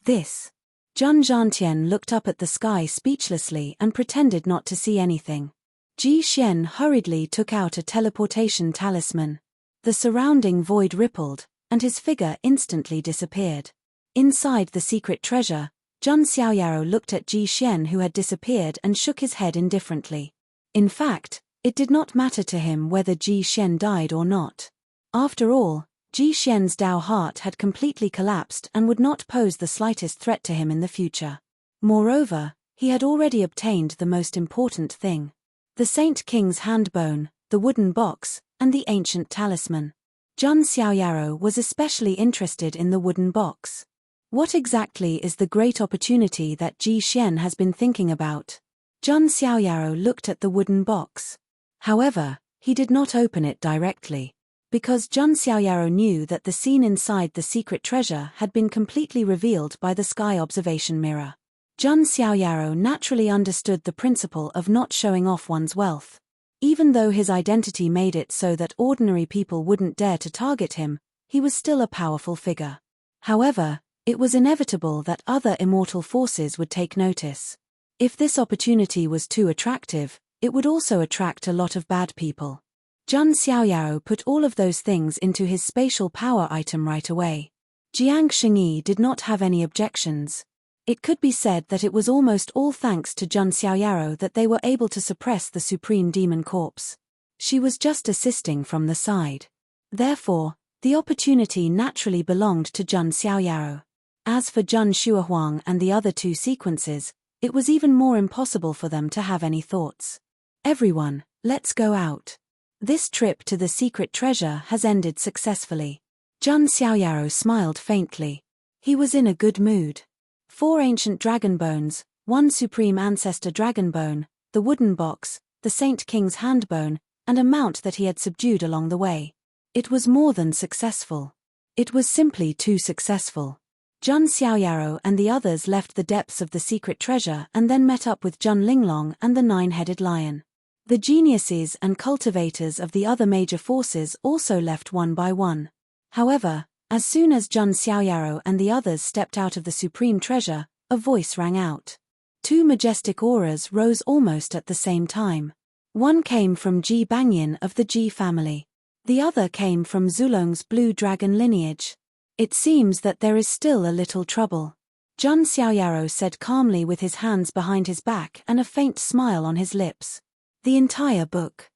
This. Zhun Zhantian looked up at the sky speechlessly and pretended not to see anything. Ji Xian hurriedly took out a teleportation talisman. The surrounding void rippled, and his figure instantly disappeared. Inside the secret treasure, Zhun Xiaoyao looked at Ji Xian who had disappeared and shook his head indifferently. In fact, it did not matter to him whether Ji Xian died or not. After all, Ji Xian's Dao heart had completely collapsed and would not pose the slightest threat to him in the future. Moreover, he had already obtained the most important thing. The Saint King's handbone, the wooden box, and the ancient talisman. Zhun Xiaoyao was especially interested in the wooden box. What exactly is the great opportunity that Ji Xian has been thinking about? Zhun Xiaoyao looked at the wooden box. However, he did not open it directly. because Jun Xiaoyaro knew that the scene inside the secret treasure had been completely revealed by the sky observation mirror. Jun Xiaoyaro naturally understood the principle of not showing off one's wealth. Even though his identity made it so that ordinary people wouldn't dare to target him, he was still a powerful figure. However, it was inevitable that other immortal forces would take notice. If this opportunity was too attractive, it would also attract a lot of bad people. Jun Xiaoyaro put all of those things into his spatial power item right away. Jiang Shengyi did not have any objections. It could be said that it was almost all thanks to Jun Xiaoyaro that they were able to suppress the Supreme Demon Corpse. She was just assisting from the side. Therefore, the opportunity naturally belonged to Jun Xiaoyaro. As for Jun Shuohuang and the other two sequences, it was even more impossible for them to have any thoughts. Everyone, let's go out. This trip to the secret treasure has ended successfully. Jun Xiaoyaro smiled faintly. He was in a good mood. 4 ancient dragon bones, 1 supreme ancestor dragon bone, the wooden box, the Saint King's hand bone, and a mount that he had subdued along the way. It was more than successful. It was simply too successful. Jun Xiaoyaro and the others left the depths of the secret treasure and then met up with Jun Linglong and the 9-headed lion. The geniuses and cultivators of the other major forces also left one by one. However, as soon as Jun Xiaoyaro and the others stepped out of the supreme treasure, a voice rang out. 2 majestic auras rose almost at the same time. One came from Ji Bangyin of the Ji family. The other came from Zulong's blue dragon lineage. It seems that there is still a little trouble. Jun Xiaoyaro said calmly with his hands behind his back and a faint smile on his lips. The entire book.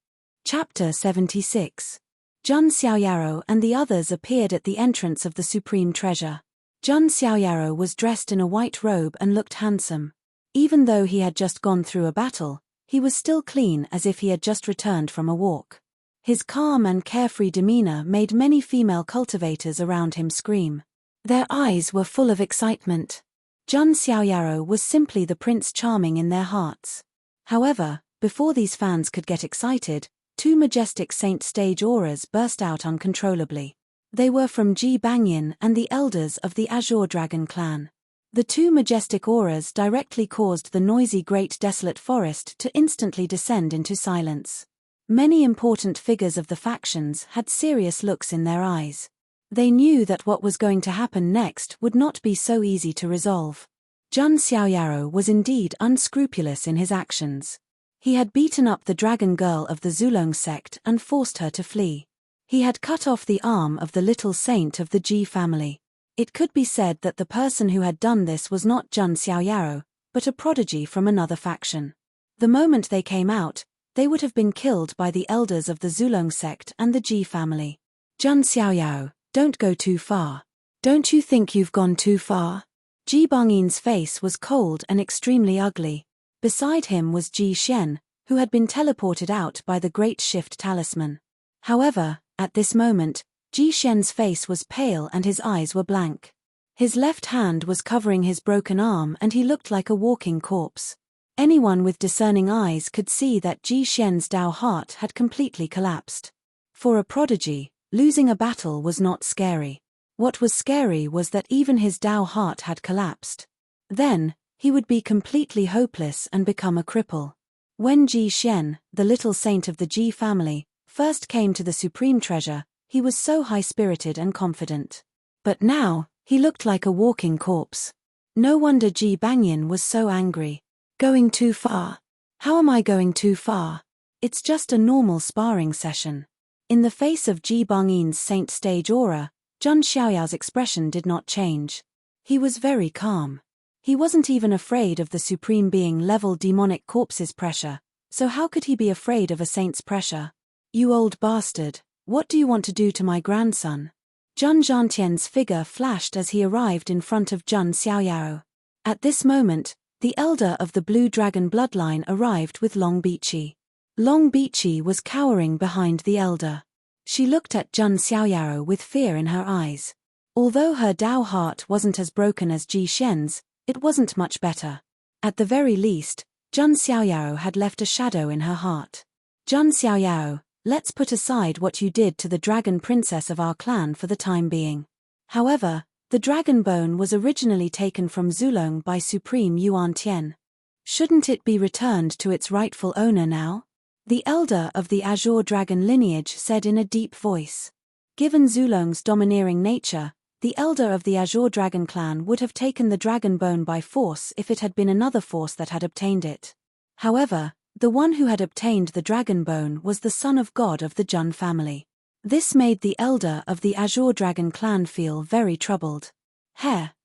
Chapter 76. Jun Xiaoyaro and the others appeared at the entrance of the supreme treasure. Jun Xiaoyaro was dressed in a white robe and looked handsome. Even though he had just gone through a battle, he was still clean as if he had just returned from a walk. His calm and carefree demeanor made many female cultivators around him scream. Their eyes were full of excitement. Jun Xiaoyaro was simply the Prince Charming in their hearts. However, before these fans could get excited, 2 majestic saint stage auras burst out uncontrollably. They were from Ji Bangyin and the elders of the Azure Dragon clan. The 2 majestic auras directly caused the noisy great desolate forest to instantly descend into silence. Many important figures of the factions had serious looks in their eyes. They knew that what was going to happen next would not be so easy to resolve. Jun Xiaoyaro was indeed unscrupulous in his actions. He had beaten up the dragon girl of the Zulong sect and forced her to flee. He had cut off the arm of the little saint of the Ji family. It could be said that the person who had done this was not Jun Xiaoyaro, but a prodigy from another faction. The moment they came out, they would have been killed by the elders of the Zulong sect and the Ji family. Jun Xiaoyaro, don't go too far. Don't you think you've gone too far? Ji Bongyin's face was cold and extremely ugly. Beside him was Ji Shen, who had been teleported out by the Great Shift Talisman. However, at this moment, Ji Shen's face was pale and his eyes were blank. His left hand was covering his broken arm and he looked like a walking corpse. Anyone with discerning eyes could see that Ji Shen's Dao heart had completely collapsed. For a prodigy, losing a battle was not scary. What was scary was that even his Dao heart had collapsed. Then, he would be completely hopeless and become a cripple. When Ji Shen, the little saint of the Ji family, first came to the supreme treasure, he was so high-spirited and confident. But now, he looked like a walking corpse. No wonder Ji Bangyin was so angry. Going too far. How am I going too far? It's just a normal sparring session. In the face of Ji Bongyin's saint stage aura, Jun Xiaoyao's expression did not change. He was very calm. He wasn't even afraid of the Supreme Being-level demonic corpse's pressure, so how could he be afraid of a saint's pressure? You old bastard, what do you want to do to my grandson? Jun Zhantian's figure flashed as he arrived in front of Jun Xiaoyao. At this moment, the elder of the Blue Dragon bloodline arrived with Long Bichi. Long Bichi was cowering behind the elder. She looked at Jun Xiaoyao with fear in her eyes. Although her Dao heart wasn't as broken as Ji Shen's, it wasn't much better. At the very least, Jun Xiaoyao had left a shadow in her heart. Jun Xiaoyao, let's put aside what you did to the dragon princess of our clan for the time being. However, the dragon bone was originally taken from Zulong by Supreme Yuan Tian. Shouldn't it be returned to its rightful owner now? The elder of the Azure Dragon lineage said in a deep voice. Given Zulong's domineering nature, the elder of the Azure Dragon clan would have taken the dragon bone by force if it had been another force that had obtained it. However, the one who had obtained the dragon bone was the son of God of the Jun family. This made the elder of the Azure Dragon clan feel very troubled.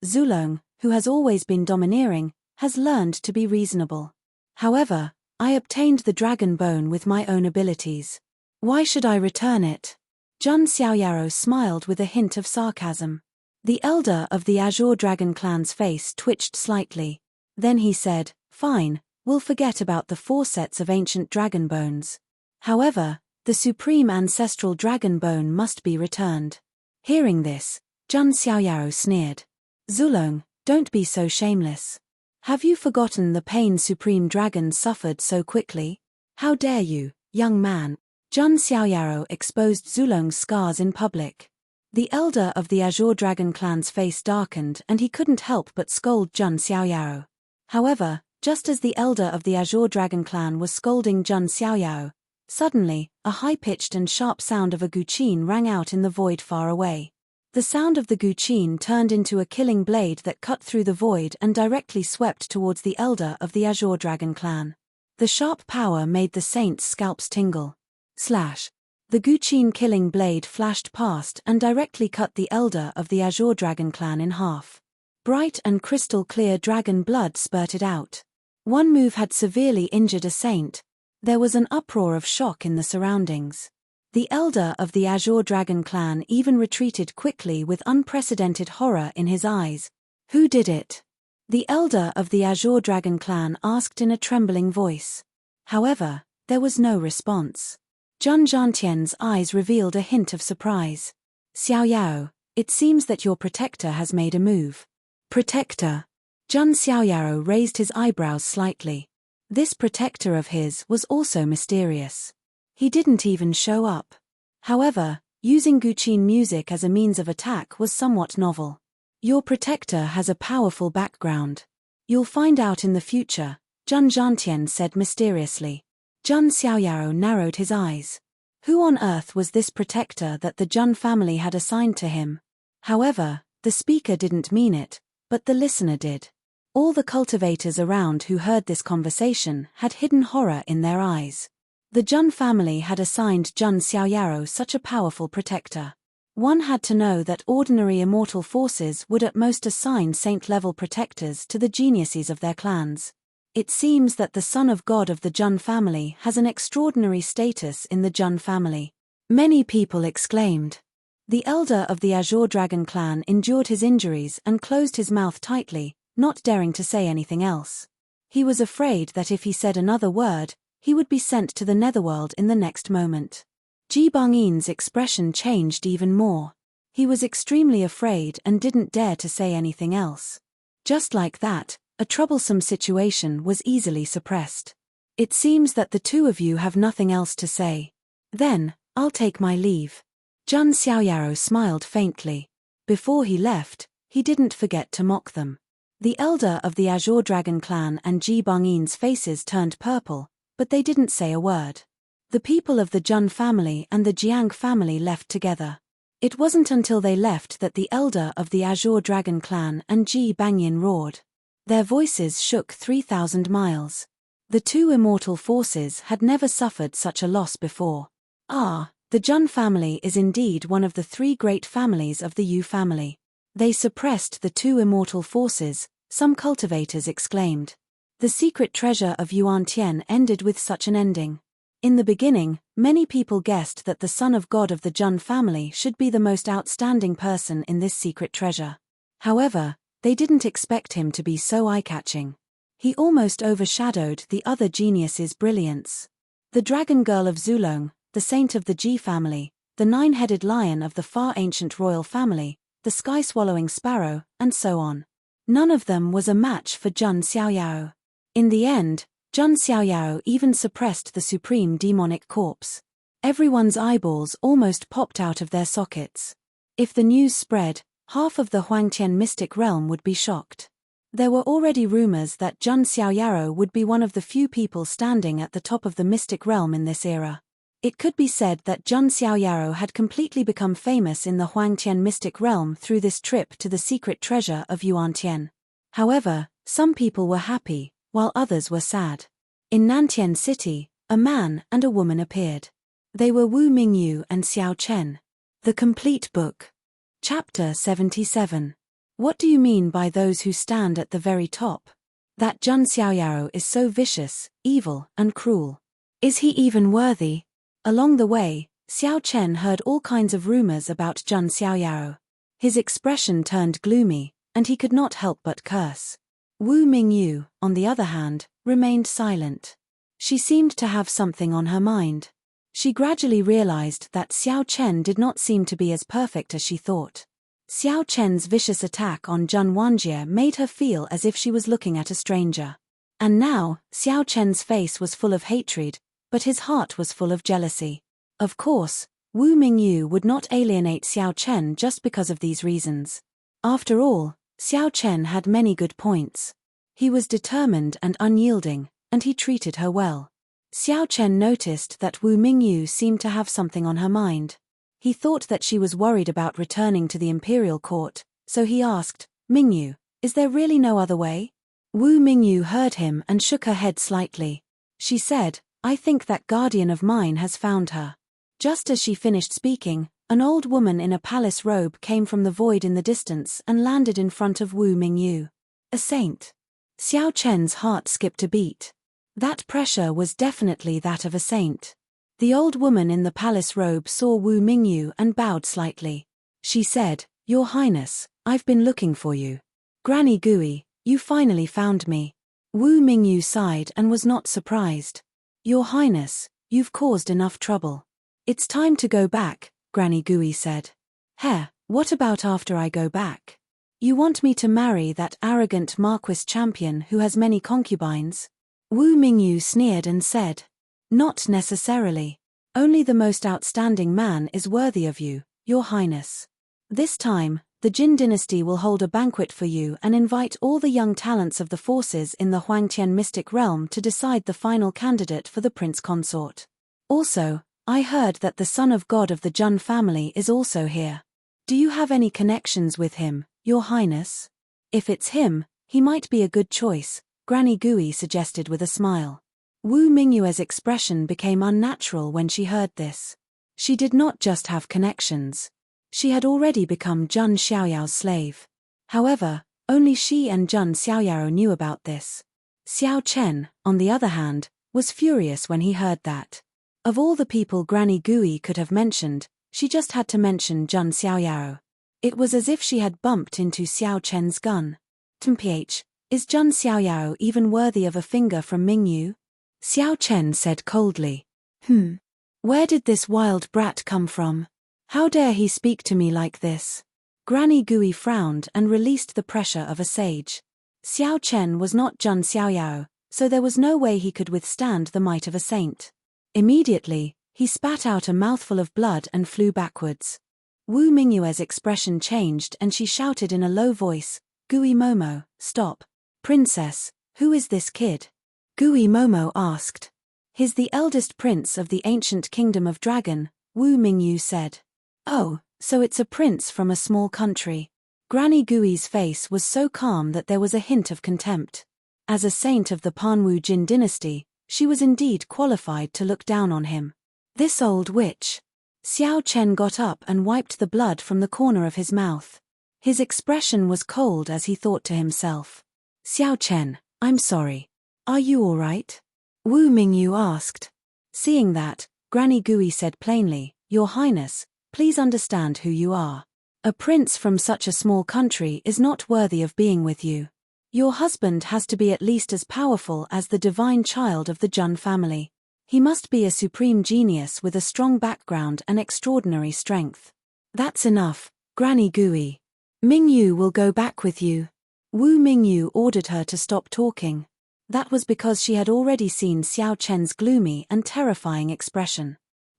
Zulong, who has always been domineering, has learned to be reasonable. However, I obtained the dragon bone with my own abilities. Why should I return it? Jun Xiaoyaro smiled with a hint of sarcasm. The elder of the Azure Dragon clan's face twitched slightly. Then he said, "Fine, we'll forget about the 4 sets of ancient dragon bones. However, the supreme ancestral dragon bone must be returned." Hearing this, Jun Xiaoyaro sneered. "Zulong, don't be so shameless. Have you forgotten the pain Supreme Dragon suffered so quickly? How dare you, young man?" Jun Xiaoyaro exposed Zulong's scars in public. The elder of the Azure Dragon clan's face darkened and he couldn't help but scold Jun Xiaoyaro. However, just as the elder of the Azure Dragon clan was scolding Jun Xiaoyaro, suddenly, a high-pitched and sharp sound of a guqin rang out in the void far away. The sound of the guqin turned into a killing blade that cut through the void and directly swept towards the elder of the Azure Dragon clan. The sharp power made the saints' scalps tingle. Slash. The guqin killing blade flashed past and directly cut the elder of the Azure Dragon clan in half. Bright and crystal clear dragon blood spurted out. One move had severely injured a saint. There was an uproar of shock in the surroundings. The elder of the Azure Dragon clan even retreated quickly with unprecedented horror in his eyes. Who did it? The elder of the Azure Dragon clan asked in a trembling voice. However, there was no response. Jun Zhantian's eyes revealed a hint of surprise. "Xiaoyao, it seems that your protector has made a move." "Protector?" Jun Xiaoyao raised his eyebrows slightly. This protector of his was also mysterious. He didn't even show up. However, using guqin music as a means of attack was somewhat novel. "Your protector has a powerful background. You'll find out in the future," Jun Zhantian said mysteriously. Jun Xiaoyao narrowed his eyes. Who on earth was this protector that the Jun family had assigned to him? However, the speaker didn't mean it, but the listener did. All the cultivators around who heard this conversation had hidden horror in their eyes. The Jun family had assigned Jun Xiaoyaro such a powerful protector. One had to know that ordinary immortal forces would at most assign saint-level protectors to the geniuses of their clans. It seems that the son of God of the Jun family has an extraordinary status in the Jun family. Many people exclaimed. The elder of the Azure Dragon clan endured his injuries and closed his mouth tightly, not daring to say anything else. He was afraid that if he said another word, he would be sent to the netherworld in the next moment. Ji Bangyin's expression changed even more. He was extremely afraid and didn't dare to say anything else. Just like that, a troublesome situation was easily suppressed. "It seems that the two of you have nothing else to say. Then, I'll take my leave." Jun Xiaoyaro smiled faintly. Before he left, he didn't forget to mock them. The elder of the Azure Dragon clan and Ji Bangyin's faces turned purple, but they didn't say a word. The people of the Jun family and the Jiang family left together. It wasn't until they left that the elder of the Azure Dragon clan and Ji Bangyin roared. Their voices shook 3,000 miles. The two immortal forces had never suffered such a loss before. The Jun family is indeed one of the 3 great families of the Yu family. They suppressed the 2 immortal forces, some cultivators exclaimed. The secret treasure of Yuan Tian ended with such an ending. In the beginning, many people guessed that the son of God of the Jun family should be the most outstanding person in this secret treasure. However, they didn't expect him to be so eye-catching. He almost overshadowed the other geniuses' brilliance. The dragon girl of Zulong, the saint of the Ji family, the 9-headed lion of the far ancient royal family, the sky-swallowing sparrow, and so on. None of them was a match for Jun Xiaoyao. In the end, Jun Xiaoyao even suppressed the supreme demonic corpse. Everyone's eyeballs almost popped out of their sockets. If the news spread, half of the Huangtian mystic realm would be shocked. There were already rumors that Zhun Xiaoyaro would be one of the few people standing at the top of the mystic realm in this era. It could be said that Zhun Xiaoyaro had completely become famous in the Huangtian mystic realm through this trip to the secret treasure of Yuantian. However, some people were happy, while others were sad. In Nantian City, a man and a woman appeared. They were Wu Mingyu and Xiao Chen. The Complete Book. Chapter 77. What do you mean by those who stand at the very top? That Zhun Xiaoyaro is so vicious, evil, and cruel. Is he even worthy? Along the way, Xiao Chen heard all kinds of rumors about Zhun Xiaoyaro. His expression turned gloomy, and he could not help but curse. Wu Mingyu, on the other hand, remained silent. She seemed to have something on her mind. She gradually realized that Xiao Chen did not seem to be as perfect as she thought. Xiao Chen's vicious attack on Zhun Wanjie made her feel as if she was looking at a stranger. And now, Xiao Chen's face was full of hatred, but his heart was full of jealousy. Of course, Wu Mingyu would not alienate Xiao Chen just because of these reasons. After all, Xiao Chen had many good points. He was determined and unyielding, and he treated her well. Xiao Chen noticed that Wu Mingyu seemed to have something on her mind. He thought that she was worried about returning to the imperial court, so he asked, "Mingyu, is there really no other way?" Wu Mingyu heard him and shook her head slightly. She said, "I think that guardian of mine has found her." Just as she finished speaking, an old woman in a palace robe came from the void in the distance and landed in front of Wu Mingyu. A saint. Xiao Chen's heart skipped a beat. That pressure was definitely that of a saint. The old woman in the palace robe saw Wu Mingyu and bowed slightly. She said, "Your Highness, I've been looking for you. Granny Gui, you finally found me." Wu Mingyu sighed and was not surprised. "Your Highness, you've caused enough trouble. It's time to go back," Granny Gui said. "Heh, what about after I go back? You want me to marry that arrogant Marquis champion who has many concubines?" Wu Mingyu sneered and said, "Not necessarily. Only the most outstanding man is worthy of you, Your Highness. This time, the Jin dynasty will hold a banquet for you and invite all the young talents of the forces in the Huangtian mystic realm to decide the final candidate for the prince consort. Also, I heard that the son of God of the Zhun family is also here. Do you have any connections with him, Your Highness? If it's him, he might be a good choice," Granny Gui suggested with a smile. Wu Mingyue's expression became unnatural when she heard this. She did not just have connections. She had already become Zhun Xiaoyao's slave. However, only she and Zhun Xiaoyao knew about this. Xiao Chen, on the other hand, was furious when he heard that. Of all the people Granny Gui could have mentioned, she just had to mention Zhun Xiaoyao. It was as if she had bumped into Xiao Chen's gun. "Mph, is Zhun Xiaoyao even worthy of a finger from Mingyu?" Xiao Chen said coldly. Where did this wild brat come from? How dare he speak to me like this?" Granny Gui frowned and released the pressure of a sage. Xiao Chen was not Zhun Xiaoyao, so there was no way he could withstand the might of a saint. Immediately, he spat out a mouthful of blood and flew backwards. Wu Mingyue's expression changed and she shouted in a low voice, "Gui Momo, stop. Princess, who is this kid?" Gui Momo asked. "He's the eldest prince of the ancient kingdom of Dragon," Wu Mingyu said. "Oh, so it's a prince from a small country." Granny Gui's face was so calm that there was a hint of contempt. As a saint of the Panwu Jin dynasty, she was indeed qualified to look down on him. This old witch. Xiao Chen got up and wiped the blood from the corner of his mouth. His expression was cold as he thought to himself. "Xiao Chen, I'm sorry. Are you all right?" Wu Mingyu asked. Seeing that, Granny Gui said plainly, "Your Highness, please understand who you are. A prince from such a small country is not worthy of being with you. Your husband has to be at least as powerful as the divine child of the Zhun family. He must be a supreme genius with a strong background and extraordinary strength." "That's enough, Granny Gui. Mingyu will go back with you." Wu Mingyu ordered her to stop talking. That was because she had already seen Xiao Chen's gloomy and terrifying expression.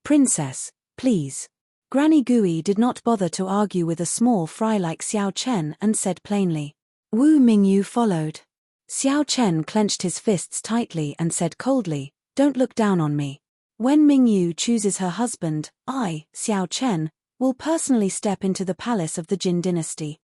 Princess, please. Granny Gui did not bother to argue with a small fry like Xiao Chen and said plainly. Wu Mingyu followed. Xiao Chen clenched his fists tightly and said coldly, "Don't look down on me. When Mingyu chooses her husband, I, Xiao Chen, will personally step into the palace of the Jin dynasty."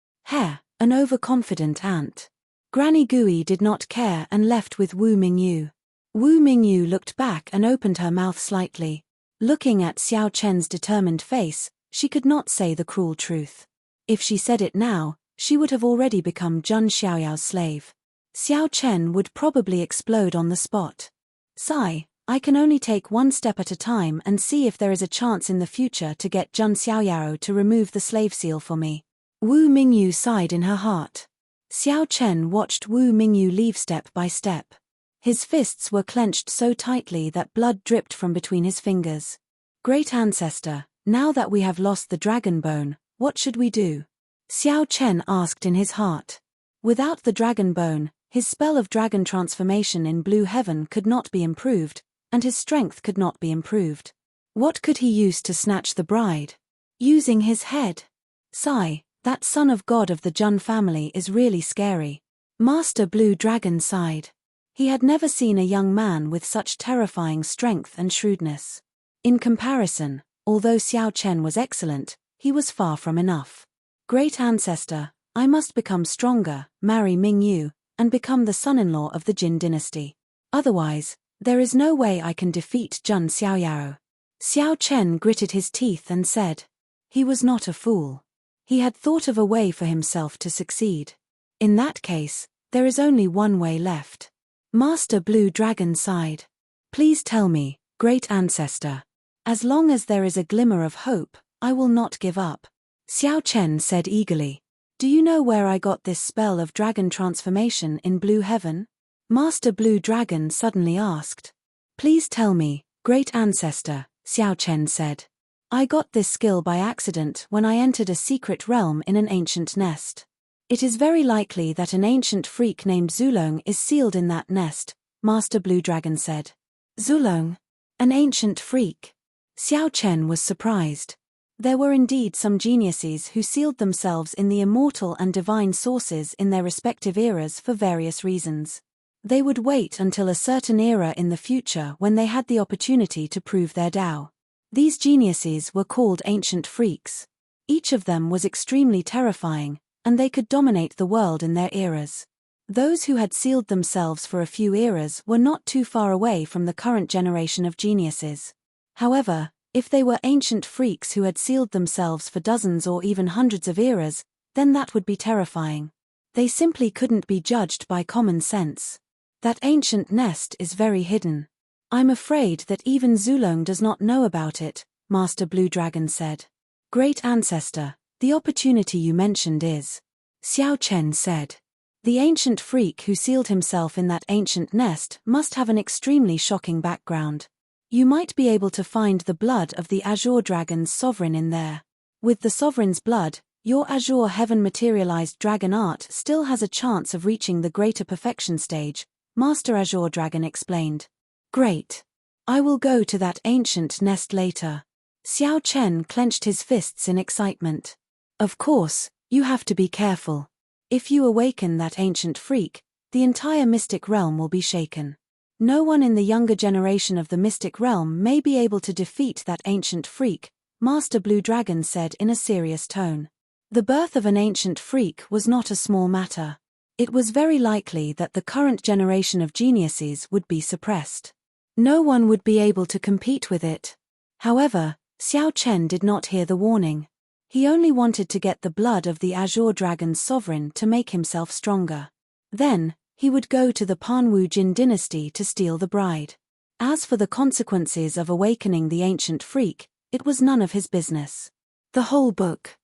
An overconfident ant. Granny Gui did not care and left with Wu Mingyu. Wu Mingyu looked back and opened her mouth slightly. Looking at Xiao Chen's determined face, she could not say the cruel truth. If she said it now, she would have already become Jun Xiaoyao's slave. Xiao Chen would probably explode on the spot. Sigh, I can only take one step at a time and see if there is a chance in the future to get Jun Xiaoyao to remove the slave seal for me. Wu Mingyu sighed in her heart. Xiao Chen watched Wu Mingyu leave step by step. His fists were clenched so tightly that blood dripped from between his fingers. Great Ancestor, now that we have lost the dragon bone, what should we do? Xiao Chen asked in his heart. Without the dragon bone, his spell of dragon transformation in blue heaven could not be improved, and his strength could not be improved. What could he use to snatch the bride? Using his head. Sigh, that son of God of the Jun family is really scary. Master Blue Dragon sighed. He had never seen a young man with such terrifying strength and shrewdness. In comparison, although Xiao Chen was excellent, he was far from enough. Great Ancestor, I must become stronger, marry Mingyu, and become the son-in-law of the Jin dynasty. Otherwise, there is no way I can defeat Jun Xiaoyao. Xiao Chen gritted his teeth and said. He was not a fool. He had thought of a way for himself to succeed. In that case, there is only one way left. Master Blue Dragon sighed. Please tell me, Great Ancestor. As long as there is a glimmer of hope, I will not give up. Xiao Chen said eagerly. Do you know where I got this spell of dragon transformation in blue heaven? Master Blue Dragon suddenly asked. Please tell me, Great Ancestor, Xiao Chen said. I got this skill by accident when I entered a secret realm in an ancient nest. It is very likely that an ancient freak named Zulong is sealed in that nest, Master Blue Dragon said. Zulong? An ancient freak? Xiao Chen was surprised. There were indeed some geniuses who sealed themselves in the immortal and divine sources in their respective eras for various reasons. They would wait until a certain era in the future when they had the opportunity to prove their Tao. These geniuses were called ancient freaks. Each of them was extremely terrifying, and they could dominate the world in their eras. Those who had sealed themselves for a few eras were not too far away from the current generation of geniuses. However, if they were ancient freaks who had sealed themselves for dozens or even hundreds of eras, then that would be terrifying. They simply couldn't be judged by common sense. That ancient nest is very hidden. I'm afraid that even Zulong does not know about it, Master Blue Dragon said. Great Ancestor, the opportunity you mentioned is. Xiao Chen said. The ancient freak who sealed himself in that ancient nest must have an extremely shocking background. You might be able to find the blood of the Azure Dragon's sovereign in there. With the sovereign's blood, your Azure Heaven materialized dragon art still has a chance of reaching the greater perfection stage, Master Azure Dragon explained. Great. I will go to that ancient nest later. Xiao Chen clenched his fists in excitement. Of course, you have to be careful. If you awaken that ancient freak, the entire mystic realm will be shaken. No one in the younger generation of the mystic realm may be able to defeat that ancient freak, Master Blue Dragon said in a serious tone. The birth of an ancient freak was not a small matter. It was very likely that the current generation of geniuses would be suppressed. No one would be able to compete with it. However, Xiao Chen did not hear the warning. He only wanted to get the blood of the Azure Dragon's sovereign to make himself stronger. Then, he would go to the Panwu Jin dynasty to steal the bride. As for the consequences of awakening the ancient freak, it was none of his business. The whole book.